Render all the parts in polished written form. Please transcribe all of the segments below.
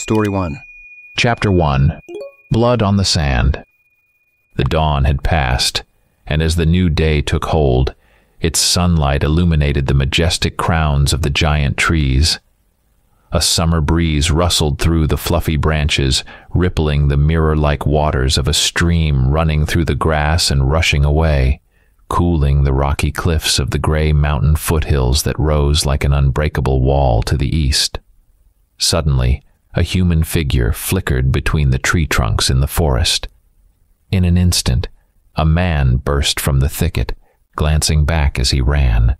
Story 1. Chapter 1. Blood on the Sand. The dawn had passed, and as the new day took hold, its sunlight illuminated the majestic crowns of the giant trees. A summer breeze rustled through the fluffy branches, rippling the mirror-like waters of a stream running through the grass and rushing away, cooling the rocky cliffs of the gray mountain foothills that rose like an unbreakable wall to the east. Suddenly, a human figure flickered between the tree trunks in the forest. In an instant, a man burst from the thicket, glancing back as he ran.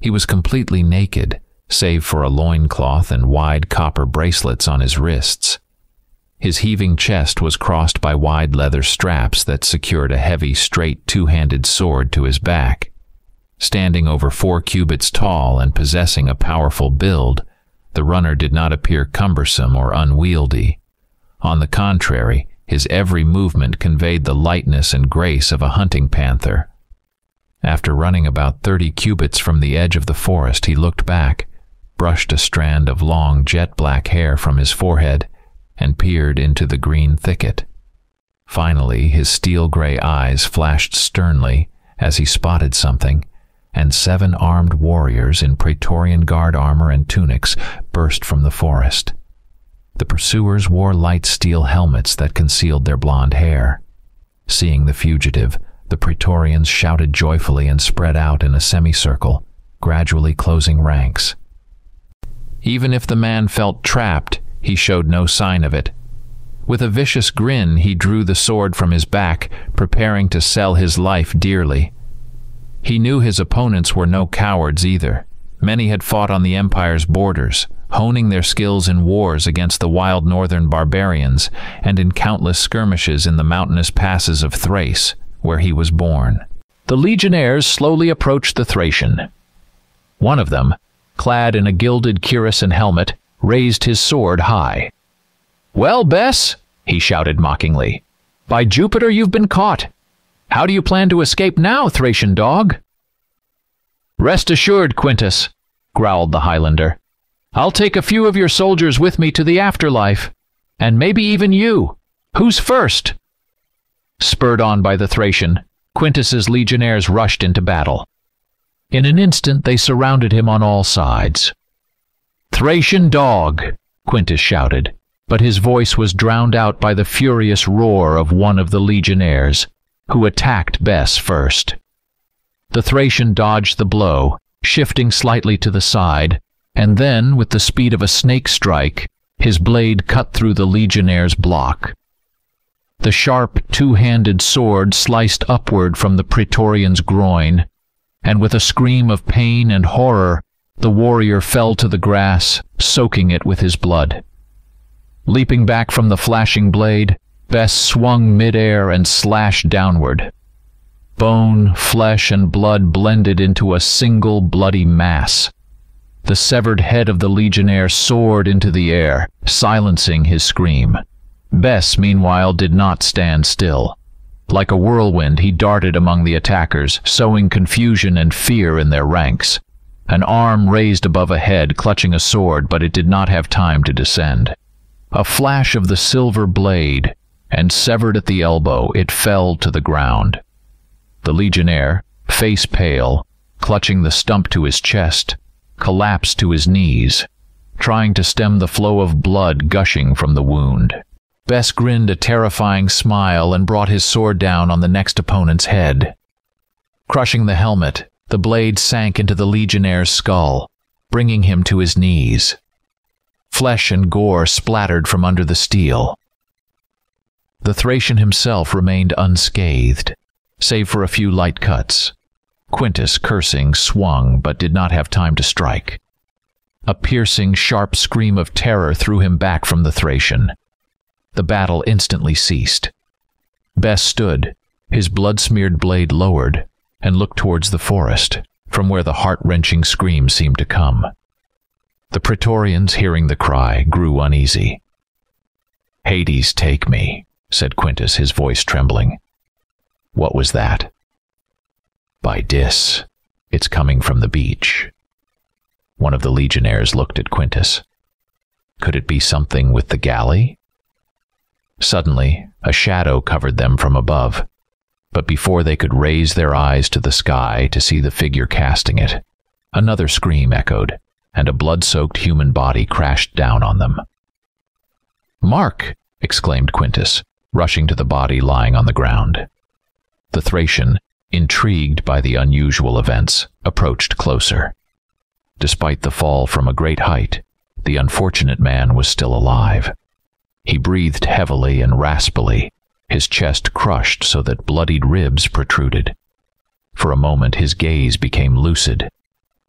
He was completely naked, save for a loincloth and wide copper bracelets on his wrists. His heaving chest was crossed by wide leather straps that secured a heavy, straight, two-handed sword to his back. Standing over 4 cubits tall and possessing a powerful build, the runner did not appear cumbersome or unwieldy. On the contrary, his every movement conveyed the lightness and grace of a hunting panther. After running about 30 cubits from the edge of the forest, he looked back, brushed a strand of long jet-black hair from his forehead, and peered into the green thicket. Finally, his steel-gray eyes flashed sternly as he spotted something, and 7 armed warriors in Praetorian Guard armor and tunics burst from the forest. The pursuers wore light steel helmets that concealed their blonde hair. Seeing the fugitive, the Praetorians shouted joyfully and spread out in a semicircle, gradually closing ranks. Even if the man felt trapped, he showed no sign of it. With a vicious grin, he drew the sword from his back, preparing to sell his life dearly. He knew his opponents were no cowards either. Many had fought on the Empire's borders, honing their skills in wars against the wild northern barbarians and in countless skirmishes in the mountainous passes of Thrace, where he was born. The legionnaires slowly approached the Thracian. One of them, clad in a gilded cuirass and helmet, raised his sword high. "Well, Bess," he shouted mockingly, "by Jupiter you've been caught! How do you plan to escape now, Thracian dog?" "Rest assured, Quintus," growled the Highlander. "I'll take a few of your soldiers with me to the afterlife, and maybe even you. Who's first?" Spurred on by the Thracian, Quintus's legionnaires rushed into battle. In an instant they surrounded him on all sides. "Thracian dog!" Quintus shouted, but his voice was drowned out by the furious roar of one of the legionnaires, who attacked Bess first. The Thracian dodged the blow, shifting slightly to the side, and then, with the speed of a snake strike, his blade cut through the legionnaire's block. The sharp, two-handed sword sliced upward from the Praetorian's groin, and with a scream of pain and horror, the warrior fell to the grass, soaking it with his blood. Leaping back from the flashing blade, Bess swung mid-air and slashed downward. Bone, flesh, and blood blended into a single bloody mass. The severed head of the legionnaire soared into the air, silencing his scream. Bess, meanwhile, did not stand still. Like a whirlwind, he darted among the attackers, sowing confusion and fear in their ranks. An arm raised above a head, clutching a sword, but it did not have time to descend. A flash of the silver blade, and severed at the elbow, it fell to the ground. The legionnaire, face pale, clutching the stump to his chest, collapsed to his knees, trying to stem the flow of blood gushing from the wound. Bess grinned a terrifying smile and brought his sword down on the next opponent's head. Crushing the helmet, the blade sank into the legionnaire's skull, bringing him to his knees. Flesh and gore splattered from under the steel. The Thracian himself remained unscathed, save for a few light cuts. Quintus, cursing, swung, but did not have time to strike. A piercing, sharp scream of terror threw him back from the Thracian. The battle instantly ceased. Bess stood, his blood-smeared blade lowered, and looked towards the forest, from where the heart-wrenching scream seemed to come. The Praetorians, hearing the cry, grew uneasy. "Hades take me," said Quintus, his voice trembling. "What was that?" "By Dis. It's coming from the beach." One of the legionnaires looked at Quintus. Could it be something with the galley? Suddenly, a shadow covered them from above, but before they could raise their eyes to the sky to see the figure casting it, another scream echoed, and a blood-soaked human body crashed down on them. "Mark!" exclaimed Quintus, rushing to the body lying on the ground. The Thracian, intrigued by the unusual events, approached closer. Despite the fall from a great height, the unfortunate man was still alive. He breathed heavily and raspily, his chest crushed so that bloodied ribs protruded. For a moment his gaze became lucid,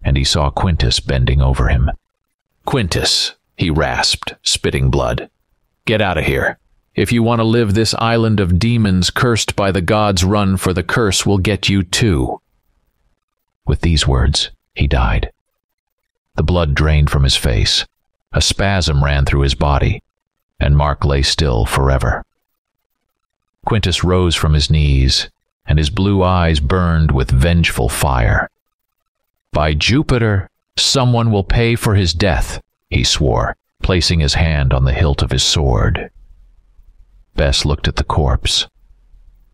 and he saw Quintus bending over him. "Quintus," he rasped, spitting blood, "get out of here. If you want to live this island of demons cursed by the gods, run, for the curse will get you too." With these words, he died. The blood drained from his face. A spasm ran through his body, and Mark lay still forever. Quintus rose from his knees, and his blue eyes burned with vengeful fire. "By Jupiter, someone will pay for his death," he swore, placing his hand on the hilt of his sword. Bess looked at the corpse.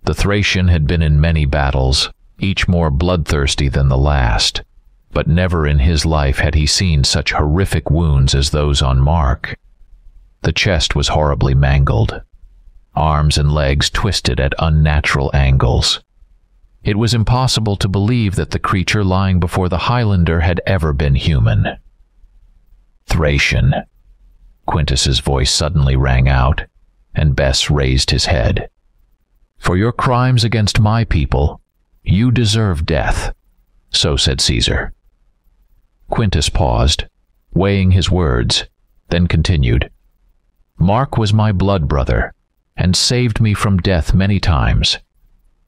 The Thracian had been in many battles, each more bloodthirsty than the last, but never in his life had he seen such horrific wounds as those on Mark. The chest was horribly mangled, arms and legs twisted at unnatural angles. It was impossible to believe that the creature lying before the Highlander had ever been human. "Thracian," Quintus's voice suddenly rang out, and Bess raised his head. "For your crimes against my people, you deserve death," so said Caesar. Quintus paused, weighing his words, then continued. "Mark was my blood brother, and saved me from death many times.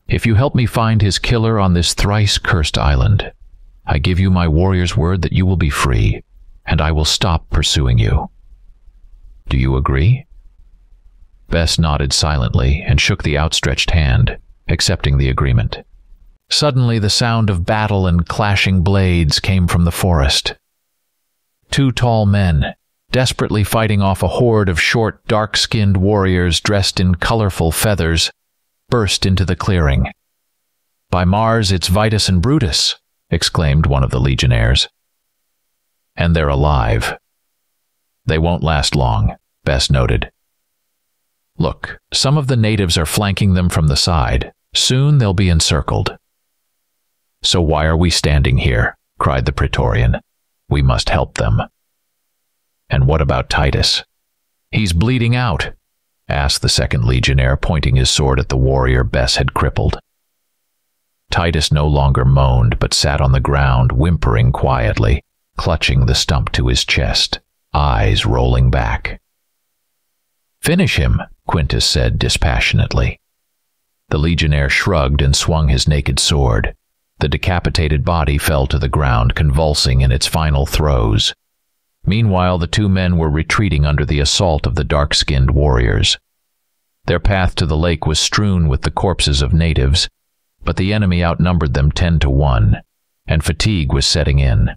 If you help me find his killer on this thrice-cursed island, I give you my warrior's word that you will be free, and I will stop pursuing you. Do you agree?" Bess nodded silently and shook the outstretched hand, accepting the agreement. Suddenly the sound of battle and clashing blades came from the forest. Two tall men, desperately fighting off a horde of short, dark-skinned warriors dressed in colorful feathers, burst into the clearing. "By Mars, it's Vitus and Brutus," exclaimed one of the legionnaires. "And they're alive." "They won't last long," Bess noted. "Look, some of the natives are flanking them from the side. Soon they'll be encircled." "So why are we standing here?" cried the Praetorian. "We must help them." "And what about Titus?" "He's bleeding out," asked the second legionnaire, pointing his sword at the warrior Bess had crippled. Titus no longer moaned, but sat on the ground, whimpering quietly, clutching the stump to his chest, eyes rolling back. "Finish him," Quintus said dispassionately. The legionnaire shrugged and swung his naked sword. The decapitated body fell to the ground, convulsing in its final throes. Meanwhile, the two men were retreating under the assault of the dark-skinned warriors. Their path to the lake was strewn with the corpses of natives, but the enemy outnumbered them 10-1, and fatigue was setting in.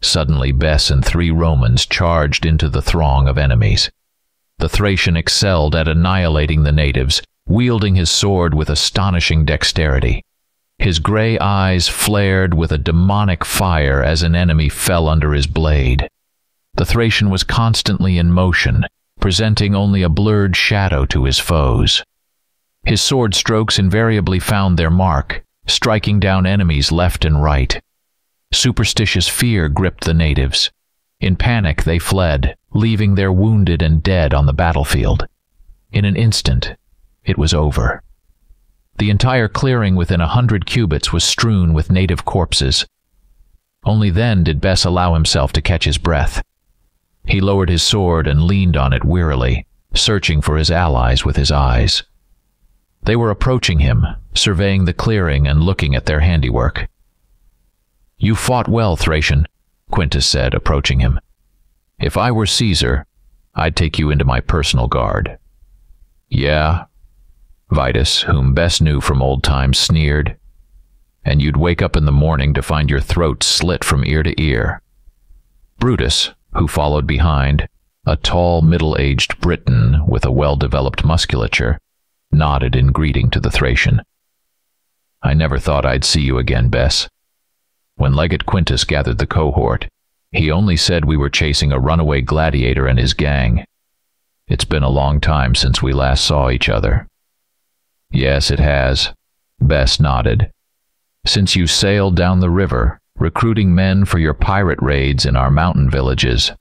Suddenly, Bess and 3 Romans charged into the throng of enemies. The Thracian excelled at annihilating the natives, wielding his sword with astonishing dexterity. His gray eyes flared with a demonic fire as an enemy fell under his blade. The Thracian was constantly in motion, presenting only a blurred shadow to his foes. His sword strokes invariably found their mark, striking down enemies left and right. Superstitious fear gripped the natives. In panic they fled, leaving their wounded and dead on the battlefield. In an instant, it was over. The entire clearing within 100 cubits was strewn with native corpses. Only then did Bess allow himself to catch his breath. He lowered his sword and leaned on it wearily, searching for his allies with his eyes. They were approaching him, surveying the clearing and looking at their handiwork. "You fought well, Thracian," Quintus said, approaching him. "If I were Caesar, I'd take you into my personal guard." "Yeah," Vitus, whom Bess knew from old times, sneered. "And you'd wake up in the morning to find your throat slit from ear to ear." Brutus, who followed behind, a tall, middle-aged Briton with a well-developed musculature, nodded in greeting to the Thracian. "I never thought I'd see you again, Bess." When Legate Quintus gathered the cohort, he only said we were chasing a runaway gladiator and his gang. "It's been a long time since we last saw each other." "Yes, it has," Bess nodded. "Since you sailed down the river, recruiting men for your pirate raids in our mountain villages.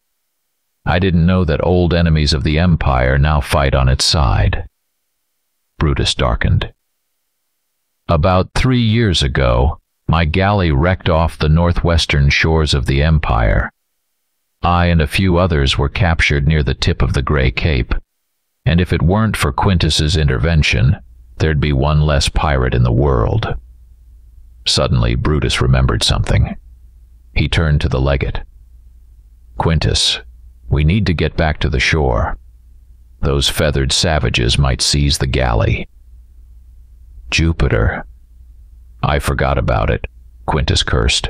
I didn't know that old enemies of the Empire now fight on its side." Brutus darkened. "About 3 years ago, my galley wrecked off the northwestern shores of the Empire. I and a few others were captured near the tip of the Grey Cape, and if it weren't for Quintus's intervention, there'd be one less pirate in the world." Suddenly, Brutus remembered something. He turned to the legate. "Quintus, we need to get back to the shore. Those feathered savages might seize the galley." "Jupiter. I forgot about it," Quintus cursed.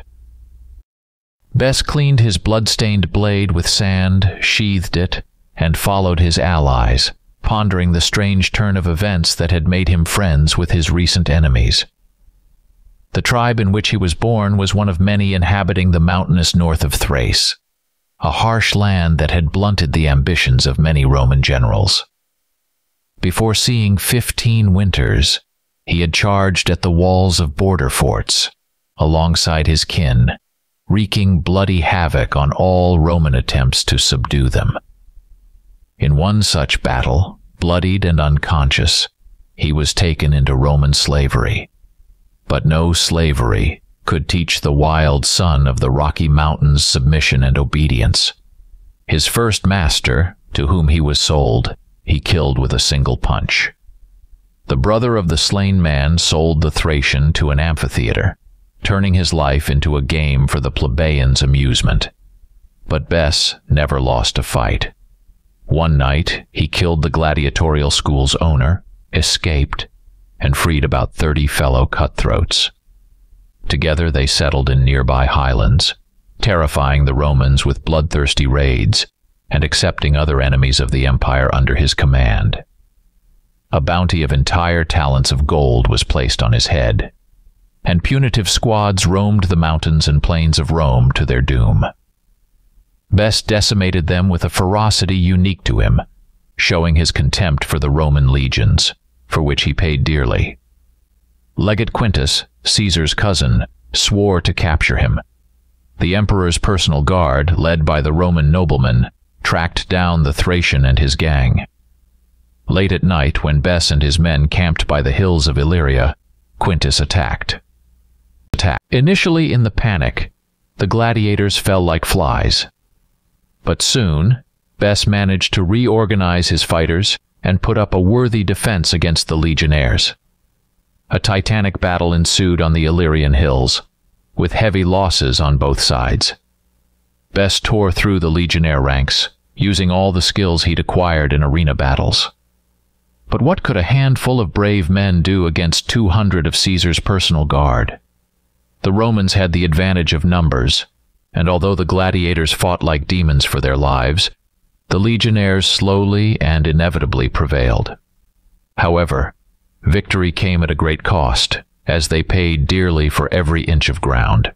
Bess cleaned his blood-stained blade with sand, sheathed it, and followed his allies, pondering the strange turn of events that had made him friends with his recent enemies. The tribe in which he was born was one of many inhabiting the mountainous north of Thrace, a harsh land that had blunted the ambitions of many Roman generals. Before seeing 15 winters, he had charged at the walls of border forts, alongside his kin, wreaking bloody havoc on all Roman attempts to subdue them. In one such battle, bloodied and unconscious, he was taken into Roman slavery. But no slavery could teach the wild son of the Rocky Mountains submission and obedience. His first master, to whom he was sold, he killed with a single punch. The brother of the slain man sold the Thracian to an amphitheater, turning his life into a game for the plebeians' amusement. But Bess never lost a fight. One night, he killed the gladiatorial school's owner, escaped, and freed about 30 fellow cutthroats. Together they settled in nearby highlands, terrifying the Romans with bloodthirsty raids and accepting other enemies of the empire under his command. A bounty of entire talents of gold was placed on his head, and punitive squads roamed the mountains and plains of Rome to their doom. Bess decimated them with a ferocity unique to him, showing his contempt for the Roman legions, for which he paid dearly. Legate Quintus, Caesar's cousin, swore to capture him. The emperor's personal guard, led by the Roman noblemen, tracked down the Thracian and his gang. Late at night, when Bess and his men camped by the hills of Illyria, Quintus attacked. Initially in the panic, the gladiators fell like flies. But soon, Bess managed to reorganize his fighters and put up a worthy defense against the legionnaires. A titanic battle ensued on the Illyrian hills, with heavy losses on both sides. Bess tore through the legionnaire ranks, using all the skills he'd acquired in arena battles. But what could a handful of brave men do against 200 of Caesar's personal guard? The Romans had the advantage of numbers, and although the gladiators fought like demons for their lives, the legionnaires slowly and inevitably prevailed. However, victory came at a great cost, as they paid dearly for every inch of ground.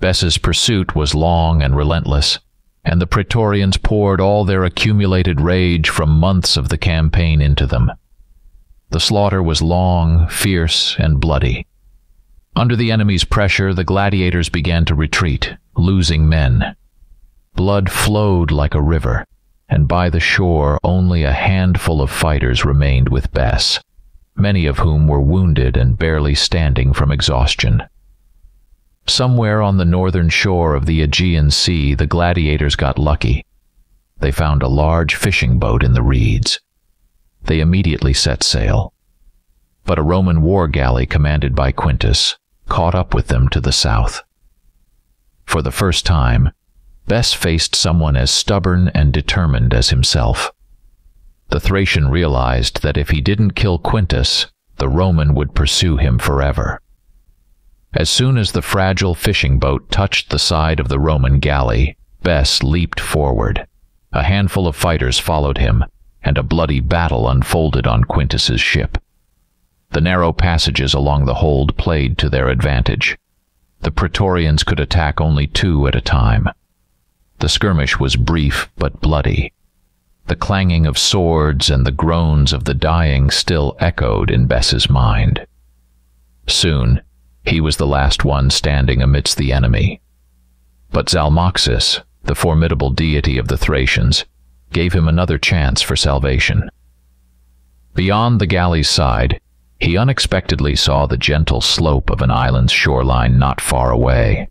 Bess's pursuit was long and relentless, and the Praetorians poured all their accumulated rage from months of the campaign into them. The slaughter was long, fierce, and bloody. Under the enemy's pressure, the gladiators began to retreat, losing men. Blood flowed like a river, and by the shore only a handful of fighters remained with Bess, many of whom were wounded and barely standing from exhaustion. Somewhere on the northern shore of the Aegean Sea, the gladiators got lucky. They found a large fishing boat in the reeds. They immediately set sail. But a Roman war galley commanded by Quintus caught up with them to the south. For the first time, Bess faced someone as stubborn and determined as himself. The Thracian realized that if he didn't kill Quintus, the Roman would pursue him forever. As soon as the fragile fishing boat touched the side of the Roman galley, Bess leaped forward. A handful of fighters followed him, and a bloody battle unfolded on Quintus's ship. The narrow passages along the hold played to their advantage. The Praetorians could attack only 2 at a time. The skirmish was brief but bloody. The clanging of swords and the groans of the dying still echoed in Bess's mind. Soon, he was the last one standing amidst the enemy. But Zalmoxis, the formidable deity of the Thracians, gave him another chance for salvation. Beyond the galley's side, he unexpectedly saw the gentle slope of an island's shoreline not far away.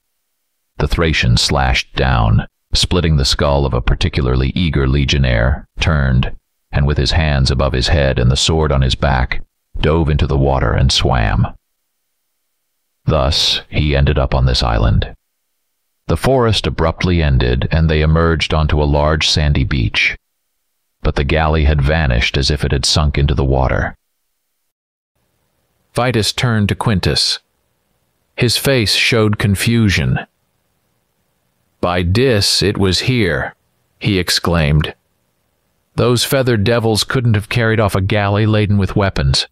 The Thracian slashed down, splitting the skull of a particularly eager legionnaire, turned, and with his hands above his head and the sword on his back, dove into the water and swam. Thus, he ended up on this island. The forest abruptly ended, and they emerged onto a large sandy beach. But the galley had vanished as if it had sunk into the water. Vitus turned to Quintus. His face showed confusion. "By Dis, it was here," he exclaimed. "Those feathered devils couldn't have carried off a galley laden with weapons.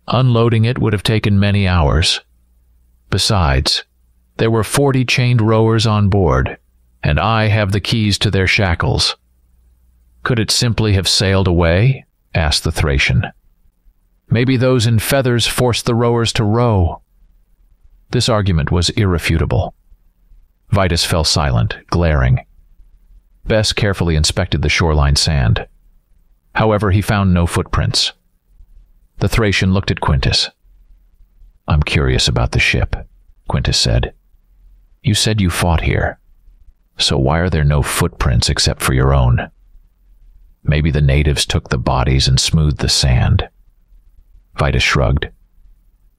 Unloading it would have taken many hours. Besides, there were 40 chained rowers on board, and I have the keys to their shackles." "Could it simply have sailed away?" asked the Thracian. "Maybe those in feathers forced the rowers to row." This argument was irrefutable. Vitus fell silent, glaring. Bess carefully inspected the shoreline sand. However, he found no footprints. The Thracian looked at Quintus. "I'm curious about the ship," Quintus said. "You said you fought here. So why are there no footprints except for your own? Maybe the natives took the bodies and smoothed the sand." Vitus shrugged.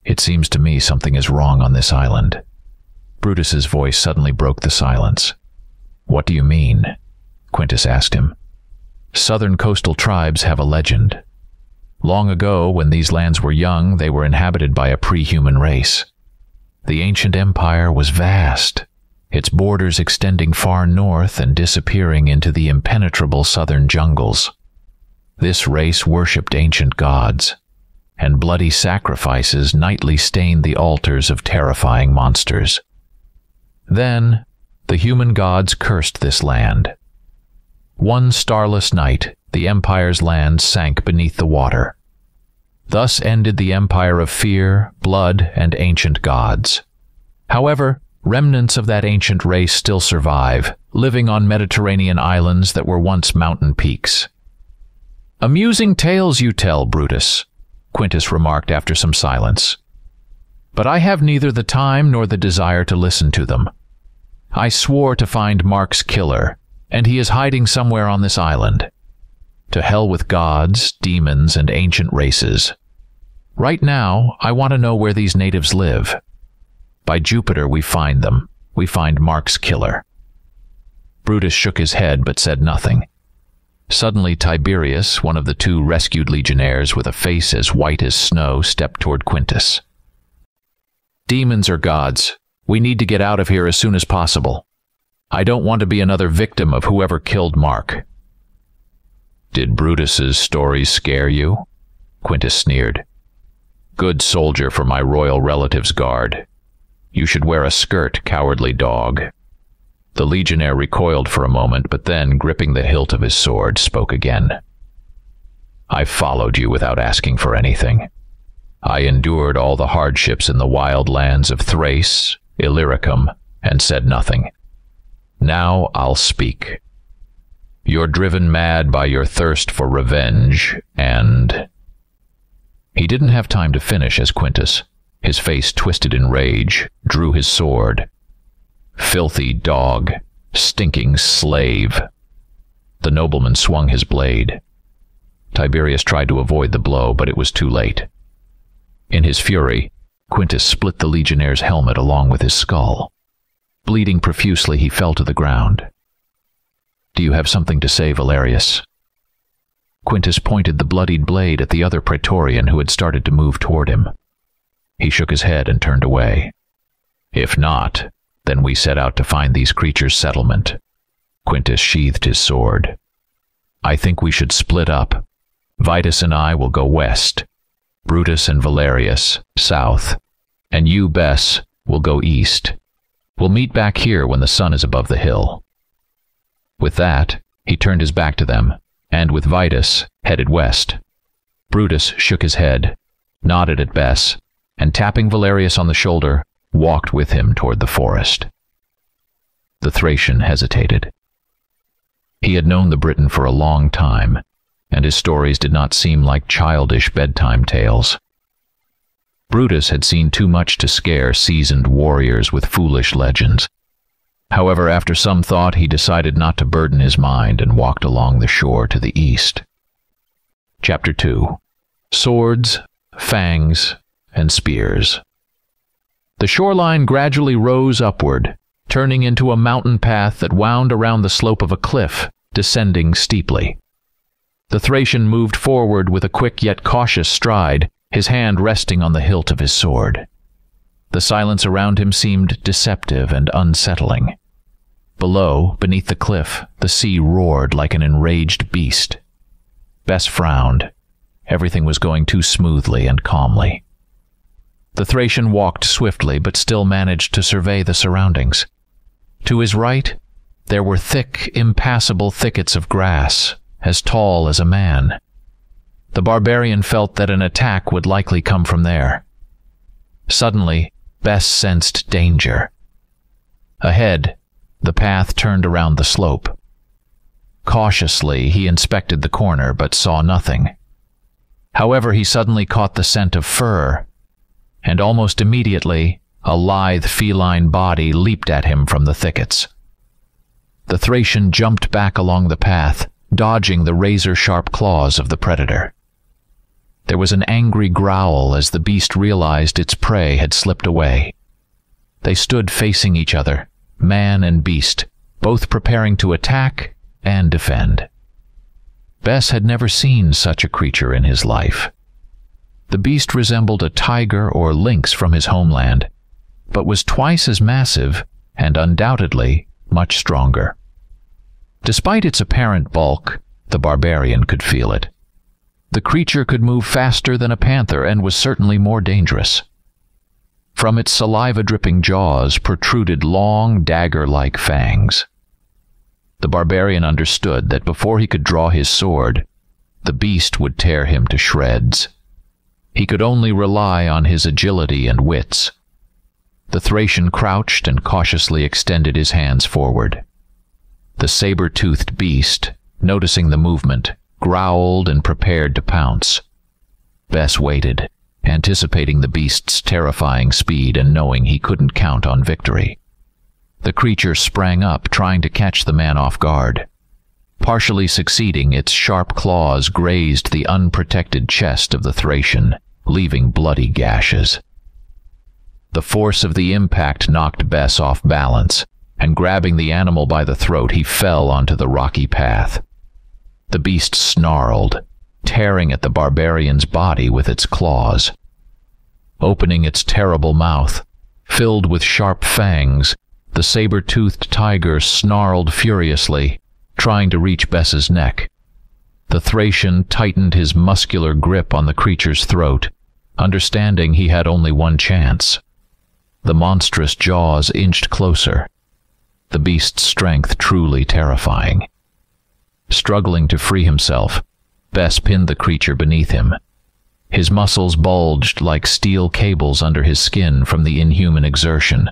"It seems to me something is wrong on this island." Brutus's voice suddenly broke the silence. "What do you mean?" Quintus asked him. "Southern coastal tribes have a legend. Long ago, when these lands were young, they were inhabited by a pre-human race. The ancient empire was vast, its borders extending far north and disappearing into the impenetrable southern jungles. This race worshipped ancient gods, and bloody sacrifices nightly stained the altars of terrifying monsters. Then, the human gods cursed this land. One starless night, the empire's land sank beneath the water. Thus ended the empire of fear, blood, and ancient gods. However, remnants of that ancient race still survive, living on Mediterranean islands that were once mountain peaks. "Amusing tales you tell, Brutus," Quintus remarked after some silence. "But I have neither the time nor the desire to listen to them. I swore to find Mark's killer, and he is hiding somewhere on this island. To hell with gods, demons, and ancient races. Right now, I want to know where these natives live. By Jupiter, we find them. We find Mark's killer." Brutus shook his head but said nothing. Suddenly Tiberius, one of the 2 rescued legionnaires with a face as white as snow, stepped toward Quintus. "Demons or gods, we need to get out of here as soon as possible. I don't want to be another victim of whoever killed Mark." "Did Brutus's stories scare you?" Quintus sneered. "Good soldier for my royal relative's guard. You should wear a skirt, cowardly dog." The legionnaire recoiled for a moment, but then, gripping the hilt of his sword, spoke again. "I followed you without asking for anything. I endured all the hardships in the wild lands of Thrace, Illyricum, and said nothing. Now I'll speak. You're driven mad by your thirst for revenge, and—" He didn't have time to finish as Quintus, his face twisted in rage, drew his sword. "Filthy dog, stinking slave." The nobleman swung his blade. Tiberius tried to avoid the blow, but it was too late. In his fury, Quintus split the legionnaire's helmet along with his skull. Bleeding profusely, he fell to the ground. "Do you have something to say, Valerius?" Quintus pointed the bloodied blade at the other Praetorian who had started to move toward him. He shook his head and turned away. "If not, then we set out to find these creatures' settlement. Quintus sheathed his sword. "I think we should split up. Vitus and I will go west. Brutus and Valerius, south. And you, Bess, will go east. We'll meet back here when the sun is above the hill." With that, he turned his back to them, and with Vitus, headed west. Brutus shook his head, nodded at Bess, and tapping Valerius on the shoulder, walked with him toward the forest. The Thracian hesitated. He had known the Briton for a long time, and his stories did not seem like childish bedtime tales. Brutus had seen too much to scare seasoned warriors with foolish legends. However, after some thought, he decided not to burden his mind and walked along the shore to the east. Chapter 2. Swords, Fangs, and Spears. The shoreline gradually rose upward, turning into a mountain path that wound around the slope of a cliff, descending steeply. The Thracian moved forward with a quick yet cautious stride, his hand resting on the hilt of his sword. The silence around him seemed deceptive and unsettling. Below, beneath the cliff, the sea roared like an enraged beast. Bess frowned. Everything was going too smoothly and calmly. The Thracian walked swiftly, but still managed to survey the surroundings. To his right, there were thick, impassable thickets of grass, as tall as a man. The barbarian felt that an attack would likely come from there. Suddenly, Bess sensed danger. Ahead, the path turned around the slope. Cautiously, he inspected the corner, but saw nothing. However, he suddenly caught the scent of fur, and almost immediately, a lithe feline body leaped at him from the thickets. The Thracian jumped back along the path, dodging the razor-sharp claws of the predator. There was an angry growl as the beast realized its prey had slipped away. They stood facing each other, man and beast, both preparing to attack and defend. Bess had never seen such a creature in his life. The beast resembled a tiger or lynx from his homeland, but was twice as massive and undoubtedly much stronger. Despite its apparent bulk, the barbarian could feel it. The creature could move faster than a panther and was certainly more dangerous. From its saliva-dripping jaws protruded long, dagger-like fangs. The barbarian understood that before he could draw his sword, the beast would tear him to shreds. He could only rely on his agility and wits. The Thracian crouched and cautiously extended his hands forward. The saber-toothed beast, noticing the movement, growled and prepared to pounce. Bess waited, anticipating the beast's terrifying speed and knowing he couldn't count on victory. The creature sprang up, trying to catch the man off guard. Partially succeeding, its sharp claws grazed the unprotected chest of the Thracian, leaving bloody gashes. The force of the impact knocked Bess off balance, and grabbing the animal by the throat, he fell onto the rocky path. The beast snarled, tearing at the barbarian's body with its claws. Opening its terrible mouth, filled with sharp fangs, the saber-toothed tiger snarled furiously, trying to reach Bess's neck. The Thracian tightened his muscular grip on the creature's throat, understanding he had only one chance. The monstrous jaws inched closer, the beast's strength truly terrifying. Struggling to free himself, Bess pinned the creature beneath him. His muscles bulged like steel cables under his skin from the inhuman exertion.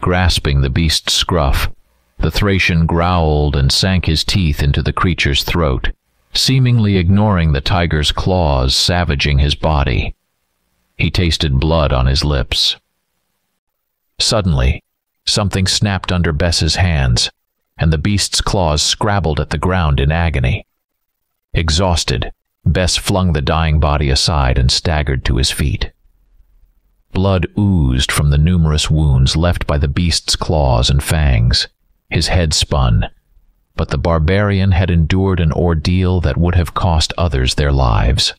Grasping the beast's scruff, the Thracian growled and sank his teeth into the creature's throat, seemingly ignoring the tiger's claws savaging his body. He tasted blood on his lips. Suddenly, something snapped under Bess's hands, and the beast's claws scrabbled at the ground in agony. Exhausted, Bess flung the dying body aside and staggered to his feet. Blood oozed from the numerous wounds left by the beast's claws and fangs. His head spun, but the barbarian had endured an ordeal that would have cost others their lives.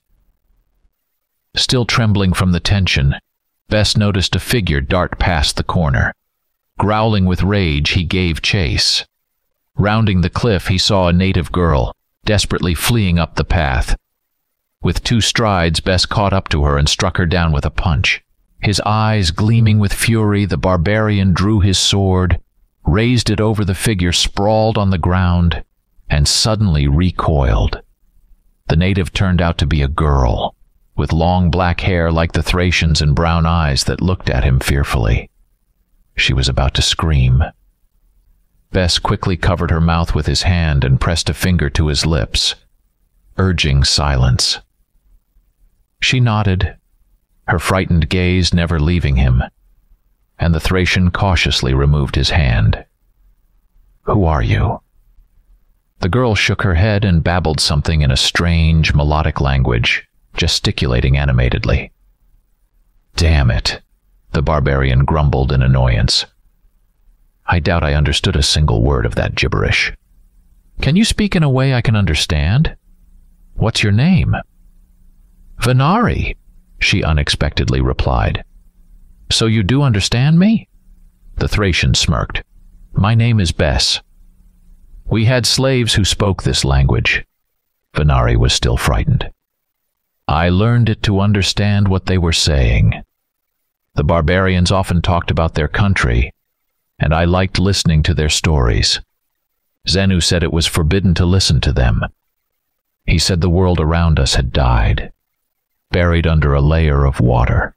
Still trembling from the tension, Bess noticed a figure dart past the corner. Growling with rage, he gave chase. Rounding the cliff, he saw a native girl, desperately fleeing up the path. With 2 strides, Bess caught up to her and struck her down with a punch. His eyes gleaming with fury, the barbarian drew his sword, raised it over the figure sprawled on the ground, and suddenly recoiled. The native turned out to be a girl, with long black hair like the Thracians and brown eyes that looked at him fearfully. She was about to scream. Bess quickly covered her mouth with his hand and pressed a finger to his lips, urging silence. She nodded, her frightened gaze never leaving him, and the Thracian cautiously removed his hand. "Who are you?" The girl shook her head and babbled something in a strange, melodic language, gesticulating animatedly. "Damn it," the barbarian grumbled in annoyance. "I doubt I understood a single word of that gibberish. Can you speak in a way I can understand? What's your name?" "Venari," she unexpectedly replied. "So you do understand me?" The Thracian smirked. "My name is Bess." "We had slaves who spoke this language." Venari was still frightened. "I learned it to understand what they were saying. The barbarians often talked about their country, and I liked listening to their stories. Zenu said it was forbidden to listen to them. He said the world around us had died, buried under a layer of water.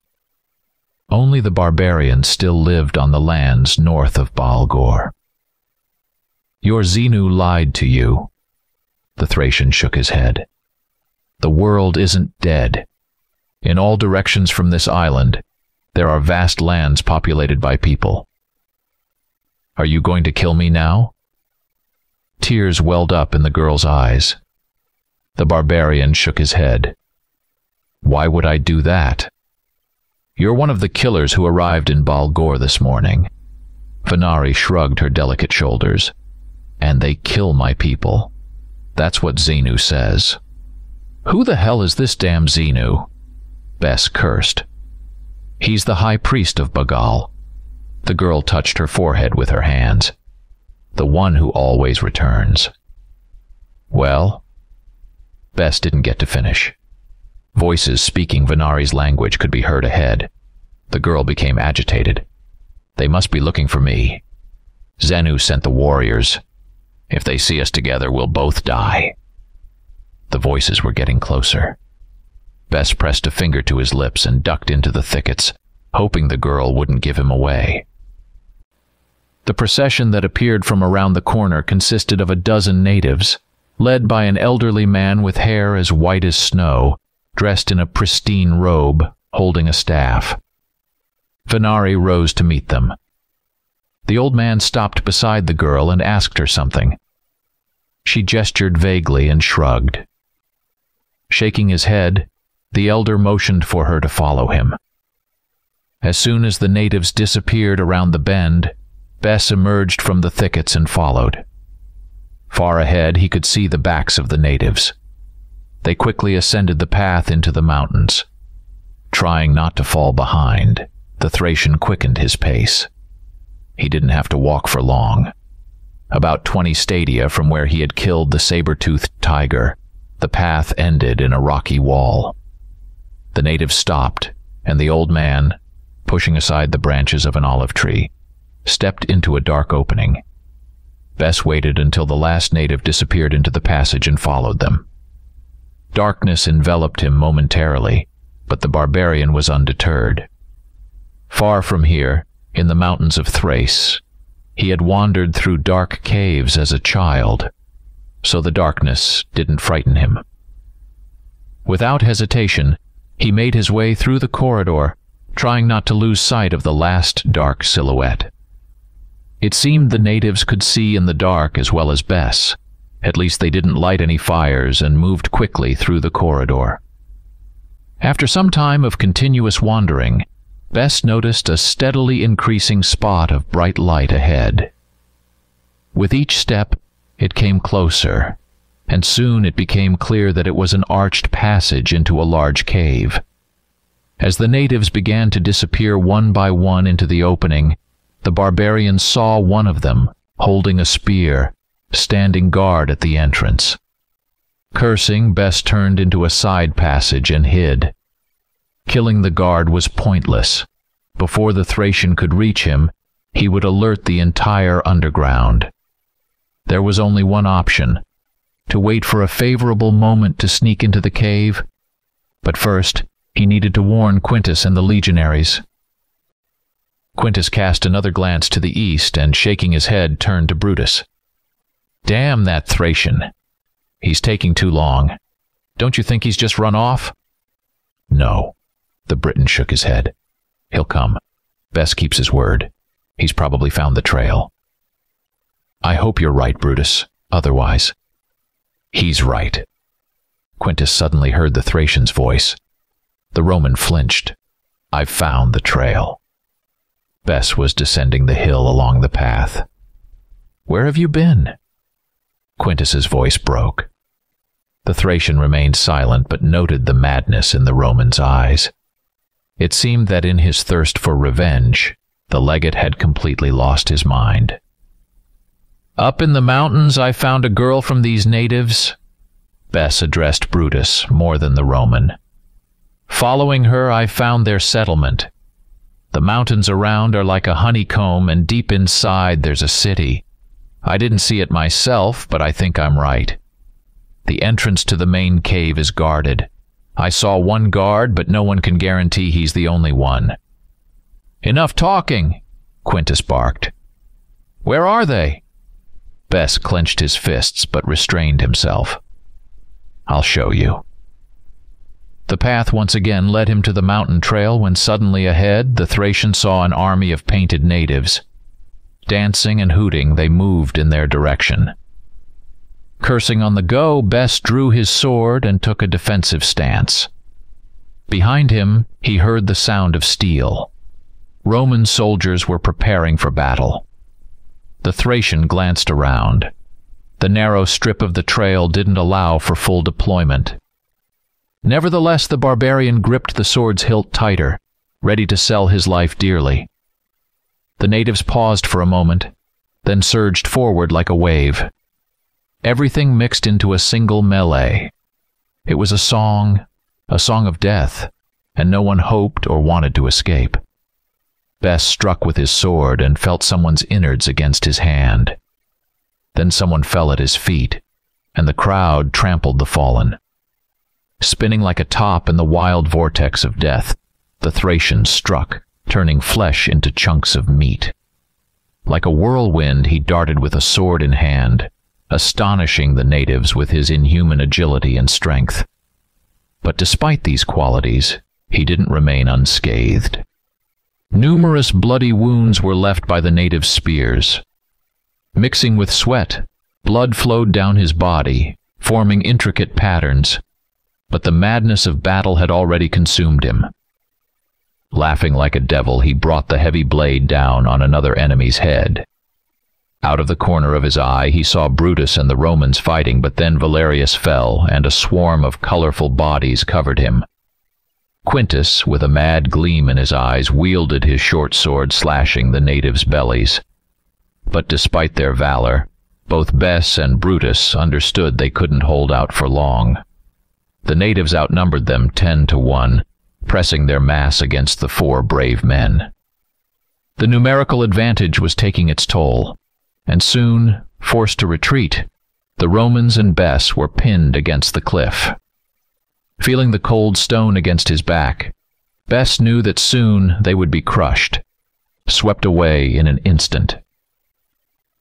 Only the barbarians still lived on the lands north of Balgor. Your Zenu lied to you." The Thracian shook his head. "The world isn't dead. In all directions from this island, there are vast lands populated by people. Are you going to kill me now?" Tears welled up in the girl's eyes. The barbarian shook his head. "Why would I do that? You're one of the killers who arrived in Balgor this morning." Venari shrugged her delicate shoulders. "And they kill my people. That's what Zenu says." "Who the hell is this damn Zenu?" Bess cursed. "He's the high priest of Bagal." The girl touched her forehead with her hands. "The one who always returns." "Well?" Bess didn't get to finish. Voices speaking Venari's language could be heard ahead. The girl became agitated. "They must be looking for me. Zenu sent the warriors. If they see us together, we'll both die." The voices were getting closer. Bess pressed a finger to his lips and ducked into the thickets, hoping the girl wouldn't give him away. The procession that appeared from around the corner consisted of a dozen natives, led by an elderly man with hair as white as snow, dressed in a pristine robe, holding a staff. Venari rose to meet them. The old man stopped beside the girl and asked her something. She gestured vaguely and shrugged. Shaking his head, the elder motioned for her to follow him. As soon as the natives disappeared around the bend, Bess emerged from the thickets and followed. Far ahead, he could see the backs of the natives. They quickly ascended the path into the mountains. Trying not to fall behind, the Thracian quickened his pace. He didn't have to walk for long. About 20 stadia from where he had killed the saber-toothed tiger, the path ended in a rocky wall. The natives stopped, and the old man, pushing aside the branches of an olive tree, stepped into a dark opening. Bess waited until the last native disappeared into the passage and followed them. Darkness enveloped him momentarily, but the barbarian was undeterred. Far from here, in the mountains of Thrace, he had wandered through dark caves as a child, so the darkness didn't frighten him. Without hesitation, he made his way through the corridor, trying not to lose sight of the last dark silhouette. It seemed the natives could see in the dark as well as Bess. At least they didn't light any fires and moved quickly through the corridor. After some time of continuous wandering, Bess noticed a steadily increasing spot of bright light ahead. With each step, it came closer, and soon it became clear that it was an arched passage into a large cave. As the natives began to disappear one by one into the opening, the barbarian saw one of them, holding a spear, standing guard at the entrance. Cursing, Bess turned into a side passage and hid. Killing the guard was pointless. Before the Thracian could reach him, he would alert the entire underground. There was only one option: to wait for a favorable moment to sneak into the cave. But first, he needed to warn Quintus and the legionaries. Quintus cast another glance to the east and, shaking his head, turned to Brutus. "Damn that Thracian. He's taking too long. Don't you think he's just run off?" "No." The Briton shook his head. "He'll come. Bess keeps his word. He's probably found the trail." "I hope you're right, Brutus. Otherwise—" "He's right." Quintus suddenly heard the Thracian's voice. The Roman flinched. "I've found the trail." Bess was descending the hill along the path. "Where have you been?" Quintus's voice broke. The Thracian remained silent, but noted the madness in the Roman's eyes. It seemed that in his thirst for revenge, the legate had completely lost his mind. "Up in the mountains I found a girl from these natives." Bess addressed Brutus more than the Roman. "Following her, I found their settlement. The mountains around are like a honeycomb, and deep inside there's a city. I didn't see it myself, but I think I'm right. The entrance to the main cave is guarded. I saw one guard, but no one can guarantee he's the only one." "Enough talking," Quintus barked. "Where are they?" Bess clenched his fists, but restrained himself. "I'll show you." The path once again led him to the mountain trail when suddenly ahead the Thracian saw an army of painted natives. Dancing and hooting, they moved in their direction. Cursing on the go, Bess drew his sword and took a defensive stance. Behind him, he heard the sound of steel. Roman soldiers were preparing for battle. The Thracian glanced around. The narrow strip of the trail didn't allow for full deployment. Nevertheless, the barbarian gripped the sword's hilt tighter, ready to sell his life dearly. The natives paused for a moment, then surged forward like a wave. Everything mixed into a single melee. It was a song of death, and no one hoped or wanted to escape. Bess struck with his sword and felt someone's innards against his hand. Then someone fell at his feet, and the crowd trampled the fallen. Spinning like a top in the wild vortex of death, the Thracian struck, turning flesh into chunks of meat. Like a whirlwind, he darted with a sword in hand, astonishing the natives with his inhuman agility and strength. But despite these qualities, he didn't remain unscathed. Numerous bloody wounds were left by the natives' spears. Mixing with sweat, blood flowed down his body, forming intricate patterns, but the madness of battle had already consumed him. Laughing like a devil, he brought the heavy blade down on another enemy's head. Out of the corner of his eye, he saw Brutus and the Romans fighting, but then Valerius fell, and a swarm of colorful bodies covered him. Quintus, with a mad gleam in his eyes, wielded his short sword, slashing the natives' bellies. But despite their valor, both Bess and Brutus understood they couldn't hold out for long. The natives outnumbered them 10-1, pressing their mass against the 4 brave men. The numerical advantage was taking its toll, and soon, forced to retreat, the Romans and Bess were pinned against the cliff. Feeling the cold stone against his back, Bess knew that soon they would be crushed, swept away in an instant.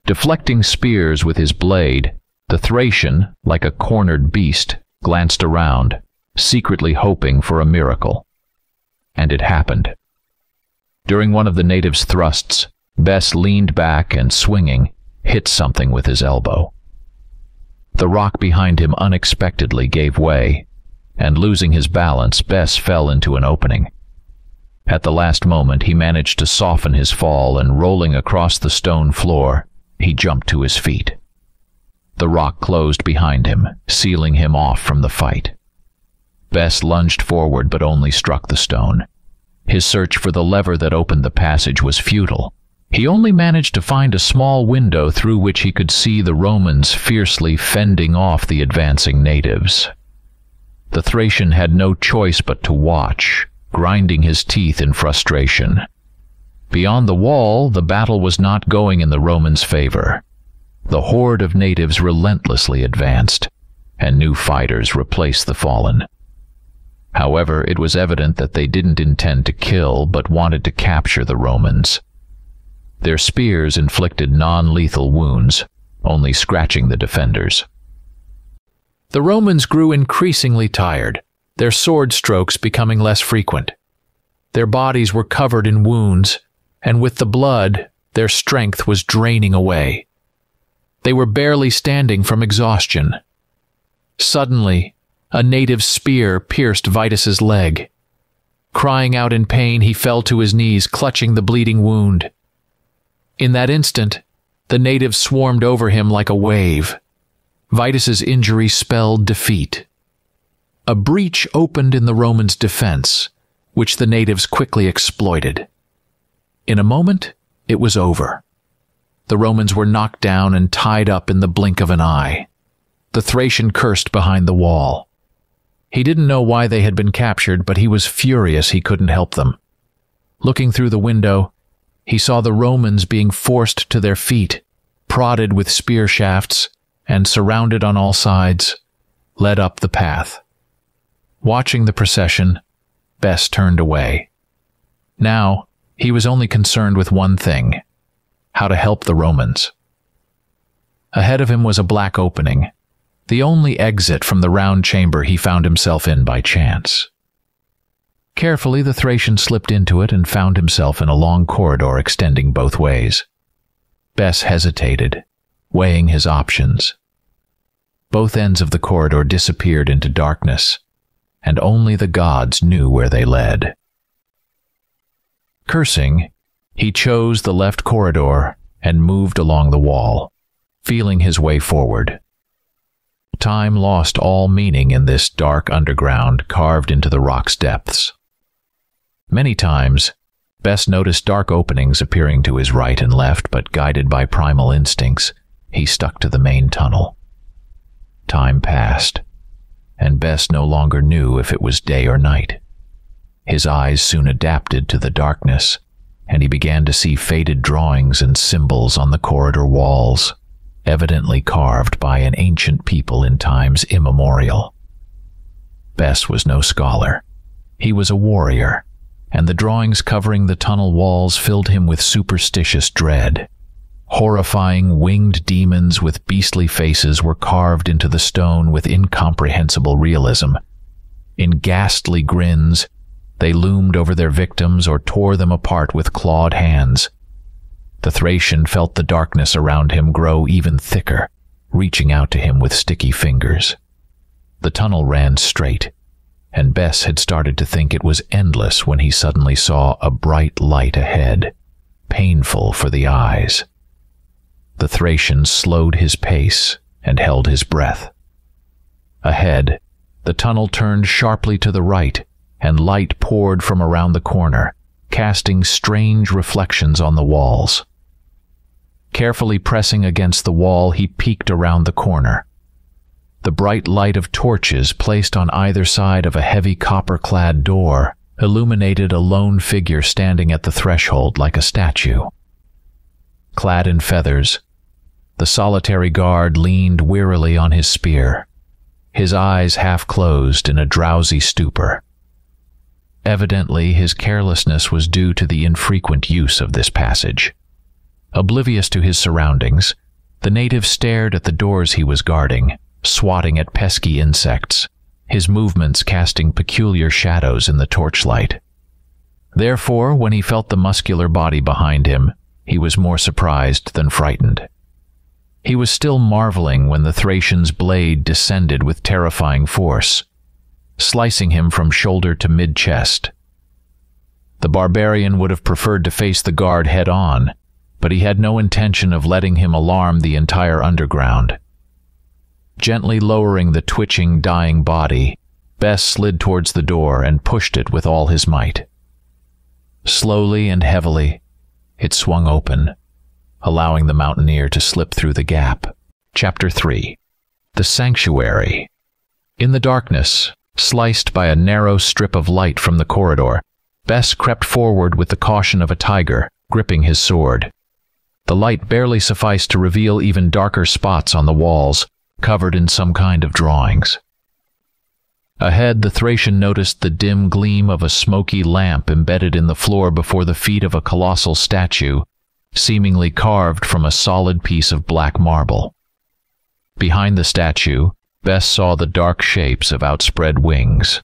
Deflecting spears with his blade, the Thracian, like a cornered beast, glanced around, secretly hoping for a miracle. And it happened. During one of the natives' thrusts, Bess leaned back and, swinging, hit something with his elbow. The rock behind him unexpectedly gave way, and losing his balance, Bess fell into an opening. At the last moment, he managed to soften his fall, and rolling across the stone floor, he jumped to his feet. The rock closed behind him, sealing him off from the fight. Bess lunged forward but only struck the stone. His search for the lever that opened the passage was futile. He only managed to find a small window through which he could see the Romans fiercely fending off the advancing natives. The Thracian had no choice but to watch, grinding his teeth in frustration. Beyond the wall, the battle was not going in the Romans' favor. The horde of natives relentlessly advanced, and new fighters replaced the fallen. However, it was evident that they didn't intend to kill, but wanted to capture the Romans. Their spears inflicted non-lethal wounds, only scratching the defenders. The Romans grew increasingly tired, their sword strokes becoming less frequent. Their bodies were covered in wounds, and with the blood, their strength was draining away. They were barely standing from exhaustion. Suddenly, a native spear pierced Vitus's leg. Crying out in pain, he fell to his knees, clutching the bleeding wound. In that instant, the natives swarmed over him like a wave. Vitus's injury spelled defeat. A breach opened in the Romans' defense, which the natives quickly exploited. In a moment, it was over. The Romans were knocked down and tied up in the blink of an eye. The Thracian cursed behind the wall. He didn't know why they had been captured, but he was furious he couldn't help them. Looking through the window, he saw the Romans being forced to their feet, prodded with spear shafts, and surrounded on all sides, led up the path. Watching the procession, Bess turned away. Now, he was only concerned with one thing: how to help the Romans. Ahead of him was a black opening, the only exit from the round chamber he found himself in by chance. Carefully, the Thracian slipped into it and found himself in a long corridor extending both ways. Bess hesitated, weighing his options. Both ends of the corridor disappeared into darkness, and only the gods knew where they led. Cursing, he chose the left corridor and moved along the wall, feeling his way forward. Time lost all meaning in this dark underground carved into the rock's depths. Many times, Bess noticed dark openings appearing to his right and left, but guided by primal instincts, he stuck to the main tunnel. Time passed, and Bess no longer knew if it was day or night. His eyes soon adapted to the darkness, and he began to see faded drawings and symbols on the corridor walls, evidently carved by an ancient people in times immemorial. Bess was no scholar. He was a warrior, and the drawings covering the tunnel walls filled him with superstitious dread. Horrifying winged demons with beastly faces were carved into the stone with incomprehensible realism. In ghastly grins, they loomed over their victims or tore them apart with clawed hands. The Thracian felt the darkness around him grow even thicker, reaching out to him with sticky fingers. The tunnel ran straight, and Bess had started to think it was endless when he suddenly saw a bright light ahead, painful for the eyes. The Thracian slowed his pace and held his breath. Ahead, the tunnel turned sharply to the right, and light poured from around the corner, casting strange reflections on the walls. Carefully pressing against the wall, he peeked around the corner. The bright light of torches placed on either side of a heavy copper-clad door illuminated a lone figure standing at the threshold like a statue. Clad in feathers, the solitary guard leaned wearily on his spear, his eyes half closed in a drowsy stupor. Evidently, his carelessness was due to the infrequent use of this passage. Oblivious to his surroundings, the native stared at the doors he was guarding, swatting at pesky insects, his movements casting peculiar shadows in the torchlight. Therefore, when he felt the muscular body behind him, he was more surprised than frightened. He was still marveling when the Thracian's blade descended with terrifying force, slicing him from shoulder to mid-chest. The barbarian would have preferred to face the guard head-on, but he had no intention of letting him alarm the entire underground. Gently lowering the twitching, dying body, Bess slid towards the door and pushed it with all his might. Slowly and heavily, it swung open, allowing the mountaineer to slip through the gap. Chapter 3. The Sanctuary. In the darkness, sliced by a narrow strip of light from the corridor, Bess crept forward with the caution of a tiger, gripping his sword. The light barely sufficed to reveal even darker spots on the walls, covered in some kind of drawings. Ahead, the Thracian noticed the dim gleam of a smoky lamp embedded in the floor before the feet of a colossal statue, seemingly carved from a solid piece of black marble. Behind the statue, Bess saw the dark shapes of outspread wings.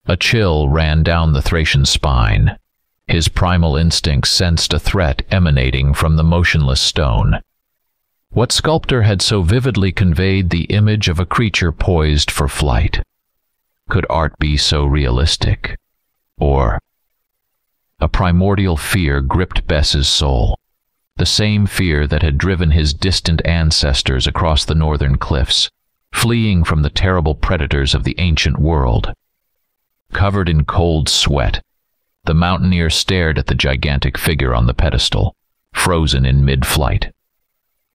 A chill ran down the Thracian's spine. His primal instincts sensed a threat emanating from the motionless stone. What sculptor had so vividly conveyed the image of a creature poised for flight? Could art be so realistic? Or... A primordial fear gripped Bess's soul, the same fear that had driven his distant ancestors across the northern cliffs, fleeing from the terrible predators of the ancient world. Covered in cold sweat, the mountaineer stared at the gigantic figure on the pedestal, frozen in mid-flight.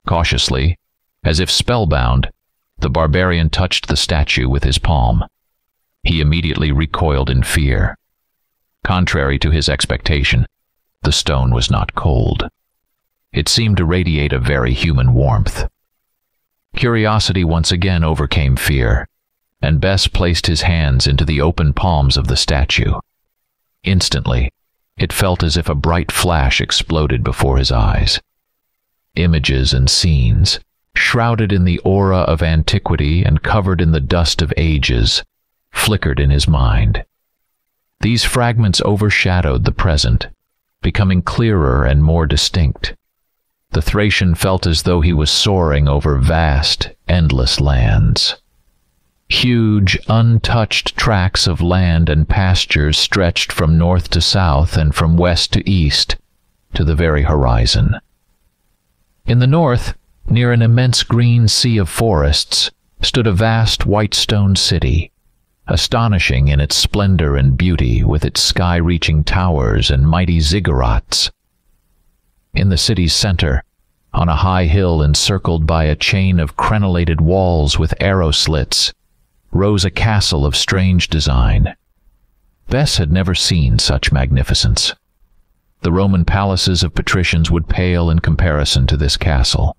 Cautiously, as if spellbound, the barbarian touched the statue with his palm. He immediately recoiled in fear. Contrary to his expectation, the stone was not cold. It seemed to radiate a very human warmth. Curiosity once again overcame fear, and Bess placed his hands into the open palms of the statue. Instantly, it felt as if a bright flash exploded before his eyes. Images and scenes, shrouded in the aura of antiquity and covered in the dust of ages, flickered in his mind. These fragments overshadowed the present, becoming clearer and more distinct. The Thracian felt as though he was soaring over vast, endless lands. Huge, untouched tracts of land and pastures stretched from north to south and from west to east, to the very horizon. In the north, near an immense green sea of forests, stood a vast white stone city, astonishing in its splendor and beauty, with its sky-reaching towers and mighty ziggurats. In the city's center, on a high hill encircled by a chain of crenellated walls with arrow slits, rose a castle of strange design. Bess had never seen such magnificence. The Roman palaces of patricians would pale in comparison to this castle.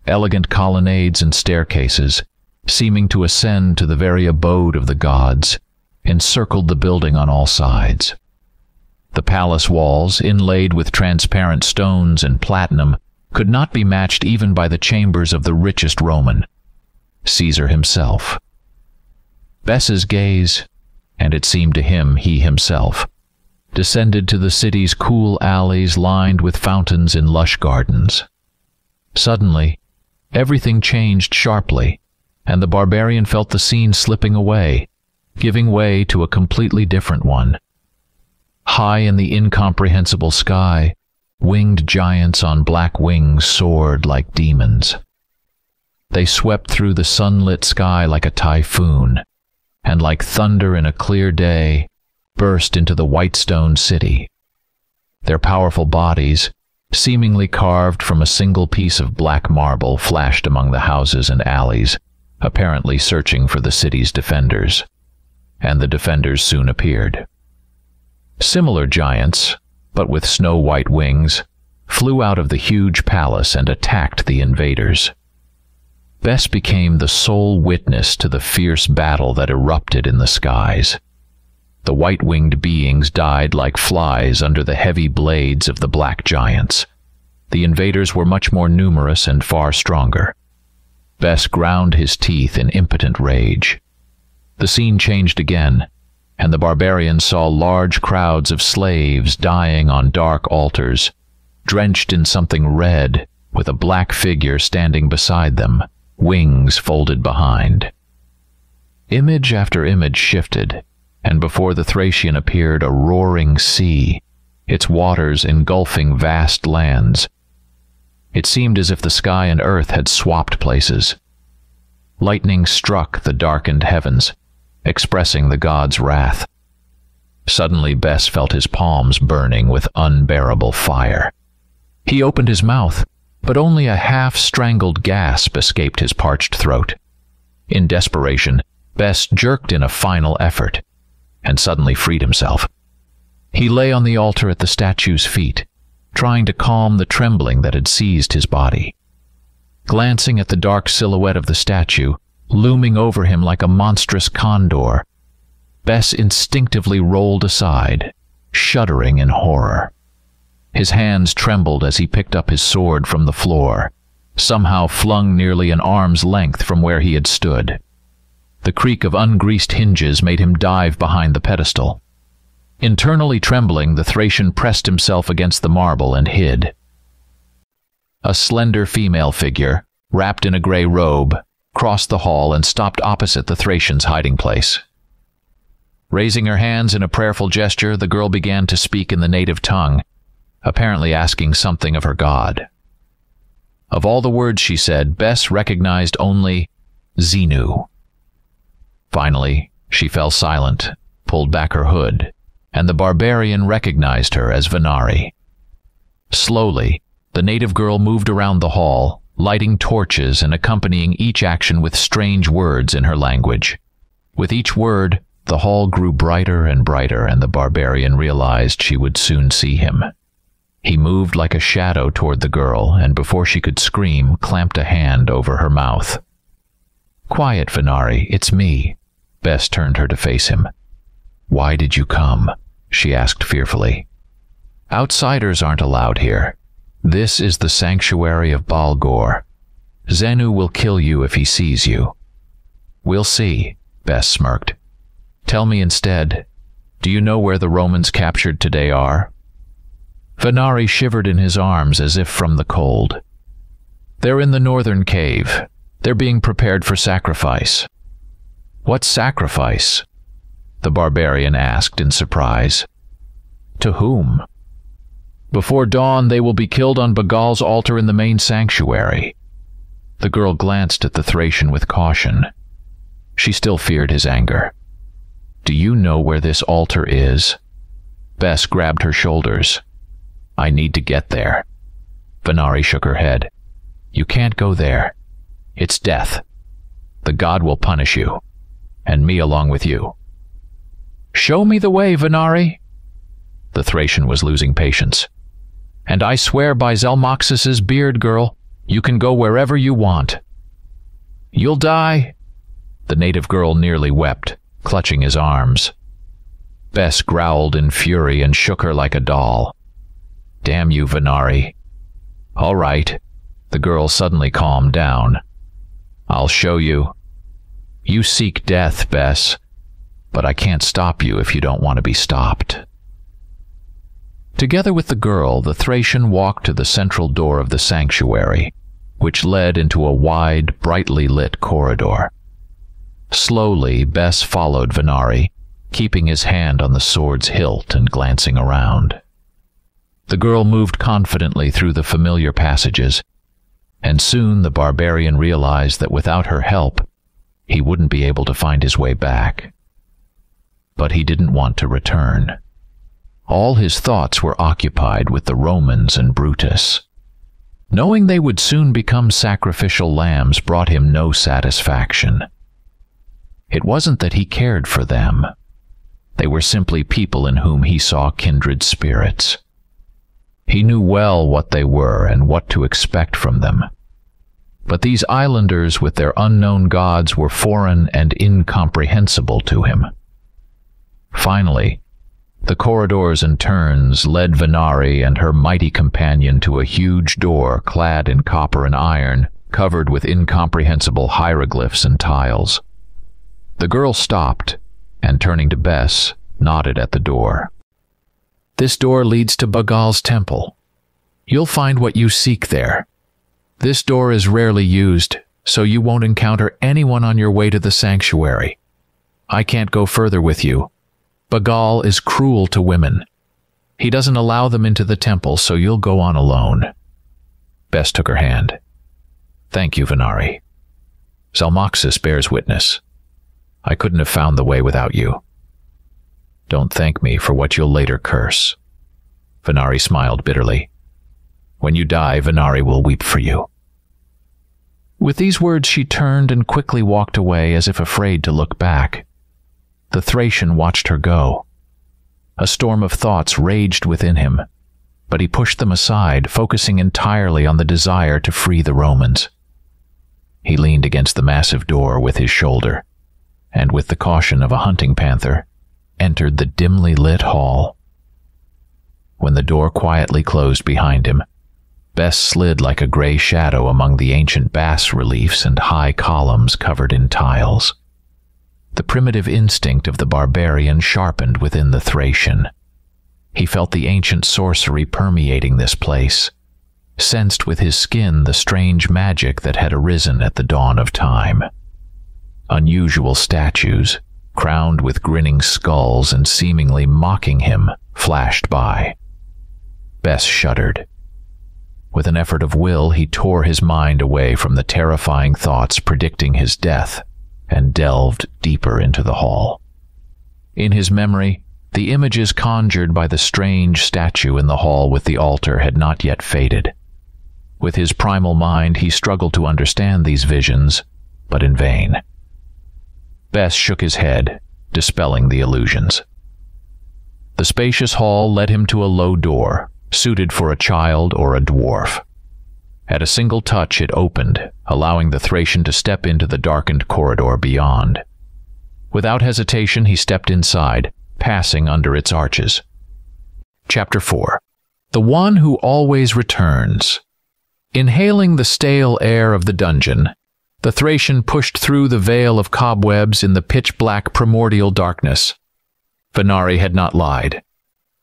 Elegant colonnades and staircases, seeming to ascend to the very abode of the gods, encircled the building on all sides. The palace walls, inlaid with transparent stones and platinum, could not be matched even by the chambers of the richest Roman, Caesar himself. Bess's gaze, and it seemed to him he himself, descended to the city's cool alleys lined with fountains in lush gardens. Suddenly, everything changed sharply, and the barbarian felt the scene slipping away, giving way to a completely different one. High in the incomprehensible sky, winged giants on black wings soared like demons. They swept through the sunlit sky like a typhoon, and like thunder in a clear day, burst into the white stone city. Their powerful bodies, seemingly carved from a single piece of black marble, flashed among the houses and alleys, apparently searching for the city's defenders. And the defenders soon appeared. Similar giants, but with snow-white wings, flew out of the huge palace and attacked the invaders. Bess became the sole witness to the fierce battle that erupted in the skies. The white-winged beings died like flies under the heavy blades of the black giants. The invaders were much more numerous and far stronger. Bess ground his teeth in impotent rage. The scene changed again, and the barbarian saw large crowds of slaves dying on dark altars, drenched in something red, with a black figure standing beside them, wings folded behind. Image after image shifted, and before the Thracian appeared a roaring sea, its waters engulfing vast lands. It seemed as if the sky and earth had swapped places. Lightning struck the darkened heavens, expressing the god's wrath. Suddenly Bes felt his palms burning with unbearable fire. He opened his mouth, but only a half-strangled gasp escaped his parched throat. In desperation, Bes jerked in a final effort, and suddenly freed himself. He lay on the altar at the statue's feet, trying to calm the trembling that had seized his body. Glancing at the dark silhouette of the statue, looming over him like a monstrous condor, Bes instinctively rolled aside, shuddering in horror. His hands trembled as he picked up his sword from the floor, somehow flung nearly an arm's length from where he had stood. The creak of ungreased hinges made him dive behind the pedestal. Internally trembling, the Thracian pressed himself against the marble and hid. A slender female figure, wrapped in a gray robe, crossed the hall and stopped opposite the Thracian's hiding place. Raising her hands in a prayerful gesture, the girl began to speak in the native tongue, apparently asking something of her god. Of all the words she said, Bes recognized only Xenu. Finally, she fell silent, pulled back her hood, and the barbarian recognized her as Venari. Slowly, the native girl moved around the hall, lighting torches and accompanying each action with strange words in her language. With each word, the hall grew brighter and brighter, and the barbarian realized she would soon see him. He moved like a shadow toward the girl, and before she could scream, clamped a hand over her mouth. "Quiet, Venari, it's me." Bes turned her to face him. "Why did you come?" she asked fearfully. "Outsiders aren't allowed here. This is the sanctuary of Balgor. Xenu will kill you if he sees you." "We'll see," Bes smirked. "Tell me instead, do you know where the Romans captured today are?" Venari shivered in his arms as if from the cold. "They're in the northern cave. They're being prepared for sacrifice." "What sacrifice?" the barbarian asked in surprise. "To whom?" "Before dawn they will be killed on Bagal's altar in the main sanctuary." The girl glanced at the Thracian with caution. She still feared his anger. "Do you know where this altar is?" Bes grabbed her shoulders. "I need to get there." Venari shook her head. "You can't go there. It's death. The god will punish you, and me along with you." "Show me the way, Venari." The Thracian was losing patience. "And I swear by Zelmoxis's beard, girl, you can go wherever you want." "You'll die." The native girl nearly wept, clutching his arms. Bes growled in fury and shook her like a doll. "Damn you, Venari." "All right." The girl suddenly calmed down. "I'll show you. You seek death, Bes, but I can't stop you if you don't want to be stopped." Together with the girl, the Thracian walked to the central door of the sanctuary, which led into a wide, brightly lit corridor. Slowly, Bes followed Venari, keeping his hand on the sword's hilt and glancing around. The girl moved confidently through the familiar passages, and soon the barbarian realized that without her help, he wouldn't be able to find his way back. But he didn't want to return. All his thoughts were occupied with the Romans and Brutus. Knowing they would soon become sacrificial lambs brought him no satisfaction. It wasn't that he cared for them. They were simply people in whom he saw kindred spirits. He knew well what they were and what to expect from them. But these islanders with their unknown gods were foreign and incomprehensible to him. Finally, the corridors and turns led Venari and her mighty companion to a huge door clad in copper and iron, covered with incomprehensible hieroglyphs and tiles. The girl stopped, and turning to Bes, nodded at the door. "This door leads to Bagal's temple. You'll find what you seek there. This door is rarely used, so you won't encounter anyone on your way to the sanctuary. I can't go further with you. Bagal is cruel to women. He doesn't allow them into the temple, so you'll go on alone." Bes took her hand. "Thank you, Venari. Zelmoxis bears witness. I couldn't have found the way without you." Don't thank me for what you'll later curse." Venari smiled bitterly. "When you die, Venari will weep for you." With these words she turned and quickly walked away as if afraid to look back. The Thracian watched her go. A storm of thoughts raged within him, but he pushed them aside, focusing entirely on the desire to free the Romans. He leaned against the massive door with his shoulder, and with the caution of a hunting panther, entered the dimly lit hall. When the door quietly closed behind him, Bess slid like a gray shadow among the ancient bas-reliefs and high columns covered in tiles. The primitive instinct of the barbarian sharpened within the Thracian. He felt the ancient sorcery permeating this place, sensed with his skin the strange magic that had arisen at the dawn of time. Unusual statues, crowned with grinning skulls and seemingly mocking him, flashed by. Bess shuddered. With an effort of will, he tore his mind away from the terrifying thoughts predicting his death and delved deeper into the hall. In his memory, the images conjured by the strange statue in the hall with the altar had not yet faded. With his primal mind, he struggled to understand these visions, but in vain. Bess shook his head, dispelling the illusions. The spacious hall led him to a low door, suited for a child or a dwarf. At a single touch it opened, allowing the Thracian to step into the darkened corridor beyond. Without hesitation he stepped inside, passing under its arches. Chapter 4. The One Who Always Returns. Inhaling the stale air of the dungeon, the Thracian pushed through the veil of cobwebs in the pitch-black primordial darkness. Venari had not lied.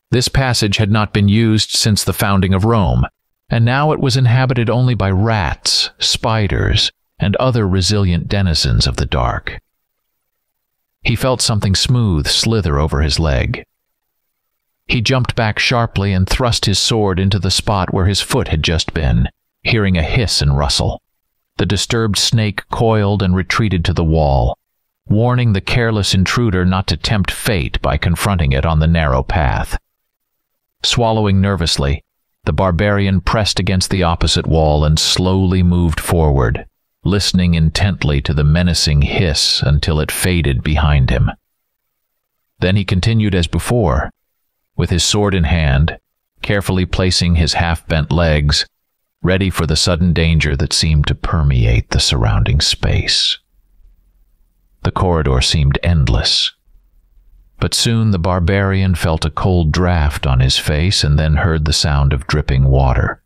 This passage had not been used since the founding of Rome, and now it was inhabited only by rats, spiders, and other resilient denizens of the dark. He felt something smooth slither over his leg. He jumped back sharply and thrust his sword into the spot where his foot had just been, hearing a hiss and rustle. The disturbed snake coiled and retreated to the wall, warning the careless intruder not to tempt fate by confronting it on the narrow path. Swallowing nervously, the barbarian pressed against the opposite wall and slowly moved forward, listening intently to the menacing hiss until it faded behind him. Then he continued as before, with his sword in hand, carefully placing his half-bent legs, ready for the sudden danger that seemed to permeate the surrounding space. The corridor seemed endless. But soon the barbarian felt a cold draft on his face and then heard the sound of dripping water.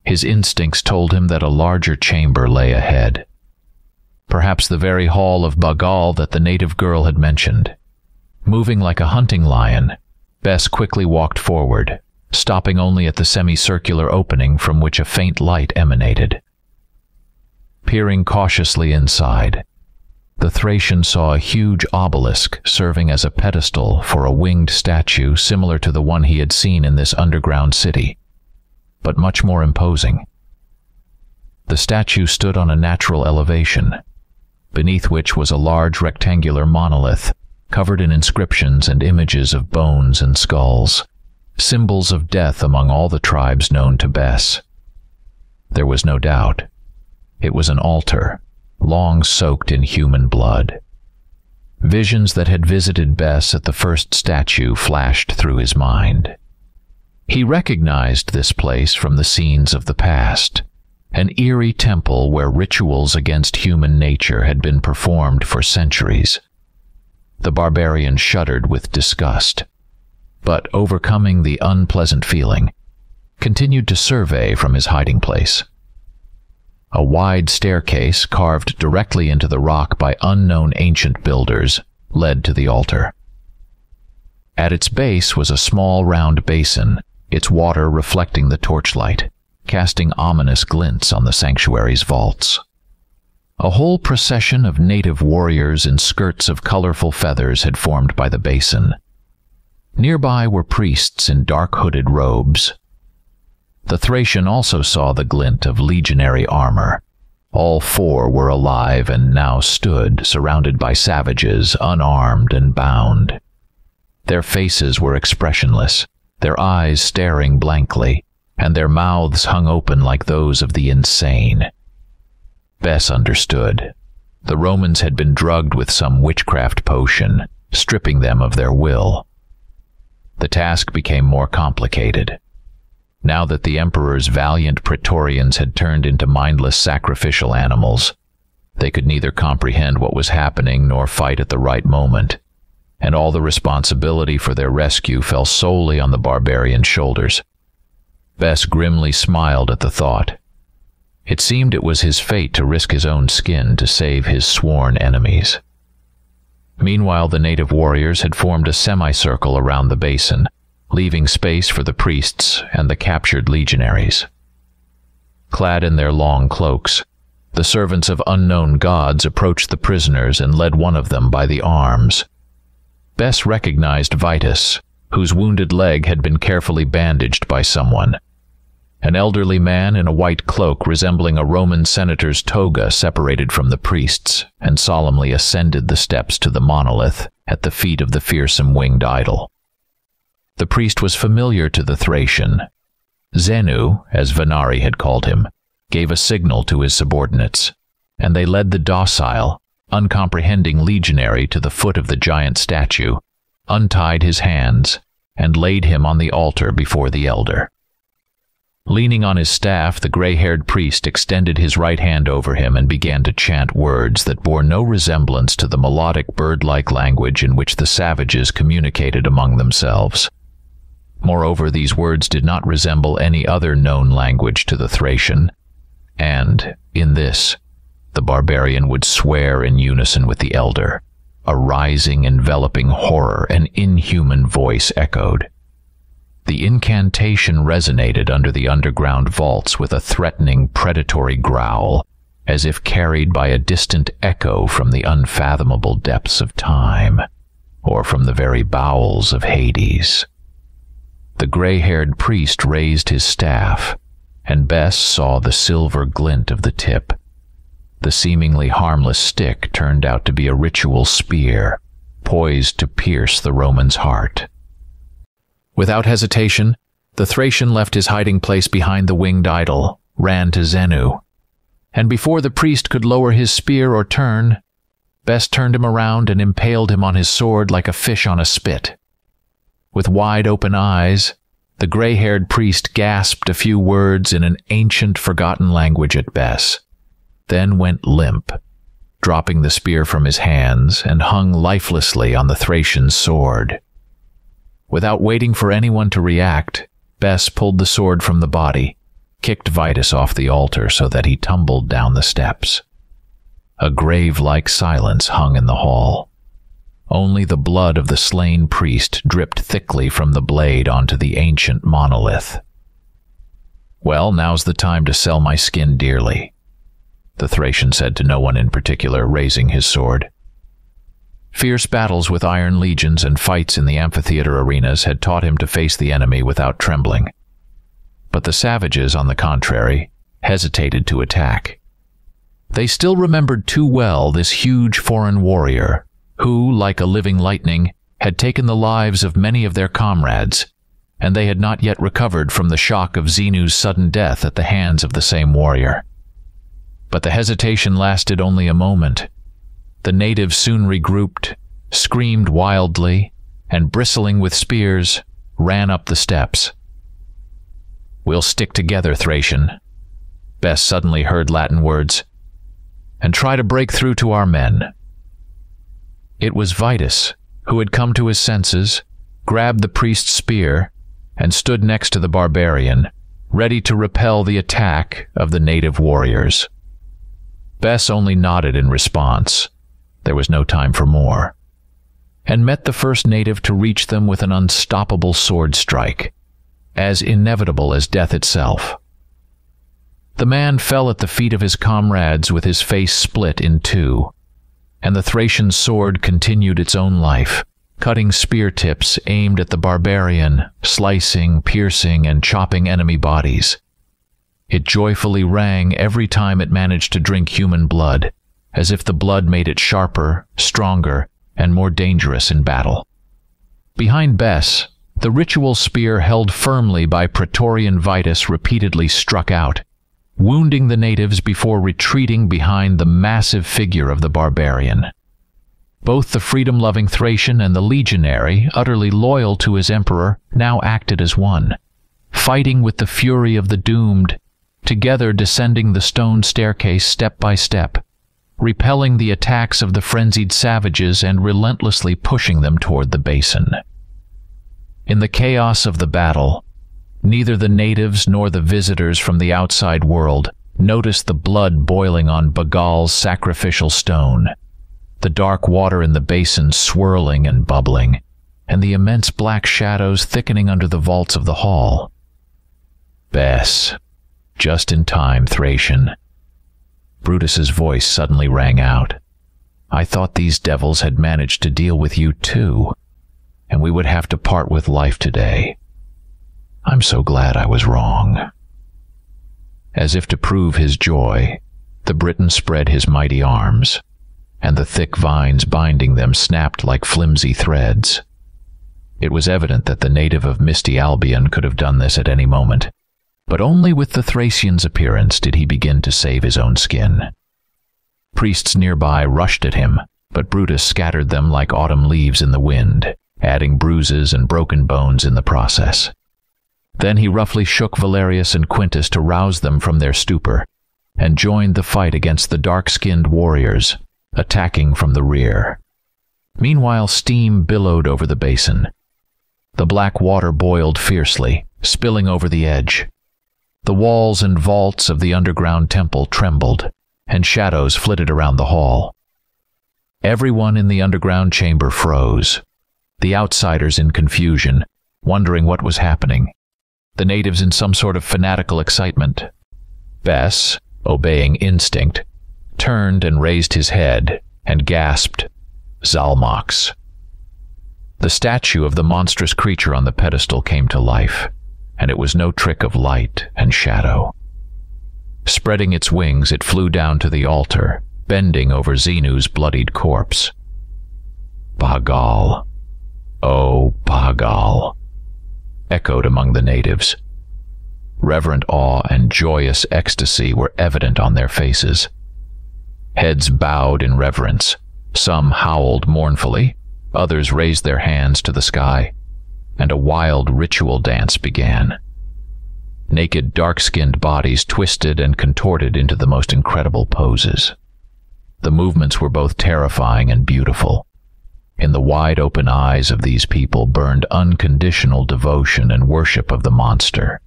His instincts told him that a larger chamber lay ahead. Perhaps the very hall of Bagal that the native girl had mentioned. Moving like a hunting lion, Bess quickly walked forward, stopping only at the semicircular opening from which a faint light emanated. Peering cautiously inside, the Thracian saw a huge obelisk serving as a pedestal for a winged statue similar to the one he had seen in this underground city, but much more imposing. The statue stood on a natural elevation, beneath which was a large rectangular monolith covered in inscriptions and images of bones and skulls, symbols of death among all the tribes known to Bess. There was no doubt. It was an altar, long soaked in human blood. Visions that had visited Bess at the first statue flashed through his mind. He recognized this place from the scenes of the past, an eerie temple where rituals against human nature had been performed for centuries. The barbarian shuddered with disgust, but overcoming the unpleasant feeling, continued to survey from his hiding place. A wide staircase, carved directly into the rock by unknown ancient builders, led to the altar. At its base was a small round basin, its water reflecting the torchlight, casting ominous glints on the sanctuary's vaults. A whole procession of native warriors in skirts of colorful feathers had formed by the basin. Nearby were priests in dark-hooded robes. The Thracian also saw the glint of legionary armor. All four were alive and now stood, surrounded by savages, unarmed and bound. Their faces were expressionless, their eyes staring blankly, and their mouths hung open like those of the insane. Bess understood. The Romans had been drugged with some witchcraft potion, stripping them of their will. The task became more complicated. Now that the Emperor's valiant Praetorians had turned into mindless sacrificial animals, they could neither comprehend what was happening nor fight at the right moment, and all the responsibility for their rescue fell solely on the barbarians' shoulders. Bess grimly smiled at the thought. It seemed it was his fate to risk his own skin to save his sworn enemies. Meanwhile, the native warriors had formed a semicircle around the basin, leaving space for the priests and the captured legionaries. Clad in their long cloaks, the servants of unknown gods approached the prisoners and led one of them by the arms. Bess recognized Vitus, whose wounded leg had been carefully bandaged by someone. An elderly man in a white cloak resembling a Roman senator's toga separated from the priests and solemnly ascended the steps to the monolith at the feet of the fearsome winged idol. The priest was familiar to the Thracian. Zenu, as Venari had called him, gave a signal to his subordinates, and they led the docile, uncomprehending legionary to the foot of the giant statue, untied his hands, and laid him on the altar before the elder. Leaning on his staff, the gray-haired priest extended his right hand over him and began to chant words that bore no resemblance to the melodic bird-like language in which the savages communicated among themselves. Moreover, these words did not resemble any other known language to the Thracian, and, in this, the barbarian would swear in unison with the elder. A rising, enveloping horror, an inhuman voice echoed. The incantation resonated under the underground vaults with a threatening, predatory growl, as if carried by a distant echo from the unfathomable depths of time, or from the very bowels of Hades. The gray-haired priest raised his staff, and Bess saw the silver glint of the tip. The seemingly harmless stick turned out to be a ritual spear, poised to pierce the Roman's heart. Without hesitation, the Thracian left his hiding place behind the winged idol, ran to Zenu, and before the priest could lower his spear or turn, Bess turned him around and impaled him on his sword like a fish on a spit. With wide-open eyes, the gray-haired priest gasped a few words in an ancient, forgotten language at Bess, then went limp, dropping the spear from his hands, and hung lifelessly on the Thracian's sword. Without waiting for anyone to react, Bess pulled the sword from the body, kicked Vitus off the altar so that he tumbled down the steps. A grave-like silence hung in the hall. Only the blood of the slain priest dripped thickly from the blade onto the ancient monolith. "Well, now's the time to sell my skin dearly," the Thracian said to no one in particular, raising his sword. Fierce battles with iron legions and fights in the amphitheater arenas had taught him to face the enemy without trembling. But the savages, on the contrary, hesitated to attack. They still remembered too well this huge foreign warrior, who, like a living lightning, had taken the lives of many of their comrades, and they had not yet recovered from the shock of Zenu's sudden death at the hands of the same warrior. But the hesitation lasted only a moment. The natives soon regrouped, screamed wildly, and bristling with spears, ran up the steps. "We'll stick together, Thracian," Bess suddenly heard Latin words, "and try to break through to our men." It was Vitus, who had come to his senses, grabbed the priest's spear, and stood next to the barbarian, ready to repel the attack of the native warriors. Bess only nodded in response. There was no time for more, and met the first native to reach them with an unstoppable sword strike, as inevitable as death itself. The man fell at the feet of his comrades with his face split in two, and the Thracian sword continued its own life, cutting spear tips aimed at the barbarian, slicing, piercing, and chopping enemy bodies. It joyfully rang every time it managed to drink human blood, as if the blood made it sharper, stronger, and more dangerous in battle. Behind Bess, the ritual spear held firmly by Praetorian Vitus repeatedly struck out, wounding the natives before retreating behind the massive figure of the barbarian. Both the freedom-loving Thracian and the legionary, utterly loyal to his emperor, now acted as one, fighting with the fury of the doomed, together descending the stone staircase step by step, repelling the attacks of the frenzied savages and relentlessly pushing them toward the basin. In the chaos of the battle, neither the natives nor the visitors from the outside world noticed the blood boiling on Bagal's sacrificial stone, the dark water in the basin swirling and bubbling, and the immense black shadows thickening under the vaults of the hall. Bess, just in time, Thracian. Brutus's voice suddenly rang out. I thought these devils had managed to deal with you too, and we would have to part with life today. I'm so glad I was wrong. As if to prove his joy, the Briton spread his mighty arms, and the thick vines binding them snapped like flimsy threads. It was evident that the native of misty Albion could have done this at any moment, but only with the Thracian's appearance did he begin to save his own skin. Priests nearby rushed at him, but Brutus scattered them like autumn leaves in the wind, adding bruises and broken bones in the process. Then he roughly shook Valerius and Quintus to rouse them from their stupor, and joined the fight against the dark-skinned warriors, attacking from the rear. Meanwhile, steam billowed over the basin. The black water boiled fiercely, spilling over the edge. The walls and vaults of the underground temple trembled, and shadows flitted around the hall. Everyone in the underground chamber froze, the outsiders in confusion, wondering what was happening, the natives in some sort of fanatical excitement. Bess, obeying instinct, turned and raised his head and gasped, "Zalmox." The statue of the monstrous creature on the pedestal came to life, and it was no trick of light and shadow. Spreading its wings, it flew down to the altar, bending over Zenu's bloodied corpse. Bagal, oh Bagal, echoed among the natives. Reverent awe and joyous ecstasy were evident on their faces. Heads bowed in reverence, some howled mournfully, others raised their hands to the sky, and a wild ritual dance began. Naked, dark-skinned bodies twisted and contorted into the most incredible poses. The movements were both terrifying and beautiful. In the wide-open eyes of these people burned unconditional devotion and worship of the monster.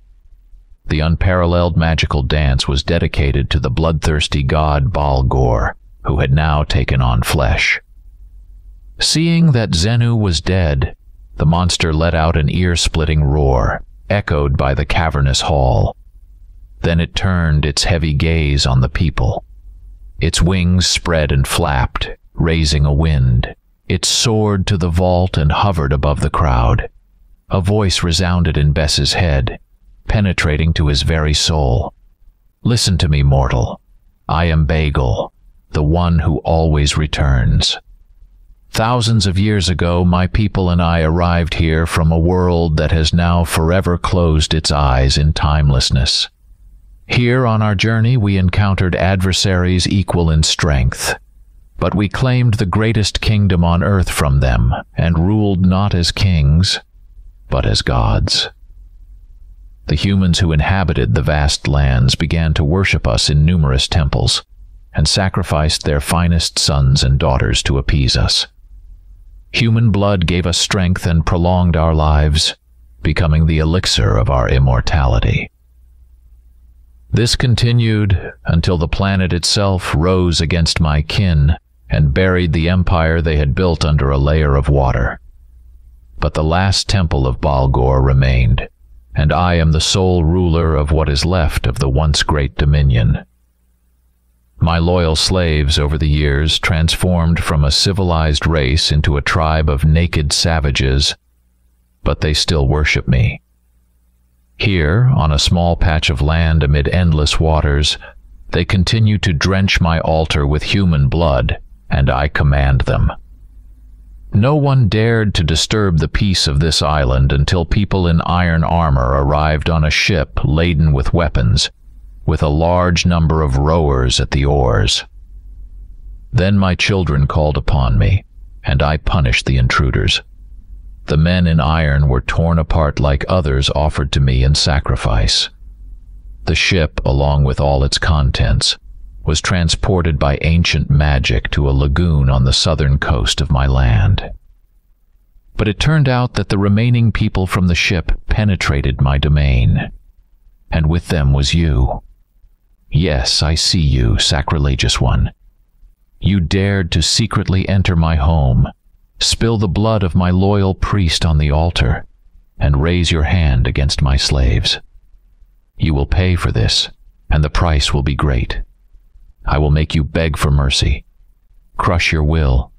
The unparalleled magical dance was dedicated to the bloodthirsty god Balgor, who had now taken on flesh. Seeing that Zenu was dead, the monster let out an ear-splitting roar, echoed by the cavernous hall. Then it turned its heavy gaze on the people. Its wings spread and flapped, raising a wind. It soared to the vault and hovered above the crowd. A voice resounded in Bess's head, penetrating to his very soul. "Listen to me, mortal. I am Bagal, the one who always returns. Thousands of years ago, my people and I arrived here from a world that has now forever closed its eyes in timelessness. Here on our journey, we encountered adversaries equal in strength, but we claimed the greatest kingdom on earth from them and ruled not as kings, but as gods. The humans who inhabited the vast lands began to worship us in numerous temples and sacrificed their finest sons and daughters to appease us. Human blood gave us strength and prolonged our lives, becoming the elixir of our immortality. This continued until the planet itself rose against my kin and buried the empire they had built under a layer of water. But the last temple of Balgor remained, and I am the sole ruler of what is left of the once great dominion. My loyal slaves over the years transformed from a civilized race into a tribe of naked savages, but they still worship me. Here, on a small patch of land amid endless waters, they continue to drench my altar with human blood, and I command them. No one dared to disturb the peace of this island until people in iron armor arrived on a ship laden with weapons, with a large number of rowers at the oars. Then my children called upon me, and I punished the intruders. The men in iron were torn apart like others offered to me in sacrifice. The ship, along with all its contents, was transported by ancient magic to a lagoon on the southern coast of my land. But it turned out that the remaining people from the ship penetrated my domain, and with them was you. Yes, I see you, sacrilegious one. You dared to secretly enter my home, spill the blood of my loyal priest on the altar, and raise your hand against my slaves. You will pay for this, and the price will be great. I will make you beg for mercy, crush your will,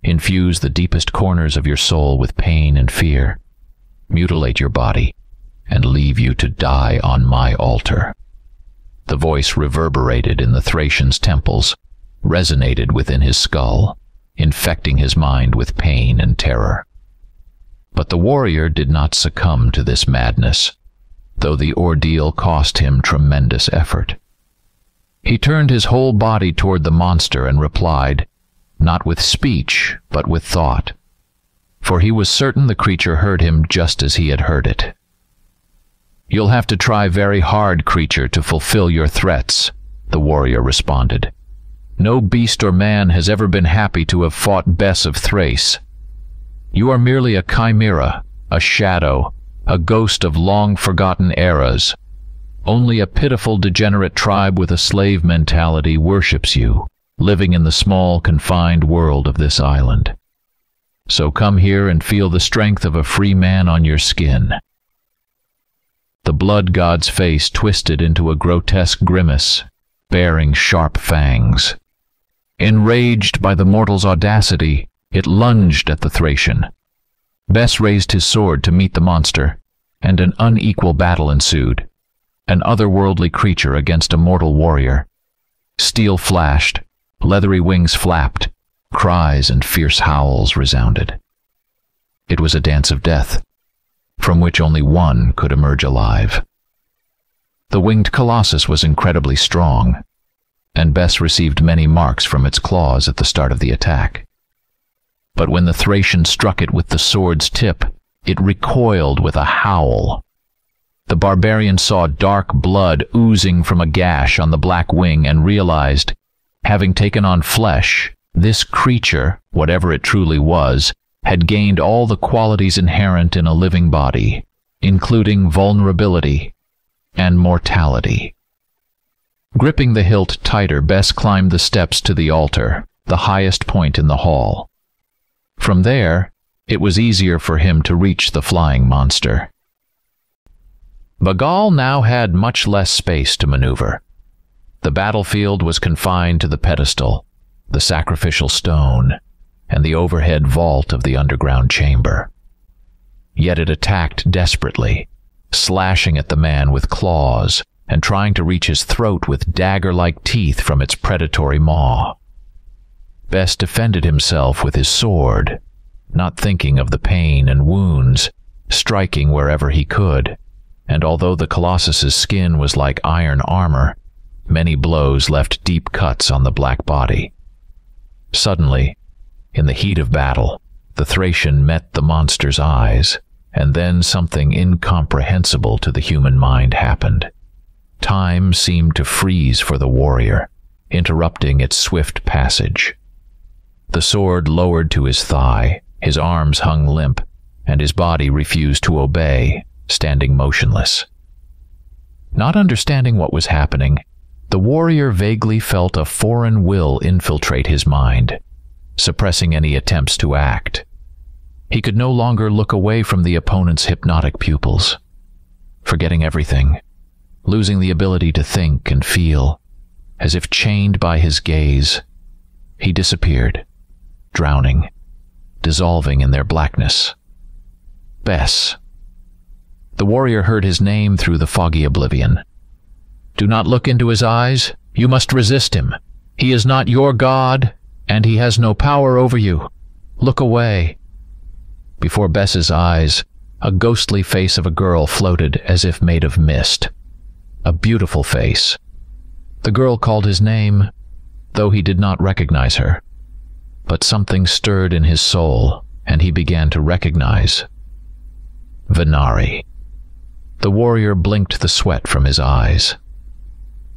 infuse the deepest corners of your soul with pain and fear, mutilate your body, and leave you to die on my altar. The voice reverberated in the Thracian's temples, resonated within his skull, infecting his mind with pain and terror. But the warrior did not succumb to this madness, though the ordeal cost him tremendous effort. He turned his whole body toward the monster and replied, not with speech, but with thought, for he was certain the creature heard him just as he had heard it. "You'll have to try very hard, creature, to fulfill your threats," the warrior responded. "No beast or man has ever been happy to have fought Bess of Thrace. You are merely a chimera, a shadow, a ghost of long-forgotten eras. Only a pitiful, degenerate tribe with a slave mentality worships you, living in the small, confined world of this island. So come here and feel the strength of a free man on your skin." The blood god's face twisted into a grotesque grimace, baring sharp fangs. Enraged by the mortal's audacity, it lunged at the Thracian. Bess raised his sword to meet the monster, and an unequal battle ensued. An otherworldly creature against a mortal warrior. Steel flashed, leathery wings flapped, cries and fierce howls resounded. It was a dance of death, from which only one could emerge alive. The winged colossus was incredibly strong, and Bess received many marks from its claws at the start of the attack. But when the Thracian struck it with the sword's tip, it recoiled with a howl. The barbarian saw dark blood oozing from a gash on the black wing and realized, having taken on flesh, this creature, whatever it truly was, had gained all the qualities inherent in a living body, including vulnerability and mortality. Gripping the hilt tighter, Bess climbed the steps to the altar, the highest point in the hall. From there, it was easier for him to reach the flying monster. Bagal now had much less space to maneuver. The battlefield was confined to the pedestal, the sacrificial stone, and the overhead vault of the underground chamber. Yet it attacked desperately, slashing at the man with claws and trying to reach his throat with dagger-like teeth from its predatory maw. Bess defended himself with his sword, not thinking of the pain and wounds, striking wherever he could. And although the Colossus's skin was like iron armor, many blows left deep cuts on the black body. Suddenly, in the heat of battle, the Thracian met the monster's eyes, and then something incomprehensible to the human mind happened. Time seemed to freeze for the warrior, interrupting its swift passage. The sword lowered to his thigh, his arms hung limp, and his body refused to obey, standing motionless. Not understanding what was happening, the warrior vaguely felt a foreign will infiltrate his mind, suppressing any attempts to act. He could no longer look away from the opponent's hypnotic pupils. Forgetting everything, losing the ability to think and feel, as if chained by his gaze, he disappeared, drowning, dissolving in their blackness. Bess. The warrior heard his name through the foggy oblivion. "Do not look into his eyes. You must resist him. He is not your god, and he has no power over you. Look away." Before Bess's eyes, a ghostly face of a girl floated as if made of mist. A beautiful face. The girl called his name, though he did not recognize her. But something stirred in his soul, and he began to recognize Venari. The warrior blinked the sweat from his eyes.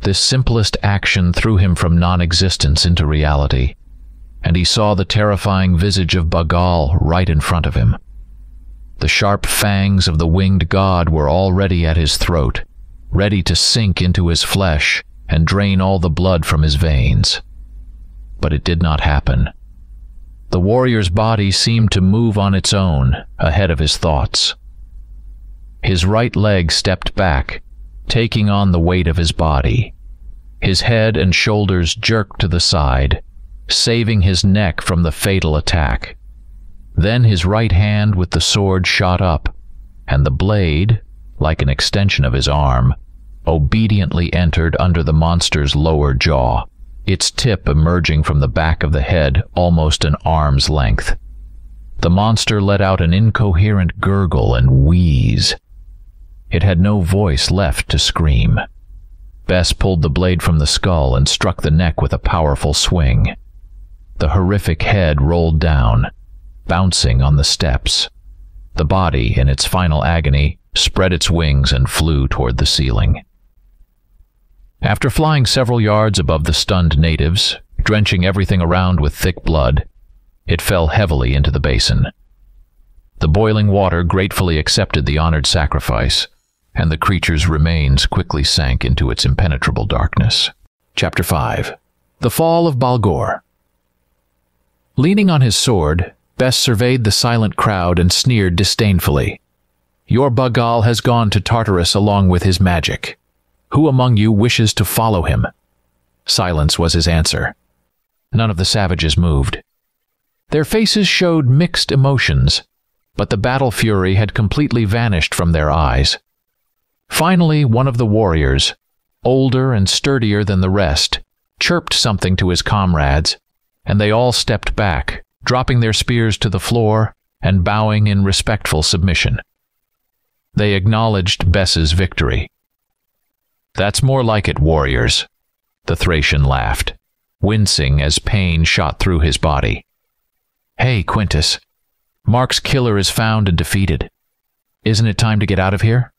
This simplest action threw him from non-existence into reality, and he saw the terrifying visage of Bagal right in front of him. The sharp fangs of the winged god were already at his throat, ready to sink into his flesh and drain all the blood from his veins. But it did not happen. The warrior's body seemed to move on its own, ahead of his thoughts. His right leg stepped back, taking on the weight of his body. His head and shoulders jerked to the side, saving his neck from the fatal attack. Then his right hand with the sword shot up, and the blade, like an extension of his arm, obediently entered under the monster's lower jaw, its tip emerging from the back of the head almost an arm's length. The monster let out an incoherent gurgle and wheeze. It had no voice left to scream. Bess pulled the blade from the skull and struck the neck with a powerful swing. The horrific head rolled down, bouncing on the steps. The body, in its final agony, spread its wings and flew toward the ceiling. After flying several yards above the stunned natives, drenching everything around with thick blood, it fell heavily into the basin. The boiling water gratefully accepted the honored sacrifice, and the creature's remains quickly sank into its impenetrable darkness. Chapter 5. The Fall of Balgor. Leaning on his sword, Bess surveyed the silent crowd and sneered disdainfully. "Your Bagal has gone to Tartarus along with his magic. Who among you wishes to follow him?" Silence was his answer. None of the savages moved. Their faces showed mixed emotions, but the battle fury had completely vanished from their eyes. Finally, one of the warriors, older and sturdier than the rest, chirped something to his comrades, and they all stepped back, dropping their spears to the floor and bowing in respectful submission. They acknowledged Bess's victory. "That's more like it, warriors," the Thracian laughed, wincing as pain shot through his body. "Hey, Quintus, Mark's killer is found and defeated. Isn't it time to get out of here?"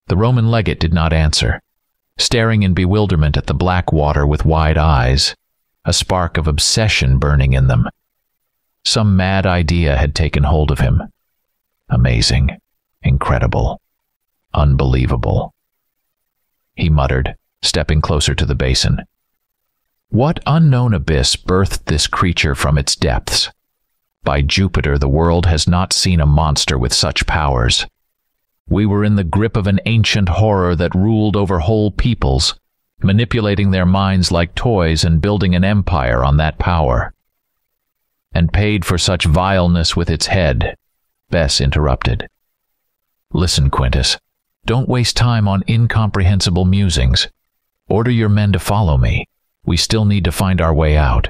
The Roman legate did not answer, staring in bewilderment at the black water with wide eyes, a spark of obsession burning in them. Some mad idea had taken hold of him. Amazing, incredible, unbelievable. He muttered, stepping closer to the basin. What unknown abyss birthed this creature from its depths? By Jupiter, the world has not seen a monster with such powers. We were in the grip of an ancient horror that ruled over whole peoples, manipulating their minds like toys and building an empire on that power. And paid for such vileness with its head, Bess interrupted. "Listen, Quintus, don't waste time on incomprehensible musings. Order your men to follow me. We still need to find our way out."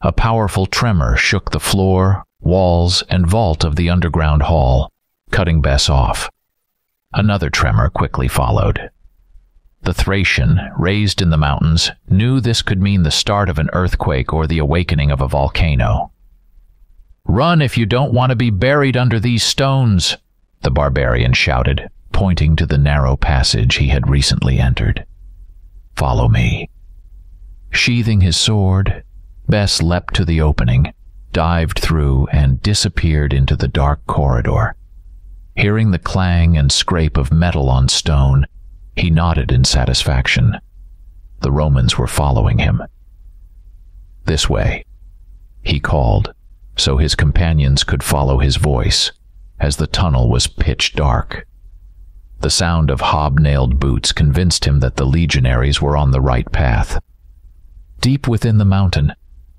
A powerful tremor shook the floor, walls, and vault of the underground hall, cutting Bess off. Another tremor quickly followed. The Thracian, raised in the mountains, knew this could mean the start of an earthquake or the awakening of a volcano. "Run if you don't want to be buried under these stones," the barbarian shouted, pointing to the narrow passage he had recently entered. "Follow me." Sheathing his sword, Bess leapt to the opening, dived through, and disappeared into the dark corridor. Hearing the clang and scrape of metal on stone, he nodded in satisfaction. The Romans were following him. "This way," he called, so his companions could follow his voice, as the tunnel was pitch dark. The sound of hobnailed boots convinced him that the legionaries were on the right path. Deep within the mountain,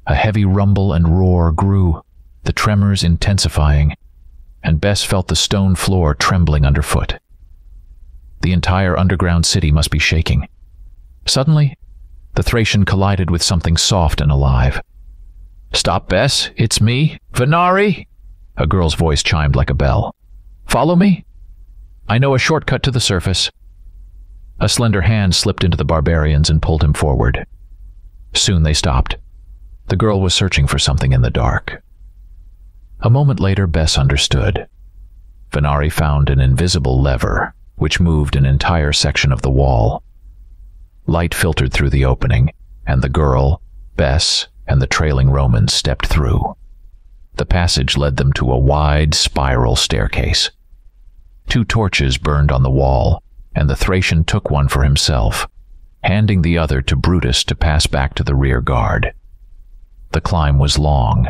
a heavy rumble and roar grew, the tremors intensifying, and Bess felt the stone floor trembling underfoot. The entire underground city must be shaking. Suddenly, the Thracian collided with something soft and alive. "Stop, Bess. It's me, Venari." A girl's voice chimed like a bell. "Follow me? I know a shortcut to the surface." A slender hand slipped into the barbarians and pulled him forward. Soon they stopped. The girl was searching for something in the dark. A moment later, Bess understood. Venari found an invisible lever, which moved an entire section of the wall. Light filtered through the opening, and the girl, Bess, and the trailing Romans stepped through. The passage led them to a wide, spiral staircase. 2 torches burned on the wall, and the Thracian took one for himself, handing the other to Brutus to pass back to the rear guard. The climb was long,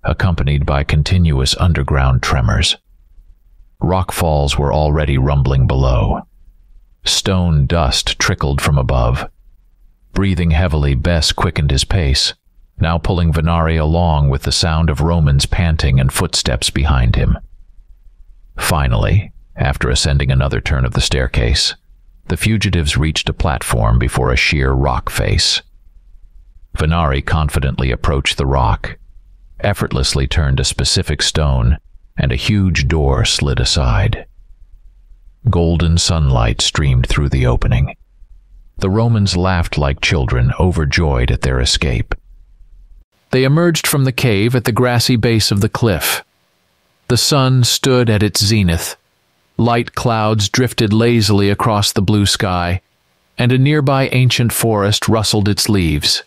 accompanied by continuous underground tremors. Rock falls were already rumbling below. Stone dust trickled from above. Breathing heavily, Bess quickened his pace, now pulling Venari along with the sound of Romans panting and footsteps behind him. Finally, after ascending another turn of the staircase, the fugitives reached a platform before a sheer rock face. Venari confidently approached the rock, effortlessly turned a specific stone, and a huge door slid aside. Golden sunlight streamed through the opening. The Romans laughed like children, overjoyed at their escape. They emerged from the cave at the grassy base of the cliff. The sun stood at its zenith. Light clouds drifted lazily across the blue sky, and a nearby ancient forest rustled its leaves.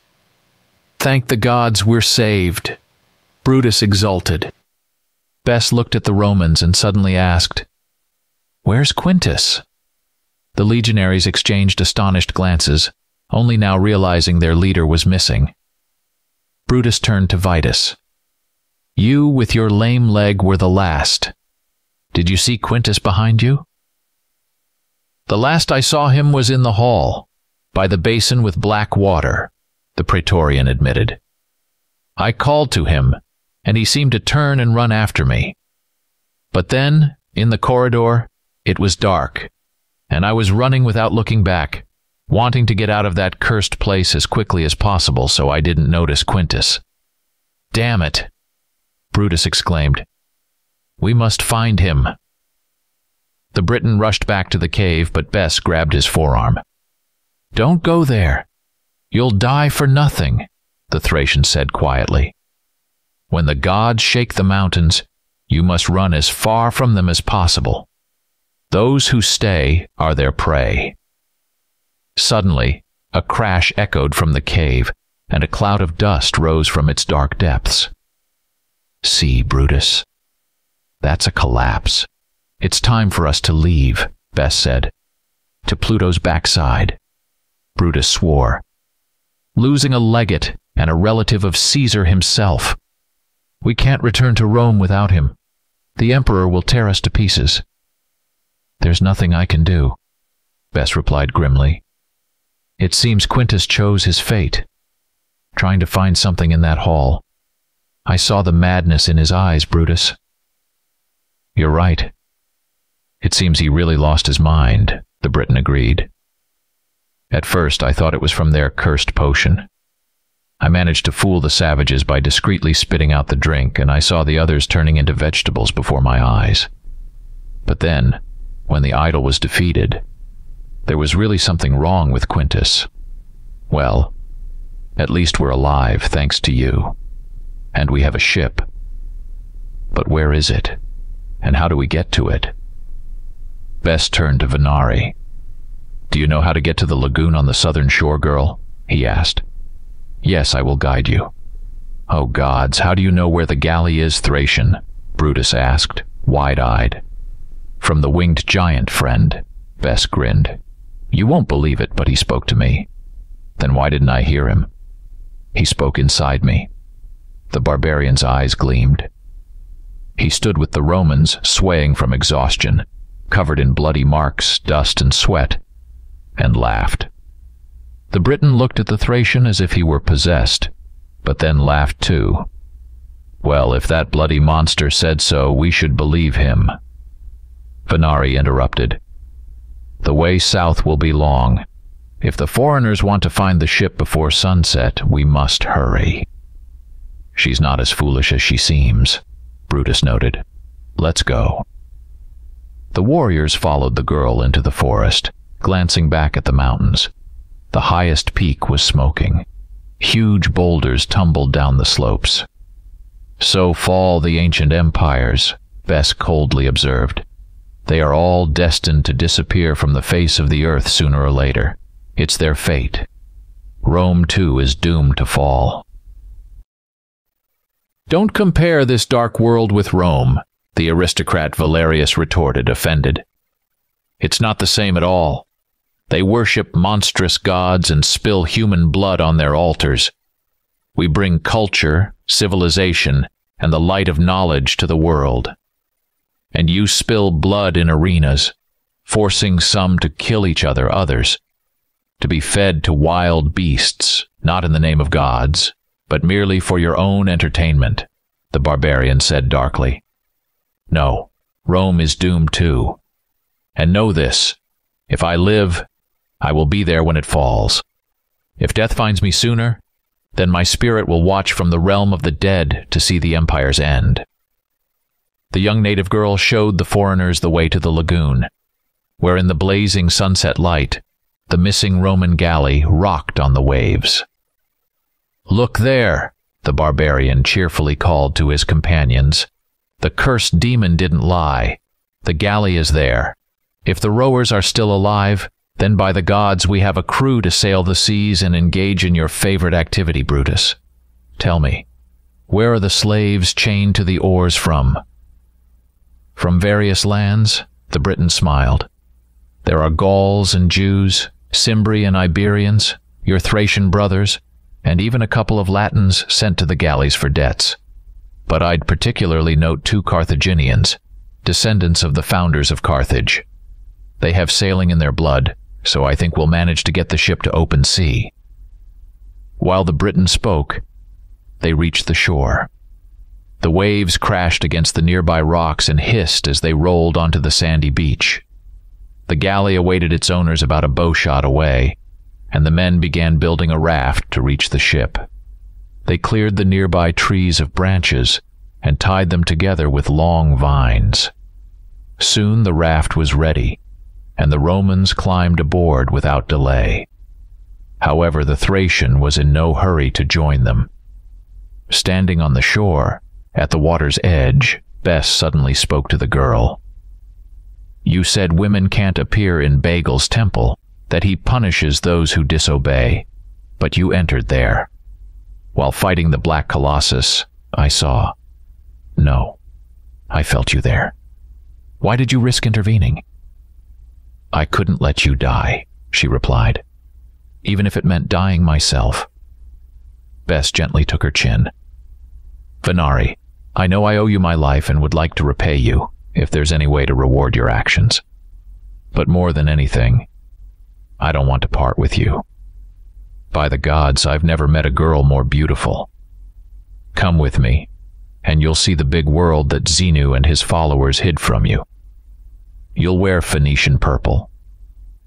"Thank the gods we're saved," Brutus exulted. Bess looked at the Romans and suddenly asked, "Where's Quintus?" The legionaries exchanged astonished glances, only now realizing their leader was missing. Brutus turned to Vitus. "You with your lame leg were the last. Did you see Quintus behind you?" "The last I saw him was in the hall, by the basin with black water," the Praetorian admitted. "I called to him, and he seemed to turn and run after me. But then, in the corridor, it was dark, and I was running without looking back, wanting to get out of that cursed place as quickly as possible so I didn't notice Quintus." "Damn it!" Brutus exclaimed. "We must find him." The Briton rushed back to the cave, but Bess grabbed his forearm. "Don't go there. You'll die for nothing," the Thracian said quietly. "When the gods shake the mountains, you must run as far from them as possible. Those who stay are their prey." Suddenly, a crash echoed from the cave, and a cloud of dust rose from its dark depths. "See, Brutus. That's a collapse. It's time for us to leave," Bess said. "To Pluto's backside." Brutus swore. "Losing a legate and a relative of Caesar himself. We can't return to Rome without him. The Emperor will tear us to pieces." "There's nothing I can do," Bess replied grimly. "It seems Quintus chose his fate, trying to find something in that hall. I saw the madness in his eyes, Brutus." "You're right. It seems he really lost his mind," the Briton agreed. "At first I thought it was from their cursed potion. I managed to fool the savages by discreetly spitting out the drink, and I saw the others turning into vegetables before my eyes. But then, when the idol was defeated, there was really something wrong with Quintus. Well, at least we're alive, thanks to you. And we have a ship. But where is it? And how do we get to it?" Bess turned to Venari. "Do you know how to get to the lagoon on the southern shore, girl?" he asked. "Yes, I will guide you." "Oh gods, how do you know where the galley is, Thracian?" Brutus asked, wide-eyed. "From the winged giant, friend," Bess grinned. "You won't believe it, but he spoke to me." "Then why didn't I hear him?" "He spoke inside me." The barbarian's eyes gleamed. He stood with the Romans, swaying from exhaustion, covered in bloody marks, dust, and sweat, and laughed. The Briton looked at the Thracian as if he were possessed, but then laughed too. "Well, if that bloody monster said so, we should believe him." Venari interrupted. "The way south will be long. If the foreigners want to find the ship before sunset, we must hurry." She's not as foolish as she seems, Brutus noted. Let's go. The warriors followed the girl into the forest, glancing back at the mountains. The highest peak was smoking. Huge boulders tumbled down the slopes. So fall the ancient empires, Bess coldly observed. They are all destined to disappear from the face of the earth sooner or later. It's their fate. Rome, too, is doomed to fall. Don't compare this dark world with Rome, the aristocrat Valerius retorted, offended. It's not the same at all. They worship monstrous gods and spill human blood on their altars. We bring culture, civilization, and the light of knowledge to the world. And you spill blood in arenas, forcing some to kill each other, others, to be fed to wild beasts, not in the name of gods, but merely for your own entertainment, the barbarian said darkly. No, Rome is doomed too. And know this, if I live, I will be there when it falls. If death finds me sooner, then my spirit will watch from the realm of the dead to see the empire's end. The young native girl showed the foreigners the way to the lagoon, where in the blazing sunset light, the missing Roman galley rocked on the waves. Look there, the barbarian cheerfully called to his companions. The cursed demon didn't lie. The galley is there. If the rowers are still alive, then by the gods we have a crew to sail the seas and engage in your favorite activity, Brutus. Tell me, where are the slaves chained to the oars from? From various lands, the Briton smiled. There are Gauls and Jews, Cimbri and Iberians, your Thracian brothers, and even a couple of Latins sent to the galleys for debts. But I'd particularly note 2 Carthaginians, descendants of the founders of Carthage. They have sailing in their blood, so I think we'll manage to get the ship to open sea. While the Briton spoke, they reached the shore. The waves crashed against the nearby rocks and hissed as they rolled onto the sandy beach. The galley awaited its owners about a bowshot away, and the men began building a raft to reach the ship. They cleared the nearby trees of branches and tied them together with long vines. Soon the raft was ready, and the Romans climbed aboard without delay. However, the Thracian was in no hurry to join them. Standing on the shore, at the water's edge, Bess suddenly spoke to the girl. You said women can't appear in Bagel's temple, that he punishes those who disobey, but you entered there. While fighting the Black Colossus, I saw. No, I felt you there. Why did you risk intervening? I couldn't let you die, she replied, even if it meant dying myself. Bess gently took her chin. Venari, I know I owe you my life and would like to repay you, if there's any way to reward your actions. But more than anything, I don't want to part with you. By the gods, I've never met a girl more beautiful. Come with me, and you'll see the big world that Xenu and his followers hid from you. You'll wear Phoenician purple,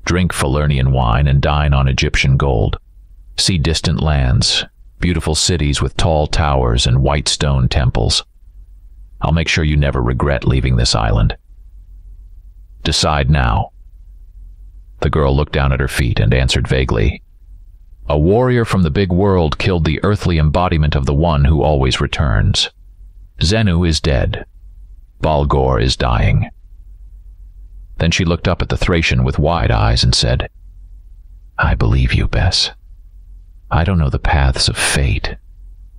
drink Falernian wine and dine on Egyptian gold, see distant lands, beautiful cities with tall towers and white stone temples. I'll make sure you never regret leaving this island. Decide now. The girl looked down at her feet and answered vaguely. A warrior from the big world killed the earthly embodiment of the one who always returns. Xenu is dead. Balgor is dying. Then she looked up at the Thracian with wide eyes and said, I believe you, Bess. I don't know the paths of fate,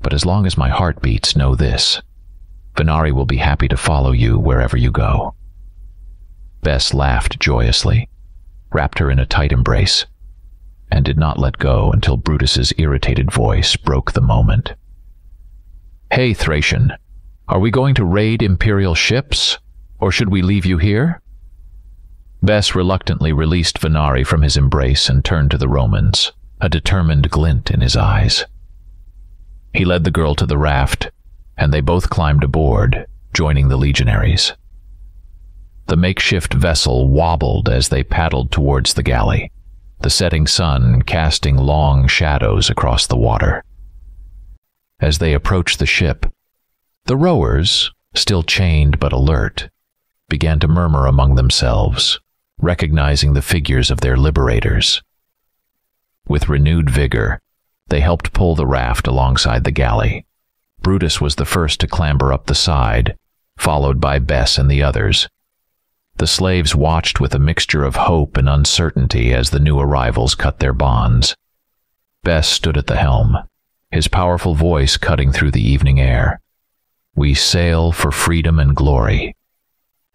but as long as my heart beats, know this. Venari will be happy to follow you wherever you go. Bess laughed joyously, wrapped her in a tight embrace, and did not let go until Brutus's irritated voice broke the moment. Hey, Thracian, are we going to raid Imperial ships, or should we leave you here? Bess reluctantly released Venari from his embrace and turned to the Romans, a determined glint in his eyes. He led the girl to the raft, and they both climbed aboard, joining the legionaries. The makeshift vessel wobbled as they paddled towards the galley, the setting sun casting long shadows across the water. as they approached the ship. The rowers, still chained but alert, began to murmur among themselves, recognizing the figures of their liberators. With renewed vigor, they helped pull the raft alongside the galley. Brutus was the first to clamber up the side, followed by Bess and the others. The slaves watched with a mixture of hope and uncertainty as the new arrivals cut their bonds. Bess stood at the helm, his powerful voice cutting through the evening air. We sail for freedom and glory.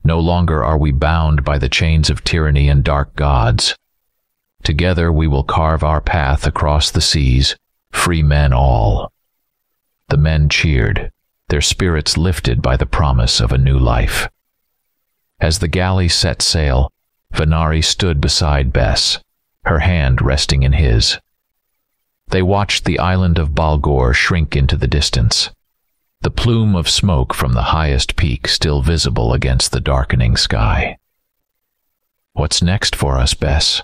No longer are we bound by the chains of tyranny and dark gods. Together we will carve our path across the seas, free men all. The men cheered, their spirits lifted by the promise of a new life. As the galley set sail, Venari stood beside Bess, her hand resting in his. They watched the island of Balgor shrink into the distance, the plume of smoke from the highest peak still visible against the darkening sky. "What's next for us, Bess?"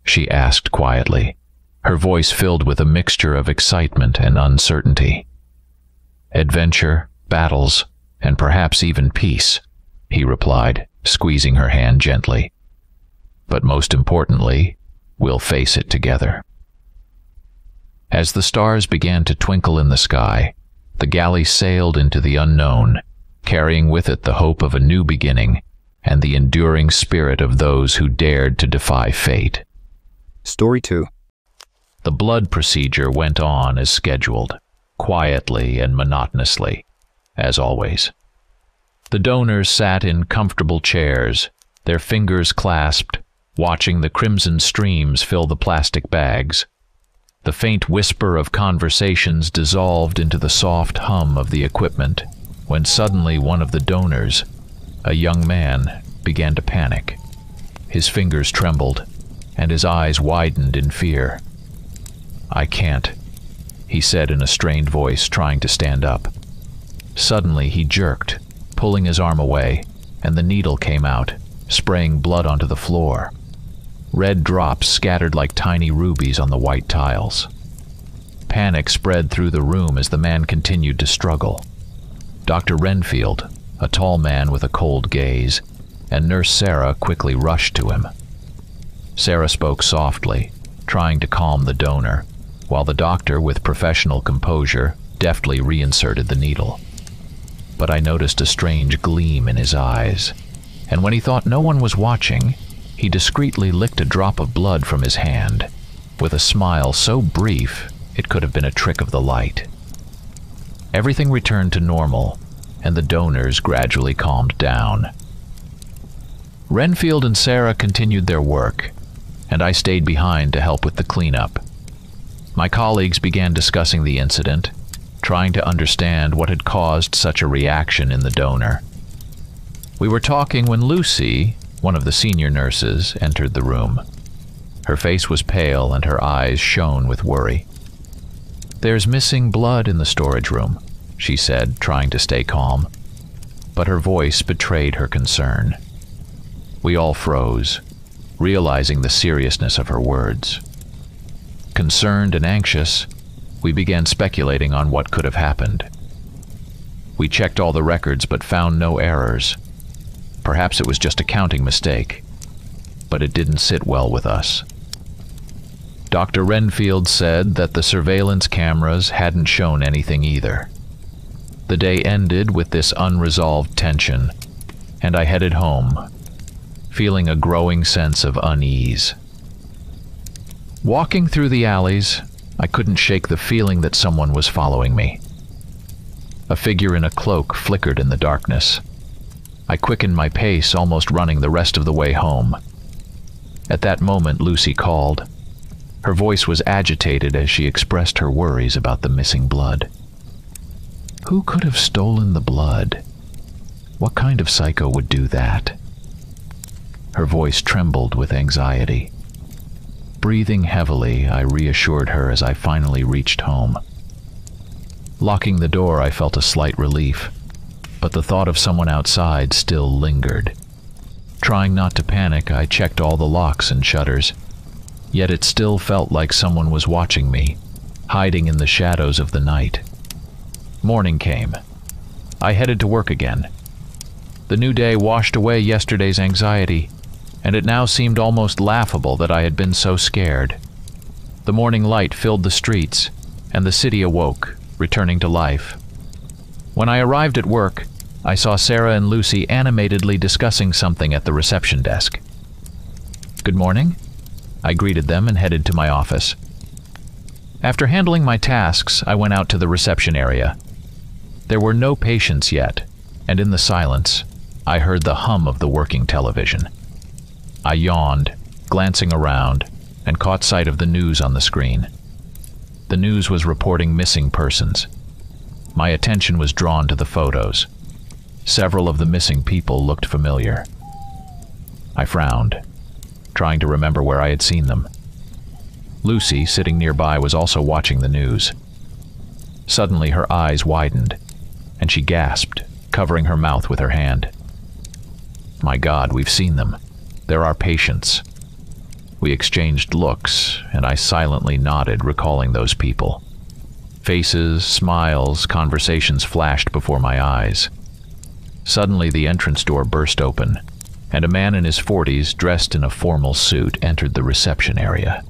she asked quietly, her voice filled with a mixture of excitement and uncertainty. "Adventure, battles, and perhaps even peace," he replied, squeezing her hand gently. "But most importantly, we'll face it together." As the stars began to twinkle in the sky, the galley sailed into the unknown, carrying with it the hope of a new beginning and the enduring spirit of those who dared to defy fate. Story 2. The blood procedure went on as scheduled, quietly and monotonously, as always. The donors sat in comfortable chairs, their fingers clasped, watching the crimson streams fill the plastic bags. The faint whisper of conversations dissolved into the soft hum of the equipment, when suddenly one of the donors, a young man, began to panic. His fingers trembled, and his eyes widened in fear. "I can't," he said in a strained voice, trying to stand up. Suddenly he jerked, pulling his arm away, and the needle came out, spraying blood onto the floor. Red drops scattered like tiny rubies on the white tiles. Panic spread through the room as the man continued to struggle. Dr. Renfield, a tall man with a cold gaze, and Nurse Sarah quickly rushed to him. Sarah spoke softly, trying to calm the donor, while the doctor, with professional composure, deftly reinserted the needle. But I noticed a strange gleam in his eyes, and when he thought no one was watching, he discreetly licked a drop of blood from his hand, with a smile so brief it could have been a trick of the light. Everything returned to normal, and the donors gradually calmed down. Renfield and Sarah continued their work, and I stayed behind to help with the cleanup. My colleagues began discussing the incident, trying to understand what had caused such a reaction in the donor. We were talking when Lucy, one of the senior nurses, entered the room. Her face was pale and her eyes shone with worry. "There's missing blood in the storage room," she said, trying to stay calm, but her voice betrayed her concern. We all froze, realizing the seriousness of her words. Concerned and anxious, we began speculating on what could have happened. We checked all the records but found no errors. Perhaps it was just a counting mistake, but it didn't sit well with us. Dr. Renfield said that the surveillance cameras hadn't shown anything either. The day ended with this unresolved tension, and I headed home, feeling a growing sense of unease. Walking through the alleys, I couldn't shake the feeling that someone was following me. A figure in a cloak flickered in the darkness. I quickened my pace, almost running the rest of the way home. At that moment, Lucy called. Her voice was agitated as she expressed her worries about the missing blood. Who could have stolen the blood? What kind of psycho would do that? Her voice trembled with anxiety. Breathing heavily, I reassured her as I finally reached home. Locking the door, I felt a slight relief, but the thought of someone outside still lingered. Trying not to panic, I checked all the locks and shutters, yet it still felt like someone was watching me, hiding in the shadows of the night. Morning came. I headed to work again. The new day washed away yesterday's anxiety, and it now seemed almost laughable that I had been so scared. The morning light filled the streets, and the city awoke, returning to life. When I arrived at work, I saw Sarah and Lucy animatedly discussing something at the reception desk. "Good morning." I greeted them and headed to my office. After handling my tasks, I went out to the reception area. There were no patients yet, and in the silence, I heard the hum of the working television. I yawned, glancing around, and caught sight of the news on the screen. The news was reporting missing persons. My attention was drawn to the photos. Several of the missing people looked familiar. I frowned, trying to remember where I had seen them. Lucy, sitting nearby, was also watching the news. Suddenly, her eyes widened, and she gasped, covering her mouth with her hand. "My God, we've seen them. They're our patients." We exchanged looks, and I silently nodded, recalling those people. Faces, smiles, conversations flashed before my eyes. Suddenly, the entrance door burst open, and a man in his 40s, dressed in a formal suit, entered the reception area.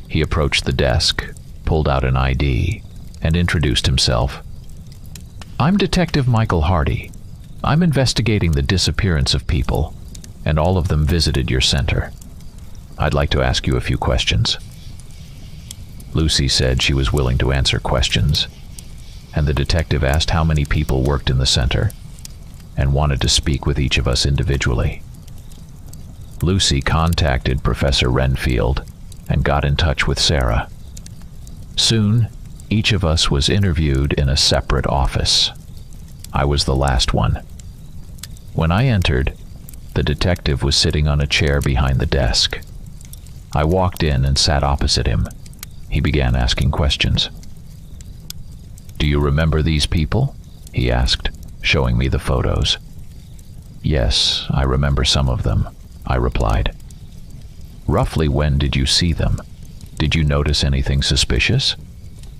He approached the desk, pulled out an ID, and introduced himself. "I'm Detective Michael Hardy. I'm investigating the disappearance of people, and all of them visited your center. I'd like to ask you a few questions." Lucy said she was willing to answer questions, and the detective asked how many people worked in the center, and wanted to speak with each of us individually. Lucy contacted Professor Renfield and got in touch with Sarah. Soon, each of us was interviewed in a separate office. I was the last one. When I entered, the detective was sitting on a chair behind the desk. I walked in and sat opposite him. He began asking questions. "Do you remember these people?" he asked, showing me the photos. "Yes, I remember some of them," I replied. "Roughly when did you see them? Did you notice anything suspicious?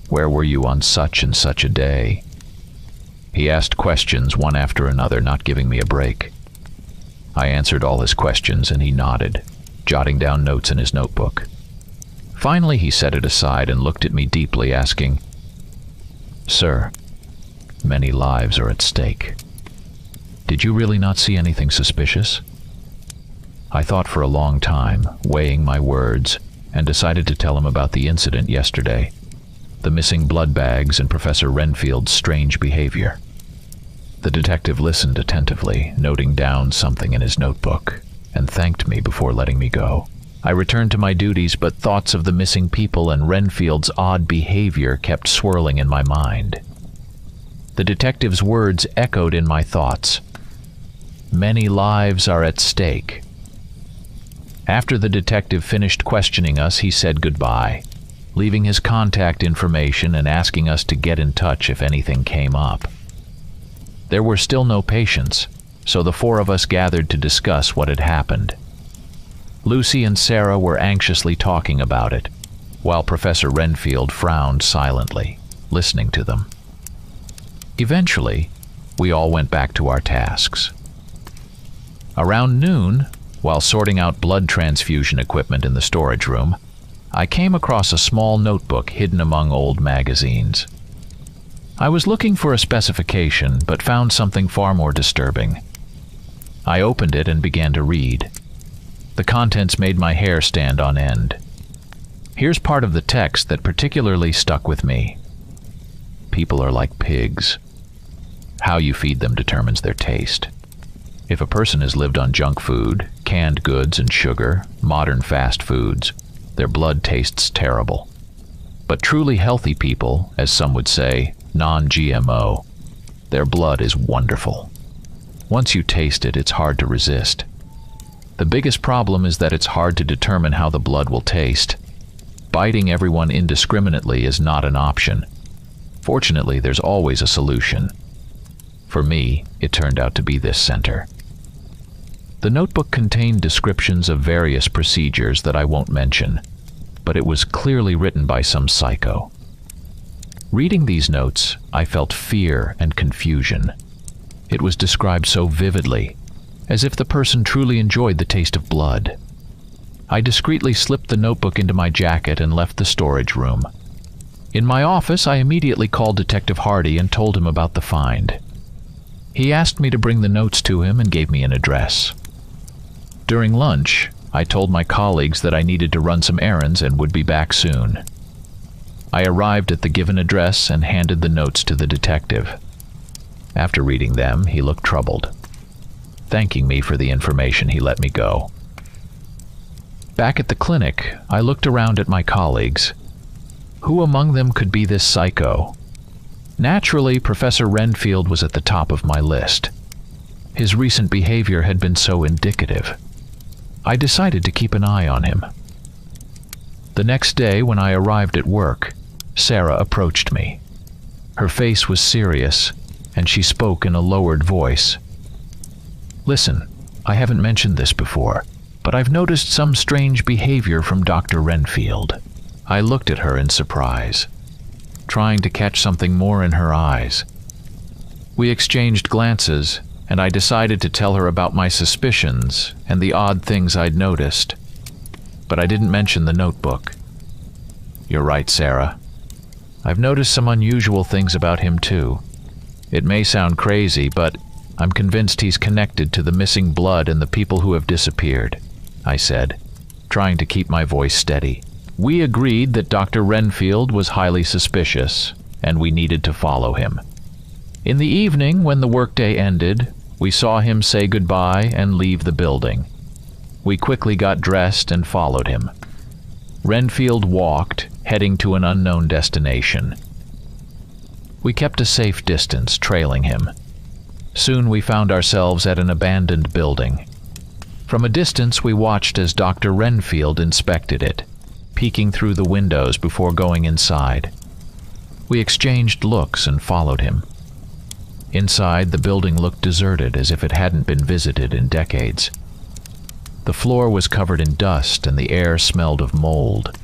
Where were you on such and such a day?" He asked questions one after another, not giving me a break. I answered all his questions, and he nodded, jotting down notes in his notebook. Finally, he set it aside and looked at me deeply, asking, "Sir, many lives are at stake. Did you really not see anything suspicious?" I thought for a long time, weighing my words, and decided to tell him about the incident yesterday, the missing blood bags and Professor Renfield's strange behavior. The detective listened attentively, noting down something in his notebook, and thanked me before letting me go. I returned to my duties, but thoughts of the missing people and Renfield's odd behavior kept swirling in my mind. The detective's words echoed in my thoughts. Many lives are at stake. After the detective finished questioning us, he said goodbye, leaving his contact information and asking us to get in touch if anything came up. There were still no patients, so the four of us gathered to discuss what had happened. Lucy and Sarah were anxiously talking about it, while Professor Renfield frowned silently, listening to them. Eventually, we all went back to our tasks. Around noon, while sorting out blood transfusion equipment in the storage room, I came across a small notebook hidden among old magazines. I was looking for a specification, but found something far more disturbing. I opened it and began to read. The contents made my hair stand on end. Here's part of the text that particularly stuck with me. People are like pigs. How you feed them determines their taste. If a person has lived on junk food, canned goods and sugar, modern fast foods, their blood tastes terrible. But truly healthy people, as some would say, non-GMO, their blood is wonderful. Once you taste it, it's hard to resist. The biggest problem is that it's hard to determine how the blood will taste. Biting everyone indiscriminately is not an option. Fortunately, there's always a solution. For me, it turned out to be this center. The notebook contained descriptions of various procedures that I won't mention, but it was clearly written by some psycho. Reading these notes, I felt fear and confusion. It was described so vividly, as if the person truly enjoyed the taste of blood. I discreetly slipped the notebook into my jacket and left the storage room. In my office, I immediately called Detective Hardy and told him about the find. He asked me to bring the notes to him and gave me an address. During lunch, I told my colleagues that I needed to run some errands and would be back soon. I arrived at the given address and handed the notes to the detective. After reading them, he looked troubled. Thanking me for the information, he let me go. Back at the clinic, I looked around at my colleagues. Who among them could be this psycho? Naturally, Professor Renfield was at the top of my list. His recent behavior had been so indicative. I decided to keep an eye on him. The next day, when I arrived at work, Sarah approached me. Her face was serious, and she spoke in a lowered voice. "Listen, I haven't mentioned this before, but I've noticed some strange behavior from Dr. Renfield." I looked at her in surprise, trying to catch something more in her eyes. We exchanged glances, and I decided to tell her about my suspicions and the odd things I'd noticed. But I didn't mention the notebook. "You're right, Sarah. I've noticed some unusual things about him too. It may sound crazy, but I'm convinced he's connected to the missing blood and the people who have disappeared," I said, trying to keep my voice steady. We agreed that Dr. Renfield was highly suspicious, and we needed to follow him. In the evening, when the workday ended, we saw him say goodbye and leave the building. We quickly got dressed and followed him. Renfield walked, heading to an unknown destination. We kept a safe distance, trailing him. Soon we found ourselves at an abandoned building. From a distance, we watched as Dr. Renfield inspected it, peeking through the windows before going inside. We exchanged looks and followed him. Inside, the building looked deserted, as if it hadn't been visited in decades. The floor was covered in dust and the air smelled of mold.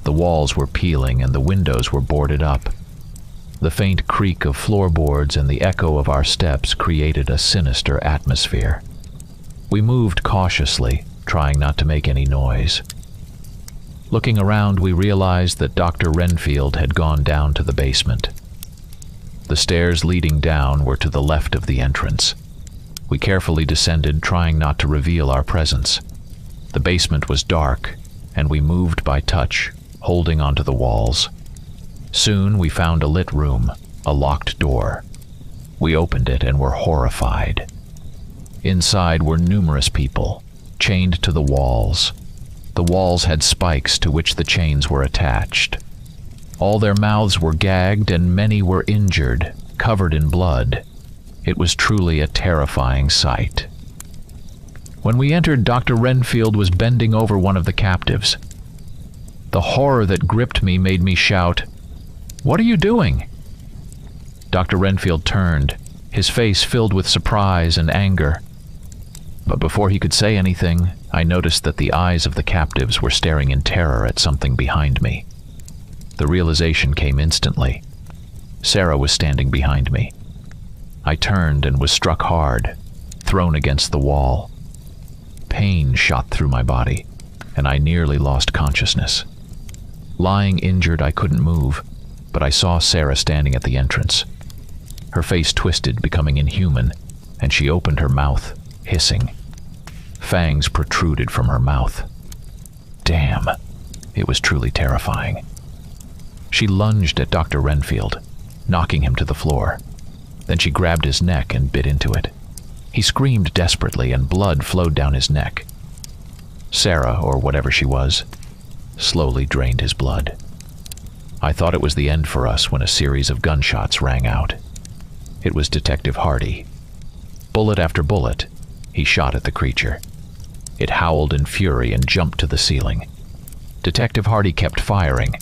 The walls were peeling and the windows were boarded up. The faint creak of floorboards and the echo of our steps created a sinister atmosphere. We moved cautiously, trying not to make any noise. Looking around, we realized that Dr. Renfield had gone down to the basement. The stairs leading down were to the left of the entrance. We carefully descended, trying not to reveal our presence. The basement was dark, and we moved by touch, holding onto the walls. Soon we found a lit room, a locked door. We opened it and were horrified. Inside were numerous people, chained to the walls. The walls had spikes to which the chains were attached. All their mouths were gagged and many were injured, covered in blood. It was truly a terrifying sight. When we entered, Dr. Renfield was bending over one of the captives. The horror that gripped me made me shout, "What are you doing?" Dr. Renfield turned, his face filled with surprise and anger. But before he could say anything, I noticed that the eyes of the captives were staring in terror at something behind me. The realization came instantly. Sarah was standing behind me. I turned and was struck hard, thrown against the wall. Pain shot through my body, and I nearly lost consciousness. Lying injured, I couldn't move, but I saw Sarah standing at the entrance. Her face twisted, becoming inhuman, and she opened her mouth, hissing. Fangs protruded from her mouth. Damn, it was truly terrifying. She lunged at Dr. Renfield, knocking him to the floor. Then she grabbed his neck and bit into it. He screamed desperately, and blood flowed down his neck. Sarah, or whatever she was, slowly drained his blood. I thought it was the end for us when a series of gunshots rang out. It was Detective Hardy. Bullet after bullet, he shot at the creature. It howled in fury and jumped to the ceiling. Detective Hardy kept firing.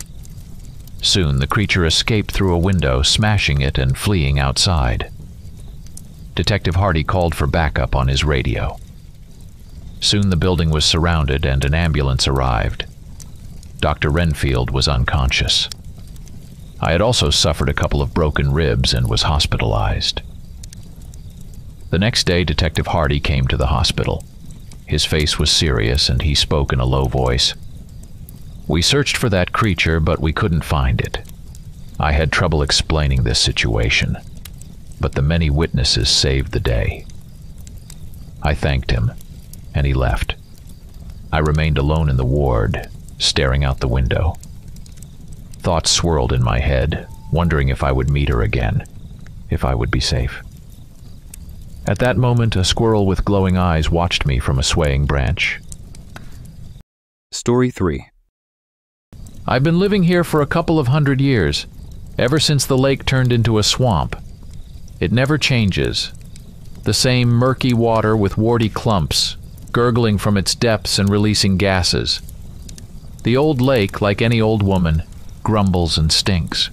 Soon the creature escaped through a window, smashing it and fleeing outside. Detective Hardy called for backup on his radio. Soon the building was surrounded and an ambulance arrived. Dr. Renfield was unconscious. I had also suffered a couple of broken ribs and was hospitalized. The next day, Detective Hardy came to the hospital. His face was serious and he spoke in a low voice. "We searched for that creature, but we couldn't find it. I had trouble explaining this situation, but the many witnesses saved the day." I thanked him, and he left. I remained alone in the ward, staring out the window. Thoughts swirled in my head, wondering if I would meet her again, if I would be safe. At that moment, a squirrel with glowing eyes watched me from a swaying branch. Story 3. I've been living here for a couple of 100 years, ever since the lake turned into a swamp. It never changes. The same murky water with warty clumps, gurgling from its depths and releasing gases. The old lake, like any old woman, grumbles and stinks.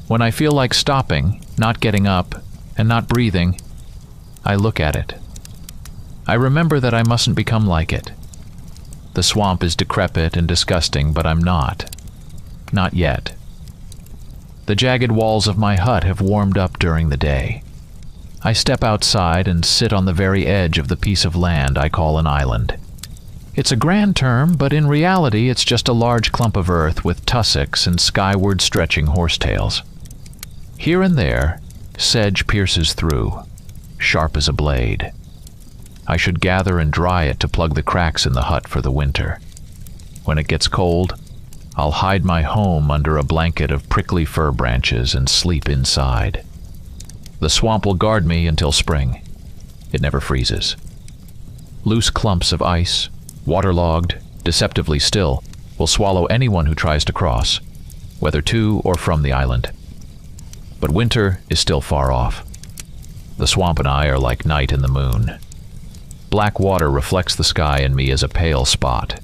When I feel like stopping, not getting up, and not breathing, I look at it. I remember that I mustn't become like it. The swamp is decrepit and disgusting, but I'm not. Not yet. The jagged walls of my hut have warmed up during the day. I step outside and sit on the very edge of the piece of land I call an island. It's a grand term, but in reality it's just a large clump of earth with tussocks and skyward stretching horsetails. Here and there, sedge pierces through, sharp as a blade. I should gather and dry it to plug the cracks in the hut for the winter. When it gets cold, I'll hide my home under a blanket of prickly fir branches and sleep inside. The swamp will guard me until spring. It never freezes. Loose clumps of ice, waterlogged, deceptively still, will swallow anyone who tries to cross, whether to or from the island. But winter is still far off. The swamp and I are like night and the moon. Black water reflects the sky and me as a pale spot.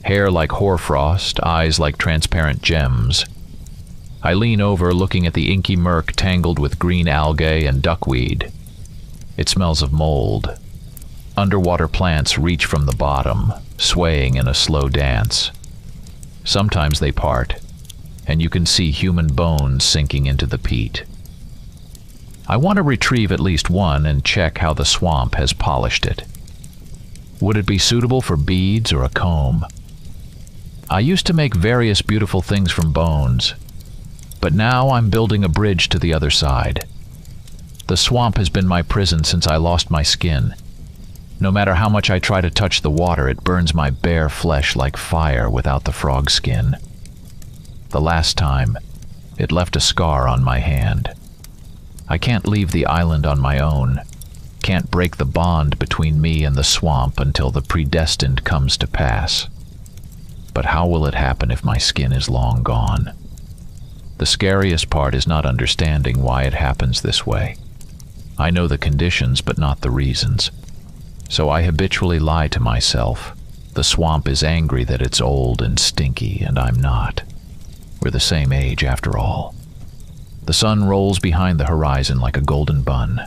Hair like hoarfrost, eyes like transparent gems. I lean over, looking at the inky murk tangled with green algae and duckweed. It smells of mold. Underwater plants reach from the bottom, swaying in a slow dance. Sometimes they part, and you can see human bones sinking into the peat. I want to retrieve at least one and check how the swamp has polished it. Would it be suitable for beads or a comb? I used to make various beautiful things from bones, but now I'm building a bridge to the other side. The swamp has been my prison since I lost my skin. No matter how much I try to touch the water, it burns my bare flesh like fire without the frog skin. The last time, it left a scar on my hand. I can't leave the island on my own, can't break the bond between me and the swamp until the predestined comes to pass. But how will it happen if my skin is long gone? The scariest part is not understanding why it happens this way. I know the conditions, but not the reasons. So I habitually lie to myself. The swamp is angry that it's old and stinky, and I'm not. We're the same age after all. The sun rolls behind the horizon like a golden bun.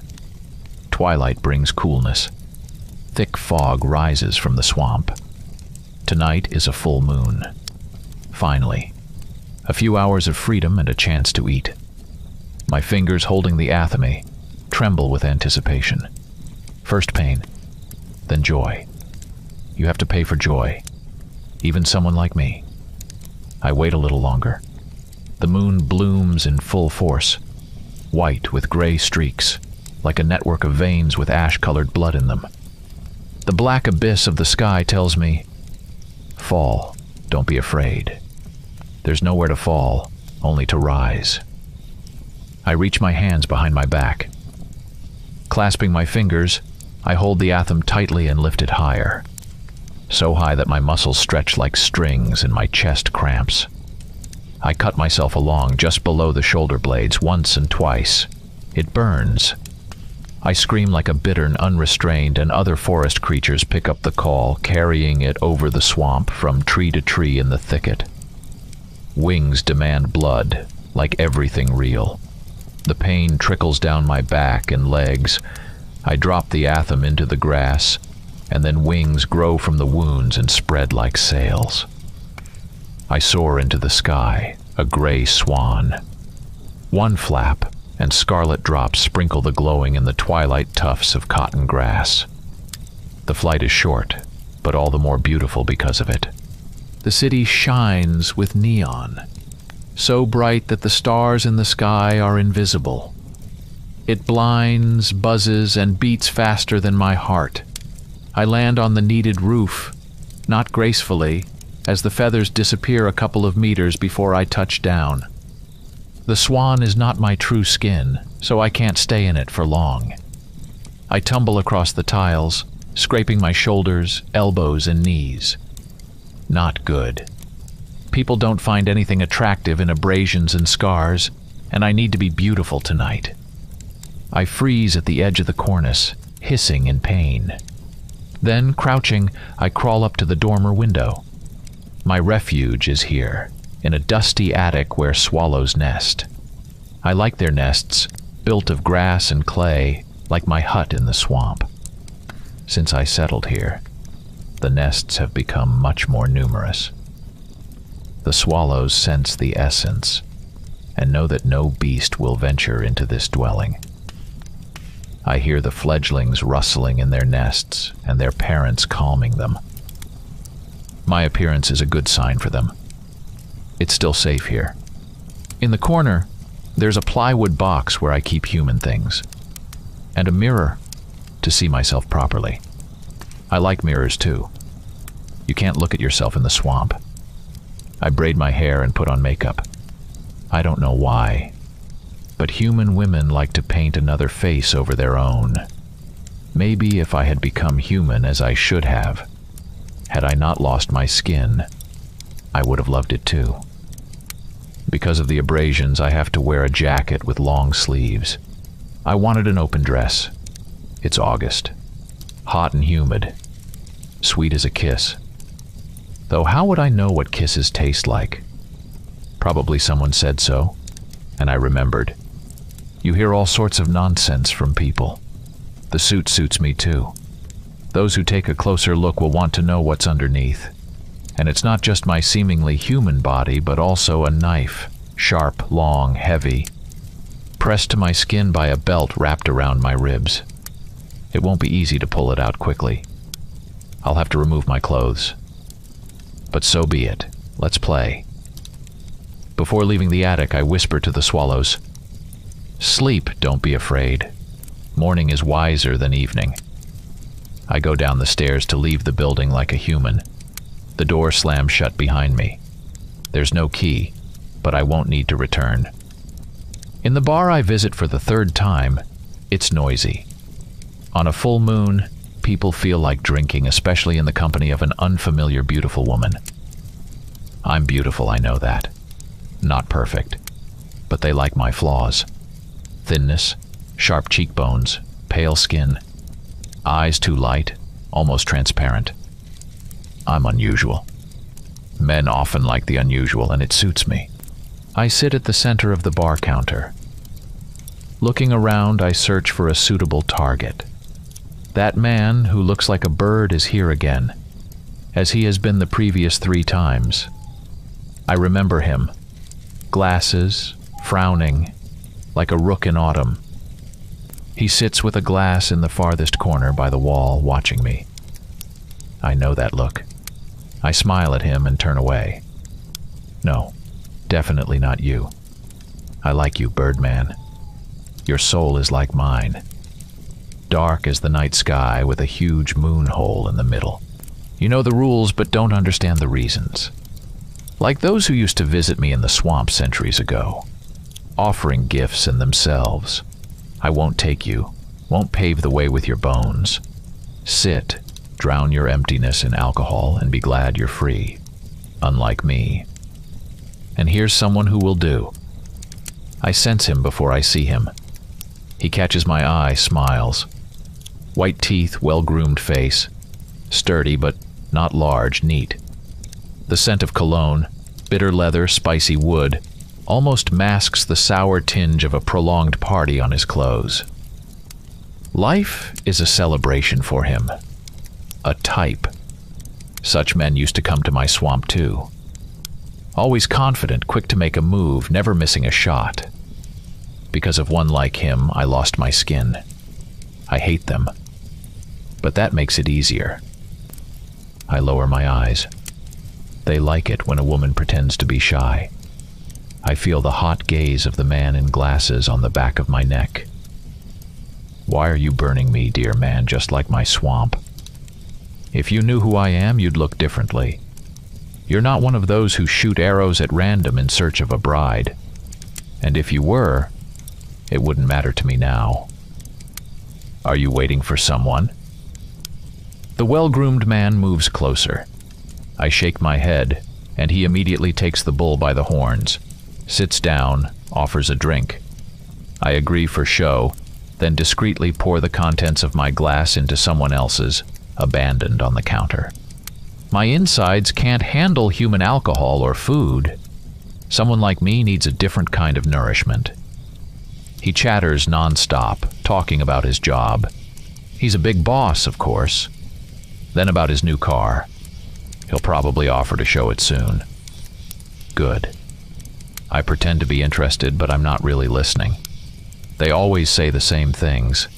Twilight brings coolness. Thick fog rises from the swamp. Tonight is a full moon. Finally, a few hours of freedom and a chance to eat. My fingers holding the athame tremble with anticipation. First pain, then joy. You have to pay for joy, even someone like me. I wait a little longer. The moon blooms in full force, white with gray streaks, like a network of veins with ash-colored blood in them. The black abyss of the sky tells me, fall, don't be afraid. There's nowhere to fall, only to rise. I reach my hands behind my back. Clasping my fingers, I hold the athame tightly and lift it higher. So high that my muscles stretch like strings and my chest cramps. I cut myself along just below the shoulder blades once and twice. It burns. I scream like a bittern unrestrained, and other forest creatures pick up the call, carrying it over the swamp from tree to tree in the thicket. Wings demand blood, like everything real. The pain trickles down my back and legs. I drop the athame into the grass, and then wings grow from the wounds and spread like sails. I soar into the sky, a gray swan. One flap, and scarlet drops sprinkle the glowing in the twilight tufts of cotton grass. The flight is short, but all the more beautiful because of it. The city shines with neon, so bright that the stars in the sky are invisible. It blinds, buzzes, and beats faster than my heart. I land on the kneaded roof, not gracefully, as the feathers disappear a couple of meters before I touch down. The swan is not my true skin, so I can't stay in it for long. I tumble across the tiles, scraping my shoulders, elbows, and knees. Not good. People don't find anything attractive in abrasions and scars, and I need to be beautiful tonight. I freeze at the edge of the cornice, hissing in pain. Then, crouching, I crawl up to the dormer window. My refuge is here, in a dusty attic where swallows nest. I like their nests, built of grass and clay, like my hut in the swamp. Since I settled here, the nests have become much more numerous. The swallows sense the essence, and know that no beast will venture into this dwelling. I hear the fledglings rustling in their nests, and their parents calming them. My appearance is a good sign for them. It's still safe here. In the corner, there's a plywood box where I keep human things, and a mirror to see myself properly. I like mirrors too. You can't look at yourself in the swamp. I braid my hair and put on makeup. I don't know why, but human women like to paint another face over their own. Maybe if I had become human as I should have, had I not lost my skin, I would have loved it too. Because of the abrasions, I have to wear a jacket with long sleeves. I wanted an open dress. It's August. Hot and humid. Sweet as a kiss. Though how would I know what kisses taste like? Probably someone said so, and I remembered. You hear all sorts of nonsense from people. The suit suits me too. Those who take a closer look will want to know what's underneath. And it's not just my seemingly human body, but also a knife, sharp, long, heavy, pressed to my skin by a belt wrapped around my ribs. It won't be easy to pull it out quickly. I'll have to remove my clothes. But so be it. Let's play. Before leaving the attic, I whisper to the swallows, "Sleep, don't be afraid. Morning is wiser than evening." I go down the stairs to leave the building like a human. The door slams shut behind me. There's no key, but I won't need to return. In the bar I visit for the third time, it's noisy. On a full moon, people feel like drinking, especially in the company of an unfamiliar beautiful woman. I'm beautiful, I know that. Not perfect, but they like my flaws. Thinness, sharp cheekbones, pale skin, eyes too light, almost transparent. I'm unusual. Men often like the unusual, and it suits me. I sit at the center of the bar counter. Looking around, I search for a suitable target. That man who looks like a bird is here again, as he has been the previous 3 times. I remember him. Glasses, frowning, like a rook in autumn. He sits with a glass in the farthest corner by the wall, watching me. I know that look. I smile at him and turn away. No, definitely not you. I like you, Birdman. Your soul is like mine. Dark as the night sky with a huge moon hole in the middle. You know the rules, but don't understand the reasons. Like those who used to visit me in the swamp centuries ago, offering gifts in themselves. I won't take you, won't pave the way with your bones. Sit, drown your emptiness in alcohol, and be glad you're free, unlike me. And here's someone who will do. I sense him before I see him. He catches my eye, smiles. White teeth, well-groomed face. Sturdy, but not large, neat. The scent of cologne, bitter leather, spicy wood, almost masks the sour tinge of a prolonged party on his clothes. Life is a celebration for him. A type. Such men used to come to my swamp too. Always confident, quick to make a move, never missing a shot. Because of one like him, I lost my skin. I hate them. But that makes it easier. I lower my eyes. They like it when a woman pretends to be shy. I feel the hot gaze of the man in glasses on the back of my neck. Why are you burning me, dear man, just like my swamp? If you knew who I am, you'd look differently. You're not one of those who shoot arrows at random in search of a bride. And if you were, it wouldn't matter to me now. Are you waiting for someone? The well-groomed man moves closer. I shake my head, and he immediately takes the bull by the horns, sits down, offers a drink. I agree for show, then discreetly pour the contents of my glass into someone else's, abandoned on the counter. My insides can't handle human alcohol or food. Someone like me needs a different kind of nourishment. He chatters non-stop, talking about his job. He's a big boss, of course. Then about his new car. He'll probably offer to show it soon. Good. I pretend to be interested, but I'm not really listening. They always say the same things,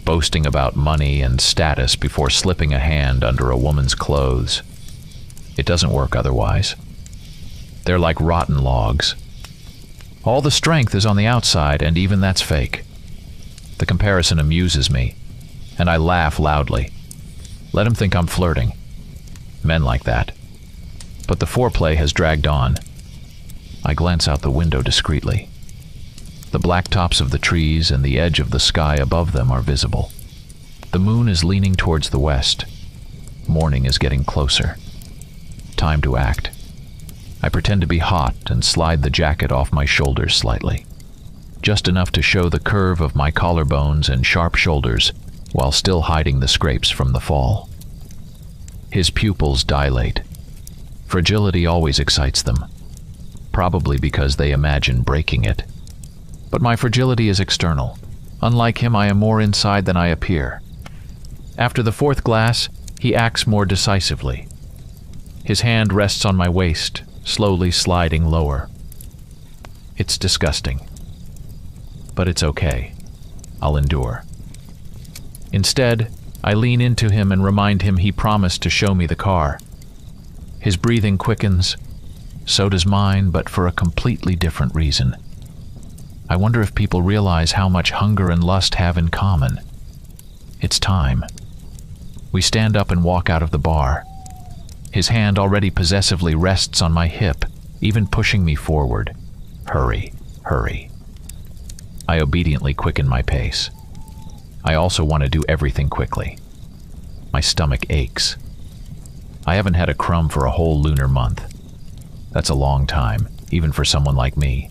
boasting about money and status before slipping a hand under a woman's clothes. It doesn't work otherwise. They're like rotten logs. All the strength is on the outside, and even that's fake. The comparison amuses me, and I laugh loudly. Let him think I'm flirting. Men like that. But the foreplay has dragged on. I glance out the window discreetly. The black tops of the trees and the edge of the sky above them are visible. The moon is leaning towards the west. Morning is getting closer. Time to act. I pretend to be hot and slide the jacket off my shoulders slightly. Just enough to show the curve of my collarbones and sharp shoulders while still hiding the scrapes from the fall. His pupils dilate. Fragility always excites them, probably because they imagine breaking it. But my fragility is external. Unlike him, I am more inside than I appear. After the fourth glass, he acts more decisively. His hand rests on my waist, slowly sliding lower. It's disgusting. But it's okay. I'll endure. Instead, I lean into him and remind him he promised to show me the car. His breathing quickens. So does mine, but for a completely different reason. I wonder if people realize how much hunger and lust have in common. It's time. We stand up and walk out of the bar. His hand already possessively rests on my hip, even pushing me forward. Hurry, hurry. I obediently quicken my pace. I also want to do everything quickly. My stomach aches. I haven't had a crumb for a whole lunar month. That's a long time, even for someone like me.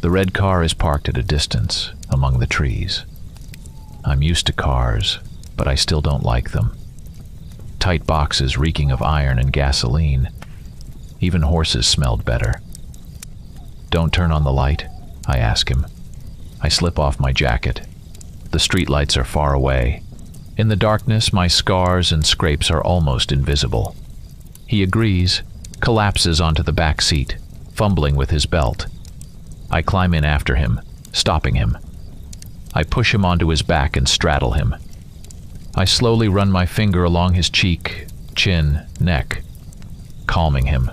The red car is parked at a distance, among the trees. I'm used to cars, but I still don't like them. Tight boxes reeking of iron and gasoline. Even horses smelled better. Don't turn on the light, I ask him. I slip off my jacket. The streetlights are far away. In the darkness, my scars and scrapes are almost invisible. He agrees, collapses onto the back seat, fumbling with his belt. I climb in after him, stopping him. I push him onto his back and straddle him. I slowly run my finger along his cheek, chin, neck, calming him.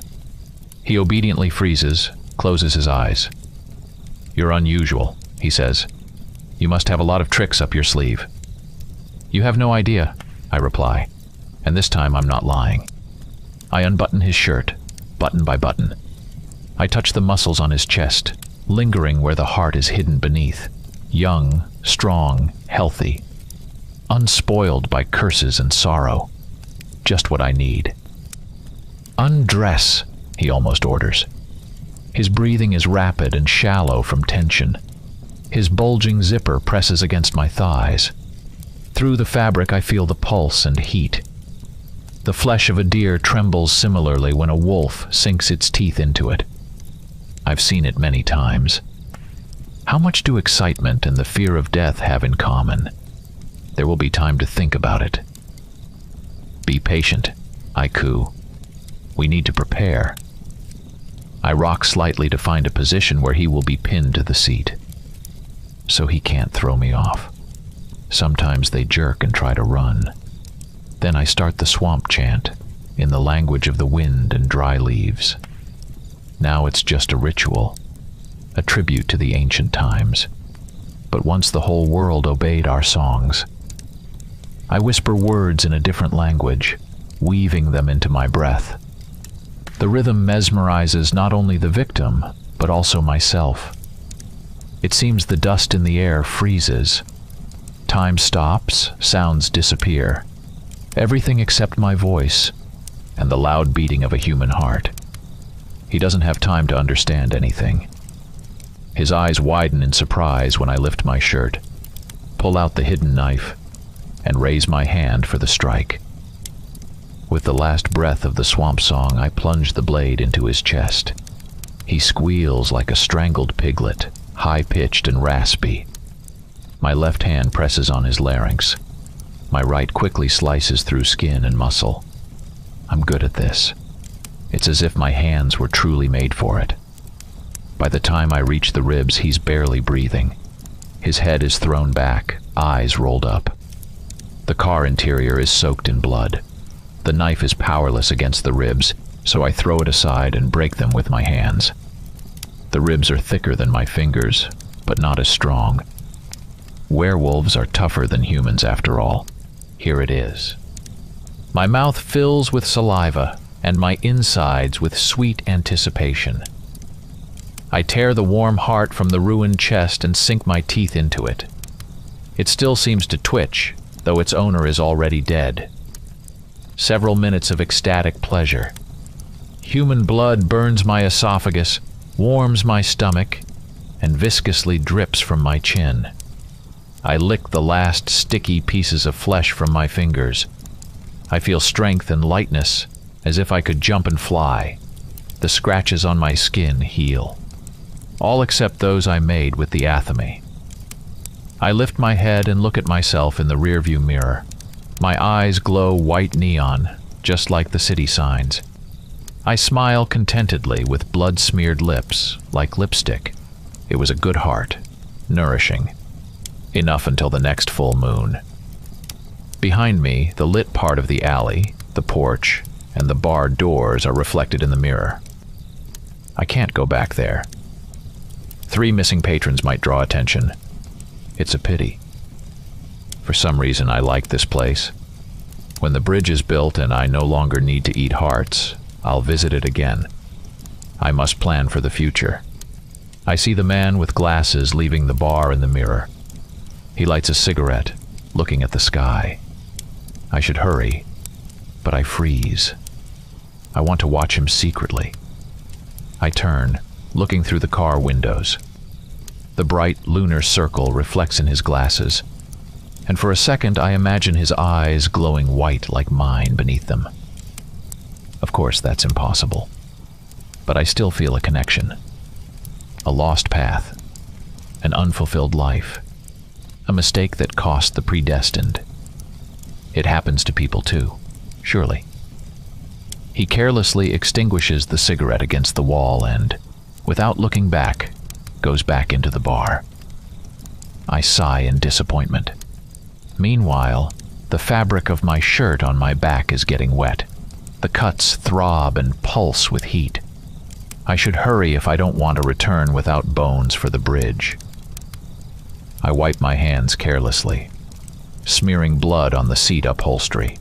He obediently freezes, closes his eyes. You're unusual, he says. You must have a lot of tricks up your sleeve. You have no idea, I reply, and this time I'm not lying. I unbutton his shirt, button by button. I touch the muscles on his chest, lingering where the heart is hidden beneath. Young, strong, healthy. Unspoiled by curses and sorrow. Just what I need. Undress, he almost orders. His breathing is rapid and shallow from tension. His bulging zipper presses against my thighs. Through the fabric I feel the pulse and heat. The flesh of a deer trembles similarly when a wolf sinks its teeth into it. I've seen it many times. How much do excitement and the fear of death have in common? There will be time to think about it. Be patient, I coo. We need to prepare. I rock slightly to find a position where he will be pinned to the seat, so he can't throw me off. Sometimes they jerk and try to run. Then I start the swamp chant, in the language of the wind and dry leaves. Now it's just a ritual, a tribute to the ancient times. But once the whole world obeyed our songs. I whisper words in a different language, weaving them into my breath. The rhythm mesmerizes not only the victim, but also myself. It seems the dust in the air freezes. Time stops, sounds disappear. Everything except my voice and the loud beating of a human heart. He doesn't have time to understand anything. His eyes widen in surprise when I lift my shirt, pull out the hidden knife, and raise my hand for the strike. With the last breath of the swamp song, I plunge the blade into his chest. He squeals like a strangled piglet, high-pitched and raspy. My left hand presses on his larynx. My right quickly slices through skin and muscle. I'm good at this. It's as if my hands were truly made for it. By the time I reach the ribs, he's barely breathing. His head is thrown back, eyes rolled up. The car interior is soaked in blood. The knife is powerless against the ribs, so I throw it aside and break them with my hands. The ribs are thicker than my fingers, but not as strong. Werewolves are tougher than humans after all. Here it is. My mouth fills with saliva, and my insides with sweet anticipation. I tear the warm heart from the ruined chest and sink my teeth into it. It still seems to twitch, though its owner is already dead. Several minutes of ecstatic pleasure. Human blood burns my esophagus, warms my stomach, and viscously drips from my chin. I lick the last sticky pieces of flesh from my fingers. I feel strength and lightness, as if I could jump and fly. The scratches on my skin heal. All except those I made with the athame. I lift my head and look at myself in the rearview mirror. My eyes glow white neon, just like the city signs. I smile contentedly with blood-smeared lips, like lipstick. It was a good heart, nourishing. Enough until the next full moon. Behind me, the lit part of the alley, the porch, and the barred doors are reflected in the mirror. I can't go back there. 3 missing patrons might draw attention. It's a pity. For some reason, I like this place. When the bridge is built and I no longer need to eat hearts, I'll visit it again. I must plan for the future. I see the man with glasses leaving the bar in the mirror. He lights a cigarette, looking at the sky. I should hurry, but I freeze. I want to watch him secretly. I turn, looking through the car windows. The bright lunar circle reflects in his glasses, and for a second I imagine his eyes glowing white like mine beneath them. Of course, that's impossible, but I still feel a connection. A lost path, an unfulfilled life, a mistake that cost the predestined. It happens to people too, surely. He carelessly extinguishes the cigarette against the wall and, without looking back, goes back into the bar. I sigh in disappointment. Meanwhile, the fabric of my shirt on my back is getting wet. The cuts throb and pulse with heat. I should hurry if I don't want to return without bones for the bridge. I wipe my hands carelessly, smearing blood on the seat upholstery.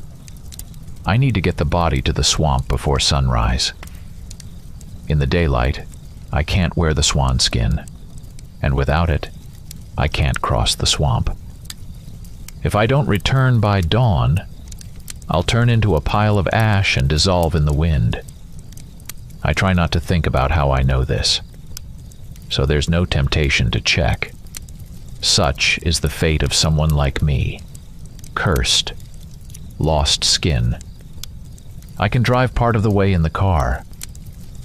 I need to get the body to the swamp before sunrise. In the daylight, I can't wear the swan skin, and without it, I can't cross the swamp. If I don't return by dawn, I'll turn into a pile of ash and dissolve in the wind. I try not to think about how I know this, so there's no temptation to check. Such is the fate of someone like me. Cursed. Lost skin. I can drive part of the way in the car.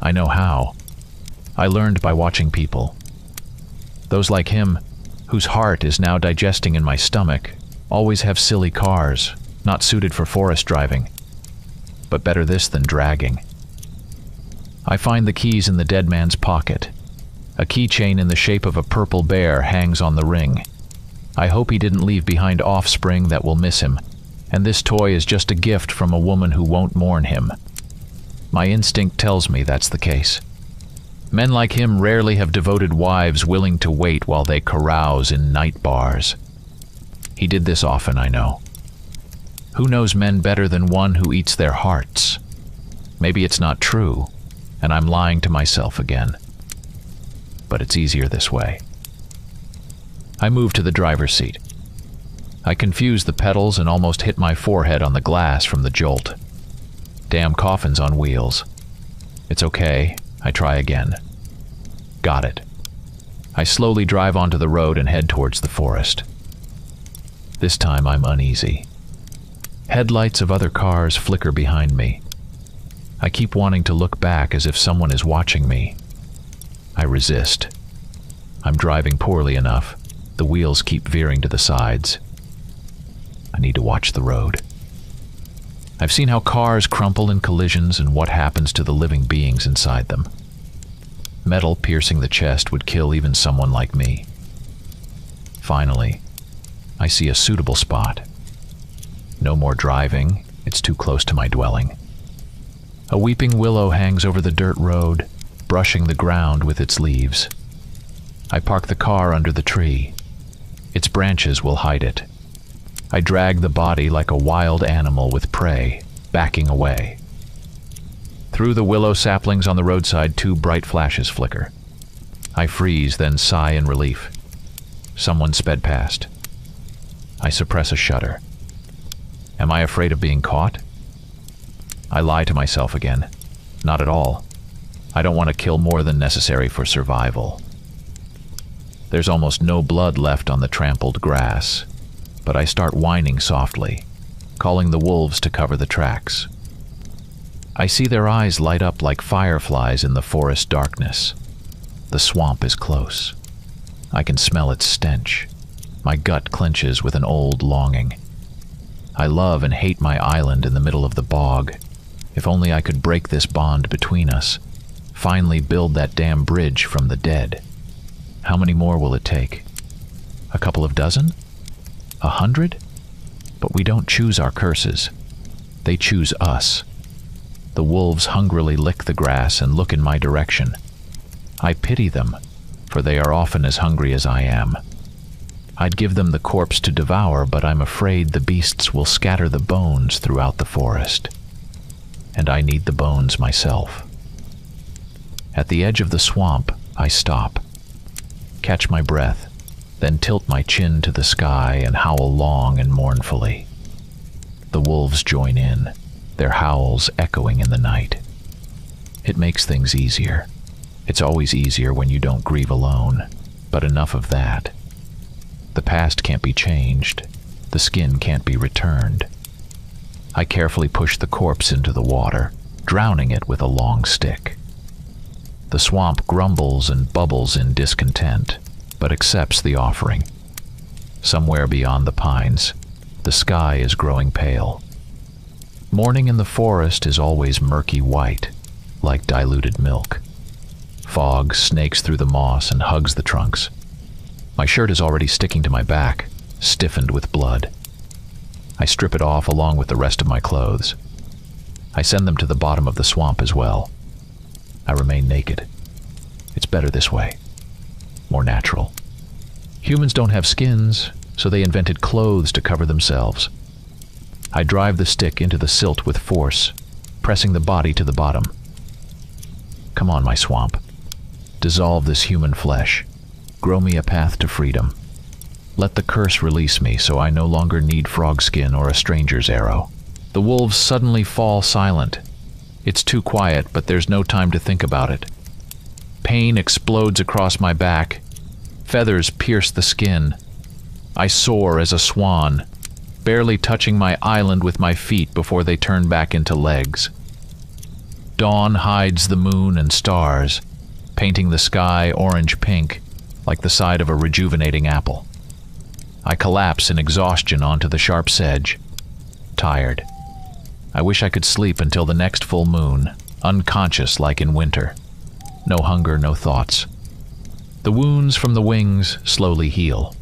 I know how. I learned by watching people. Those like him, whose heart is now digesting in my stomach, always have silly cars, not suited for forest driving. But better this than dragging. I find the keys in the dead man's pocket. A keychain in the shape of a purple bear hangs on the ring. I hope he didn't leave behind offspring that will miss him, and this toy is just a gift from a woman who won't mourn him. My instinct tells me that's the case. Men like him rarely have devoted wives willing to wait while they carouse in night bars. He did this often, I know. Who knows men better than one who eats their hearts? Maybe it's not true, and I'm lying to myself again. But it's easier this way. I move to the driver's seat. I confuse the pedals and almost hit my forehead on the glass from the jolt. Damn coffin's on wheels. It's okay. I try again. Got it. I slowly drive onto the road and head towards the forest. This time I'm uneasy. Headlights of other cars flicker behind me. I keep wanting to look back as if someone is watching me. I resist. I'm driving poorly enough. The wheels keep veering to the sides. I need to watch the road. I've seen how cars crumple in collisions and what happens to the living beings inside them. Metal piercing the chest would kill even someone like me. Finally, I see a suitable spot. No more driving, it's too close to my dwelling. A weeping willow hangs over the dirt road, brushing the ground with its leaves. I park the car under the tree. Its branches will hide it. I drag the body like a wild animal with prey, backing away. Through the willow saplings on the roadside, 2 bright flashes flicker. I freeze, then sigh in relief. Someone sped past. I suppress a shudder. Am I afraid of being caught? I lie to myself again. Not at all. I don't want to kill more than necessary for survival. There's almost no blood left on the trampled grass, but I start whining softly, calling the wolves to cover the tracks. I see their eyes light up like fireflies in the forest darkness. The swamp is close. I can smell its stench. My gut clenches with an old longing. I love and hate my island in the middle of the bog. If only I could break this bond between us, finally build that damn bridge from the dead. How many more will it take? A couple of dozen? 100? But we don't choose our curses. They choose us. The wolves hungrily lick the grass and look in my direction. I pity them, for they are often as hungry as I am. I'd give them the corpse to devour, but I'm afraid the beasts will scatter the bones throughout the forest. And I need the bones myself. At the edge of the swamp, I stop, catch my breath, then tilt my chin to the sky and howl long and mournfully. The wolves join in, their howls echoing in the night. It makes things easier. It's always easier when you don't grieve alone, but enough of that. The past can't be changed. The skin can't be returned. I carefully push the corpse into the water, drowning it with a long stick. The swamp grumbles and bubbles in discontent, but accepts the offering. Somewhere beyond the pines, the sky is growing pale. Morning in the forest is always murky white, like diluted milk. Fog snakes through the moss and hugs the trunks. My shirt is already sticking to my back, stiffened with blood. I strip it off along with the rest of my clothes. I send them to the bottom of the swamp as well. I remain naked. It's better this way. More natural. Humans don't have skins, so they invented clothes to cover themselves. I drive the stick into the silt with force, pressing the body to the bottom. Come on, my swamp. Dissolve this human flesh. Grow me a path to freedom. Let the curse release me so I no longer need frog skin or a stranger's arrow. The wolves suddenly fall silent. It's too quiet, but there's no time to think about it. Pain explodes across my back. Feathers pierce the skin. I soar as a swan, barely touching my island with my feet before they turn back into legs. Dawn hides the moon and stars, painting the sky orange-pink, like the side of a rejuvenating apple. I collapse in exhaustion onto the sharp sedge, tired. I wish I could sleep until the next full moon, unconscious like in winter. No hunger, no thoughts. The wounds from the wings slowly heal.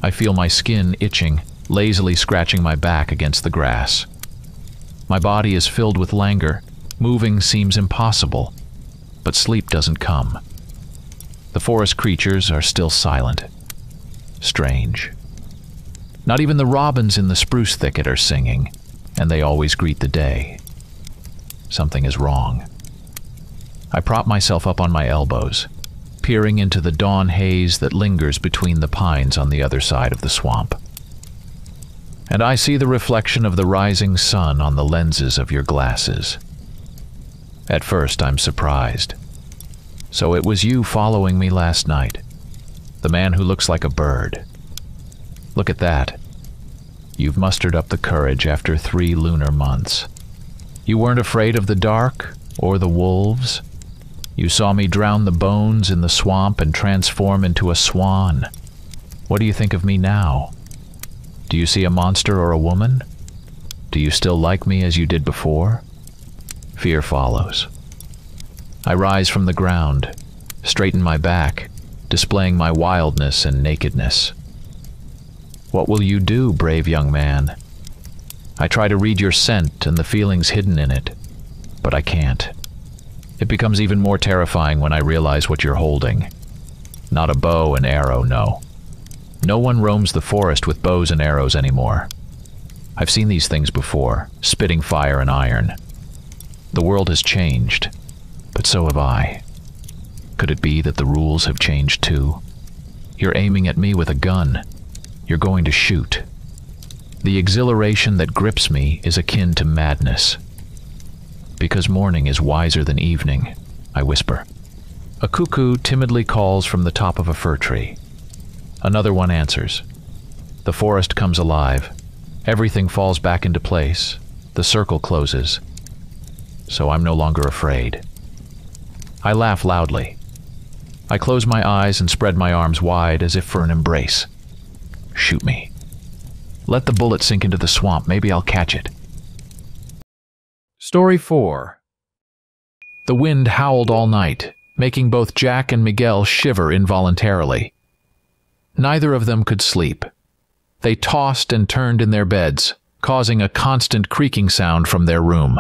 I feel my skin itching, lazily scratching my back against the grass. My body is filled with languor. Moving seems impossible, but sleep doesn't come. The forest creatures are still silent. Strange. Not even the robins in the spruce thicket are singing, and they always greet the day. Something is wrong. I prop myself up on my elbows, peering into the dawn haze that lingers between the pines on the other side of the swamp. And I see the reflection of the rising sun on the lenses of your glasses. At first, I'm surprised. So it was you following me last night, the man who looks like a bird. Look at that. You've mustered up the courage after 3 lunar months. You weren't afraid of the dark or the wolves. You saw me drown the bones in the swamp and transform into a swan. What do you think of me now? Do you see a monster or a woman? Do you still like me as you did before? Fear follows. I rise from the ground, straighten my back, displaying my wildness and nakedness. What will you do, brave young man? I try to read your scent and the feelings hidden in it, but I can't. It becomes even more terrifying when I realize what you're holding. Not a bow and arrow, no. No one roams the forest with bows and arrows anymore. I've seen these things before, spitting fire and iron. The world has changed, but so have I. Could it be that the rules have changed too? You're aiming at me with a gun. You're going to shoot. The exhilaration that grips me is akin to madness. Because morning is wiser than evening, I whisper. A cuckoo timidly calls from the top of a fir tree. Another one answers. The forest comes alive. Everything falls back into place. The circle closes. So I'm no longer afraid. I laugh loudly. I close my eyes and spread my arms wide as if for an embrace. Shoot me. Let the bullet sink into the swamp. Maybe I'll catch it. Story 4. The wind howled all night, making both Jack and Miguel shiver involuntarily. Neither of them could sleep. They tossed and turned in their beds, causing a constant creaking sound from their room.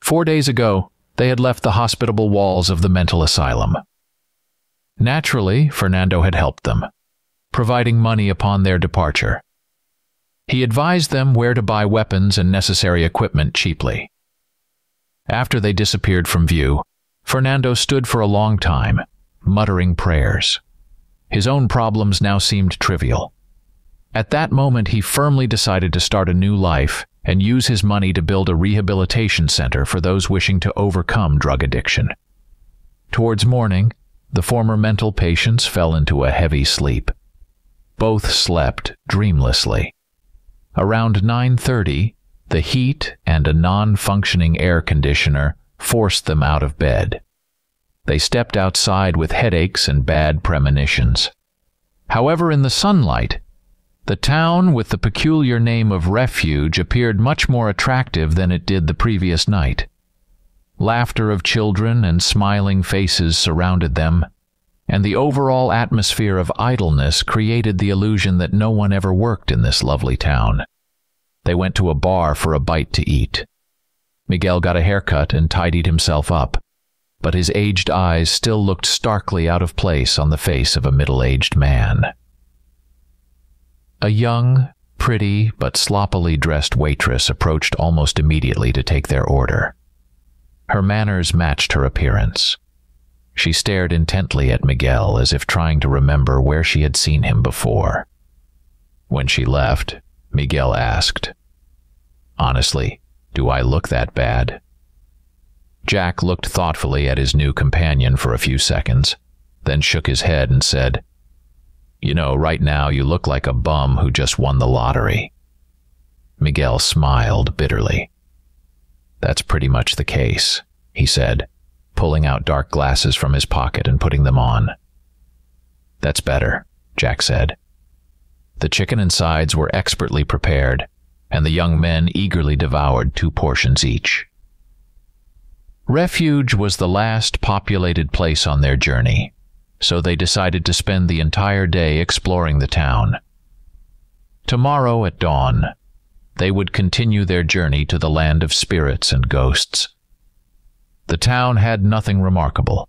4 days ago, they had left the hospitable walls of the mental asylum. Naturally, Fernando had helped them, providing money upon their departure. He advised them where to buy weapons and necessary equipment cheaply. After they disappeared from view, Fernando stood for a long time, muttering prayers. His own problems now seemed trivial. At that moment, he firmly decided to start a new life and use his money to build a rehabilitation center for those wishing to overcome drug addiction. Towards morning, the former mental patients fell into a heavy sleep. Both slept dreamlessly. Around 9:30, the heat and a non-functioning air conditioner forced them out of bed. They stepped outside with headaches and bad premonitions. However, in the sunlight, the town with the peculiar name of Refuge appeared much more attractive than it did the previous night. Laughter of children and smiling faces surrounded them, and the overall atmosphere of idleness created the illusion that no one ever worked in this lovely town. They went to a bar for a bite to eat. Miguel got a haircut and tidied himself up, but his aged eyes still looked starkly out of place on the face of a middle-aged man. A young, pretty, but sloppily dressed waitress approached almost immediately to take their order. Her manners matched her appearance. She stared intently at Miguel as if trying to remember where she had seen him before. When she left, Miguel asked, "Honestly, do I look that bad?" Jack looked thoughtfully at his new companion for a few seconds, then shook his head and said, "You know, right now you look like a bum who just won the lottery." Miguel smiled bitterly. "That's pretty much the case," he said, pulling out dark glasses from his pocket and putting them on. "That's better," Jack said. The chicken and sides were expertly prepared, and the young men eagerly devoured 2 portions each. Refuge was the last populated place on their journey, so they decided to spend the entire day exploring the town. Tomorrow at dawn, they would continue their journey to the land of spirits and ghosts. The town had nothing remarkable,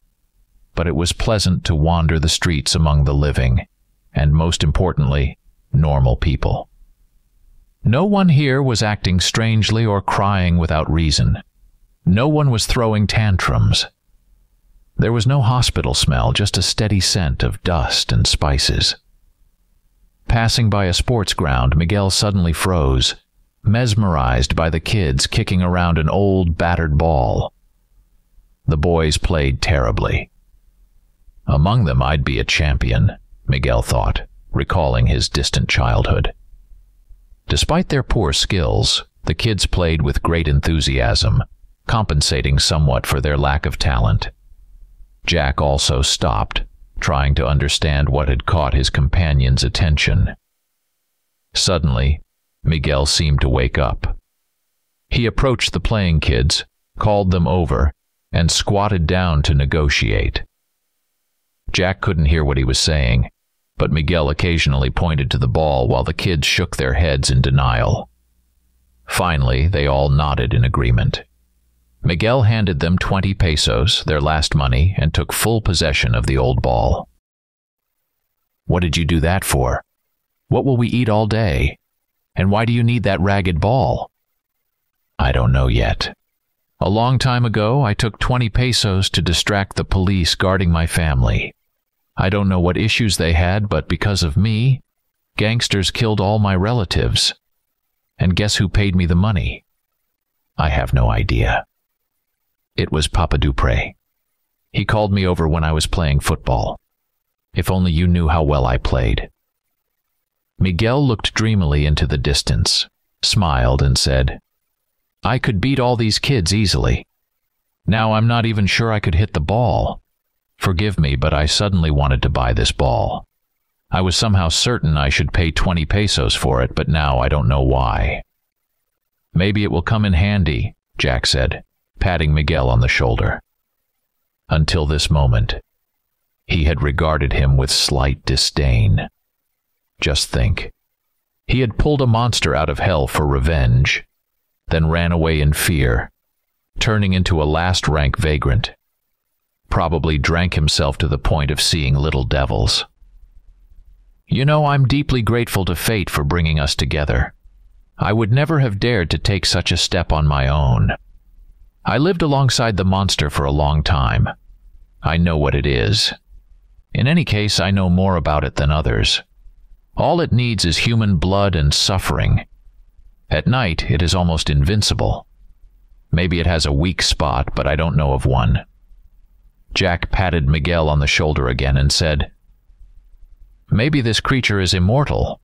but it was pleasant to wander the streets among the living, and most importantly, normal people. No one here was acting strangely or crying without reason. No one was throwing tantrums. There was no hospital smell, just a steady scent of dust and spices. Passing by a sports ground, Miguel suddenly froze, mesmerized by the kids kicking around an old, battered ball. The boys played terribly. Among them I'd be a champion, Miguel thought, recalling his distant childhood. Despite their poor skills, the kids played with great enthusiasm, compensating somewhat for their lack of talent. Jack also stopped, trying to understand what had caught his companion's attention. Suddenly, Miguel seemed to wake up. He approached the playing kids, called them over, and squatted down to negotiate. Jack couldn't hear what he was saying, but Miguel occasionally pointed to the ball while the kids shook their heads in denial. Finally, they all nodded in agreement. Miguel handed them 20 pesos, their last money, and took full possession of the old ball. "What did you do that for? What will we eat all day? And why do you need that ragged ball?" "I don't know yet. A long time ago, I took 20 pesos to distract the police guarding my family. I don't know what issues they had, but because of me, gangsters killed all my relatives. And guess who paid me the money? I have no idea. It was Papa Dupre. He called me over when I was playing football. If only you knew how well I played." Miguel looked dreamily into the distance, smiled, and said, "I could beat all these kids easily. Now I'm not even sure I could hit the ball. Forgive me, but I suddenly wanted to buy this ball. I was somehow certain I should pay 20 pesos for it, but now I don't know why." "Maybe it will come in handy," Jack said, patting Miguel on the shoulder. Until this moment, he had regarded him with slight disdain. Just think. He had pulled a monster out of hell for revenge, then ran away in fear, turning into a last-rank vagrant. Probably drank himself to the point of seeing little devils. "You know, I'm deeply grateful to fate for bringing us together. I would never have dared to take such a step on my own. I lived alongside the monster for a long time. I know what it is. In any case, I know more about it than others. All it needs is human blood and suffering. At night, it is almost invincible. Maybe it has a weak spot, but I don't know of one." Jack patted Miguel on the shoulder again and said, "Maybe this creature is immortal.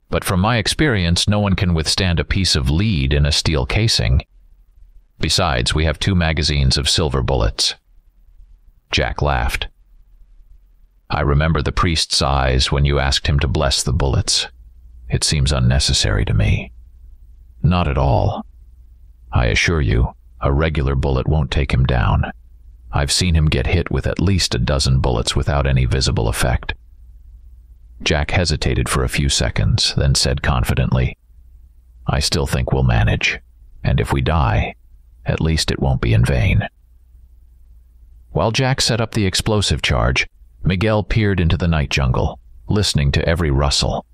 But from my experience, no one can withstand a piece of lead in a steel casing. Besides, we have 2 magazines of silver bullets." Jack laughed. "I remember the priest's eyes when you asked him to bless the bullets. It seems unnecessary to me." "Not at all. I assure you, a regular bullet won't take him down. I've seen him get hit with at least a dozen bullets without any visible effect." Jack hesitated for a few seconds, then said confidently, "I still think we'll manage, and if we die, at least it won't be in vain." While Jack set up the explosive charge, Miguel peered into the night jungle, listening to every rustle.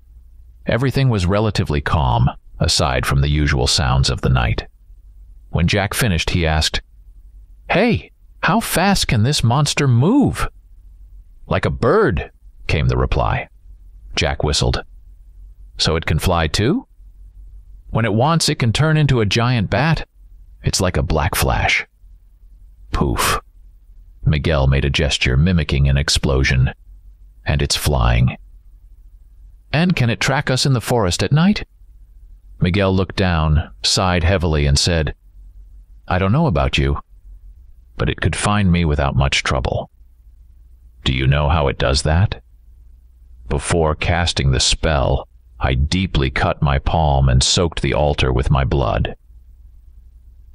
Everything was relatively calm, aside from the usual sounds of the night. When Jack finished, he asked, "Hey, how fast can this monster move?" "Like a bird," came the reply. Jack whistled. "So it can fly too?" "When it wants, it can turn into a giant bat. It's like a black flash." Poof. Miguel made a gesture mimicking an explosion. "And it's flying." "And can it track us in the forest at night?" Miguel looked down, sighed heavily, and said, "I don't know about you, but it could find me without much trouble." "Do you know how it does that?" "Before casting the spell, I deeply cut my palm and soaked the altar with my blood."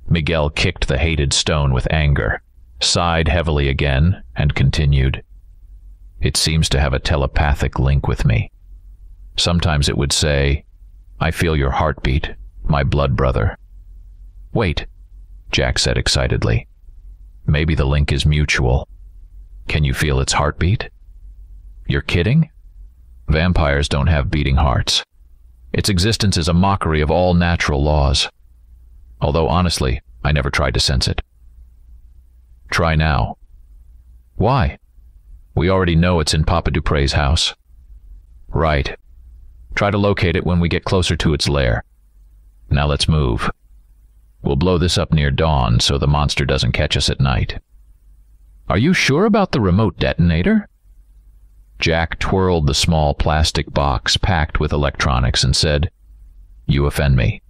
Miguel kicked the hated stone with anger, sighed heavily again, and continued. It seems to have a telepathic link with me. Sometimes it would say, "I feel your heartbeat, my blood brother." "Wait," Jack said excitedly. "Maybe the link is mutual. Can you feel its heartbeat?" "You're kidding? Vampires don't have beating hearts. Its existence is a mockery of all natural laws. Although, honestly, I never tried to sense it." "Try now." "Why?" "We already know it's in Papa Dupre's house." "Right. Try to locate it when we get closer to its lair. Now let's move. We'll blow this up near dawn so the monster doesn't catch us at night." "Are you sure about the remote detonator?" Jack twirled the small plastic box packed with electronics and said, "You offend me.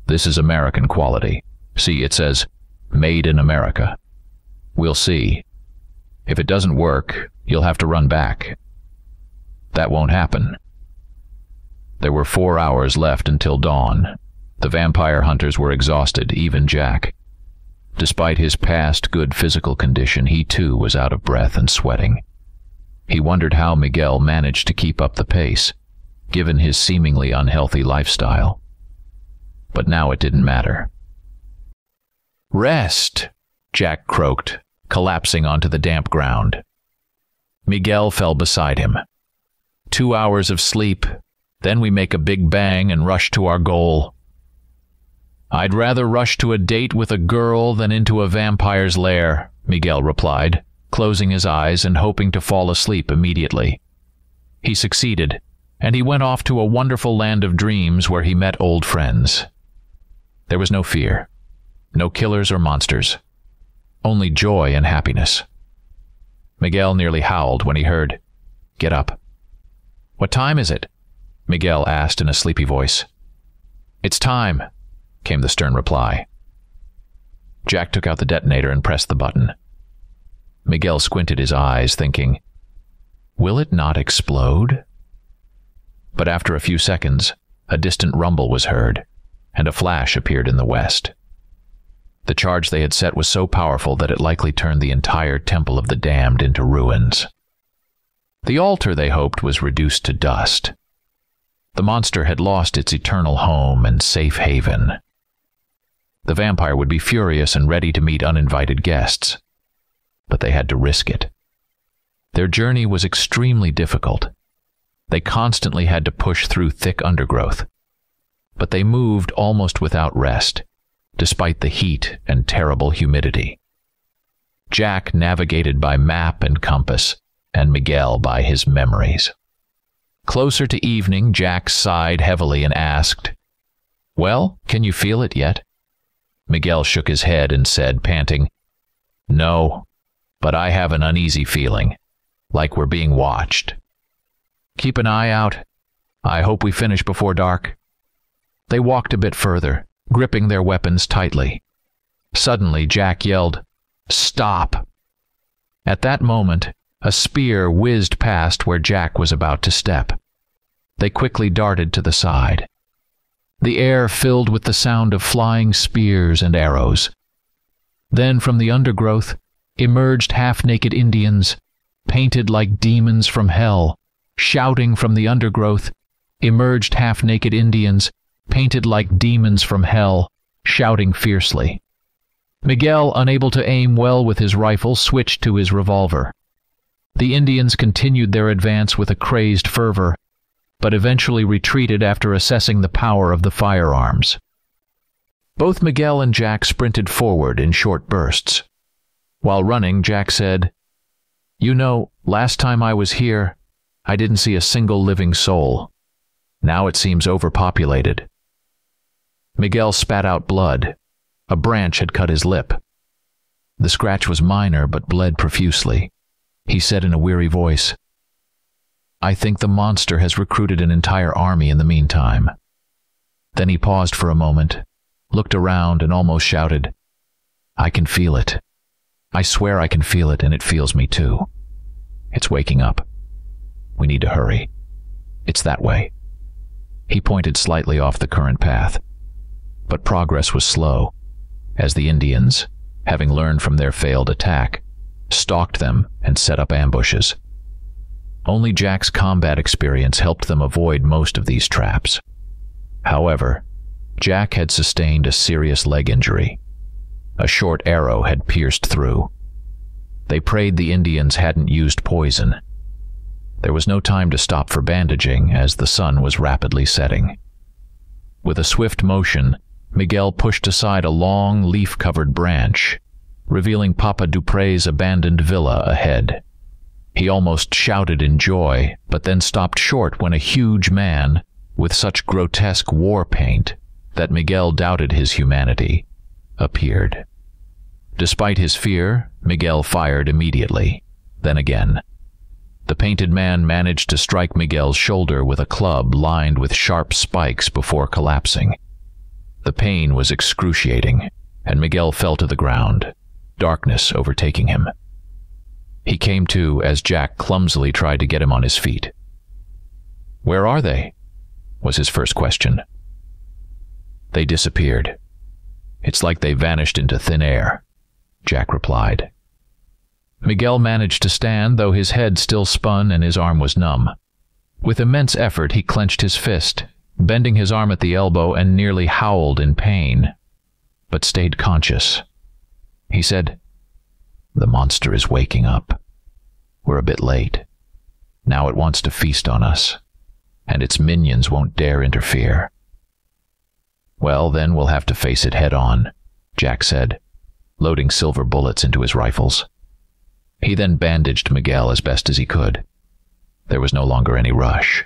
This is American quality. See, it says, 'Made in America.' We'll see. If it doesn't work, you'll have to run back." "That won't happen." There were 4 hours left until dawn. The vampire hunters were exhausted, even Jack. Despite his past good physical condition, he too was out of breath and sweating. He wondered how Miguel managed to keep up the pace, given his seemingly unhealthy lifestyle. But now it didn't matter. "Rest," Jack croaked, collapsing onto the damp ground. Miguel fell beside him. 2 hours of sleep, then we make a big bang and rush to our goal. "I'd rather rush to a date with a girl than into a vampire's lair," Miguel replied, closing his eyes and hoping to fall asleep immediately. He succeeded, and he went off to a wonderful land of dreams where he met old friends. There was no fear, no killers or monsters, only joy and happiness. Miguel nearly howled when he heard, "Get up." "What time is it?" Miguel asked in a sleepy voice. "It's time," came the stern reply. Jack took out the detonator and pressed the button. Miguel squinted his eyes, thinking, "Will it not explode?" But after a few seconds, a distant rumble was heard, and a flash appeared in the west. The charge they had set was so powerful that it likely turned the entire Temple of the Damned into ruins. The altar, they hoped, was reduced to dust. The monster had lost its eternal home and safe haven. The vampire would be furious and ready to meet uninvited guests, but they had to risk it. Their journey was extremely difficult. They constantly had to push through thick undergrowth, but they moved almost without rest, despite the heat and terrible humidity. Jack navigated by map and compass, and Miguel by his memories. Closer to evening, Jack sighed heavily and asked, "Well, can you feel it yet?" Miguel shook his head and said, panting, "No, but I have an uneasy feeling, like we're being watched." "Keep an eye out. I hope we finish before dark." They walked a bit further, gripping their weapons tightly. Suddenly, Jack yelled, "Stop!" At that moment, a spear whizzed past where Jack was about to step. They quickly darted to the side. The air filled with the sound of flying spears and arrows. Then from the undergrowth emerged half-naked Indians, painted like demons from hell. Shouting from the undergrowth emerged half-naked Indians, painted like demons from hell, shouting fiercely. Miguel, unable to aim well with his rifle, switched to his revolver. The Indians continued their advance with a crazed fervor, but eventually retreated after assessing the power of the firearms. Both Miguel and Jack sprinted forward in short bursts. While running, Jack said, "You know, last time I was here, I didn't see a single living soul. Now it seems overpopulated." Miguel spat out blood. A branch had cut his lip. The scratch was minor but bled profusely. He said in a weary voice, "I think the monster has recruited an entire army in the meantime." Then he paused for a moment, looked around and almost shouted, "I can feel it. I swear I can feel it, and it feels me too. It's waking up. We need to hurry. It's that way." He pointed slightly off the current path, but progress was slow. as the Indians, having learned from their failed attack, stalked them and set up ambushes. Only Jack's combat experience helped them avoid most of these traps. However, Jack had sustained a serious leg injury. A short arrow had pierced through. They prayed the Indians hadn't used poison. There was no time to stop for bandaging, as the sun was rapidly setting. With a swift motion, Miguel pushed aside a long, leaf-covered branch, revealing Papa Dupre's abandoned villa ahead. He almost shouted in joy, but then stopped short when a huge man, with such grotesque war paint that Miguel doubted his humanity, appeared. Despite his fear, Miguel fired immediately, then again. The painted man managed to strike Miguel's shoulder with a club lined with sharp spikes before collapsing. The pain was excruciating, and Miguel fell to the ground, darkness overtaking him. He came to as Jack clumsily tried to get him on his feet. "Where are they?" was his first question. "They disappeared. It's like they vanished into thin air," Jack replied. Miguel managed to stand, though his head still spun and his arm was numb. With immense effort, he clenched his fist, bending his arm at the elbow, and nearly howled in pain, but stayed conscious. He said, "The monster is waking up. We're a bit late. Now it wants to feast on us, and its minions won't dare interfere." "Well, then we'll have to face it head on," Jack said, loading silver bullets into his rifles. He then bandaged Miguel as best as he could. There was no longer any rush.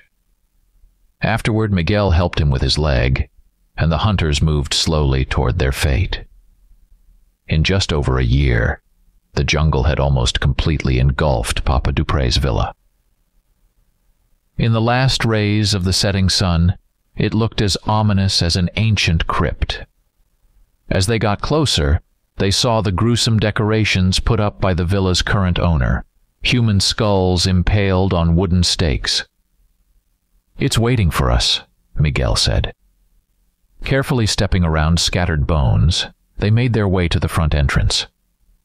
Afterward, Miguel helped him with his leg, and the hunters moved slowly toward their fate. In just over a year, the jungle had almost completely engulfed Papa Dupre's villa. In the last rays of the setting sun, it looked as ominous as an ancient crypt. As they got closer, they saw the gruesome decorations put up by the villa's current owner, human skulls impaled on wooden stakes. "It's waiting for us," Miguel said. Carefully stepping around scattered bones, they made their way to the front entrance.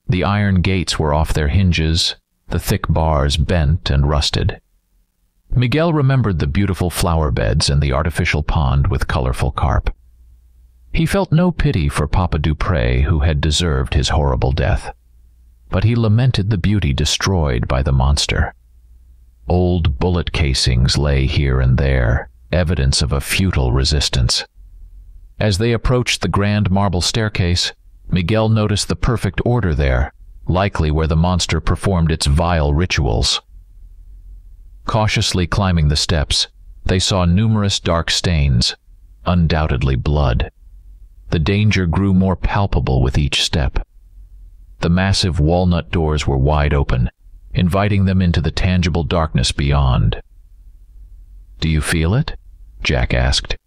The iron gates were off their hinges, the thick bars bent and rusted. Miguel remembered the beautiful flower beds and the artificial pond with colorful carp. He felt no pity for Papa Dupre, who had deserved his horrible death, but he lamented the beauty destroyed by the monster. Old bullet casings lay here and there, evidence of a futile resistance. As they approached the grand marble staircase, Miguel noticed the perfect order there, likely where the monster performed its vile rituals. Cautiously climbing the steps, they saw numerous dark stains, undoubtedly blood. The danger grew more palpable with each step. The massive walnut doors were wide open, inviting them into the tangible darkness beyond. "Do you feel it?" Jack asked.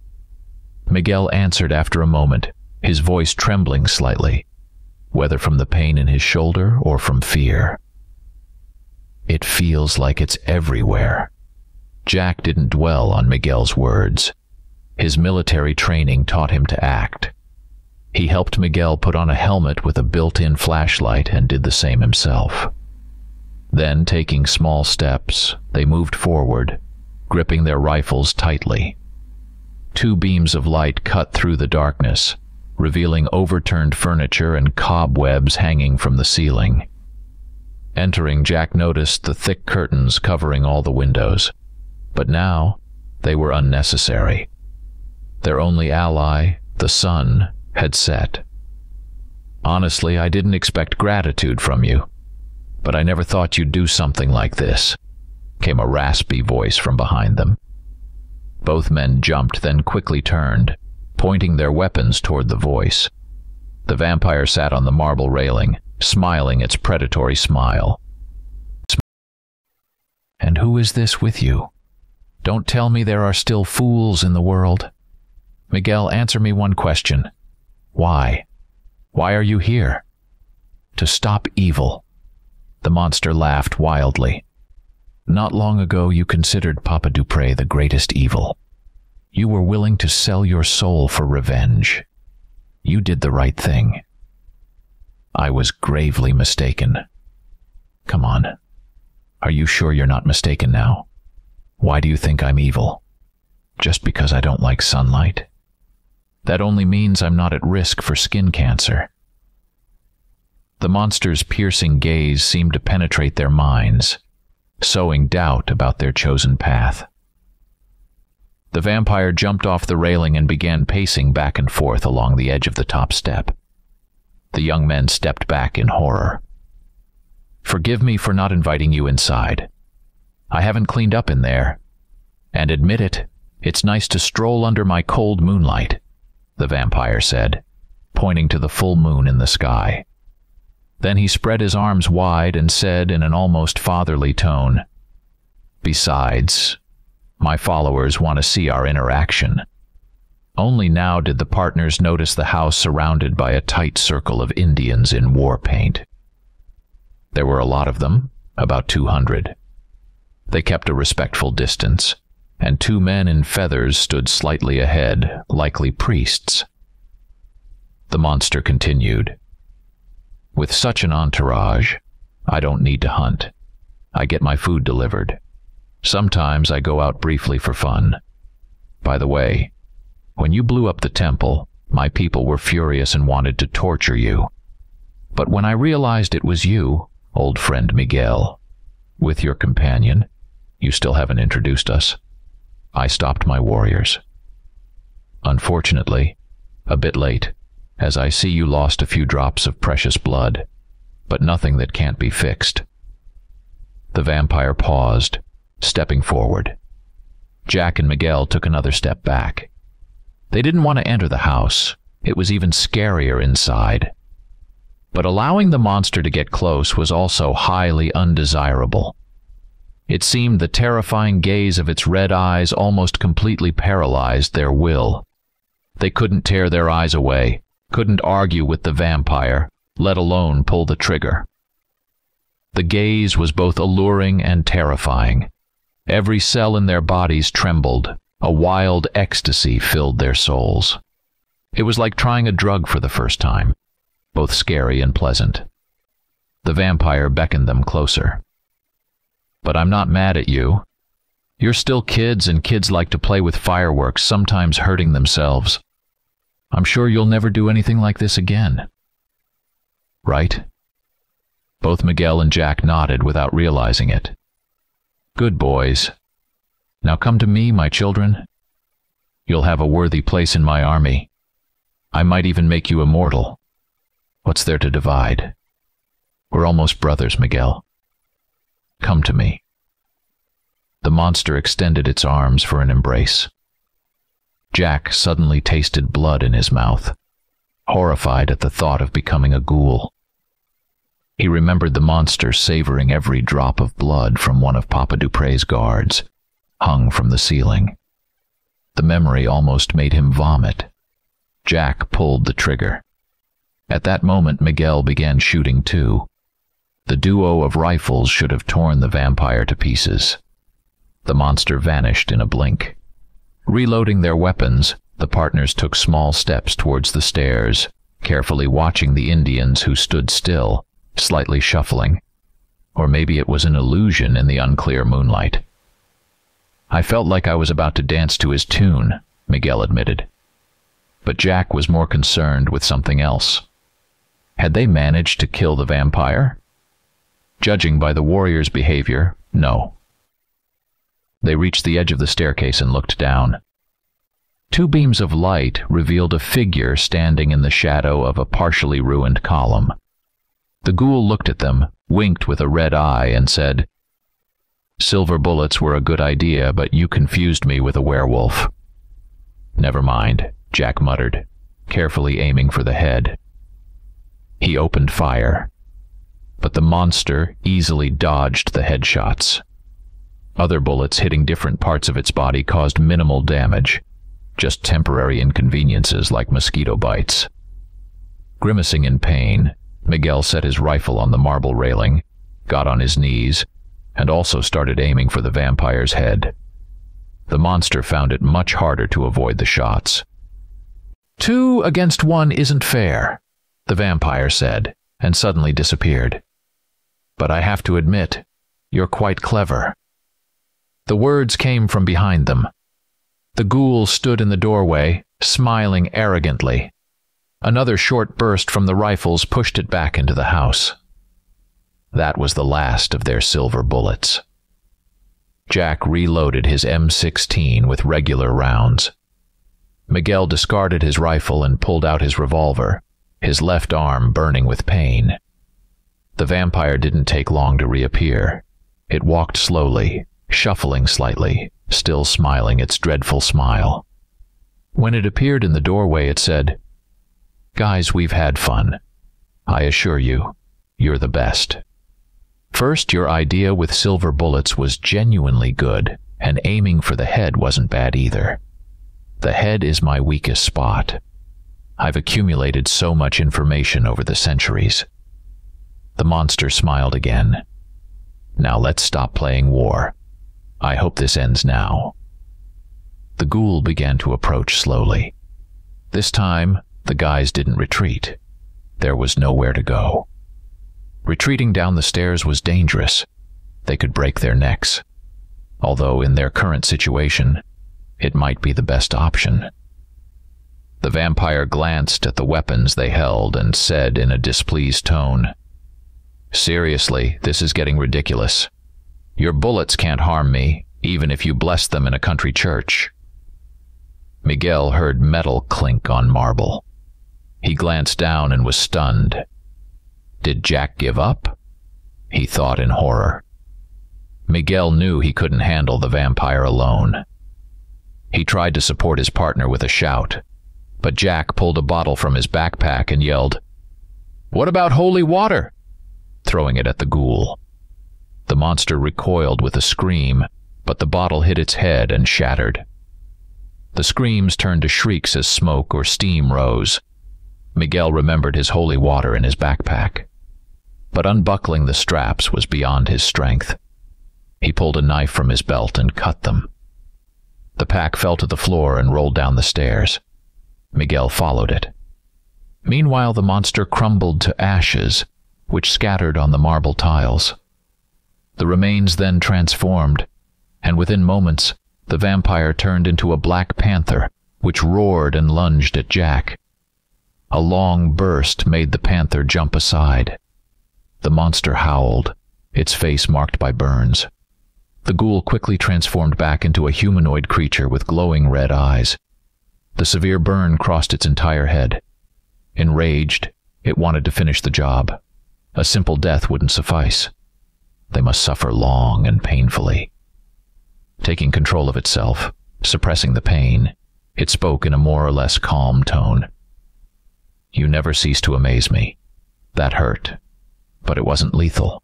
Miguel answered after a moment, his voice trembling slightly, whether from the pain in his shoulder or from fear. "It feels like it's everywhere." Jack didn't dwell on Miguel's words. His military training taught him to act. He helped Miguel put on a helmet with a built-in flashlight and did the same himself. Then, taking small steps, they moved forward, gripping their rifles tightly. 2 beams of light cut through the darkness, revealing overturned furniture and cobwebs hanging from the ceiling. Entering, Jack noticed the thick curtains covering all the windows, but now they were unnecessary. Their only ally, the sun, had set. "Honestly, I didn't expect gratitude from you, but I never thought you'd do something like this," came a raspy voice from behind them. Both men jumped, then quickly turned, pointing their weapons toward the voice. The vampire sat on the marble railing, smiling its predatory smile. "And who is this with you? Don't tell me there are still fools in the world. Miguel, answer me one question. Why? Why are you here?" "To stop evil." The monster laughed wildly. "Not long ago you considered Papa Dupre the greatest evil. You were willing to sell your soul for revenge. You did the right thing. I was gravely mistaken. Come on. Are you sure you're not mistaken now? Why do you think I'm evil? Just because I don't like sunlight? That only means I'm not at risk for skin cancer. The monster's piercing gaze seemed to penetrate their minds, sowing doubt about their chosen path. The vampire jumped off the railing and began pacing back and forth along the edge of the top step. The young men stepped back in horror. Forgive me for not inviting you inside. I haven't cleaned up in there. And admit it, it's nice to stroll under my cold moonlight, the vampire said, pointing to the full moon in the sky. Then he spread his arms wide and said in an almost fatherly tone, "Besides, my followers want to see our interaction." Only now did the partners notice the house surrounded by a tight circle of Indians in war paint. There were a lot of them, about 200. They kept a respectful distance, and 2 men in feathers stood slightly ahead, likely priests. The monster continued. With such an entourage, I don't need to hunt. I get my food delivered. Sometimes I go out briefly for fun. By the way, when you blew up the temple, my people were furious and wanted to torture you. But when I realized it was you, old friend Miguel, with your companion, you still haven't introduced us, I stopped my warriors. Unfortunately, a bit late, as I see you lost a few drops of precious blood, but nothing that can't be fixed. The vampire paused, stepping forward. Jack and Miguel took another step back. They didn't want to enter the house. It was even scarier inside. But allowing the monster to get close was also highly undesirable. It seemed the terrifying gaze of its red eyes almost completely paralyzed their will. They couldn't tear their eyes away, couldn't argue with the vampire, let alone pull the trigger. The gaze was both alluring and terrifying. Every cell in their bodies trembled. A wild ecstasy filled their souls. It was like trying a drug for the first time, both scary and pleasant. The vampire beckoned them closer. But I'm not mad at you. You're still kids, and kids like to play with fireworks, sometimes hurting themselves. I'm sure you'll never do anything like this again. Right? Both Miguel and Jack nodded without realizing it. Good boys. Now come to me, my children. You'll have a worthy place in my army. I might even make you immortal. What's there to divide? We're almost brothers, Miguel. Come to me. The monster extended its arms for an embrace. Jack suddenly tasted blood in his mouth, horrified at the thought of becoming a ghoul. He remembered the monster savoring every drop of blood from one of Papa Dupre's guards, hung from the ceiling. The memory almost made him vomit. Jack pulled the trigger. At that moment, Miguel began shooting too. The duo of rifles should have torn the vampire to pieces. The monster vanished in a blink. Reloading their weapons, the partners took small steps towards the stairs, carefully watching the Indians who stood still, slightly shuffling. Or maybe it was an illusion in the unclear moonlight. I felt like I was about to dance to his tune, Miguel admitted. But Jack was more concerned with something else. Had they managed to kill the vampire? Judging by the warrior's behavior, no. They reached the edge of the staircase and looked down. 2 beams of light revealed a figure standing in the shadow of a partially ruined column. The ghoul looked at them, winked with a red eye, and said, "Silver bullets were a good idea, but you confused me with a werewolf." "Never mind," Jack muttered, carefully aiming for the head. He opened fire, but the monster easily dodged the headshots. Other bullets hitting different parts of its body caused minimal damage, just temporary inconveniences like mosquito bites. Grimacing in pain, Miguel set his rifle on the marble railing, got on his knees, and also started aiming for the vampire's head. The monster found it much harder to avoid the shots. 2 against 1 isn't fair, the vampire said, and suddenly disappeared. "But I have to admit, you're quite clever." The words came from behind them. The ghoul stood in the doorway, smiling arrogantly. Another short burst from the rifles pushed it back into the house. That was the last of their silver bullets. Jack reloaded his M16 with regular rounds. Miguel discarded his rifle and pulled out his revolver, his left arm burning with pain. The vampire didn't take long to reappear. It walked slowly, shuffling slightly, still smiling its dreadful smile. When it appeared in the doorway, it said, "Guys, we've had fun. I assure you, you're the best. First, your idea with silver bullets was genuinely good, and aiming for the head wasn't bad either. The head is my weakest spot. I've accumulated so much information over the centuries." The monster smiled again. "Now let's stop playing war. I hope this ends now." The ghoul began to approach slowly. This time, the guys didn't retreat. There was nowhere to go. Retreating down the stairs was dangerous. They could break their necks. Although in their current situation, it might be the best option. The vampire glanced at the weapons they held and said in a displeased tone, "Seriously, this is getting ridiculous. Your bullets can't harm me, even if you bless them in a country church." Miguel heard metal clink on marble. He glanced down and was stunned. Did Jack give up? He thought in horror. Miguel knew he couldn't handle the vampire alone. He tried to support his partner with a shout, but Jack pulled a bottle from his backpack and yelled, "What about holy water?" throwing it at the ghoul. The monster recoiled with a scream, but the bottle hit its head and shattered. The screams turned to shrieks as smoke or steam rose. Miguel remembered his holy water in his backpack. But unbuckling the straps was beyond his strength. He pulled a knife from his belt and cut them. The pack fell to the floor and rolled down the stairs. Miguel followed it. Meanwhile, the monster crumbled to ashes, which scattered on the marble tiles. The remains then transformed, and within moments, the vampire turned into a black panther, which roared and lunged at Jack. A long burst made the panther jump aside. The monster howled, its face marked by burns. The ghoul quickly transformed back into a humanoid creature with glowing red eyes. The severe burn crossed its entire head. Enraged, it wanted to finish the job. A simple death wouldn't suffice. They must suffer long and painfully. Taking control of itself, suppressing the pain, it spoke in a more or less calm tone. "You never cease to amaze me. That hurt, but it wasn't lethal.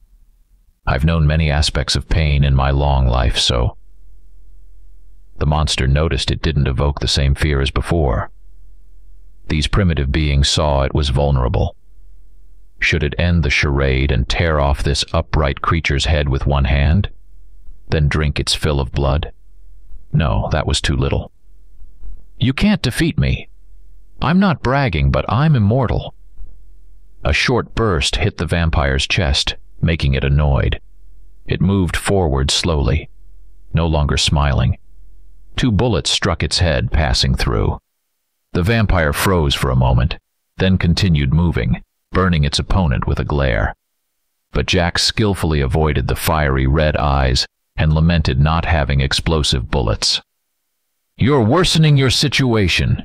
I've known many aspects of pain in my long life, so..." The monster noticed it didn't evoke the same fear as before. These primitive beings saw it was vulnerable. Should it end the charade and tear off this upright creature's head with one hand, then drink its fill of blood? No, that was too little. "You can't defeat me. I'm not bragging, but I'm immortal." A short burst hit the vampire's chest, making it annoyed. It moved forward slowly, no longer smiling. 2 bullets struck its head, passing through. The vampire froze for a moment, then continued moving, burning its opponent with a glare. But Jack skillfully avoided the fiery red eyes and lamented not having explosive bullets. "You're worsening your situation,"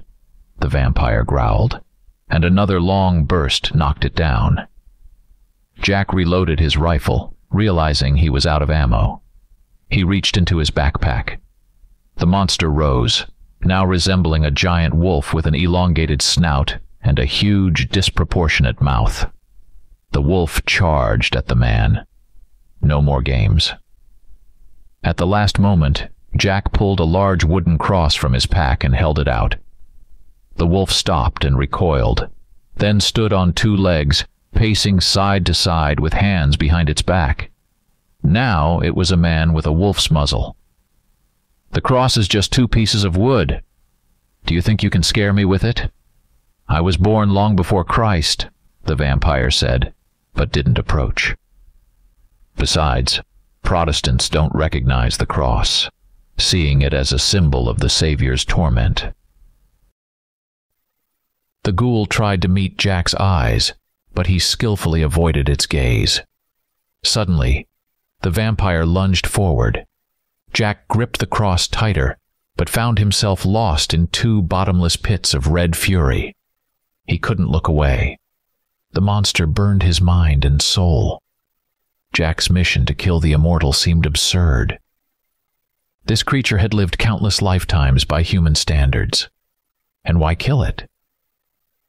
the vampire growled, and another long burst knocked it down. Jack reloaded his rifle, realizing he was out of ammo. He reached into his backpack. The monster rose, now resembling a giant wolf with an elongated snout and a huge, disproportionate mouth. The wolf charged at the man. No more games. At the last moment, Jack pulled a large wooden cross from his pack and held it out. The wolf stopped and recoiled, then stood on 2 legs, pacing side to side with hands behind its back. Now it was a man with a wolf's muzzle. "The cross is just 2 pieces of wood. Do you think you can scare me with it?" "I was born long before Christ," the vampire said, but didn't approach. Besides, Protestants don't recognize the cross, seeing it as a symbol of the Savior's torment. The ghoul tried to meet Jack's eyes, but he skillfully avoided its gaze. Suddenly, the vampire lunged forward. Jack gripped the cross tighter, but found himself lost in two bottomless pits of red fury. He couldn't look away. The monster burned his mind and soul. Jack's mission to kill the immortal seemed absurd. This creature had lived countless lifetimes by human standards. And why kill it?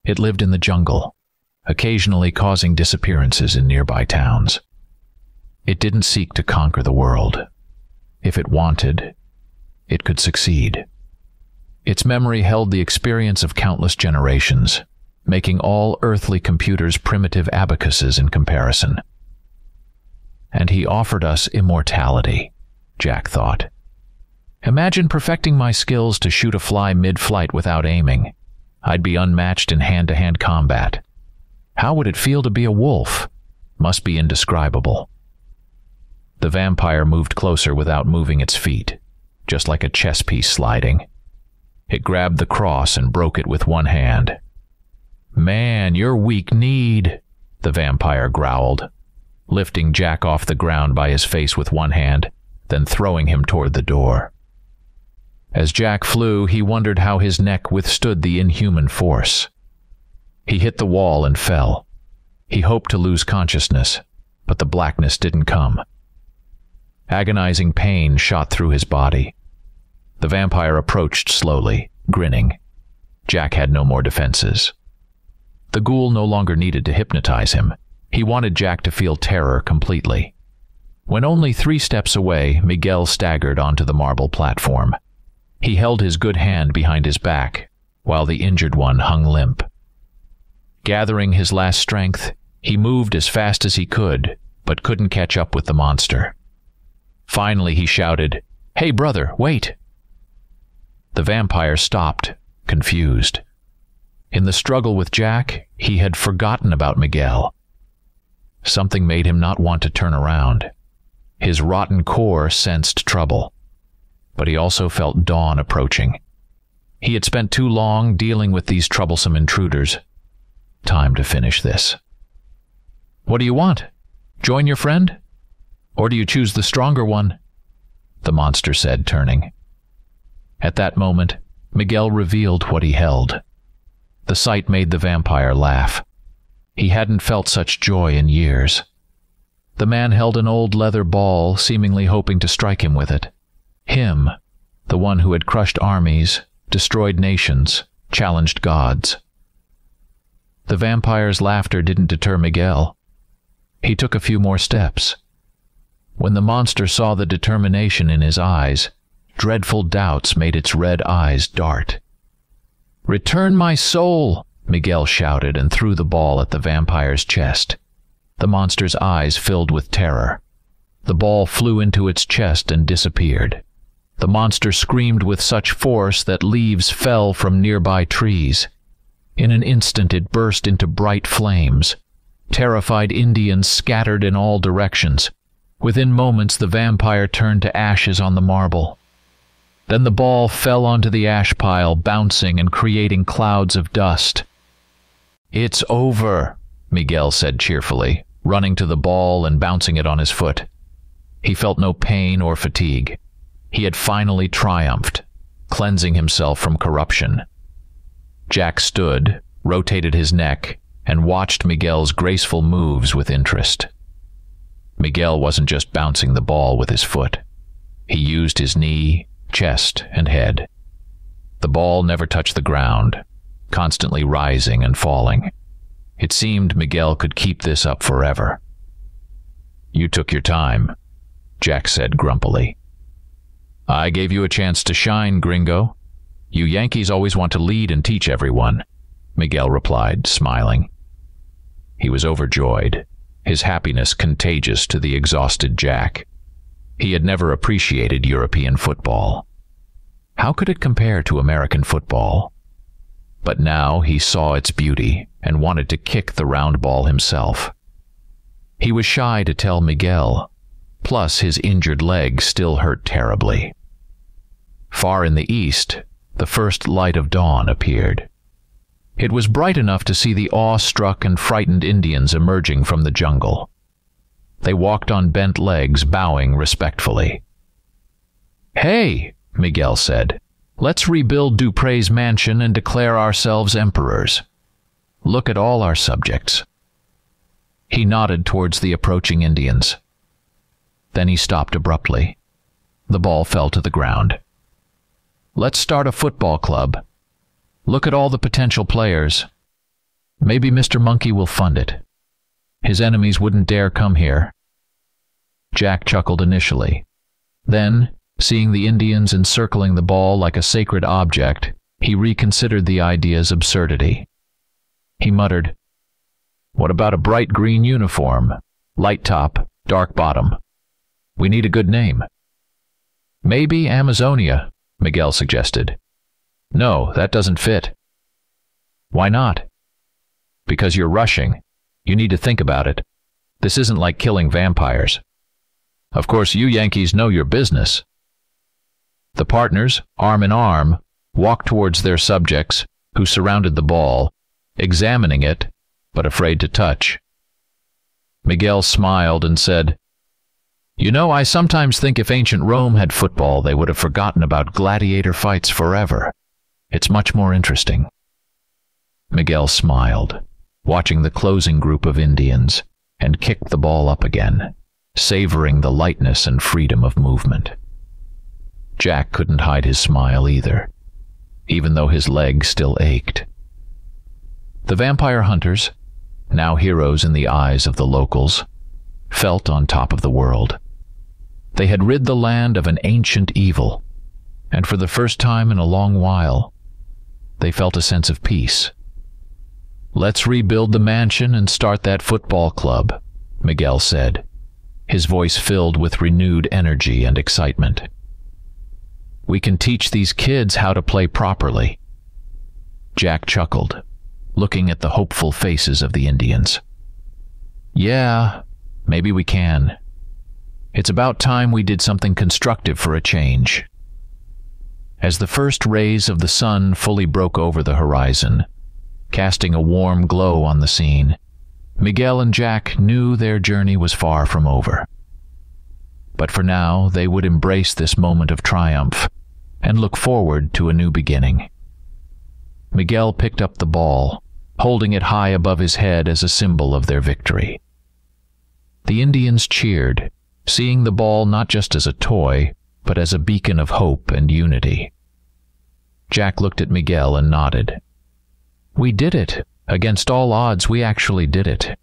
It lived in the jungle, occasionally causing disappearances in nearby towns. It didn't seek to conquer the world. If it wanted, it could succeed. Its memory held the experience of countless generations, making all earthly computers primitive abacuses in comparison. And he offered us immortality, Jack thought. Imagine perfecting my skills to shoot a fly mid-flight without aiming. I'd be unmatched in hand-to-hand combat. How would it feel to be a wolf? Must be indescribable. The vampire moved closer without moving its feet, just like a chess piece sliding. It grabbed the cross and broke it with one hand. "Man, you're weak-kneed," the vampire growled, lifting Jack off the ground by his face with one hand, then throwing him toward the door. As Jack flew, he wondered how his neck withstood the inhuman force. He hit the wall and fell. He hoped to lose consciousness, but the blackness didn't come. Agonizing pain shot through his body. The vampire approached slowly, grinning. Jack had no more defenses. The ghoul no longer needed to hypnotize him. He wanted Jack to feel terror completely. When only 3 steps away, Miguel staggered onto the marble platform. He held his good hand behind his back, while the injured one hung limp. Gathering his last strength, he moved as fast as he could, but couldn't catch up with the monster. Finally, he shouted, "Hey, brother, wait!" The vampire stopped, confused. In the struggle with Jack, he had forgotten about Miguel. Something made him not want to turn around. His rotten core sensed trouble. But he also felt dawn approaching. He had spent too long dealing with these troublesome intruders. Time to finish this. "What do you want? Join your friend? Or do you choose the stronger one?" the monster said, turning. At that moment, Miguel revealed what he held. The sight made the vampire laugh. He hadn't felt such joy in years. The man held an old leather ball, seemingly hoping to strike him with it. Him, the one who had crushed armies, destroyed nations, challenged gods. The vampire's laughter didn't deter Miguel. He took a few more steps. When the monster saw the determination in his eyes, dreadful doubts made its red eyes dart. "Return my soul!" Miguel shouted and threw the ball at the vampire's chest. The monster's eyes filled with terror. The ball flew into its chest and disappeared. The monster screamed with such force that leaves fell from nearby trees. In an instant it burst into bright flames. Terrified Indians scattered in all directions. Within moments the vampire turned to ashes on the marble. Then the ball fell onto the ash pile, bouncing and creating clouds of dust. "It's over," Miguel said cheerfully, running to the ball and bouncing it on his foot. He felt no pain or fatigue. He had finally triumphed, cleansing himself from corruption. Jack stood, rotated his neck, and watched Miguel's graceful moves with interest. Miguel wasn't just bouncing the ball with his foot. He used his knee, chest, and head. The ball never touched the ground, constantly rising and falling. It seemed Miguel could keep this up forever. "You took your time," Jack said grumpily. "I gave you a chance to shine, gringo. You Yankees always want to lead and teach everyone," Miguel replied, smiling. He was overjoyed, his happiness contagious to the exhausted Jack. He had never appreciated European football. How could it compare to American football? But now he saw its beauty and wanted to kick the round ball himself. He was shy to tell Miguel, plus his injured leg still hurt terribly. Far in the east, the first light of dawn appeared. It was bright enough to see the awe-struck and frightened Indians emerging from the jungle. They walked on bent legs, bowing respectfully. "Hey," Miguel said, "let's rebuild Dupre's mansion and declare ourselves emperors. Look at all our subjects." He nodded towards the approaching Indians. Then he stopped abruptly. The ball fell to the ground. "Let's start a football club. Look at all the potential players. Maybe Mr. Monkey will fund it. His enemies wouldn't dare come here." Jack chuckled initially. Then, seeing the Indians encircling the ball like a sacred object, he reconsidered the idea's absurdity. He muttered, "What about a bright green uniform? Light top, dark bottom. We need a good name." "Maybe Amazonia," Miguel suggested. "No, that doesn't fit." "Why not?" "Because you're rushing. You need to think about it. This isn't like killing vampires. Of course, you Yankees know your business." The partners, arm in arm, walked towards their subjects, who surrounded the ball, examining it, but afraid to touch. Miguel smiled and said, "You know, I sometimes think if ancient Rome had football, they would have forgotten about gladiator fights forever. It's much more interesting." Miguel smiled, watching the closing group of Indians, and kicked the ball up again, savoring the lightness and freedom of movement. Jack couldn't hide his smile either, even though his leg still ached. The vampire hunters, now heroes in the eyes of the locals, felt on top of the world. They had rid the land of an ancient evil, and for the first time in a long while, they felt a sense of peace. "Let's rebuild the mansion and start that football club," Miguel said, his voice filled with renewed energy and excitement. "We can teach these kids how to play properly." Jack chuckled, looking at the hopeful faces of the Indians. "Yeah, maybe we can. It's about time we did something constructive for a change." As the first rays of the sun fully broke over the horizon, casting a warm glow on the scene, Miguel and Jack knew their journey was far from over. But for now, they would embrace this moment of triumph and look forward to a new beginning. Miguel picked up the ball, holding it high above his head as a symbol of their victory. The Indians cheered, seeing the ball not just as a toy, but as a beacon of hope and unity. Jack looked at Miguel and nodded. "We did it. Against all odds, we actually did it."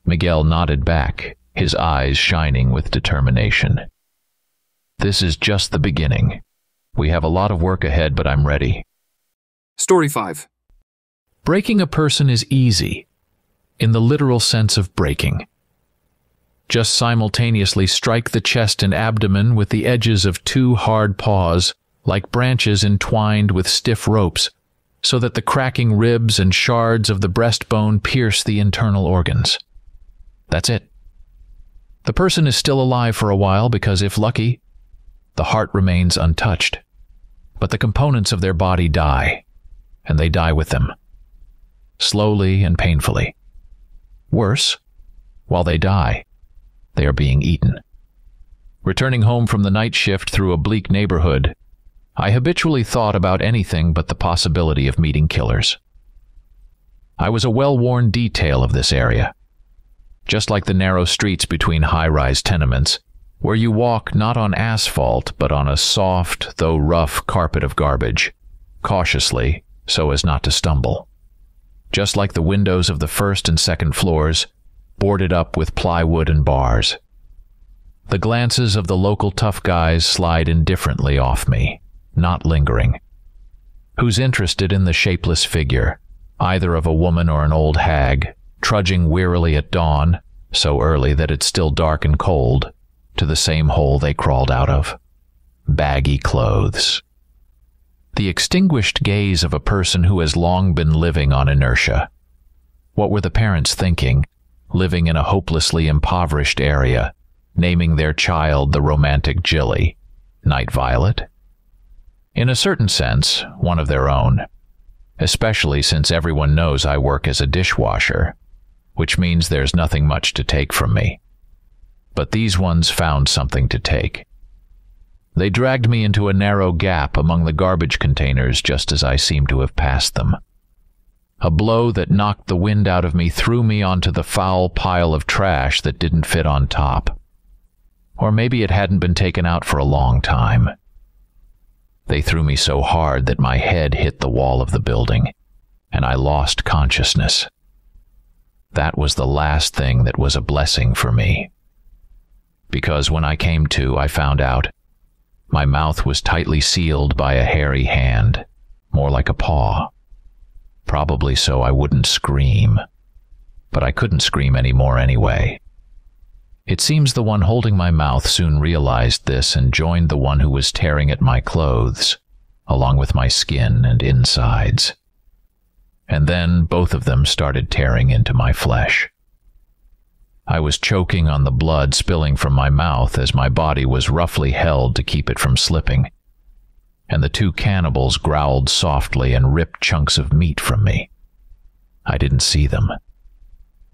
Miguel nodded back, his eyes shining with determination. "This is just the beginning. We have a lot of work ahead, but I'm ready." Story 5. Breaking a person is easy, in the literal sense of breaking. Just simultaneously strike the chest and abdomen with the edges of two hard paws, like branches entwined with stiff ropes, so that the cracking ribs and shards of the breastbone pierce the internal organs. That's it. The person is still alive for a while because, if lucky, the heart remains untouched. But the components of their body die, and they die with them, slowly and painfully. Worse, while they die, they are being eaten. Returning home from the night shift through a bleak neighborhood, I habitually thought about anything but the possibility of meeting killers. I was a well-worn detail of this area, just like the narrow streets between high-rise tenements, where you walk not on asphalt but on a soft, though rough, carpet of garbage, cautiously so as not to stumble. Just like the windows of the first and second floors, boarded up with plywood and bars. The glances of the local tough guys slide indifferently off me, not lingering. Who's interested in the shapeless figure, either of a woman or an old hag, trudging wearily at dawn, so early that it's still dark and cold, to the same hole they crawled out of? Baggy clothes. The extinguished gaze of a person who has long been living on inertia. What were the parents thinking, living in a hopelessly impoverished area, naming their child the romantic Jilly, Night Violet. In a certain sense, one of their own, especially since everyone knows I work as a dishwasher, which means there's nothing much to take from me. But these ones found something to take. They dragged me into a narrow gap among the garbage containers just as I seemed to have passed them. A blow that knocked the wind out of me threw me onto the foul pile of trash that didn't fit on top. Or maybe it hadn't been taken out for a long time. They threw me so hard that my head hit the wall of the building, and I lost consciousness. That was the last thing that was a blessing for me. Because when I came to, I found out my mouth was tightly sealed by a hairy hand, more like a paw. Probably so I wouldn't scream. But I couldn't scream anymore anyway. It seems the one holding my mouth soon realized this and joined the one who was tearing at my clothes, along with my skin and insides. And then both of them started tearing into my flesh. I was choking on the blood spilling from my mouth as my body was roughly held to keep it from slipping, and the two cannibals growled softly and ripped chunks of meat from me. I didn't see them.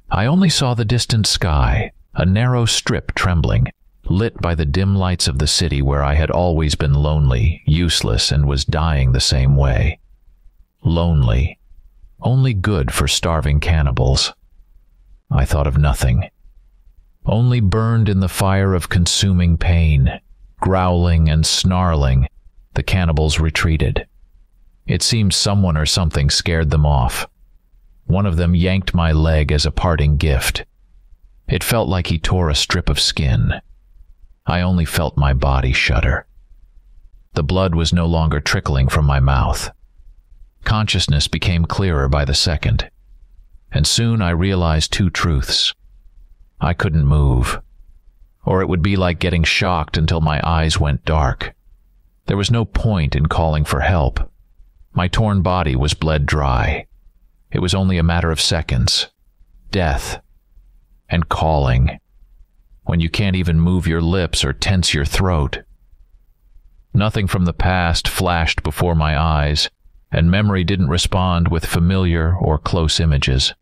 I only saw the distant sky, a narrow strip trembling, lit by the dim lights of the city where I had always been lonely, useless, and was dying the same way. Lonely, only good for starving cannibals. I thought of nothing. Only burned in the fire of consuming pain. Growling and snarling, the cannibals retreated. It seemed someone or something scared them off. One of them yanked my leg as a parting gift. It felt like he tore a strip of skin. I only felt my body shudder. The blood was no longer trickling from my mouth. Consciousness became clearer by the second, and soon I realized two truths. I couldn't move, or it would be like getting shocked until my eyes went dark. There was no point in calling for help. My torn body was bled dry. It was only a matter of seconds. Death. And calling. When you can't even move your lips or tense your throat. Nothing from the past flashed before my eyes, and memory didn't respond with familiar or close images.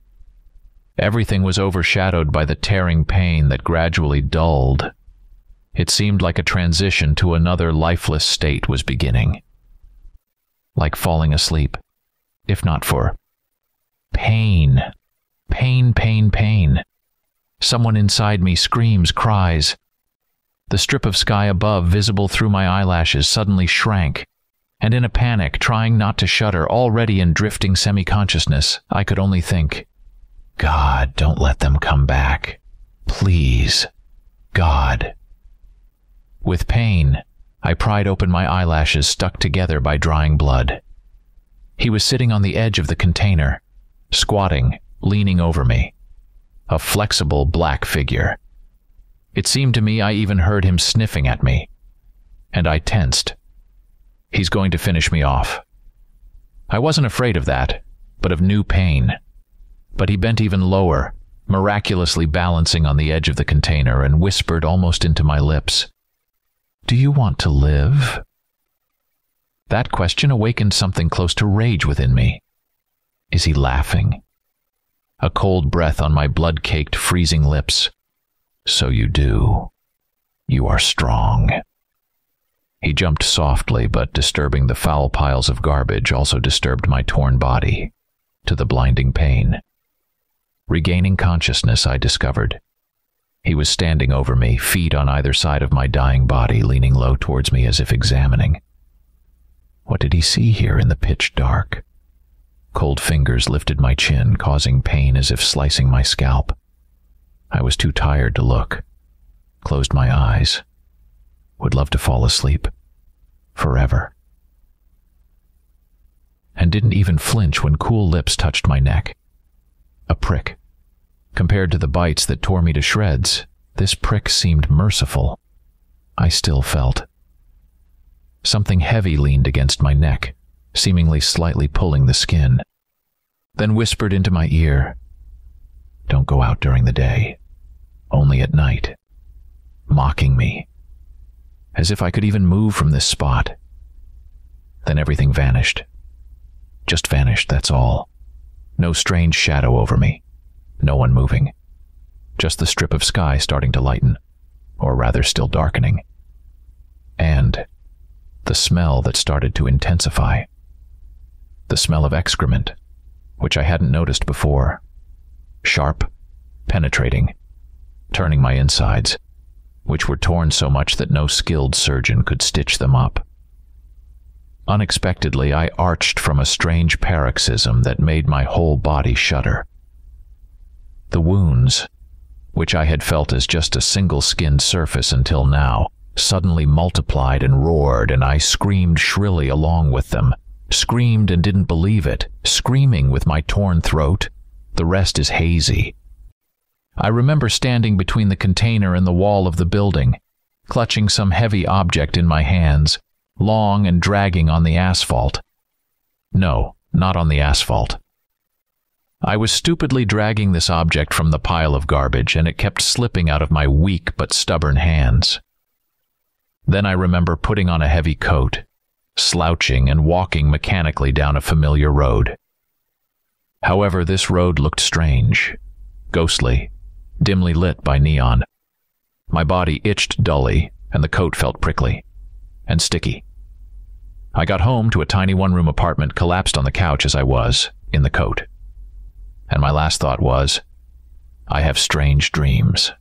Everything was overshadowed by the tearing pain that gradually dulled. It seemed like a transition to another lifeless state was beginning. Like falling asleep, if not for pain. Pain, pain, pain. Someone inside me screams, cries. The strip of sky above, visible through my eyelashes, suddenly shrank, and in a panic, trying not to shudder, already in drifting semi-consciousness, I could only think, God, don't let them come back. Please, God. With pain, I pried open my eyelashes stuck together by drying blood. He was sitting on the edge of the container, squatting, leaning over me. A flexible black figure. It seemed to me I even heard him sniffing at me, and I tensed. He's going to finish me off. I wasn't afraid of that, but of new pain. But he bent even lower, miraculously balancing on the edge of the container, and whispered almost into my lips, "Do you want to live?" That question awakened something close to rage within me. Is he laughing? A cold breath on my blood-caked, freezing lips. So you do. You are strong. He jumped softly, but disturbing the foul piles of garbage also disturbed my torn body, to the blinding pain. Regaining consciousness, I discovered. He was standing over me, feet on either side of my dying body, leaning low towards me as if examining. What did he see here in the pitch dark? Cold fingers lifted my chin, causing pain as if slicing my scalp. I was too tired to look. Closed my eyes. Would love to fall asleep. Forever. And didn't even flinch when cool lips touched my neck. A prick. Compared to the bites that tore me to shreds, this prick seemed merciful. I still felt. Something heavy leaned against my neck, seemingly slightly pulling the skin. Then whispered into my ear, Don't go out during the day. Only at night. Mocking me. As if I could even move from this spot. Then everything vanished. Just vanished, that's all. No strange shadow over me. No one moving. Just the strip of sky starting to lighten. Or rather still darkening. And the smell that started to intensify. The smell of excrement, which I hadn't noticed before. Sharp, penetrating, turning my insides, which were torn so much that no skilled surgeon could stitch them up. Unexpectedly, I arched from a strange paroxysm that made my whole body shudder. The wounds, which I had felt as just a single-skinned surface until now, suddenly multiplied and roared, and I screamed shrilly along with them. Screamed and didn't believe it, screaming with my torn throat. The rest is hazy. I remember standing between the container and the wall of the building, clutching some heavy object in my hands, long and dragging on the asphalt. No, not on the asphalt. I was stupidly dragging this object from the pile of garbage, and it kept slipping out of my weak but stubborn hands. Then I remember putting on a heavy coat, slouching and walking mechanically down a familiar road. However, this road looked strange, ghostly, dimly lit by neon. My body itched dully, and the coat felt prickly and sticky. I got home to a tiny one-room apartment, collapsed on the couch as I was, in the coat. And my last thought was, I have strange dreams.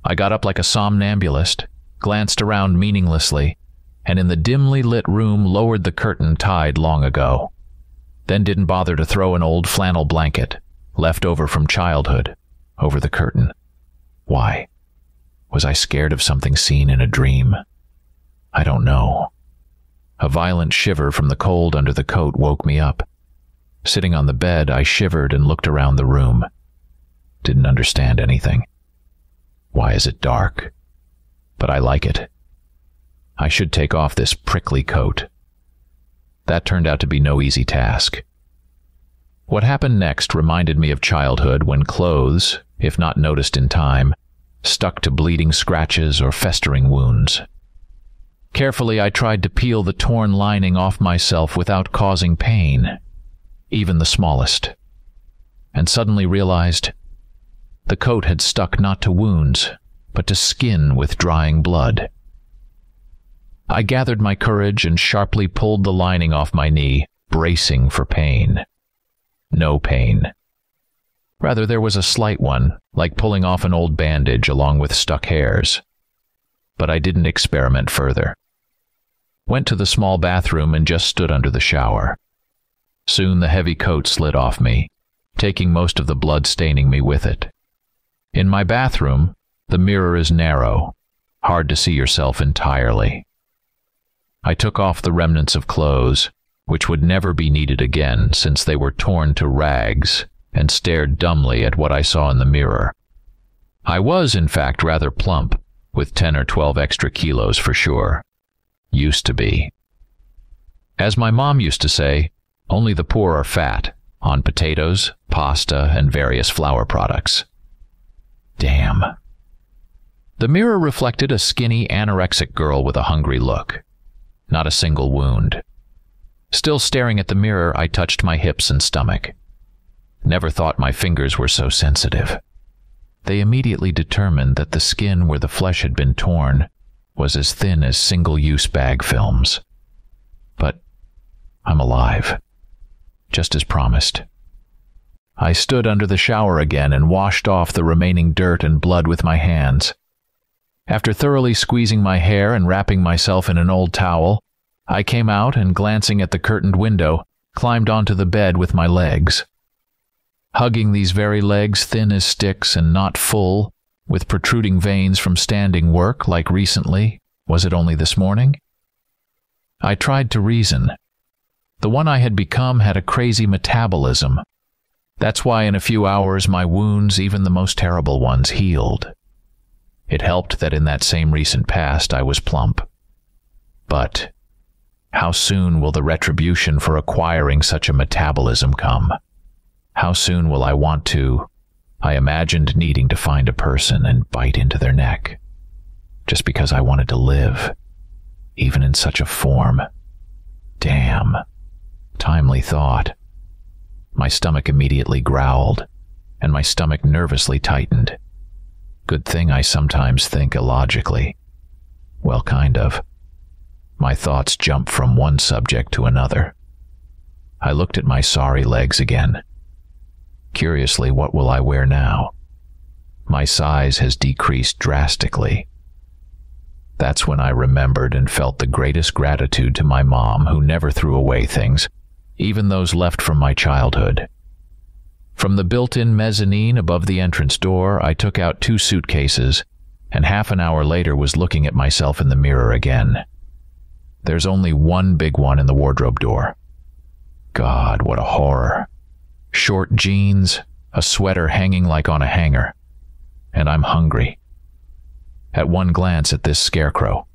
I got up like a somnambulist, glanced around meaninglessly, and in the dimly lit room lowered the curtain tied long ago. Then didn't bother to throw an old flannel blanket, left over from childhood, over the curtain. Why? Was I scared of something seen in a dream? I don't know. A violent shiver from the cold under the coat woke me up. Sitting on the bed, I shivered and looked around the room. Didn't understand anything. Why is it dark? But I like it. I should take off this prickly coat. That turned out to be no easy task. What happened next reminded me of childhood, when clothes, if not noticed in time, stuck to bleeding scratches or festering wounds. Carefully, I tried to peel the torn lining off myself without causing pain, even the smallest, and suddenly realized the coat had stuck not to wounds, but to skin with drying blood. I gathered my courage and sharply pulled the lining off my knee, bracing for pain. No pain. Rather, there was a slight one, like pulling off an old bandage along with stuck hairs. But I didn't experiment further. Went to the small bathroom and just stood under the shower. Soon the heavy coat slid off me, taking most of the blood staining me with it. In my bathroom, the mirror is narrow, hard to see yourself entirely. I took off the remnants of clothes, which would never be needed again since they were torn to rags, and stared dumbly at what I saw in the mirror. I was, in fact, rather plump, with 10 or 12 extra kilos for sure. Used to be. As my mom used to say, only the poor are fat, on potatoes, pasta, and various flour products. Damn. The mirror reflected a skinny, anorexic girl with a hungry look. Not a single wound. Still staring at the mirror, I touched my hips and stomach. Never thought my fingers were so sensitive. They immediately determined that the skin where the flesh had been torn was as thin as single-use bag films. But I'm alive, just as promised. I stood under the shower again and washed off the remaining dirt and blood with my hands. After thoroughly squeezing my hair and wrapping myself in an old towel, I came out and, glancing at the curtained window, climbed onto the bed with my legs. Hugging these very legs, thin as sticks and not full, with protruding veins from standing work like recently, was it only this morning? I tried to reason. The one I had become had a crazy metabolism. That's why in a few hours my wounds, even the most terrible ones, healed. It helped that in that same recent past I was plump. But how soon will the retribution for acquiring such a metabolism come? How soon will I want to I imagined needing to find a person and bite into their neck, just because I wanted to live, even in such a form. Damn. Timely thought. My stomach immediately growled, and my stomach nervously tightened. Good thing I sometimes think illogically. Well, kind of. My thoughts jump from one subject to another. I looked at my sorry legs again. Curiously, what will I wear now? My size has decreased drastically. That's when I remembered and felt the greatest gratitude to my mom, who never threw away things, even those left from my childhood. From the built-in mezzanine above the entrance door, I took out 2 suitcases, and half an hour later was looking at myself in the mirror again. There's only one big one in the wardrobe door. God, what a horror. Short jeans, a sweater hanging like on a hanger, and I'm hungry. At one glance at this scarecrow,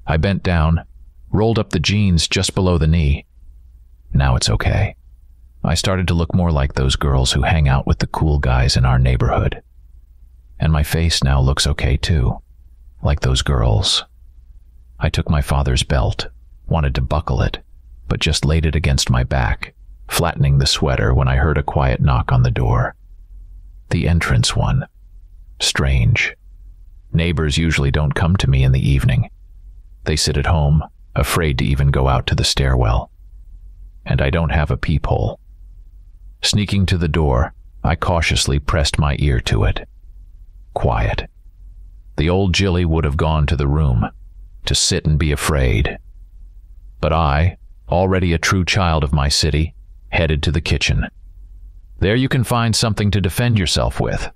I bent down, rolled up the jeans just below the knee. Now it's okay. I started to look more like those girls who hang out with the cool guys in our neighborhood. And my face now looks okay too, like those girls. I took my father's belt, wanted to buckle it, but just laid it against my back, flattening the sweater when I heard a quiet knock on the door. The entrance one. Strange. Neighbors usually don't come to me in the evening. They sit at home, afraid to even go out to the stairwell. And I don't have a peephole. Sneaking to the door, I cautiously pressed my ear to it. Quiet. The old Jilly would have gone to the room, to sit and be afraid. But I, already a true child of my city, headed to the kitchen. There you can find something to defend yourself with,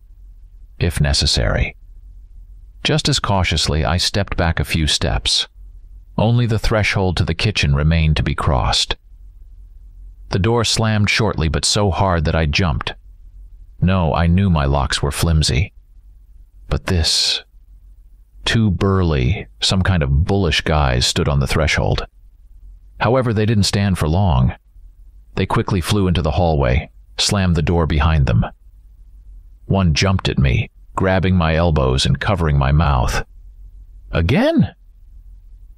if necessary. Just as cautiously, I stepped back a few steps. Only the threshold to the kitchen remained to be crossed. The door slammed shortly, but so hard that I jumped. No, I knew my locks were flimsy. But this... 2 burly, some kind of bullish guys stood on the threshold. However, they didn't stand for long. They quickly flew into the hallway, slammed the door behind them. One jumped at me, grabbing my elbows and covering my mouth. Again?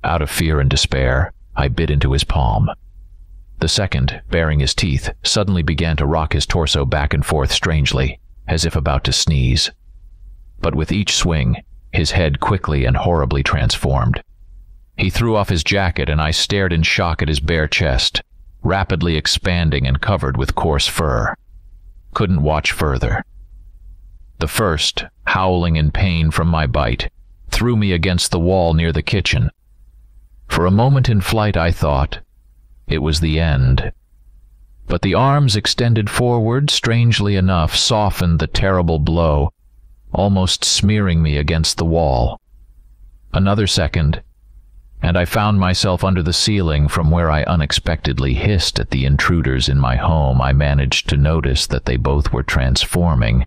Out of fear and despair, I bit into his palm. The second, baring his teeth, suddenly began to rock his torso back and forth strangely, as if about to sneeze. But with each swing, his head quickly and horribly transformed. He threw off his jacket, and I stared in shock at his bare chest, rapidly expanding and covered with coarse fur. Couldn't watch further. The first, howling in pain from my bite, threw me against the wall near the kitchen. For a moment in flight, I thought it was the end. But the arms extended forward, strangely enough, softened the terrible blow, almost smearing me against the wall. Another second, and I found myself under the ceiling, from where I unexpectedly hissed at the intruders in my home. I managed to notice that they both were transforming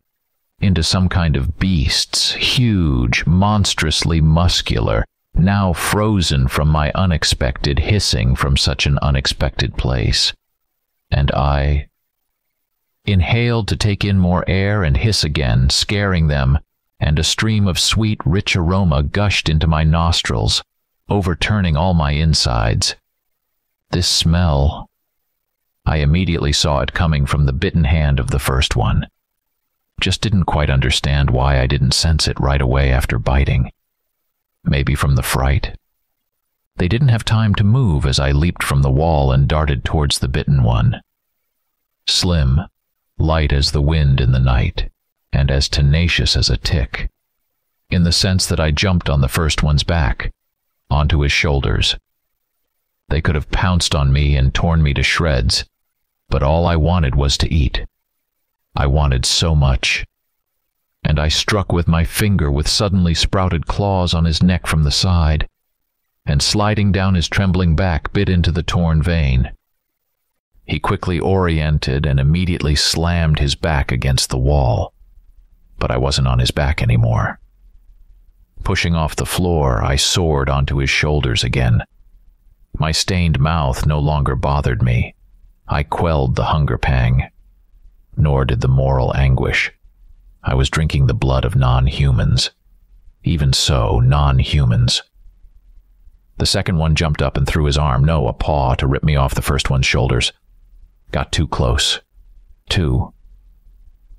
into some kind of beasts, huge, monstrously muscular, now frozen from my unexpected hissing from such an unexpected place. And I inhaled to take in more air and hiss again, scaring them, and a stream of sweet, rich aroma gushed into my nostrils, overturning all my insides. This smell... I immediately saw it coming from the bitten hand of the first one. Just didn't quite understand why I didn't sense it right away after biting. Maybe from the fright. They didn't have time to move as I leaped from the wall and darted towards the bitten one. Slim, light as the wind in the night, and as tenacious as a tick, in the sense that I jumped on the first one's back, onto his shoulders. They could have pounced on me and torn me to shreds, but all I wanted was to eat. I wanted so much. And I struck with my finger with suddenly sprouted claws on his neck from the side, and sliding down his trembling back, bit into the torn vein. He quickly oriented and immediately slammed his back against the wall. But I wasn't on his back anymore. Pushing off the floor, I soared onto his shoulders again. My stained mouth no longer bothered me. I quelled the hunger pang. Nor did the moral anguish. I was drinking the blood of non-humans. Even so, non-humans. The second one jumped up and threw his arm, no, a paw, to rip me off the first one's shoulders. Got too close.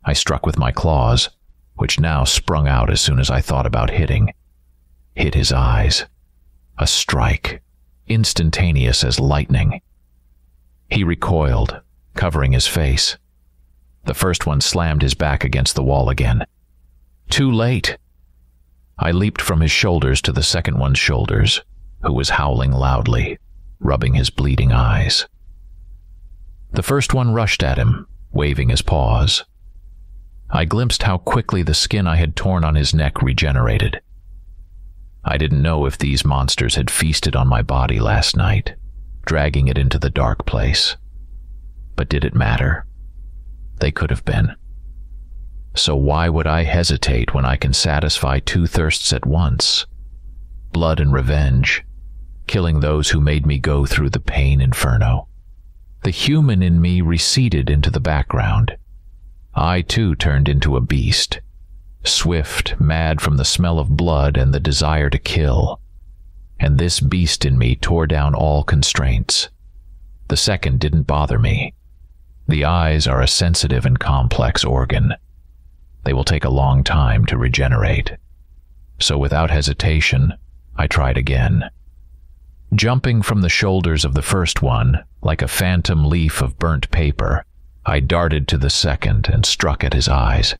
I struck with my claws, which now sprung out as soon as I thought about hitting. Hit his eyes. A strike, instantaneous as lightning. He recoiled, covering his face. The first one slammed his back against the wall again. Too late! I leaped from his shoulders to the second one's shoulders, who was howling loudly, rubbing his bleeding eyes. The first one rushed at him, waving his paws. I glimpsed how quickly the skin I had torn on his neck regenerated. I didn't know if these monsters had feasted on my body last night, dragging it into the dark place. But did it matter? They could have been. So why would I hesitate when I can satisfy two thirsts at once? Blood and revenge, killing those who made me go through the pain inferno. The human in me receded into the background. I too turned into a beast, swift, mad from the smell of blood and the desire to kill. And this beast in me tore down all constraints. The second didn't bother me. The eyes are a sensitive and complex organ. They will take a long time to regenerate. So without hesitation, I tried again. Jumping from the shoulders of the first one, like a phantom leaf of burnt paper, I darted to the second and struck at his eyes.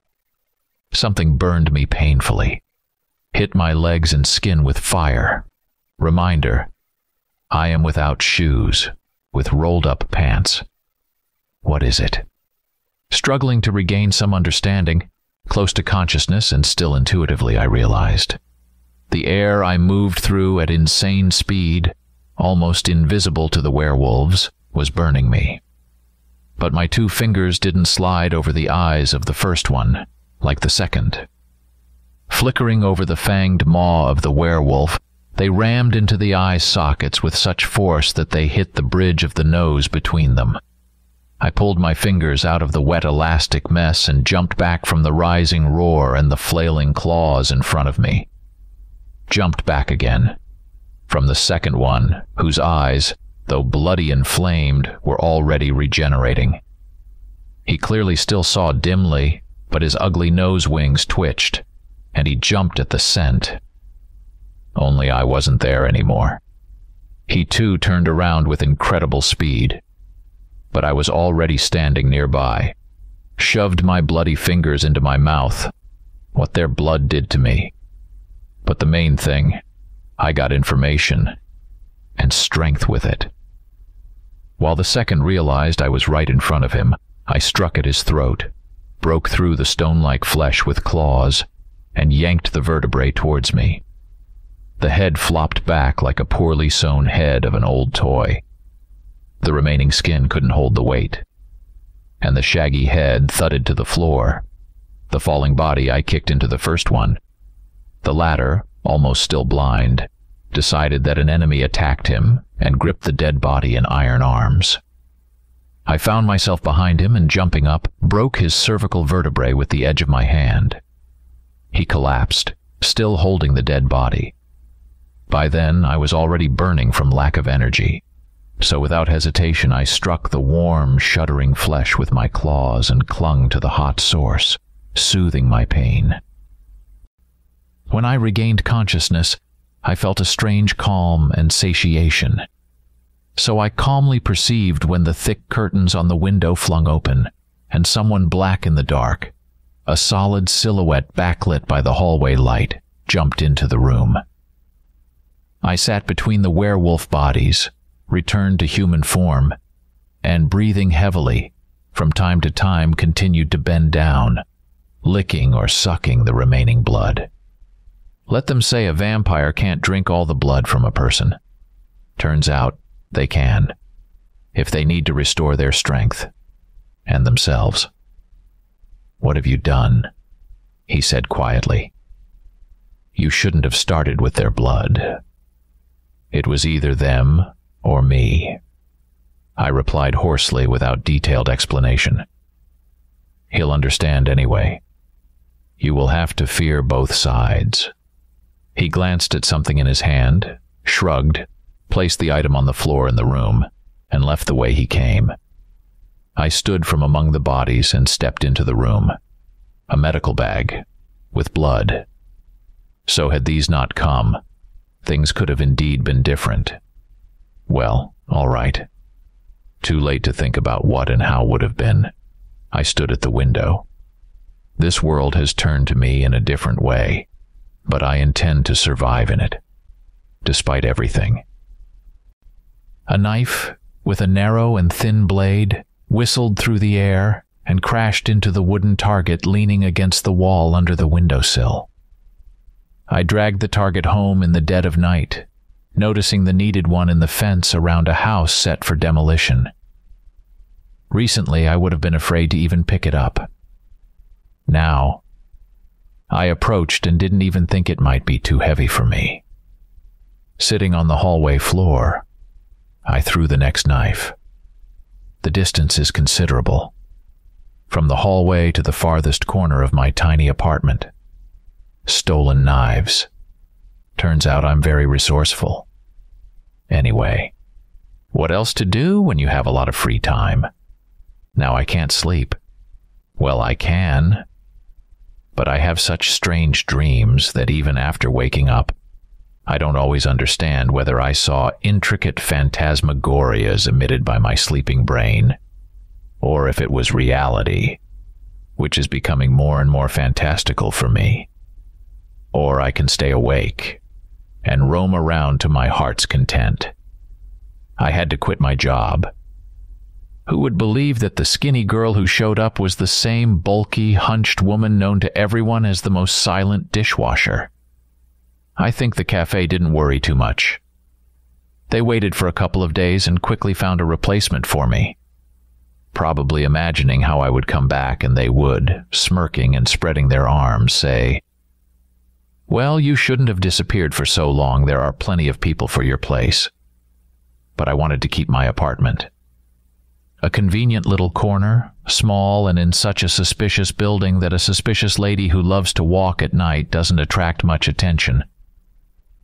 Something burned me painfully, hit my legs and skin with fire. Reminder, I am without shoes, with rolled-up pants. What is it? Struggling to regain some understanding, close to consciousness and still intuitively, I realized. The air I moved through at insane speed, almost invisible to the werewolves, was burning me. But my two fingers didn't slide over the eyes of the first one, like the second. Flickering over the fanged maw of the werewolf, they rammed into the eye sockets with such force that they hit the bridge of the nose between them. I pulled my fingers out of the wet elastic mess and jumped back from the rising roar and the flailing claws in front of me. Jumped back again, from the second one, whose eyes, though bloody and flamed, were already regenerating. He clearly still saw dimly, but his ugly nose wings twitched, and he jumped at the scent. Only I wasn't there anymore. He too turned around with incredible speed. But I was already standing nearby, shoved my bloody fingers into my mouth, what their blood did to me. But the main thing, I got information, and strength with it. While the second realized I was right in front of him, I struck at his throat, broke through the stone-like flesh with claws, and yanked the vertebrae towards me. The head flopped back like a poorly sewn head of an old toy. The remaining skin couldn't hold the weight, and the shaggy head thudded to the floor. The falling body I kicked into the first one. The latter, almost still blind, decided that an enemy attacked him and gripped the dead body in iron arms. I found myself behind him and, jumping up, broke his cervical vertebrae with the edge of my hand. He collapsed, still holding the dead body. By then, I was already burning from lack of energy. So without hesitation, I struck the warm, shuddering flesh with my claws and clung to the hot source, soothing my pain. When I regained consciousness, I felt a strange calm and satiation. So I calmly perceived when the thick curtains on the window flung open, and someone black in the dark, a solid silhouette backlit by the hallway light, jumped into the room. I sat between the werewolf bodies, returned to human form, and breathing heavily, from time to time continued to bend down, licking or sucking the remaining blood. Let them say a vampire can't drink all the blood from a person. Turns out they can, if they need to restore their strength, and themselves. "What have you done?" he said quietly. "You shouldn't have started with their blood. It was either them or me," I replied hoarsely without detailed explanation. "He'll understand anyway. You will have to fear both sides. He glanced at something in his hand, shrugged, placed the item on the floor in the room, and left the way he came. I stood from among the bodies and stepped into the room. A medical bag, with blood. So had these not come, things could have indeed been different. Well, all right. Too late to think about what and how would have been. I stood at the window. This world has turned to me in a different way, but I intend to survive in it, despite everything. A knife, with a narrow and thin blade, whistled through the air and crashed into the wooden target leaning against the wall under the windowsill. I dragged the target home in the dead of night, noticing the needed one in the fence around a house set for demolition. Recently, I would have been afraid to even pick it up. Now, I approached and didn't even think it might be too heavy for me. Sitting on the hallway floor, I threw the next knife. The distance is considerable. From the hallway to the farthest corner of my tiny apartment. Stolen knives. Turns out I'm very resourceful. Anyway, what else to do when you have a lot of free time? Now I can't sleep. Well, I can. But I have such strange dreams that even after waking up, I don't always understand whether I saw intricate phantasmagorias emitted by my sleeping brain, or if it was reality, which is becoming more and more fantastical for me. Or I can stay awake and roam around to my heart's content. I had to quit my job. Who would believe that the skinny girl who showed up was the same bulky, hunched woman known to everyone as the most silent dishwasher? I think the cafe didn't worry too much. They waited for a couple of days and quickly found a replacement for me, probably imagining how I would come back and they would, smirking and spreading their arms, say, "Well, you shouldn't have disappeared for so long. There are plenty of people for your place." But I wanted to keep my apartment. A convenient little corner, small and in such a suspicious building that a suspicious lady who loves to walk at night doesn't attract much attention.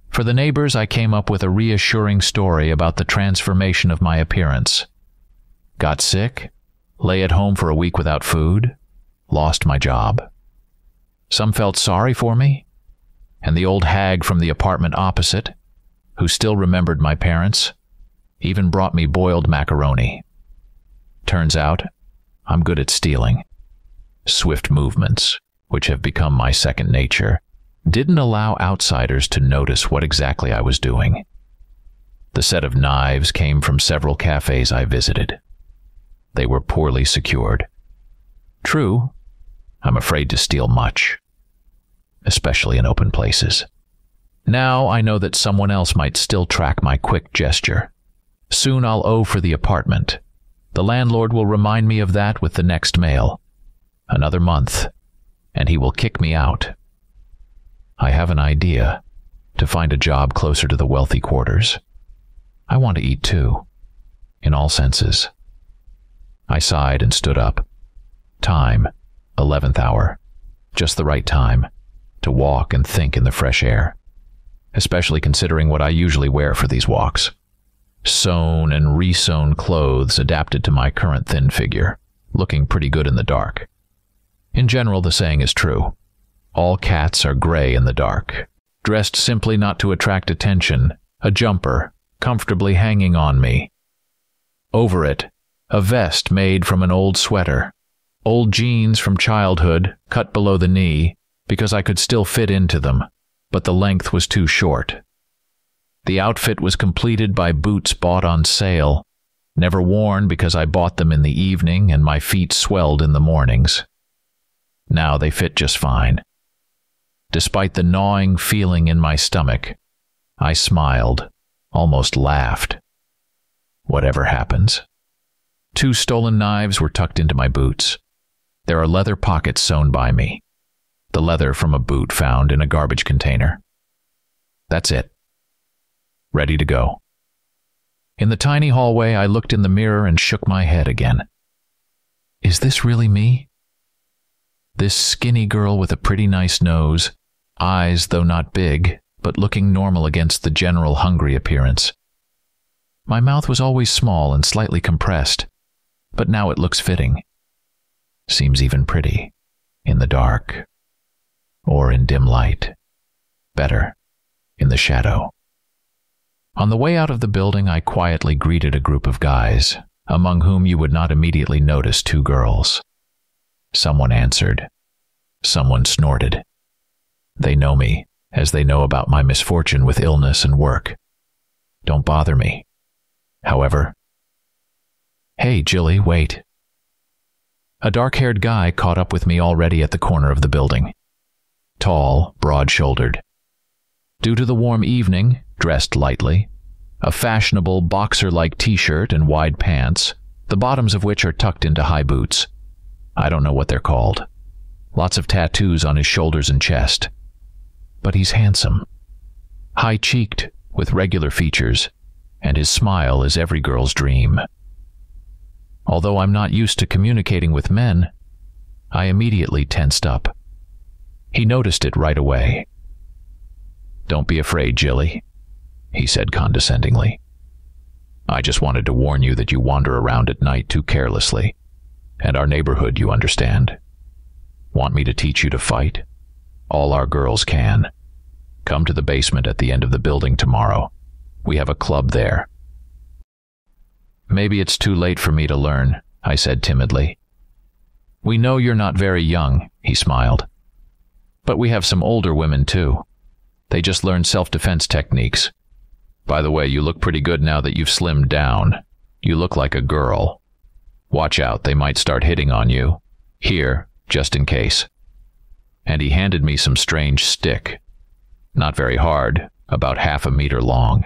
For the neighbors, I came up with a reassuring story about the transformation of my appearance. Got sick, lay at home for a week without food, lost my job. Some felt sorry for me, and the old hag from the apartment opposite, who still remembered my parents, even brought me boiled macaroni. Turns out, I'm good at stealing. Swift movements, which have become my second nature, didn't allow outsiders to notice what exactly I was doing. The set of knives came from several cafes I visited. They were poorly secured. True, I'm afraid to steal much, especially in open places. Now I know that someone else might still track my quick gesture. Soon I'll owe for the apartment. The landlord will remind me of that with the next mail. Another month, and he will kick me out. I have an idea, to find a job closer to the wealthy quarters. I want to eat too, in all senses. I sighed and stood up. Time, 11th hour. Just the right time to walk and think in the fresh air, especially considering what I usually wear for these walks. Sewn and re-sewn clothes adapted to my current thin figure, looking pretty good in the dark. In general, the saying is true. All cats are gray in the dark. Dressed simply not to attract attention, a jumper, comfortably hanging on me. Over it, a vest made from an old sweater. Old jeans from childhood, cut below the knee, because I could still fit into them, but the length was too short. The outfit was completed by boots bought on sale, never worn because I bought them in the evening and my feet swelled in the mornings. Now they fit just fine. Despite the gnawing feeling in my stomach, I smiled, almost laughed. Whatever happens. 2 stolen knives were tucked into my boots. There are leather pockets sewn by me. The leather from a boot found in a garbage container. That's it. Ready to go. In the tiny hallway, I looked in the mirror and shook my head again. Is this really me? This skinny girl with a pretty nice nose, eyes though not big, but looking normal against the general hungry appearance. My mouth was always small and slightly compressed, but now it looks fitting. Seems even pretty, in the dark, or in dim light. Better, in the shadow. On the way out of the building, I quietly greeted a group of guys, among whom you would not immediately notice two girls. Someone answered. Someone snorted. They know me, as they know about my misfortune with illness and work. Don't bother me. However, "Hey, Jilly, wait." A dark-haired guy caught up with me already at the corner of the building. Tall, broad-shouldered. Due to the warm evening, dressed lightly, a fashionable boxer-like t-shirt and wide pants, the bottoms of which are tucked into high boots. I don't know what they're called. Lots of tattoos on his shoulders and chest. But he's handsome. High-cheeked, with regular features, and his smile is every girl's dream. Although I'm not used to communicating with men, I immediately tensed up. He noticed it right away. "Don't be afraid, Jilly," he said condescendingly. "I just wanted to warn you that you wander around at night too carelessly. And our neighborhood, you understand. Want me to teach you to fight? All our girls can. Come to the basement at the end of the building tomorrow. We have a club there." "Maybe it's too late for me to learn," I said timidly. "We know you're not very young," he smiled. "But we have some older women too. They just learned self-defense techniques. By the way, you look pretty good now that you've slimmed down. You look like a girl. Watch out, they might start hitting on you. Here, just in case." And he handed me some strange stick. Not very hard, about 1/2 meter long.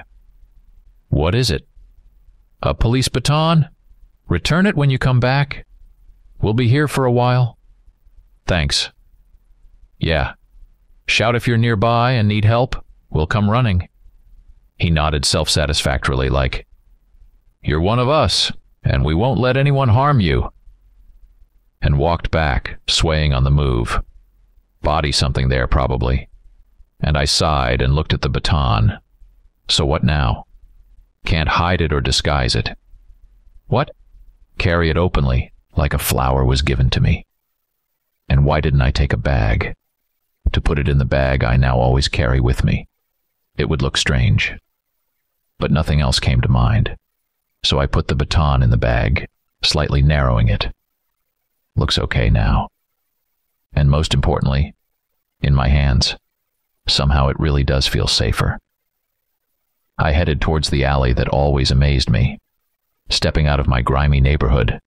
"What is it?" "A police baton? Return it when you come back. We'll be here for a while." "Thanks." "Yeah. Shout if you're nearby and need help. We'll come running." He nodded self-satisfactorily like, "You're one of us, and we won't let anyone harm you." And walked back, swaying on the move. Body something there, probably. And I sighed and looked at the baton. So what now? Can't hide it or disguise it. What? Carry it openly, like a flower was given to me. And why didn't I take a bag? To put it in the bag I now always carry with me. It would look strange. But nothing else came to mind. So I put the baton in the bag, slightly narrowing it. Looks okay now. And most importantly, in my hands. Somehow it really does feel safer. I headed towards the alley that always amazed me. Stepping out of my grimy neighborhood,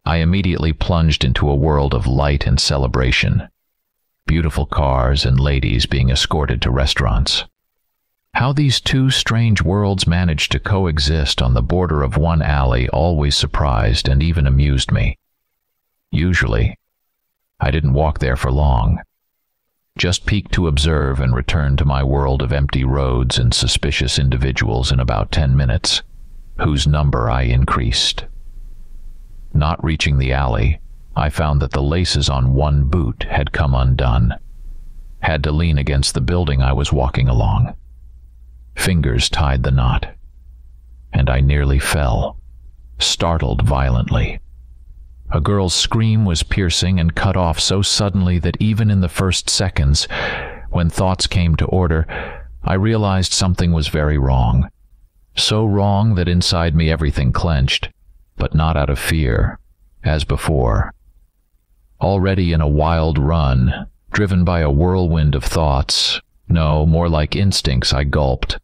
I immediately plunged into a world of light and celebration. Beautiful cars and ladies being escorted to restaurants. How these two strange worlds managed to coexist on the border of one alley always surprised and even amused me. Usually, I didn't walk there for long. Just peeked to observe and returned to my world of empty roads and suspicious individuals in about 10 minutes, whose number I increased. Not reaching the alley, I found that the laces on one boot had come undone. Had to lean against the building I was walking along. Fingers tied the knot, and I nearly fell, startled violently. A girl's scream was piercing and cut off so suddenly that even in the first seconds, when thoughts came to order, I realized something was very wrong. So wrong that inside me everything clenched, but not out of fear, as before. Already in a wild run, driven by a whirlwind of thoughts, no, more like instincts, I gulped.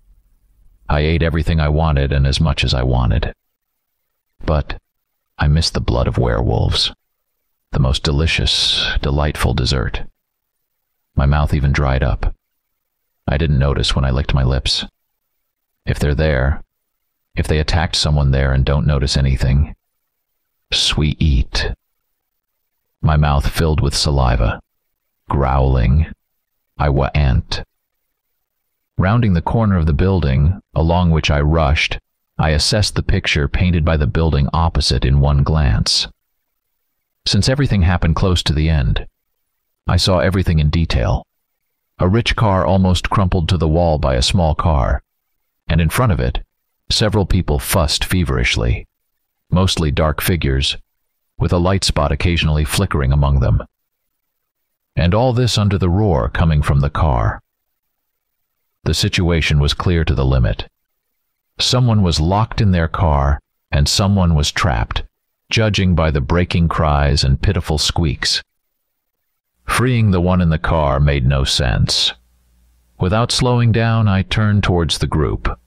I ate everything I wanted and as much as I wanted. But I missed the blood of werewolves. The most delicious, delightful dessert. My mouth even dried up. I didn't notice when I licked my lips. If they're there, if they attacked someone there and don't notice anything, sweet. My mouth filled with saliva. Growling, I wa'ant. Rounding the corner of the building, along which I rushed, I assessed the picture painted by the building opposite in one glance. Since everything happened close to the end, I saw everything in detail. A rich car almost crumpled to the wall by a small car, and in front of it, several people fussed feverishly, mostly dark figures, with a light spot occasionally flickering among them. And all this under the roar coming from the car. The situation was clear to the limit. Someone was locked in their car, and someone was trapped, judging by the breaking cries and pitiful squeaks. Freeing the one in the car made no sense. Without slowing down, I turned towards the group.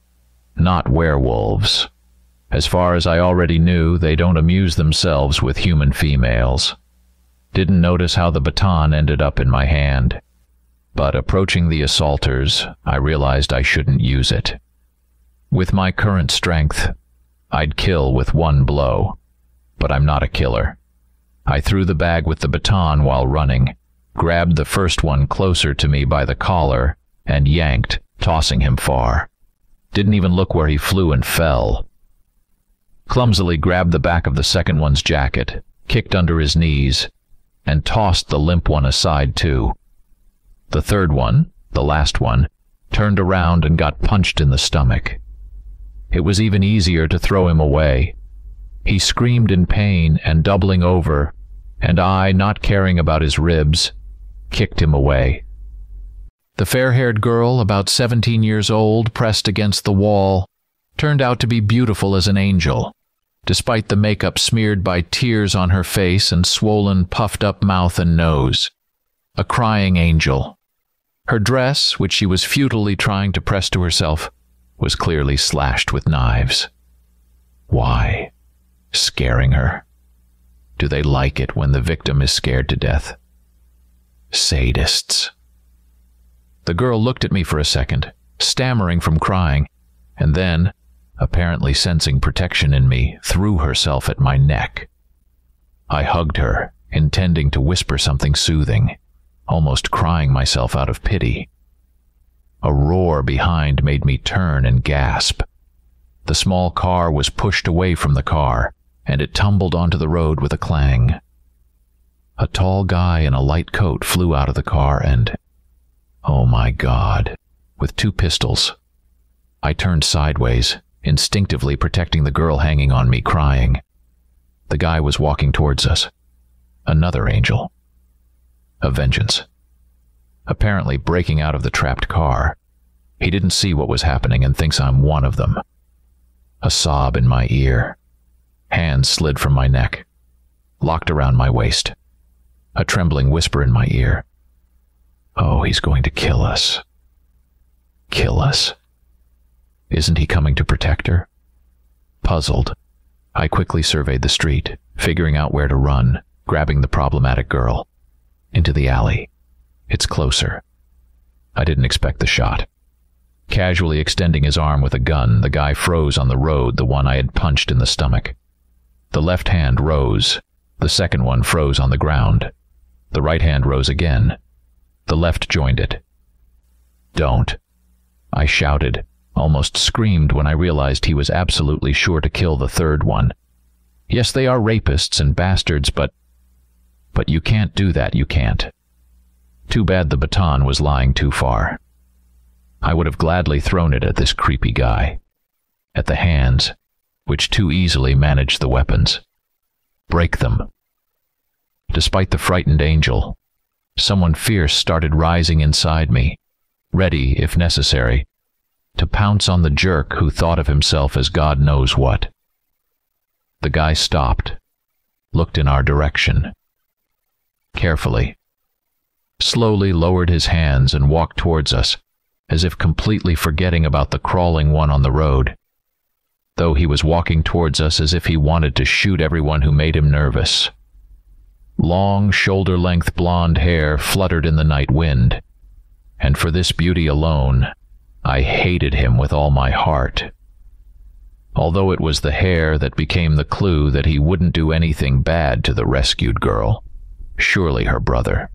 Not werewolves. As far as I already knew, they don't amuse themselves with human females. Didn't notice how the baton ended up in my hand. But approaching the assaulters, I realized I shouldn't use it. With my current strength, I'd kill with one blow. But I'm not a killer. I threw the bag with the baton while running, grabbed the first one closer to me by the collar, and yanked, tossing him far. Didn't even look where he flew and fell. Clumsily grabbed the back of the second one's jacket, kicked under his knees, and tossed the limp one aside too. The third one, the last one, turned around and got punched in the stomach. It was even easier to throw him away. He screamed in pain and doubling over, and I, not caring about his ribs, kicked him away. The fair-haired girl, about 17 years old, pressed against the wall, turned out to be beautiful as an angel, despite the makeup smeared by tears on her face and swollen, puffed-up mouth and nose. A crying angel. Her dress, which she was futilely trying to press to herself, was clearly slashed with knives. Why? Scaring her? Do they like it when the victim is scared to death? Sadists. The girl looked at me for a second, stammering from crying, and then, apparently sensing protection in me, threw herself at my neck. I hugged her, intending to whisper something soothing, almost crying myself out of pity. A roar behind made me turn and gasp. The small car was pushed away from the car, and it tumbled onto the road with a clang. A tall guy in a light coat flew out of the car and, oh my God, with 2 pistols. I turned sideways, instinctively protecting the girl hanging on me, crying. The guy was walking towards us. Another angel. A vengeance. Apparently breaking out of the trapped car. He didn't see what was happening and thinks I'm one of them. A sob in my ear. Hands slid from my neck, locked around my waist. A trembling whisper in my ear. Oh, he's going to kill us. Kill us? Isn't he coming to protect her? Puzzled, I quickly surveyed the street, figuring out where to run, grabbing the problematic girl. Into the alley. It's closer. I didn't expect the shot. Casually extending his arm with a gun, the guy froze on the road, the one I had punched in the stomach. The left hand rose. The second one froze on the ground. The right hand rose again. The left joined it. Don't. I shouted, almost screamed when I realized he was absolutely sure to kill the third one. Yes, they are rapists and bastards, but you can't do that, you can't. Too bad the baton was lying too far. I would have gladly thrown it at this creepy guy. At the hands, which too easily managed the weapons. Break them. Despite the frightened angel, someone fierce started rising inside me, ready, if necessary, to pounce on the jerk who thought of himself as God knows what. The guy stopped, looked in our direction. Carefully, slowly lowered his hands and walked towards us, as if completely forgetting about the crawling one on the road, though he was walking towards us as if he wanted to shoot everyone who made him nervous. Long, shoulder-length blonde hair fluttered in the night wind, and for this beauty alone, I hated him with all my heart. Although it was the hair that became the clue that he wouldn't do anything bad to the rescued girl. Surely her brother.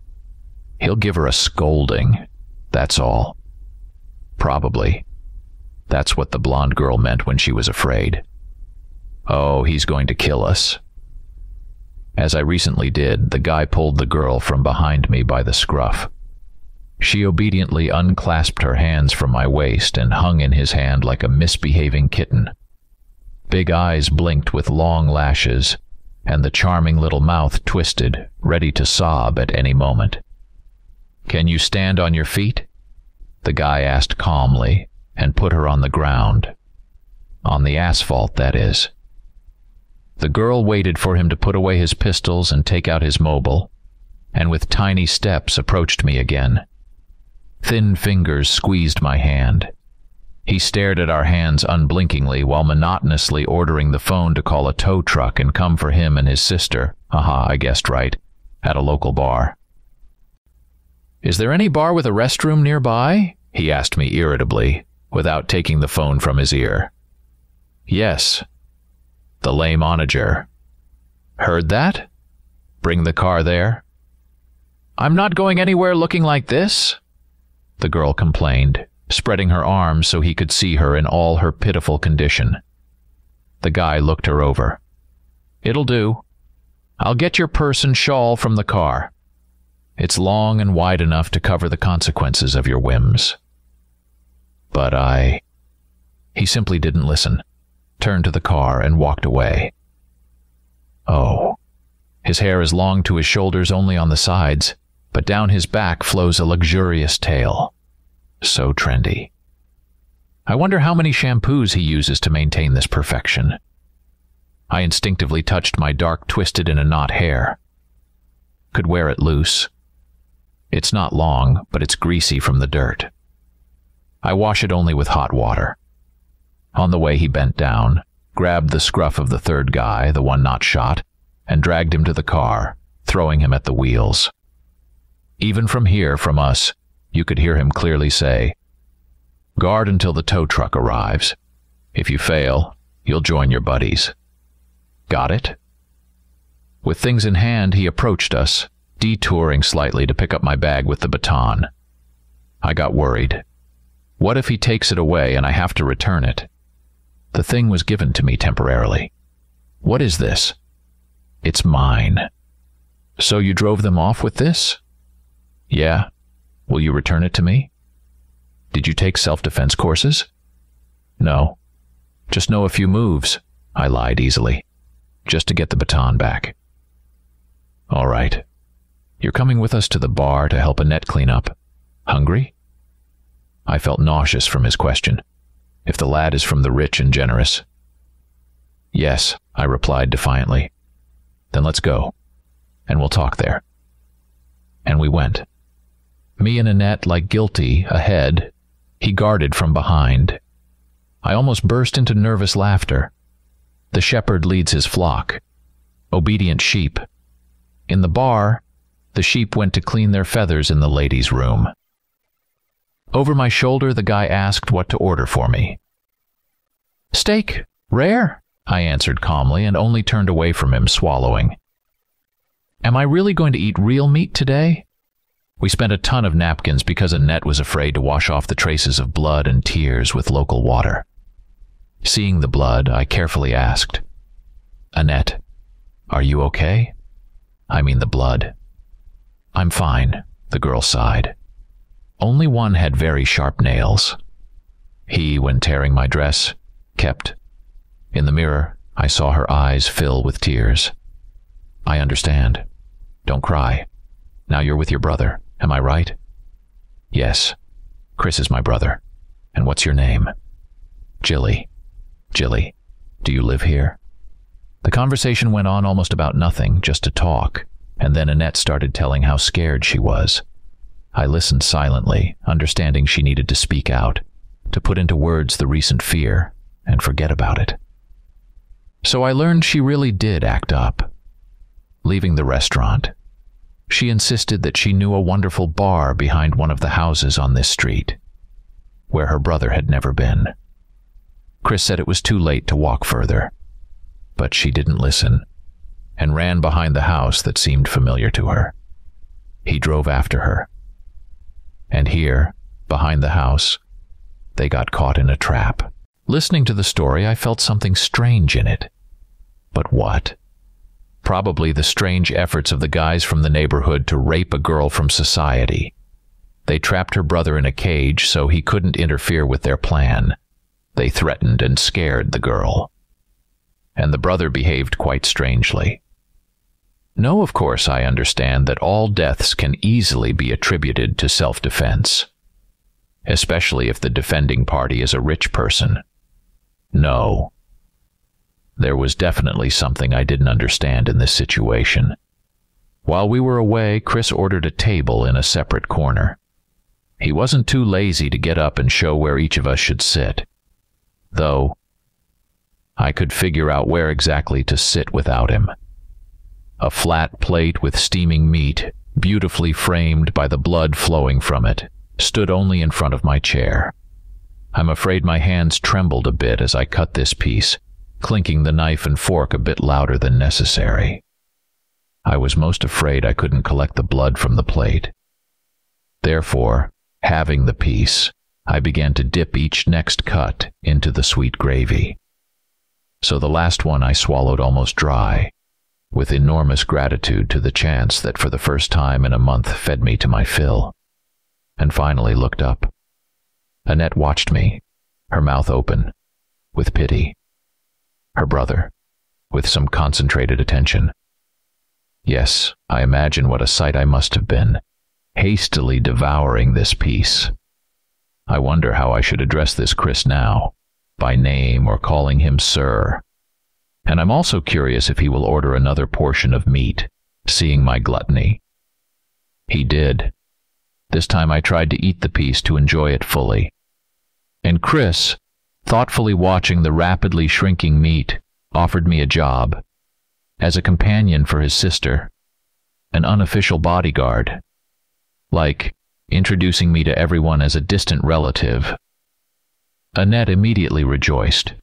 He'll give her a scolding, that's all. Probably. That's what the blonde girl meant when she was afraid. Oh, he's going to kill us. As I recently did, the guy pulled the girl from behind me by the scruff. She obediently unclasped her hands from my waist and hung in his hand like a misbehaving kitten. Big eyes blinked with long lashes, and the charming little mouth twisted, ready to sob at any moment. "Can you stand on your feet?" the guy asked calmly, and put her on the ground. On the asphalt, that is. The girl waited for him to put away his pistols and take out his mobile, and with tiny steps approached me again. Thin fingers squeezed my hand. He stared at our hands unblinkingly while monotonously ordering the phone to call a tow truck and come for him and his sister, I guessed right, at a local bar. "Is there any bar with a restroom nearby?" he asked me irritably, without taking the phone from his ear. "Yes." The lame onager. "Heard that? Bring the car there." "I'm not going anywhere looking like this," the girl complained, spreading her arms so he could see her in all her pitiful condition. The guy looked her over. "It'll do. I'll get your purse and shawl from the car. It's long and wide enough to cover the consequences of your whims." But He simply didn't listen, turned to the car and walked away. Oh, his hair is long to his shoulders only on the sides, but down his back flows a luxurious tail. So trendy. I wonder how many shampoos he uses to maintain this perfection. I instinctively touched my dark, twisted in a knot hair. Could wear it loose. It's not long, but it's greasy from the dirt. I wash it only with hot water. On the way, he bent down, grabbed the scruff of the third guy, the one not shot, and dragged him to the car, throwing him at the wheels. Even from here, from us, you could hear him clearly say, "Guard until the tow truck arrives. If you fail, you'll join your buddies." Got it? With things in hand, he approached us, detouring slightly to pick up my bag with the baton. I got worried. What if he takes it away and I have to return it? The thing was given to me temporarily. What is this? It's mine. So you drove them off with this? Yeah. Will you return it to me? Did you take self-defense courses? No. Just know a few moves, I lied easily, just to get the baton back. All right. You're coming with us to the bar to help Annette clean up. Hungry? I felt nauseous from his question, if the lad is from the rich and generous. Yes, I replied defiantly. Then let's go, and we'll talk there. And we went. Me and Annette like guilty ahead, he guarded from behind. I almost burst into nervous laughter. The shepherd leads his flock. Obedient sheep. In the bar, the sheep went to clean their feathers in the ladies' room. Over my shoulder, the guy asked what to order for me. "Steak, rare," I answered calmly and only turned away from him, swallowing. Am I really going to eat real meat today? We spent a ton of napkins because Annette was afraid to wash off the traces of blood and tears with local water. Seeing the blood, I carefully asked, "Annette, are you okay? I mean the blood." "I'm fine," the girl sighed. Only one had very sharp nails. He, when tearing my dress, kept. In the mirror, I saw her eyes fill with tears. "I understand. Don't cry. Now you're with your brother, am I right?" "Yes. Chris is my brother. And what's your name?" "Jilly." "Jilly, do you live here?" The conversation went on almost about nothing, just to talk, and then Annette started telling how scared she was. I listened silently, understanding she needed to speak out, to put into words the recent fear, and forget about it. So I learned she really did act up. Leaving the restaurant, she insisted that she knew a wonderful bar behind one of the houses on this street, where her brother had never been. Chris said it was too late to walk further, but she didn't listen, and ran behind the house that seemed familiar to her. He drove after her. And here, behind the house, they got caught in a trap. Listening to the story, I felt something strange in it. But what? Probably the strange efforts of the guys from the neighborhood to rape a girl from society. They trapped her brother in a cage so he couldn't interfere with their plan. They threatened and scared the girl. And the brother behaved quite strangely. No, of course, I understand that all deaths can easily be attributed to self-defense, especially if the defending party is a rich person. No. There was definitely something I didn't understand in this situation. While we were away, Chris ordered a table in a separate corner. He wasn't too lazy to get up and show where each of us should sit, though I could figure out where exactly to sit without him. A flat plate with steaming meat, beautifully framed by the blood flowing from it, stood only in front of my chair. I'm afraid my hands trembled a bit as I cut this piece, clinking the knife and fork a bit louder than necessary. I was most afraid I couldn't collect the blood from the plate. Therefore, having the piece, I began to dip each next cut into the sweet gravy. So the last one I swallowed almost dry, with enormous gratitude to the chance that for the first time in a month fed me to my fill, and finally looked up. Annette watched me, her mouth open, with pity. Her brother, with some concentrated attention. Yes, I imagine what a sight I must have been, hastily devouring this piece. I wonder how I should address this Chris now, by name or calling him Sir. And I'm also curious if he will order another portion of meat, seeing my gluttony. He did. This time I tried to eat the piece to enjoy it fully. And Chris, thoughtfully watching the rapidly shrinking meat, offered me a job, as a companion for his sister, an unofficial bodyguard, like introducing me to everyone as a distant relative. Annette immediately rejoiced,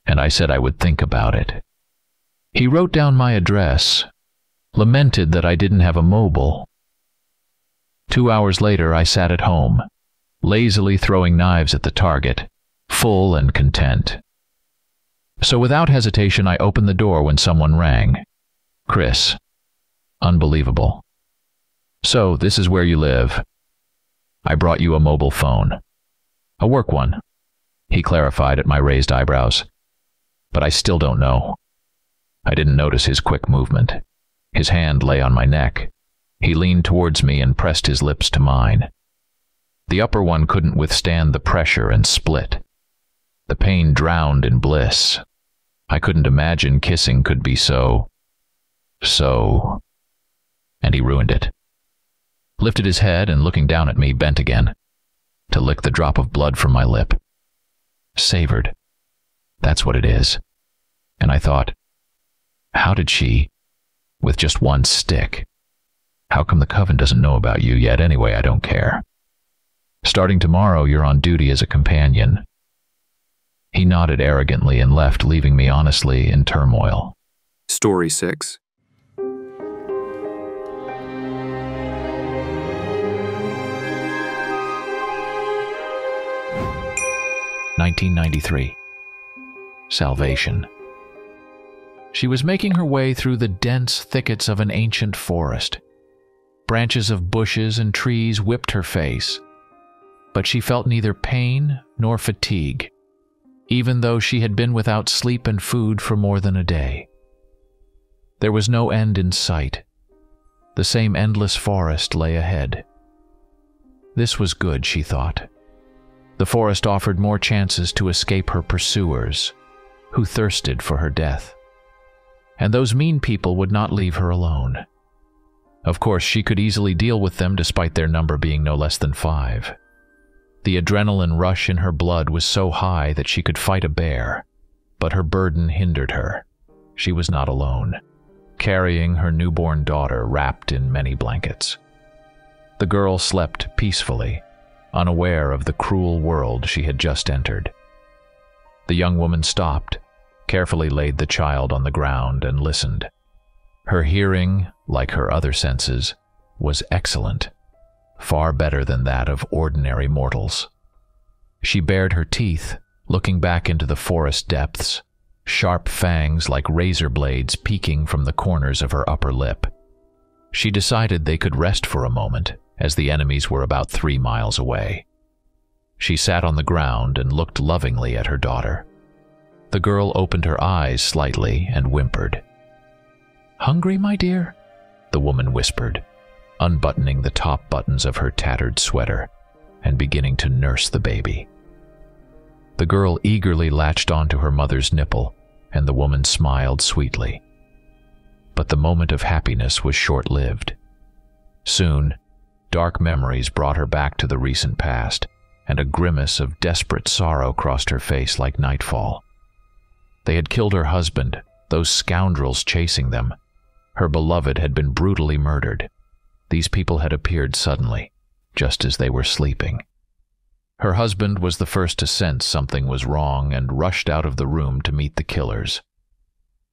and I said I would think about it. He wrote down my address, lamented that I didn't have a mobile. 2 hours later, I sat at home, lazily throwing knives at the target, full and content. So without hesitation, I opened the door when someone rang. Chris. Unbelievable. So, this is where you live. I brought you a mobile phone. A work one, he clarified at my raised eyebrows. But I still don't know. I didn't notice his quick movement. His hand lay on my neck. He leaned towards me and pressed his lips to mine. The upper one couldn't withstand the pressure and split. The pain drowned in bliss. I couldn't imagine kissing could be so... And he ruined it. Lifted his head and, looking down at me, bent again, to lick the drop of blood from my lip. Savored. That's what it is. And I thought, how did she, with just one stick? How come the coven doesn't know about you yet? Anyway, I don't care. Starting tomorrow, you're on duty as a companion. He nodded arrogantly and left, leaving me honestly in turmoil. Story 6. (1993). Salvation. She was making her way through the dense thickets of an ancient forest. Branches of bushes and trees whipped her face, but she felt neither pain nor fatigue, even though she had been without sleep and food for more than a day. There was no end in sight. The same endless forest lay ahead. This was good, she thought. The forest offered more chances to escape her pursuers, who thirsted for her death. And those mean people would not leave her alone. Of course, she could easily deal with them despite their number being no less than 5. The adrenaline rush in her blood was so high that she could fight a bear, but her burden hindered her. She was not alone, carrying her newborn daughter wrapped in many blankets. The girl slept peacefully, unaware of the cruel world she had just entered. The young woman stopped, carefully laid the child on the ground, and listened. Her hearing, like her other senses, was excellent, far better than that of ordinary mortals. She bared her teeth, looking back into the forest depths, sharp fangs like razor blades peeking from the corners of her upper lip. She decided they could rest for a moment, as the enemies were about 3 miles away. She sat on the ground and looked lovingly at her daughter. The girl opened her eyes slightly and whimpered. "Hungry, my dear?" the woman whispered, unbuttoning the top buttons of her tattered sweater and beginning to nurse the baby. The girl eagerly latched onto her mother's nipple, and the woman smiled sweetly. But the moment of happiness was short-lived. Soon, dark memories brought her back to the recent past, and a grimace of desperate sorrow crossed her face like nightfall. They had killed her husband, those scoundrels chasing them. Her beloved had been brutally murdered. These people had appeared suddenly, just as they were sleeping. Her husband was the first to sense something was wrong and rushed out of the room to meet the killers.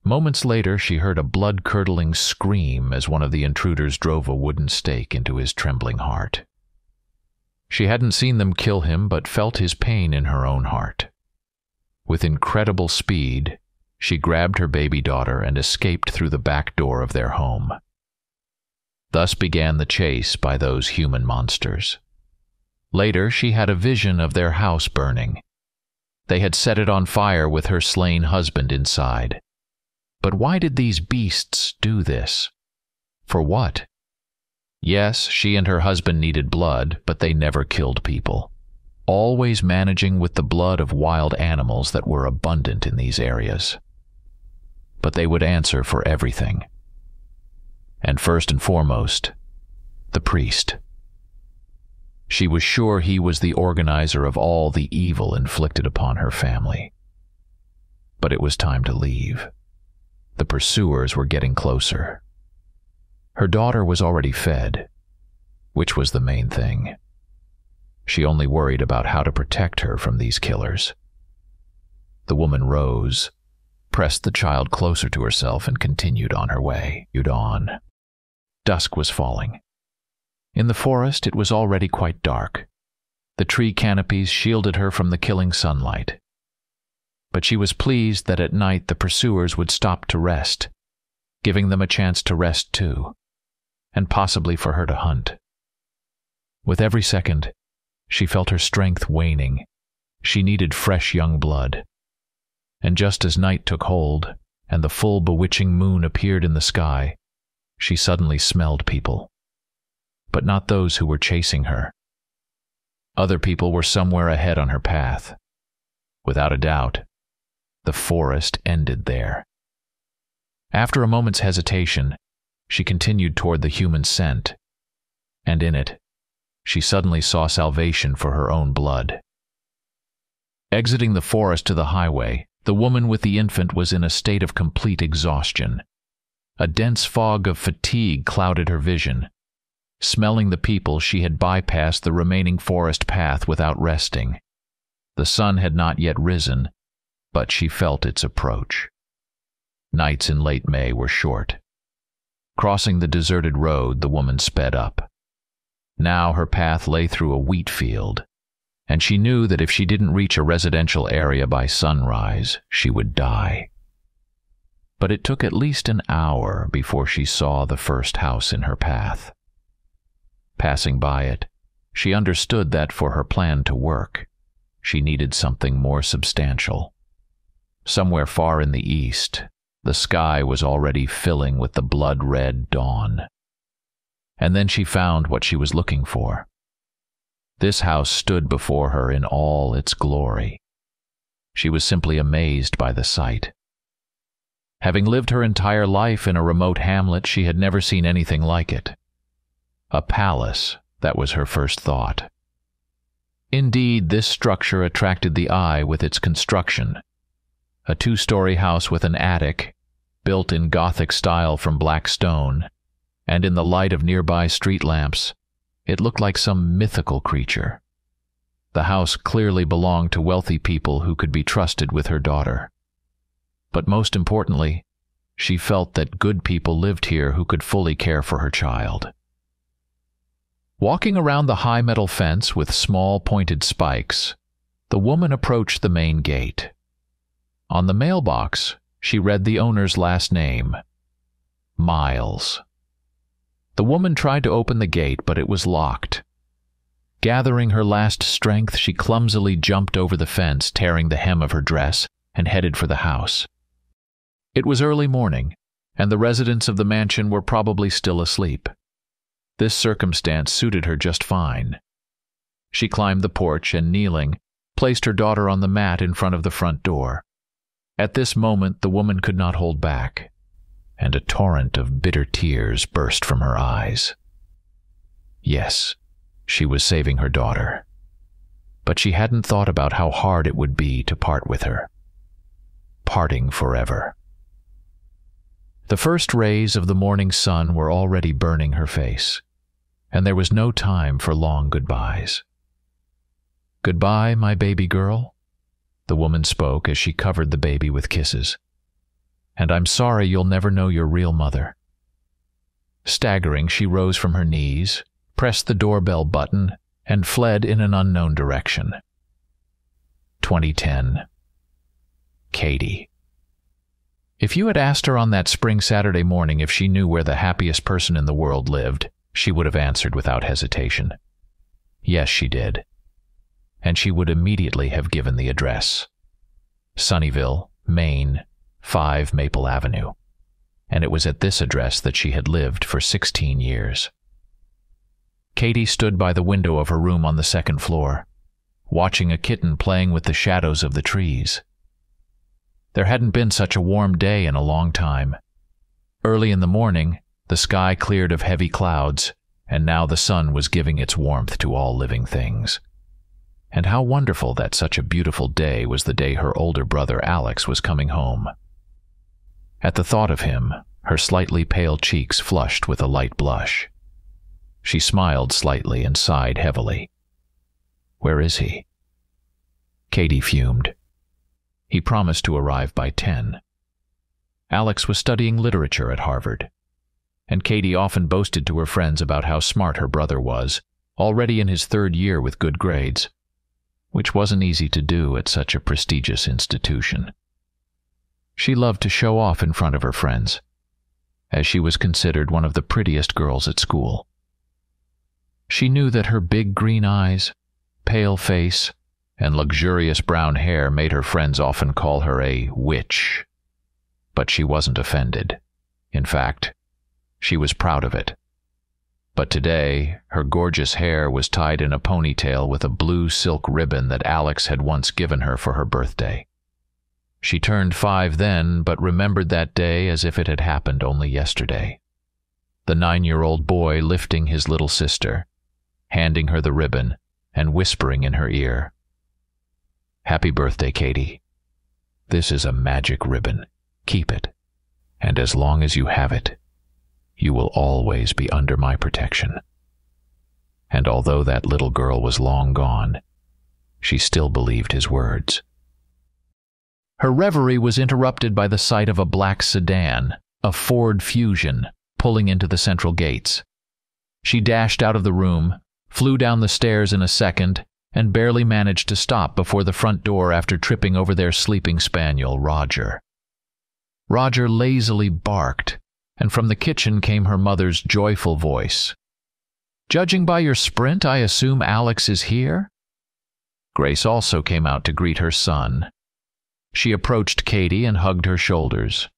Moments later, she heard a blood-curdling scream as one of the intruders drove a wooden stake into his trembling heart. She hadn't seen them kill him, but felt his pain in her own heart. With incredible speed, she grabbed her baby daughter and escaped through the back door of their home. Thus began the chase by those human monsters. Later, she had a vision of their house burning. They had set it on fire with her slain husband inside. But why did these beasts do this? For what? Yes, she and her husband needed blood, but they never killed people, always managing with the blood of wild animals that were abundant in these areas. But they would answer for everything. And first and foremost, the priest. She was sure he was the organizer of all the evil inflicted upon her family. But it was time to leave. The pursuers were getting closer. Her daughter was already fed, which was the main thing. She only worried about how to protect her from these killers. The woman rose, pressed the child closer to herself, and continued on her way. Dusk was falling. In the forest, it was already quite dark. The tree canopies shielded her from the killing sunlight. But she was pleased that at night the pursuers would stop to rest, giving them a chance to rest too, and possibly for her to hunt. With every second, she felt her strength waning. She needed fresh young blood. And just as night took hold, and the full bewitching moon appeared in the sky, she suddenly smelled people. But not those who were chasing her. Other people were somewhere ahead on her path. Without a doubt, the forest ended there. After a moment's hesitation, she continued toward the human scent, and in it, she suddenly saw salvation for her own blood. Exiting the forest to the highway, the woman with the infant was in a state of complete exhaustion. A dense fog of fatigue clouded her vision. Smelling the people, she had bypassed the remaining forest path without resting. The sun had not yet risen, but she felt its approach. Nights in late May were short. Crossing the deserted road, the woman sped up. Now her path lay through a wheat field, and she knew that if she didn't reach a residential area by sunrise, she would die. But it took at least an hour before she saw the first house in her path. Passing by it, she understood that for her plan to work, she needed something more substantial. Somewhere far in the east, the sky was already filling with the blood-red dawn. And then she found what she was looking for. This house stood before her in all its glory. She was simply amazed by the sight. Having lived her entire life in a remote hamlet, she had never seen anything like it. A palace, that was her first thought. Indeed, this structure attracted the eye with its construction. A 2-story house with an attic, built in Gothic style from black stone, and in the light of nearby street lamps, it looked like some mythical creature. The house clearly belonged to wealthy people who could be trusted with her daughter. But most importantly, she felt that good people lived here who could fully care for her child. Walking around the high metal fence with small pointed spikes, the woman approached the main gate. On the mailbox, she read the owner's last name, Miles. The woman tried to open the gate, but it was locked. Gathering her last strength, she clumsily jumped over the fence, tearing the hem of her dress, and headed for the house. It was early morning, and the residents of the mansion were probably still asleep. This circumstance suited her just fine. She climbed the porch and, kneeling, placed her daughter on the mat in front of the front door. At this moment, the woman could not hold back, and a torrent of bitter tears burst from her eyes. Yes, she was saving her daughter, but she hadn't thought about how hard it would be to part with her. Parting forever. The first rays of the morning sun were already burning her face, and there was no time for long goodbyes. "Goodbye, my baby girl," the woman spoke as she covered the baby with kisses. "And I'm sorry you'll never know your real mother." Staggering, she rose from her knees, pressed the doorbell button, and fled in an unknown direction. 2010. Katie. If you had asked her on that spring Saturday morning if she knew where the happiest person in the world lived, she would have answered without hesitation. Yes, she did. And she would immediately have given the address. Sunnyville, Maine, 5 Maple Avenue. And it was at this address that she had lived for 16 years. Katie stood by the window of her room on the second floor, watching a kitten playing with the shadows of the trees. There hadn't been such a warm day in a long time. Early in the morning, the sky cleared of heavy clouds, and now the sun was giving its warmth to all living things. And how wonderful that such a beautiful day was the day her older brother Alex was coming home. At the thought of him, her slightly pale cheeks flushed with a light blush. She smiled slightly and sighed heavily. Where is he? Katie fumed. He promised to arrive by 10. Alex was studying literature at Harvard, and Katie often boasted to her friends about how smart her brother was, already in his 3rd year with good grades, which wasn't easy to do at such a prestigious institution. She loved to show off in front of her friends, as she was considered one of the prettiest girls at school. She knew that her big green eyes, pale face, and luxurious brown hair made her friends often call her a witch. But she wasn't offended. In fact, she was proud of it. But today, her gorgeous hair was tied in a ponytail with a blue silk ribbon that Alex had once given her for her birthday. She turned 5 then, but remembered that day as if it had happened only yesterday. The 9-year-old boy lifting his little sister, handing her the ribbon, and whispering in her ear, "Happy birthday, Katie. This is a magic ribbon. Keep it. And as long as you have it, you will always be under my protection." And although that little girl was long gone, she still believed his words. Her reverie was interrupted by the sight of a black sedan, a Ford Fusion, pulling into the central gates. She dashed out of the room, flew down the stairs in a second, and barely managed to stop before the front door after tripping over their sleeping spaniel, Roger. Roger lazily barked, and from the kitchen came her mother's joyful voice. "Judging by your sprint, I assume Alex is here?" Grace also came out to greet her son. She approached Katie and hugged her shoulders.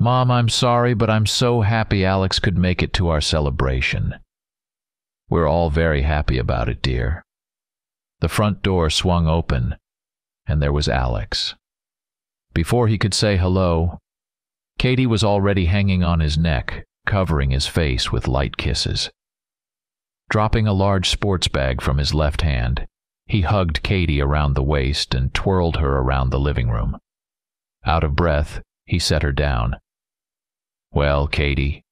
"Mom, I'm sorry, but I'm so happy Alex could make it to our celebration." "We're all very happy about it, dear." The front door swung open, and there was Alex. Before he could say hello, Katie was already hanging on his neck, covering his face with light kisses. Dropping a large sports bag from his left hand, he hugged Katie around the waist and twirled her around the living room. Out of breath, he set her down. "Well, Katie,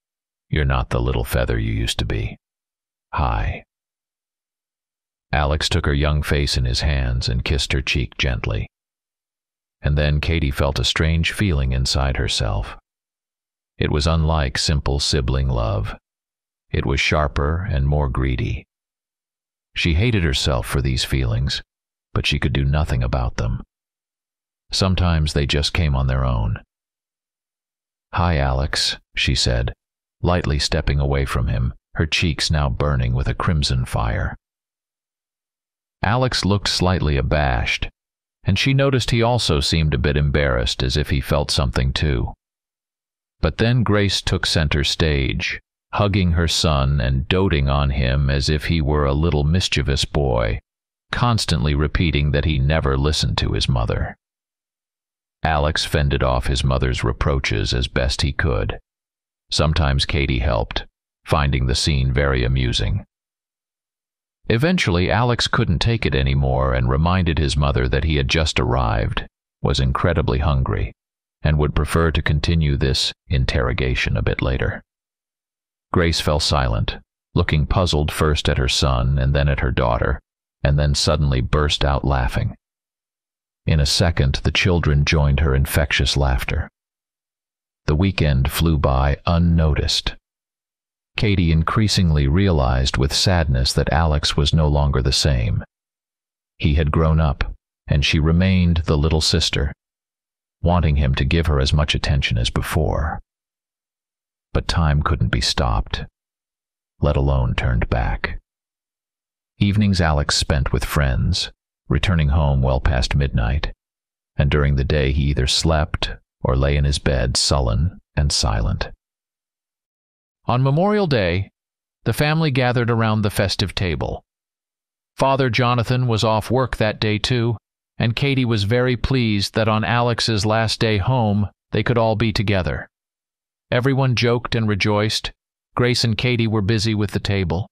you're not the little feather you used to be. Hi." Alex took her young face in his hands and kissed her cheek gently. And then Katie felt a strange feeling inside herself. It was unlike simple sibling love. It was sharper and more greedy. She hated herself for these feelings, but she could do nothing about them. Sometimes they just came on their own. "Hi, Alex," she said, lightly stepping away from him, her cheeks now burning with a crimson fire. Alex looked slightly abashed, and she noticed he also seemed a bit embarrassed, as if he felt something too. But then Grace took center stage, hugging her son and doting on him as if he were a little mischievous boy, constantly repeating that he never listened to his mother. Alex fended off his mother's reproaches as best he could. Sometimes Katie helped, finding the scene very amusing. Eventually, Alex couldn't take it anymore and reminded his mother that he had just arrived, was incredibly hungry, and would prefer to continue this interrogation a bit later. Grace fell silent, looking puzzled first at her son and then at her daughter, and then suddenly burst out laughing. In a second, the children joined her infectious laughter. The weekend flew by unnoticed. Katie increasingly realized with sadness that Alex was no longer the same. He had grown up, and she remained the little sister, wanting him to give her as much attention as before. But time couldn't be stopped, let alone turned back. Evenings Alex spent with friends, returning home well past midnight, and during the day he either slept or lay in his bed sullen and silent. On Memorial Day, the family gathered around the festive table. Father Jonathan was off work that day too, and Katie was very pleased that on Alex's last day home they could all be together. Everyone joked and rejoiced. Grace and Katie were busy with the table,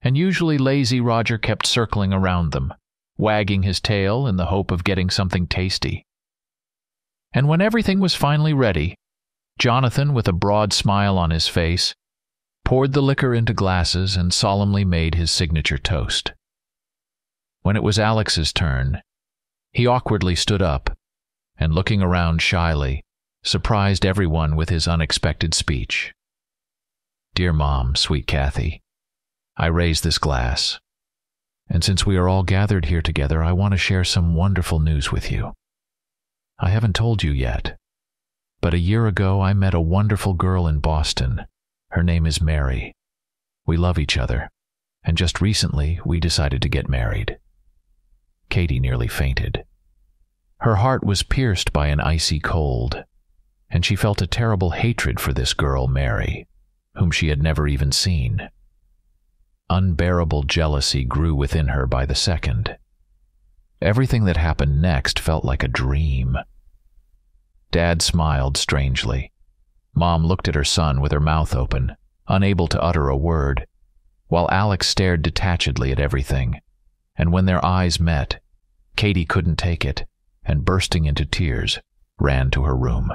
and usually lazy Roger kept circling around them, wagging his tail in the hope of getting something tasty. And when everything was finally ready, Jonathan, with a broad smile on his face, poured the liquor into glasses and solemnly made his signature toast. When it was Alex's turn, he awkwardly stood up, and looking around shyly, surprised everyone with his unexpected speech. "Dear Mom, sweet Kathy, I raise this glass, and since we are all gathered here together, I want to share some wonderful news with you. I haven't told you yet, but a year ago I met a wonderful girl in Boston. Her name is Mary. We love each other, and just recently we decided to get married." Katie nearly fainted. Her heart was pierced by an icy cold, and she felt a terrible hatred for this girl, Mary, whom she had never even seen. Unbearable jealousy grew within her by the second. Everything that happened next felt like a dream. Dad smiled strangely. Mom looked at her son with her mouth open, unable to utter a word, while Alex stared detachedly at everything, and when their eyes met, Katie couldn't take it, and bursting into tears, ran to her room.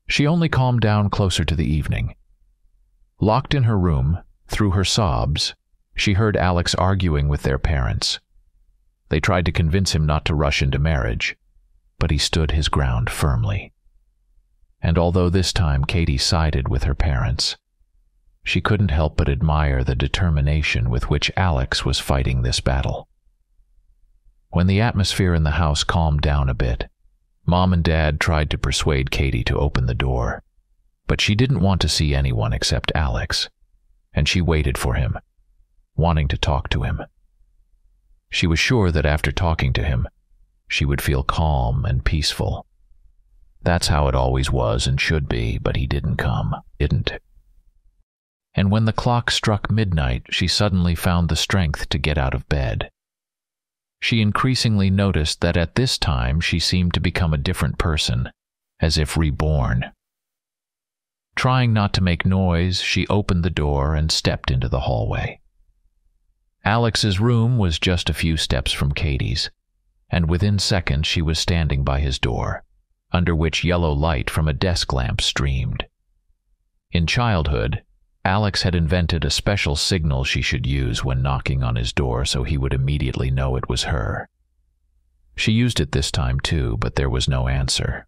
She only calmed down closer to the evening. Locked in her room, through her sobs, she heard Alex arguing with their parents. They tried to convince him not to rush into marriage, but he stood his ground firmly. And although this time Katie sided with her parents, she couldn't help but admire the determination with which Alex was fighting this battle. When the atmosphere in the house calmed down a bit, Mom and Dad tried to persuade Katie to open the door, but she didn't want to see anyone except Alex, and she waited for him, wanting to talk to him. She was sure that after talking to him, she would feel calm and peaceful. That's how it always was and should be, but he didn't come, didn't. And when the clock struck midnight, she suddenly found the strength to get out of bed. She increasingly noticed that at this time she seemed to become a different person, as if reborn. Trying not to make noise, she opened the door and stepped into the hallway. Alex's room was just a few steps from Katie's, and within seconds she was standing by his door, under which yellow light from a desk lamp streamed. In childhood, Alex had invented a special signal she should use when knocking on his door so he would immediately know it was her. She used it this time too, but there was no answer.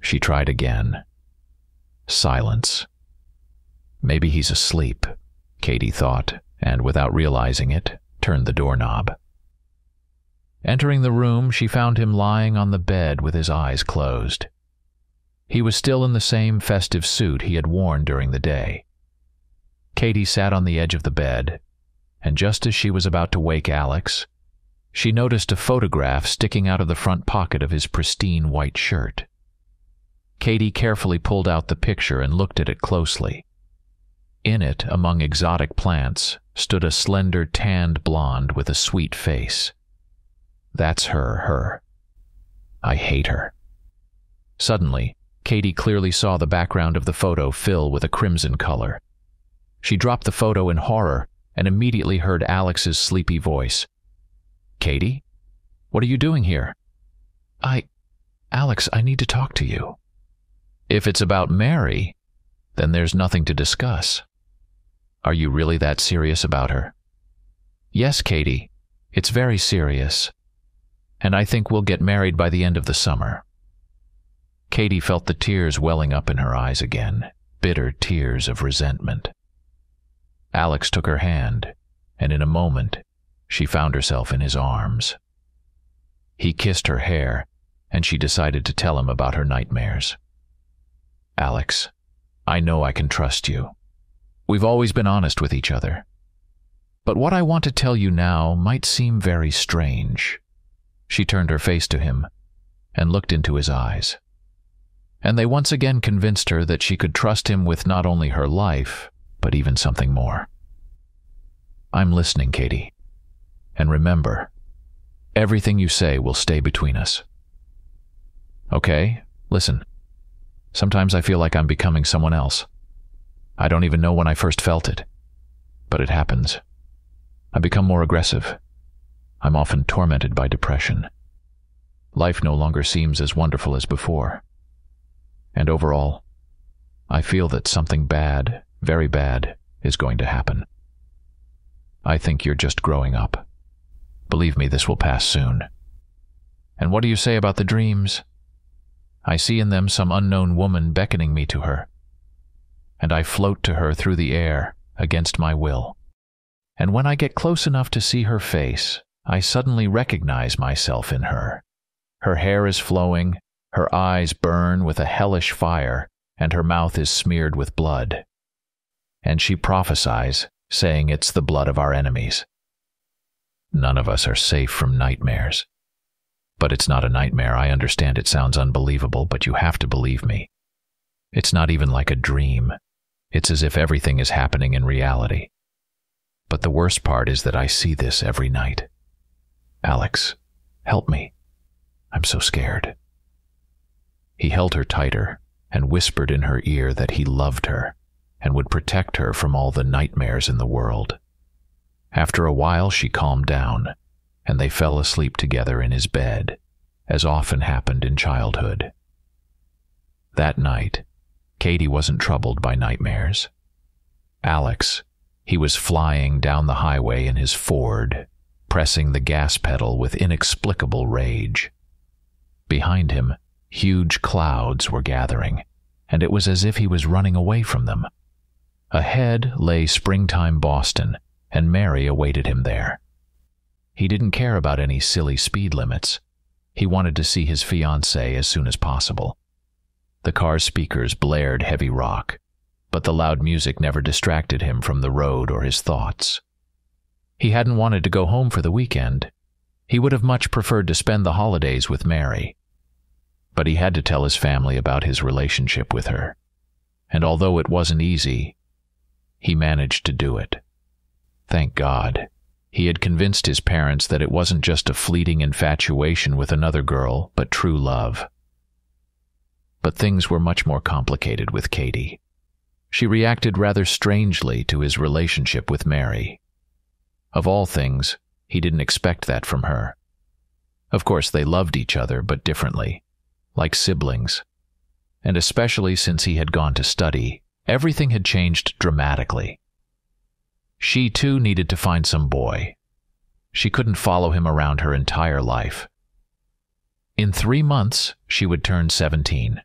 She tried again. Silence. Maybe he's asleep, Katie thought, and without realizing it, turned the doorknob. Entering the room, she found him lying on the bed with his eyes closed. He was still in the same festive suit he had worn during the day. Katie sat on the edge of the bed, and just as she was about to wake Alex, she noticed a photograph sticking out of the front pocket of his pristine white shirt. Katie carefully pulled out the picture and looked at it closely. In it, among exotic plants, stood a slender, tanned blonde with a sweet face. That's her. I hate her. Suddenly, Katie clearly saw the background of the photo fill with a crimson color. She dropped the photo in horror and immediately heard Alex's sleepy voice. "Katie? What are you doing here?" Alex, I need to talk to you." "If it's about Mary, then there's nothing to discuss. Are you really that serious about her?" "Yes, Katie, it's very serious. And I think we'll get married by the end of the summer." Katie felt the tears welling up in her eyes again, bitter tears of resentment. Alex took her hand, and in a moment, she found herself in his arms. He kissed her hair, and she decided to tell him about her nightmares. "Alex, I know I can trust you. We've always been honest with each other. But what I want to tell you now might seem very strange." She turned her face to him and looked into his eyes. And they once again convinced her that she could trust him with not only her life, but even something more. "I'm listening, Katie. And remember, everything you say will stay between us." "Okay, listen. Sometimes I feel like I'm becoming someone else. I don't even know when I first felt it. But it happens. I become more aggressive. I'm often tormented by depression. Life no longer seems as wonderful as before. And overall, I feel that something bad, very bad, is going to happen. I think you're just growing up. Believe me, this will pass soon. And what do you say about the dreams? I see in them some unknown woman beckoning me to her. And I float to her through the air, against my will. And when I get close enough to see her face, I suddenly recognize myself in her. Her hair is flowing, her eyes burn with a hellish fire, and her mouth is smeared with blood. And she prophesies, saying it's the blood of our enemies. None of us are safe from nightmares. But it's not a nightmare. I understand it sounds unbelievable, but you have to believe me. It's not even like a dream. It's as if everything is happening in reality. But the worst part is that I see this every night. Alex, help me. I'm so scared." He held her tighter and whispered in her ear that he loved her and would protect her from all the nightmares in the world. After a while, she calmed down, and they fell asleep together in his bed, as often happened in childhood. That night, Katie wasn't troubled by nightmares. Alex, he was flying down the highway in his Ford, pressing the gas pedal with inexplicable rage. Behind him, huge clouds were gathering, and it was as if he was running away from them. Ahead lay springtime Boston, and Mary awaited him there. He didn't care about any silly speed limits. He wanted to see his fiancée as soon as possible. The car's speakers blared heavy rock, but the loud music never distracted him from the road or his thoughts. He hadn't wanted to go home for the weekend. He would have much preferred to spend the holidays with Mary. But he had to tell his family about his relationship with her. And although it wasn't easy, he managed to do it. Thank God. He had convinced his parents that it wasn't just a fleeting infatuation with another girl, but true love. But things were much more complicated with Katie. She reacted rather strangely to his relationship with Mary. Of all things, he didn't expect that from her. Of course, they loved each other, but differently, like siblings. And especially since he had gone to study, everything had changed dramatically. She, too, needed to find some boy. She couldn't follow him around her entire life. In 3 months, she would turn 17.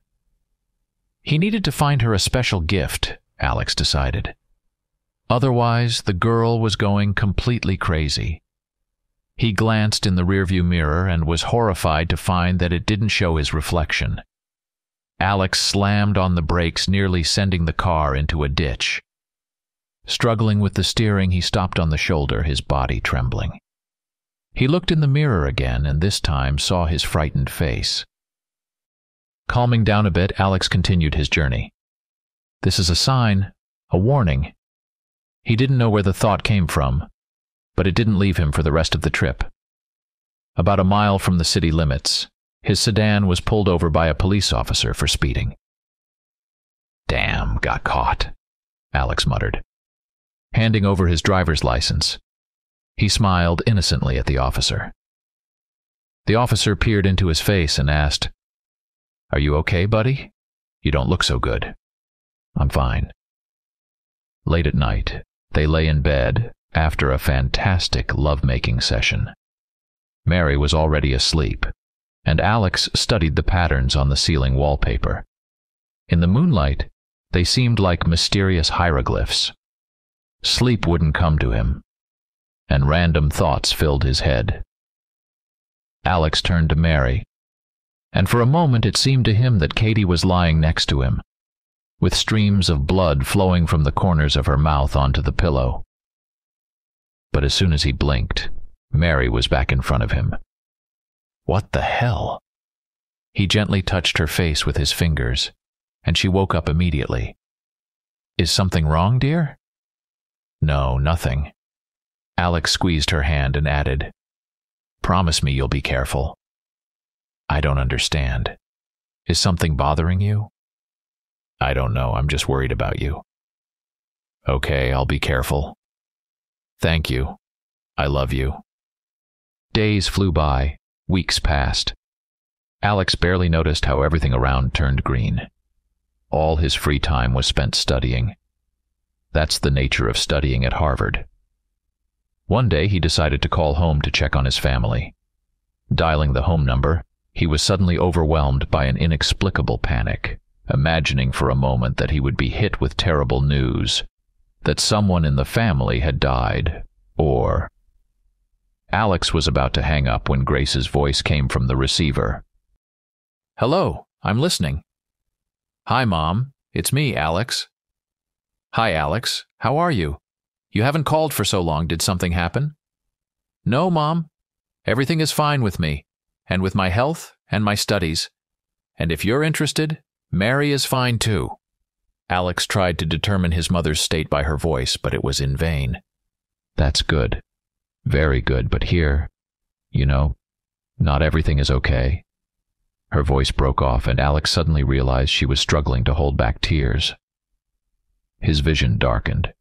He needed to find her a special gift, Alex decided. Otherwise, the girl was going completely crazy. He glanced in the rearview mirror and was horrified to find that it didn't show his reflection. Alex slammed on the brakes, nearly sending the car into a ditch. Struggling with the steering, he stopped on the shoulder, his body trembling. He looked in the mirror again and this time saw his frightened face. Calming down a bit, Alex continued his journey. This is a sign, a warning. He didn't know where the thought came from, but it didn't leave him for the rest of the trip. About a mile from the city limits, his sedan was pulled over by a police officer for speeding. "Damn, got caught," Alex muttered. Handing over his driver's license, he smiled innocently at the officer. The officer peered into his face and asked, "Are you okay, buddy? You don't look so good." "I'm fine." Late at night, they lay in bed after a fantastic lovemaking session. Mary was already asleep, and Alex studied the patterns on the ceiling wallpaper. In the moonlight, they seemed like mysterious hieroglyphs. Sleep wouldn't come to him, and random thoughts filled his head. Alex turned to Mary, and for a moment it seemed to him that Katie was lying next to him, with streams of blood flowing from the corners of her mouth onto the pillow. But as soon as he blinked, Mary was back in front of him. What the hell? He gently touched her face with his fingers, and she woke up immediately. "Is something wrong, dear?" "No, nothing." Alex squeezed her hand and added, "Promise me you'll be careful." "I don't understand. Is something bothering you?" "I don't know, I'm just worried about you." "Okay, I'll be careful. Thank you. I love you." Days flew by, weeks passed. Alex barely noticed how everything around turned green. All his free time was spent studying. That's the nature of studying at Harvard. One day he decided to call home to check on his family. Dialing the home number, he was suddenly overwhelmed by an inexplicable panic, imagining for a moment that he would be hit with terrible news, that someone in the family had died, or... Alex was about to hang up when Grace's voice came from the receiver. "Hello, I'm listening." "Hi, Mom. It's me, Alex." "Hi, Alex. How are you? You haven't called for so long. Did something happen?" "No, Mom. Everything is fine with me, and with my health and my studies. And if you're interested, Mary is fine too." Alex tried to determine his mother's state by her voice, but it was in vain. "That's good. Very good, but here, not everything is okay." Her voice broke off, and Alex suddenly realized she was struggling to hold back tears. His vision darkened.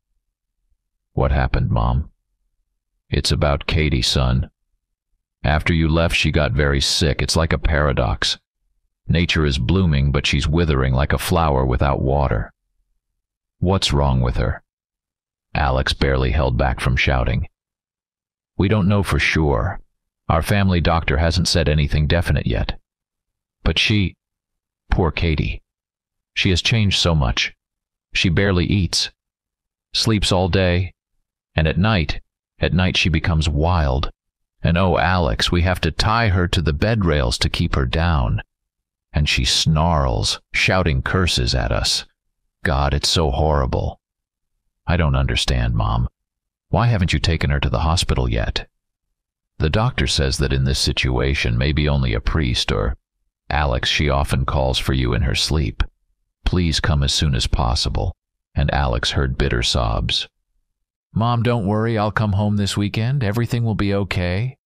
"What happened, Mom?" "It's about Katie, son. After you left, she got very sick. It's like a paradox. Nature is blooming, but she's withering like a flower without water." "What's wrong with her?" Alex barely held back from shouting. "We don't know for sure. Our family doctor hasn't said anything definite yet. But poor Katie, she has changed so much. She barely eats, sleeps all day, and at night she becomes wild. And oh, Alex, we have to tie her to the bed rails to keep her down. And she snarls, shouting curses at us. God, it's so horrible. I don't understand, Mom. Why haven't you taken her to the hospital yet?" "The doctor says that in this situation, maybe only a priest or... Alex, she often calls for you in her sleep. Please come as soon as possible." And Alex heard bitter sobs. "Mom, don't worry, I'll come home this weekend. Everything will be okay."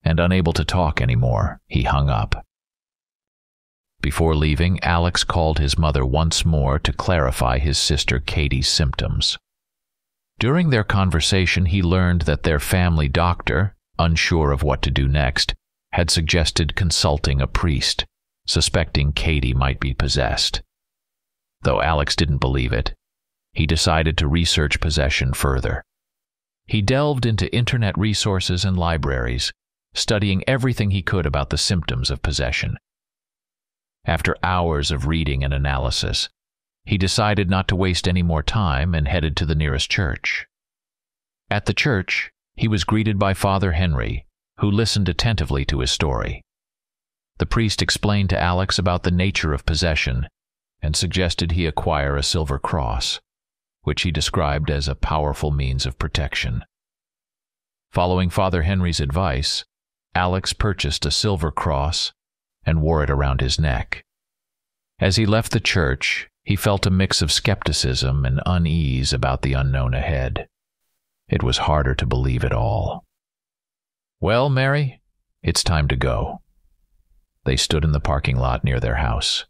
And unable to talk anymore, he hung up. Before leaving, Alex called his mother once more to clarify his sister Katie's symptoms. During their conversation, he learned that their family doctor, unsure of what to do next, had suggested consulting a priest, suspecting Katie might be possessed. Though Alex didn't believe it, he decided to research possession further. He delved into internet resources and libraries, studying everything he could about the symptoms of possession. After hours of reading and analysis, he decided not to waste any more time and headed to the nearest church. At the church, he was greeted by Father Henry, who listened attentively to his story. The priest explained to Alex about the nature of possession and suggested he acquire a silver cross, which he described as a powerful means of protection. Following Father Henry's advice, Alex purchased a silver cross and wore it around his neck. As he left the church, he felt a mix of skepticism and unease about the unknown ahead. It was harder to believe it all. "Well, Mary, it's time to go." They stood in the parking lot near their house.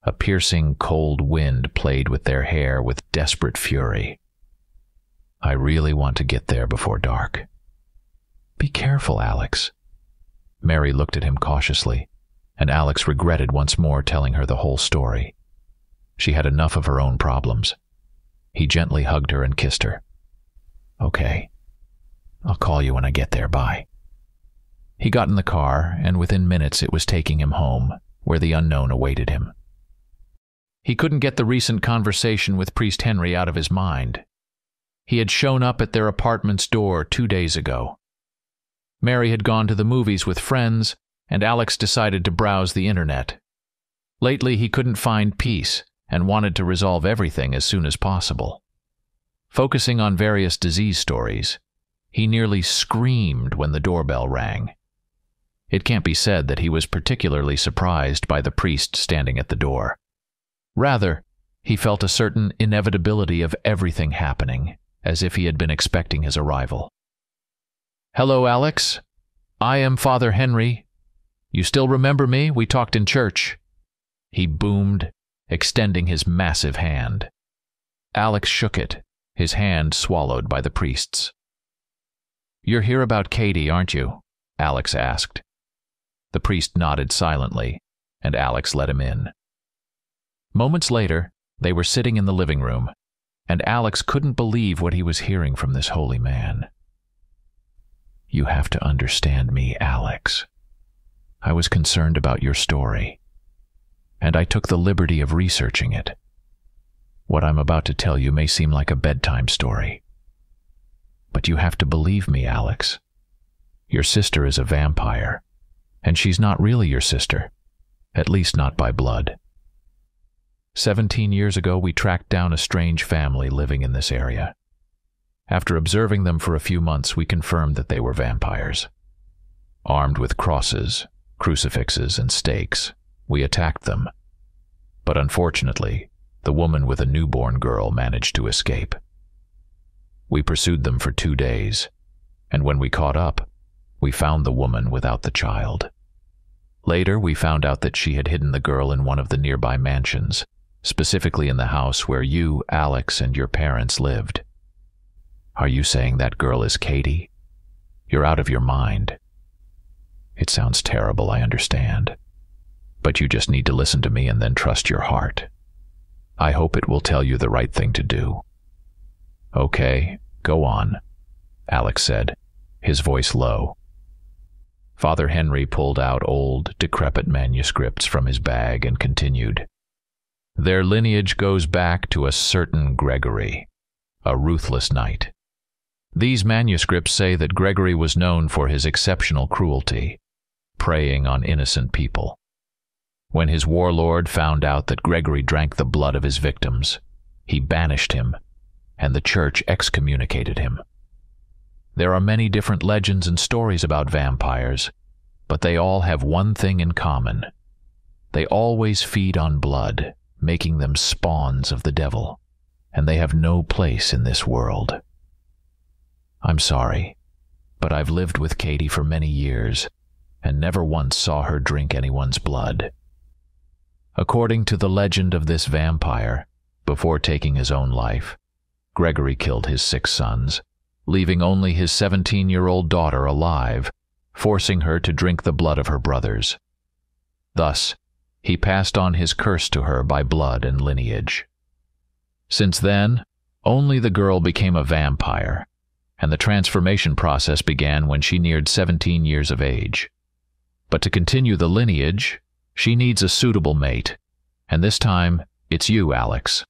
A piercing, cold wind played with their hair with desperate fury. "I really want to get there before dark." "Be careful, Alex." Mary looked at him cautiously, and Alex regretted once more telling her the whole story. She had enough of her own problems. He gently hugged her and kissed her. "Okay. I'll call you when I get there. Bye." He got in the car, and within minutes it was taking him home, where the unknown awaited him. He couldn't get the recent conversation with Priest Henry out of his mind. He had shown up at their apartment's door 2 days ago. Mary had gone to the movies with friends, and Alex decided to browse the internet. Lately he couldn't find peace and wanted to resolve everything as soon as possible. Focusing on various disease stories, he nearly screamed when the doorbell rang. It can't be said that he was particularly surprised by the priest standing at the door. Rather, he felt a certain inevitability of everything happening, as if he had been expecting his arrival. "Hello, Alex. I am Father Henry. You still remember me? We talked in church," he boomed, extending his massive hand. Alex shook it, his hand swallowed by the priest's. "You're here about Katie, aren't you?" Alex asked. The priest nodded silently, and Alex let him in. Moments later, they were sitting in the living room, and Alex couldn't believe what he was hearing from this holy man. "You have to understand me, Alex. I was concerned about your story, and I took the liberty of researching it. What I'm about to tell you may seem like a bedtime story. But you have to believe me, Alex. Your sister is a vampire, and she's not really your sister, at least not by blood. 17 years ago, we tracked down a strange family living in this area. After observing them for a few months, we confirmed that they were vampires. Armed with crosses, crucifixes, and stakes, we attacked them. But unfortunately, the woman with a newborn girl managed to escape. We pursued them for 2 days, and when we caught up, we found the woman without the child. Later, we found out that she had hidden the girl in one of the nearby mansions, specifically in the house where you, Alex, and your parents lived. Are you saying that girl is Katie? You're out of your mind. It sounds terrible, I understand. But you just need to listen to me and then trust your heart. I hope it will tell you the right thing to do. Okay, go on, Alex said, his voice low. Father Henry pulled out old, decrepit manuscripts from his bag and continued. Their lineage goes back to a certain Gregory, a ruthless knight. These manuscripts say that Gregory was known for his exceptional cruelty, preying on innocent people. When his warlord found out that Gregory drank the blood of his victims, he banished him, and the church excommunicated him. There are many different legends and stories about vampires, but they all have one thing in common. They always feed on blood, making them spawns of the devil, and they have no place in this world. I'm sorry, but I've lived with Katie for many years, and never once saw her drink anyone's blood. According to the legend of this vampire, before taking his own life, Gregory killed his 6 sons, leaving only his 17-year-old daughter alive, forcing her to drink the blood of her brothers. Thus, he passed on his curse to her by blood and lineage. Since then, only the girl became a vampire, and the transformation process began when she neared 17 years of age. But to continue the lineage, she needs a suitable mate, and this time, it's you, Alex.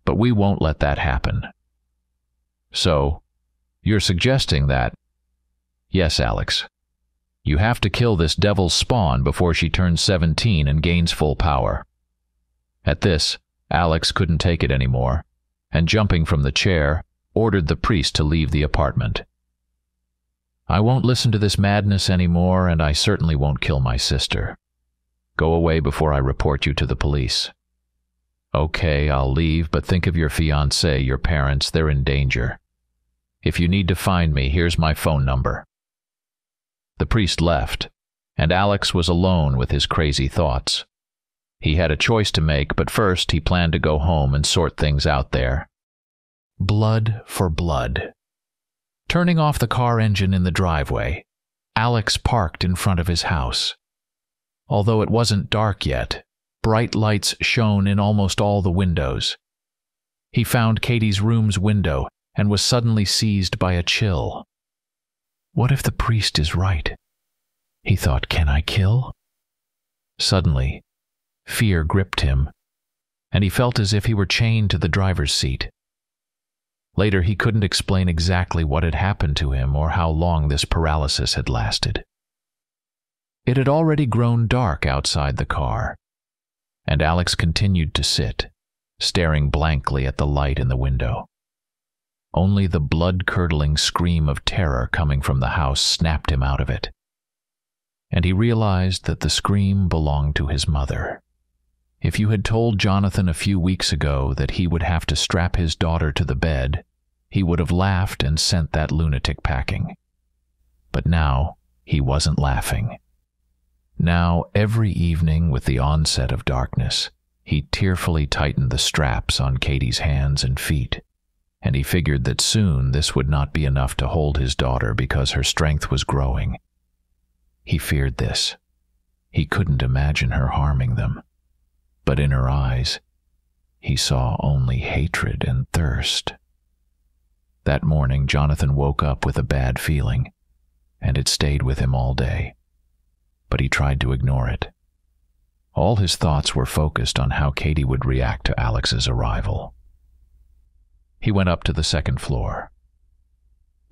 But we won't let that happen. So, you're suggesting that... Yes, Alex, You have to kill this devil's spawn before she turns 17 and gains full power." At this, Alex couldn't take it anymore, and jumping from the chair, ordered the priest to leave the apartment. "I won't listen to this madness anymore, and I certainly won't kill my sister. Go away before I report you to the police." "Okay, I'll leave, but think of your fiancé, your parents, they're in danger. If you need to find me, here's my phone number." The priest left, and Alex was alone with his crazy thoughts. He had a choice to make, but first he planned to go home and sort things out there. Blood for blood. Turning off the car engine in the driveway, Alex parked in front of his house. Although it wasn't dark yet, bright lights shone in almost all the windows. He found Katie's room's window and was suddenly seized by a chill. What if the priest is right? He thought, can I kill? Suddenly, fear gripped him, and he felt as if he were chained to the driver's seat. Later, he couldn't explain exactly what had happened to him or how long this paralysis had lasted. It had already grown dark outside the car, and Alex continued to sit, staring blankly at the light in the window. Only the blood-curdling scream of terror coming from the house snapped him out of it, and he realized that the scream belonged to his mother. If you had told Jonathan a few weeks ago that he would have to strap his daughter to the bed, he would have laughed and sent that lunatic packing. But now he wasn't laughing. Now, every evening with the onset of darkness, he tearfully tightened the straps on Katie's hands and feet, and he figured that soon this would not be enough to hold his daughter because her strength was growing. He feared this. He couldn't imagine her harming them. But in her eyes, he saw only hatred and thirst. That morning, Jonathan woke up with a bad feeling, and it stayed with him all day. But he tried to ignore it. All his thoughts were focused on how Katie would react to Alex's arrival. He went up to the second floor.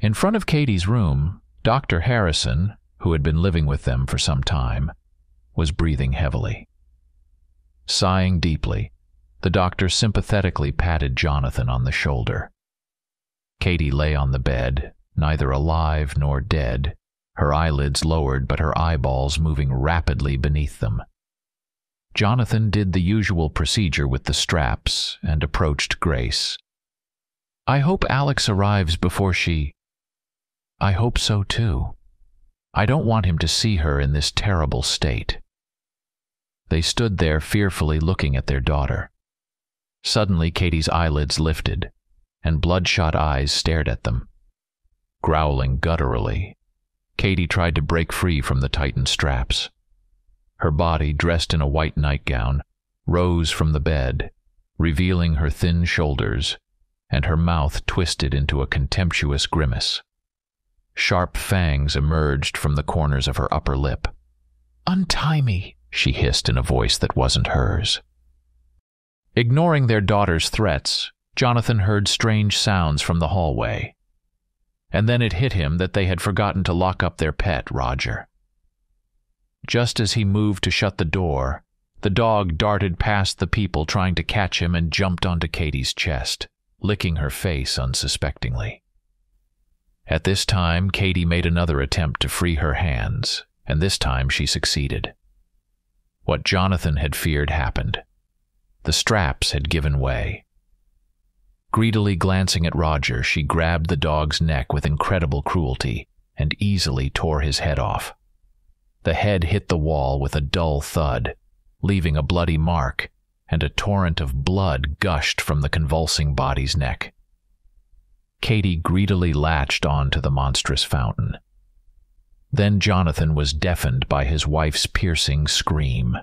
In front of Katie's room, Dr. Harrison, who had been living with them for some time, was breathing heavily. Sighing deeply, the doctor sympathetically patted Jonathan on the shoulder. Katie lay on the bed, neither alive nor dead, her eyelids lowered but her eyeballs moving rapidly beneath them. Jonathan did the usual procedure with the straps and approached Grace. "I hope Alex arrives before she—" "I hope so too. I don't want him to see her in this terrible state." They stood there fearfully looking at their daughter. Suddenly, Katie's eyelids lifted, and bloodshot eyes stared at them. Growling gutturally, Katie tried to break free from the tightened straps. Her body, dressed in a white nightgown, rose from the bed, revealing her thin shoulders, and her mouth twisted into a contemptuous grimace. Sharp fangs emerged from the corners of her upper lip. "Untie me," she hissed in a voice that wasn't hers. Ignoring their daughter's threats, Jonathan heard strange sounds from the hallway. And then it hit him that they had forgotten to lock up their pet, Roger. Just as he moved to shut the door, the dog darted past the people trying to catch him and jumped onto Katie's chest, licking her face unsuspectingly. At this time, Katie made another attempt to free her hands, and this time she succeeded. What Jonathan had feared happened. The straps had given way. Greedily glancing at Roger, she grabbed the dog's neck with incredible cruelty and easily tore his head off. The head hit the wall with a dull thud, leaving a bloody mark, and a torrent of blood gushed from the convulsing body's neck. Katie greedily latched on to the monstrous fountain. Then Jonathan was deafened by his wife's piercing scream,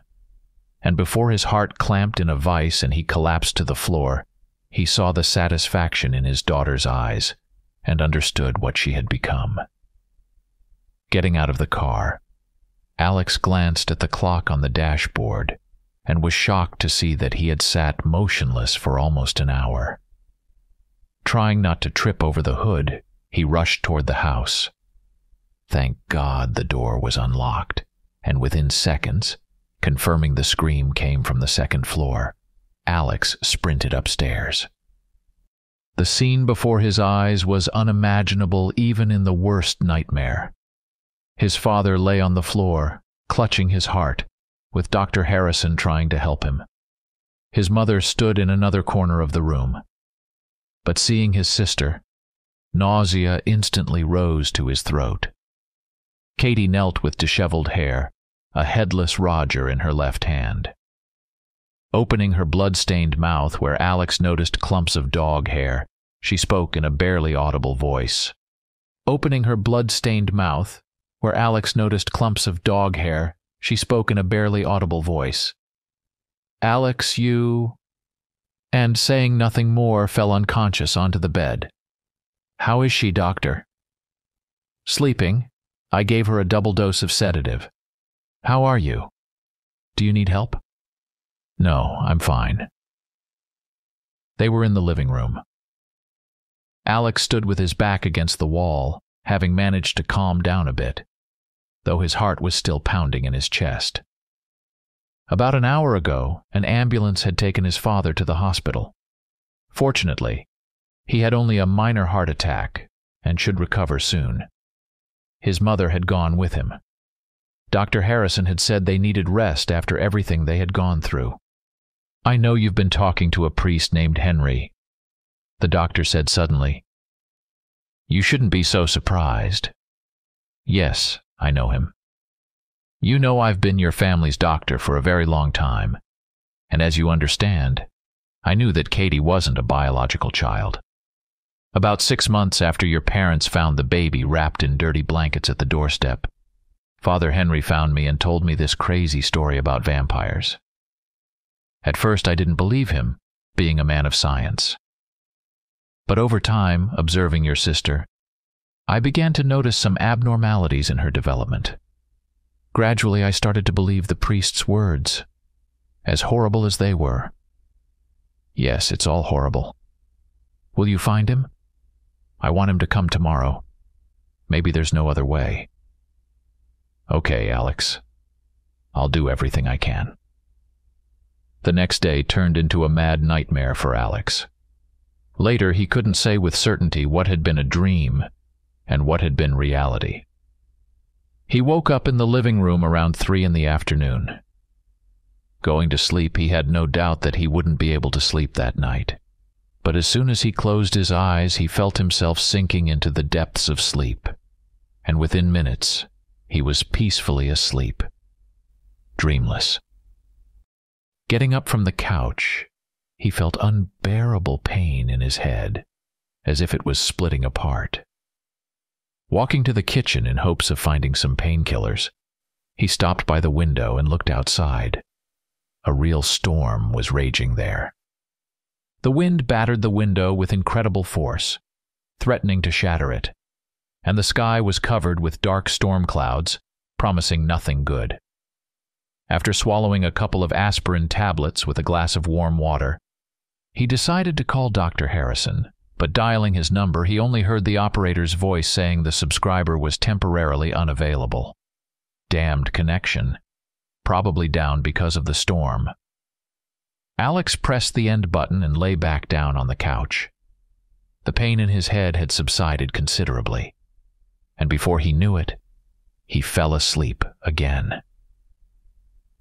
and before his heart clamped in a vice and he collapsed to the floor, he saw the satisfaction in his daughter's eyes and understood what she had become. Getting out of the car, Alex glanced at the clock on the dashboard and was shocked to see that he had sat motionless for almost an hour. Trying not to trip over the hood, he rushed toward the house. Thank God the door was unlocked, and within seconds, confirming the scream came from the second floor, Alex sprinted upstairs. The scene before his eyes was unimaginable even in the worst nightmare. His father lay on the floor, clutching his heart, with Dr. Harrison trying to help him. His mother stood in another corner of the room. But seeing his sister, nausea instantly rose to his throat. Katie knelt with disheveled hair, a headless Roger in her left hand. Opening her blood-stained mouth where Alex noticed clumps of dog hair, she spoke in a barely audible voice. Opening her blood-stained mouth where Alex noticed clumps of dog hair, she spoke in a barely audible voice. "Alex, you—" and saying nothing more, fell unconscious onto the bed. "How is she, doctor?" "Sleeping. I gave her a double dose of sedative. How are you? Do you need help?" "No, I'm fine." They were in the living room. Alex stood with his back against the wall, having managed to calm down a bit, though his heart was still pounding in his chest. About an hour ago, an ambulance had taken his father to the hospital. Fortunately, he had only a minor heart attack and should recover soon. His mother had gone with him. Dr. Harrison had said they needed rest after everything they had gone through. "I know you've been talking to a priest named Henry," the doctor said suddenly. "You shouldn't be so surprised." "Yes, I know him. You know I've been your family's doctor for a very long time, and as you understand, I knew that Katie wasn't a biological child. About 6 months after your parents found the baby wrapped in dirty blankets at the doorstep, Father Henry found me and told me this crazy story about vampires. At first I didn't believe him, being a man of science. But over time, observing your sister, I began to notice some abnormalities in her development. Gradually I started to believe the priest's words, as horrible as they were. Yes, it's all horrible. Will you find him? I want him to come tomorrow. Maybe there's no other way." "Okay, Alex. I'll do everything I can." The next day turned into a mad nightmare for Alex. Later, he couldn't say with certainty what had been a dream and what had been reality. He woke up in the living room around 3 in the afternoon. Going to sleep, he had no doubt that he wouldn't be able to sleep that night. But as soon as he closed his eyes, he felt himself sinking into the depths of sleep, and within minutes, he was peacefully asleep, dreamless. Getting up from the couch, he felt unbearable pain in his head, as if it was splitting apart. Walking to the kitchen in hopes of finding some painkillers, he stopped by the window and looked outside. A real storm was raging there. The wind battered the window with incredible force, threatening to shatter it, and the sky was covered with dark storm clouds, promising nothing good. After swallowing a couple of aspirin tablets with a glass of warm water, he decided to call Dr. Harrison, but dialing his number, he only heard the operator's voice saying the subscriber was temporarily unavailable. Damned connection. Probably down because of the storm. Alex pressed the end button and lay back down on the couch. The pain in his head had subsided considerably, and before he knew it, he fell asleep again.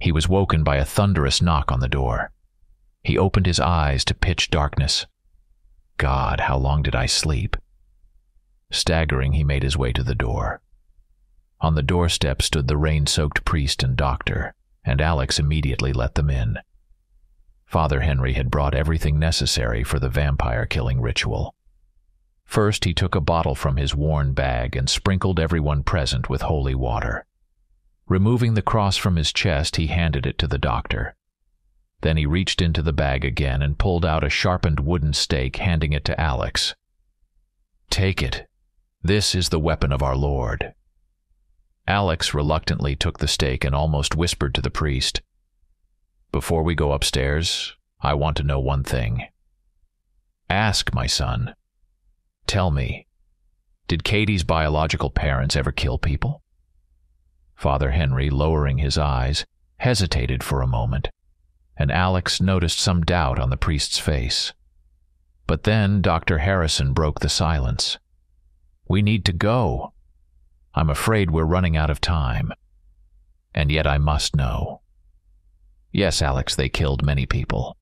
He was woken by a thunderous knock on the door. He opened his eyes to pitch darkness. God, how long did I sleep? Staggering, he made his way to the door. On the doorstep stood the rain-soaked priest and doctor, and Alex immediately let them in. Father Henry had brought everything necessary for the vampire-killing ritual. First, he took a bottle from his worn bag and sprinkled everyone present with holy water. Removing the cross from his chest, he handed it to the doctor. Then he reached into the bag again and pulled out a sharpened wooden stake, handing it to Alex. "Take it. This is the weapon of our Lord." Alex reluctantly took the stake and almost whispered to the priest, "Before we go upstairs, I want to know one thing. Ask, my son. Tell me, Did Katie's biological parents ever kill people? Father Henry, lowering his eyes, hesitated for a moment, and Alex noticed some doubt on the priest's face. But then Dr. Harrison broke the silence. "We need to go. I'm afraid we're running out of time. And yet I must know." "Yes, Alex, they killed many people."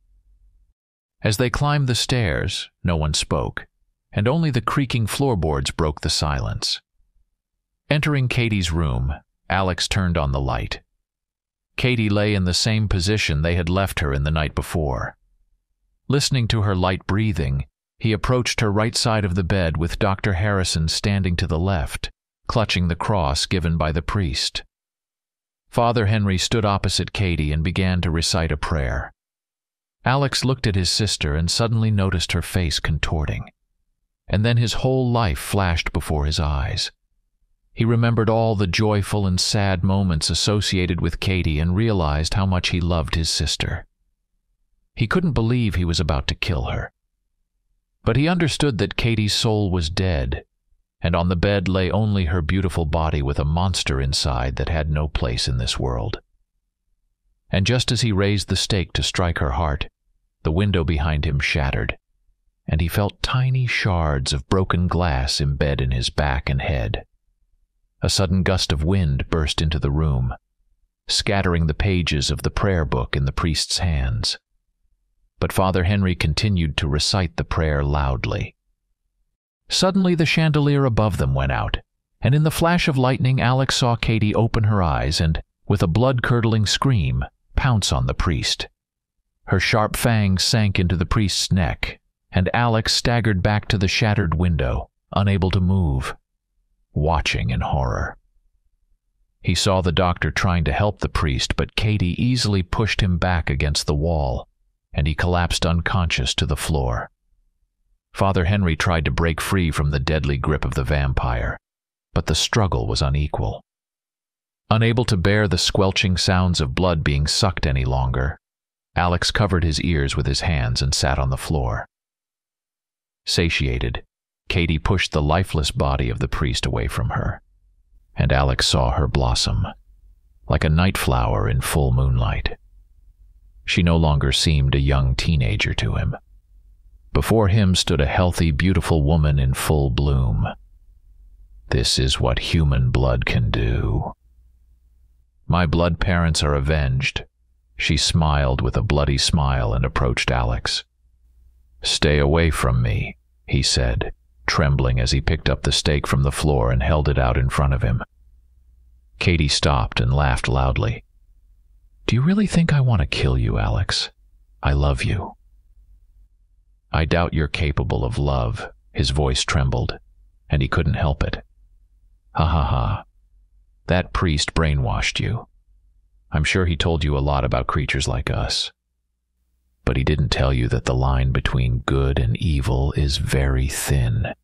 As they climbed the stairs, no one spoke, and only the creaking floorboards broke the silence. Entering Katie's room, Alex turned on the light. Katie lay in the same position they had left her in the night before. Listening to her light breathing, he approached her right side of the bed with Dr. Harrison standing to the left, clutching the cross given by the priest. Father Henry stood opposite Katie and began to recite a prayer. Alex looked at his sister and suddenly noticed her face contorting. And then his whole life flashed before his eyes. He remembered all the joyful and sad moments associated with Katie and realized how much he loved his sister. He couldn't believe he was about to kill her. But he understood that Katie's soul was dead, and on the bed lay only her beautiful body with a monster inside that had no place in this world. And just as he raised the stake to strike her heart, the window behind him shattered, and he felt tiny shards of broken glass embed in his back and head. A sudden gust of wind burst into the room, scattering the pages of the prayer book in the priest's hands. But Father Henry continued to recite the prayer loudly. Suddenly the chandelier above them went out, and in the flash of lightning Alex saw Katie open her eyes and, with a blood-curdling scream, pounce on the priest. Her sharp fangs sank into the priest's neck, and Alex staggered back to the shattered window, unable to move, watching in horror. He saw the doctor trying to help the priest, but Katie easily pushed him back against the wall, and he collapsed unconscious to the floor. Father Henry tried to break free from the deadly grip of the vampire, but the struggle was unequal. Unable to bear the squelching sounds of blood being sucked any longer, Alex covered his ears with his hands and sat on the floor. Satiated, Katie pushed the lifeless body of the priest away from her, and Alex saw her blossom, like a night flower in full moonlight. She no longer seemed a young teenager to him. Before him stood a healthy, beautiful woman in full bloom. This is what human blood can do. "My blood parents are avenged." She smiled with a bloody smile and approached Alex. "Stay away from me," he said, trembling as he picked up the stake from the floor and held it out in front of him. Katie stopped and laughed loudly. "Do you really think I want to kill you, Alex? I love you." "I doubt you're capable of love." His voice trembled, and he couldn't help it. "Ha ha ha. That priest brainwashed you. I'm sure he told you a lot about creatures like us. But he didn't tell you that the line between good and evil is very thin,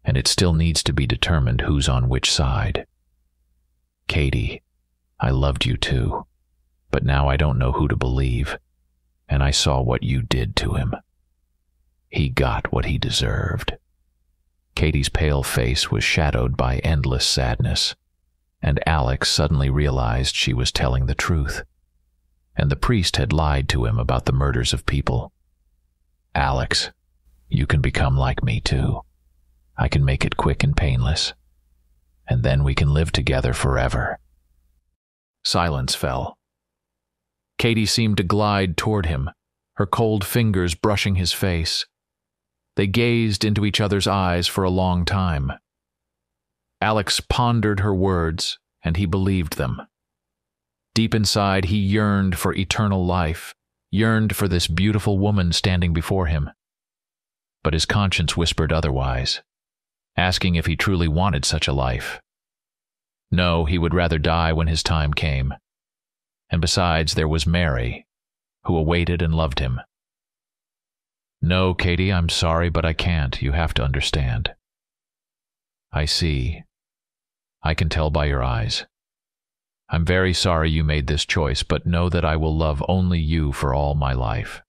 and it still needs to be determined who's on which side. Katie, I loved you too, but now I don't know who to believe, and I saw what you did to him. He got what he deserved." Katie's pale face was shadowed by endless sadness, and Alex suddenly realized she was telling the truth, and the priest had lied to him about the murders of people. "Alex, you can become like me too. I can make it quick and painless, and then we can live together forever." Silence fell. Katie seemed to glide toward him, her cold fingers brushing his face. They gazed into each other's eyes for a long time. Alex pondered her words, and he believed them. Deep inside, he yearned for eternal life, yearned for this beautiful woman standing before him. But his conscience whispered otherwise, asking if he truly wanted such a life. No, he would rather die when his time came. And besides, there was Mary, who awaited and loved him. "No, Katie, I'm sorry, but I can't. You have to understand." "I see. I can tell by your eyes. I'm very sorry you made this choice, but know that I will love only you for all my life."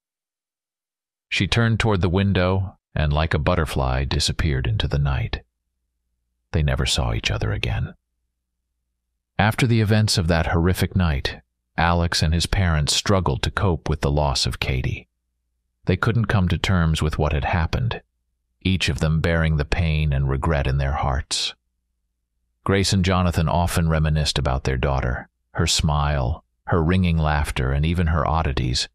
She turned toward the window and, like a butterfly, disappeared into the night. they never saw each other again. After the events of that horrific night, Alex and his parents struggled to cope with the loss of Katie. They couldn't come to terms with what had happened, each of them bearing the pain and regret in their hearts. Grace and Jonathan often reminisced about their daughter, her smile, her ringing laughter, and even her oddities,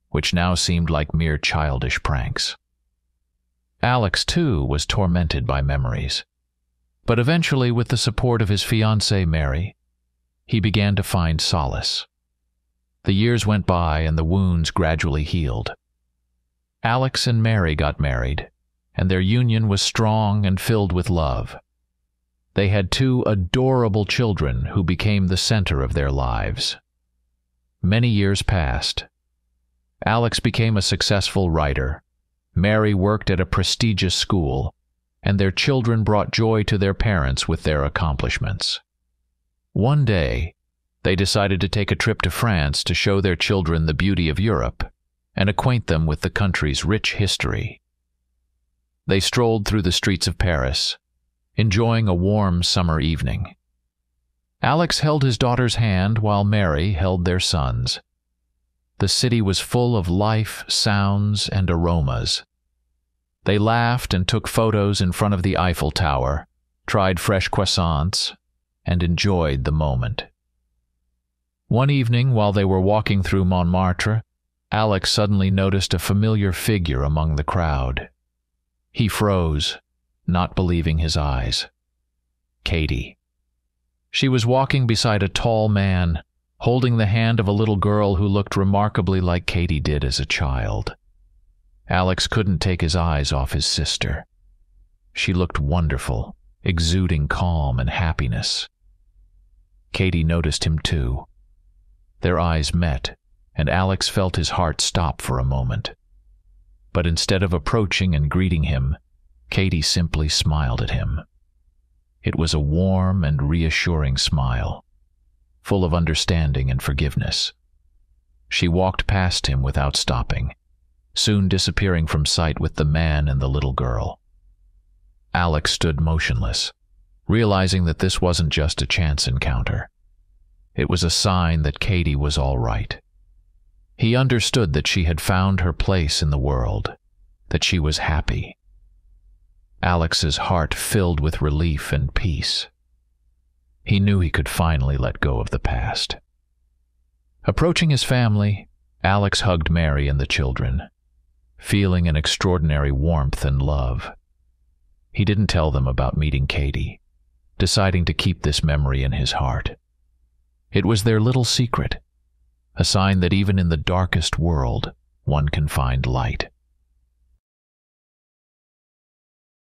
which now seemed like mere childish pranks. Alex, too, was tormented by memories. But eventually, with the support of his fiancée, Mary, he began to find solace. The years went by and the wounds gradually healed. Alex and Mary got married, and their union was strong and filled with love. They had 2 adorable children who became the center of their lives. Many years passed. Alex became a successful writer. Mary worked at a prestigious school, and their children brought joy to their parents with their accomplishments. One day, they decided to take a trip to France to show their children the beauty of Europe and acquaint them with the country's rich history. They strolled through the streets of Paris, enjoying a warm summer evening. Alex held his daughter's hand while Mary held their son's. The city was full of life, sounds, and aromas. They laughed and took photos in front of the Eiffel Tower, tried fresh croissants, and enjoyed the moment. One evening, while they were walking through Montmartre, Alex suddenly noticed a familiar figure among the crowd. He froze, not believing his eyes. Katie. She was walking beside a tall man, holding the hand of a little girl who looked remarkably like Katie did as a child. Alex couldn't take his eyes off his sister. She looked wonderful, exuding calm and happiness. Katie noticed him too. Their eyes met, and Alex felt his heart stop for a moment. But instead of approaching and greeting him, Katie simply smiled at him. It was a warm and reassuring smile, full of understanding and forgiveness. She walked past him without stopping, soon disappearing from sight with the man and the little girl. Alex stood motionless, realizing that this wasn't just a chance encounter. It was a sign that Katie was all right. He understood that she had found her place in the world, that she was happy. Alex's heart filled with relief and peace. He knew he could finally let go of the past. Approaching his family, Alex hugged Mary and the children, feeling an extraordinary warmth and love. He didn't tell them about meeting Katie, deciding to keep this memory in his heart. It was their little secret, a sign that even in the darkest world, one can find light.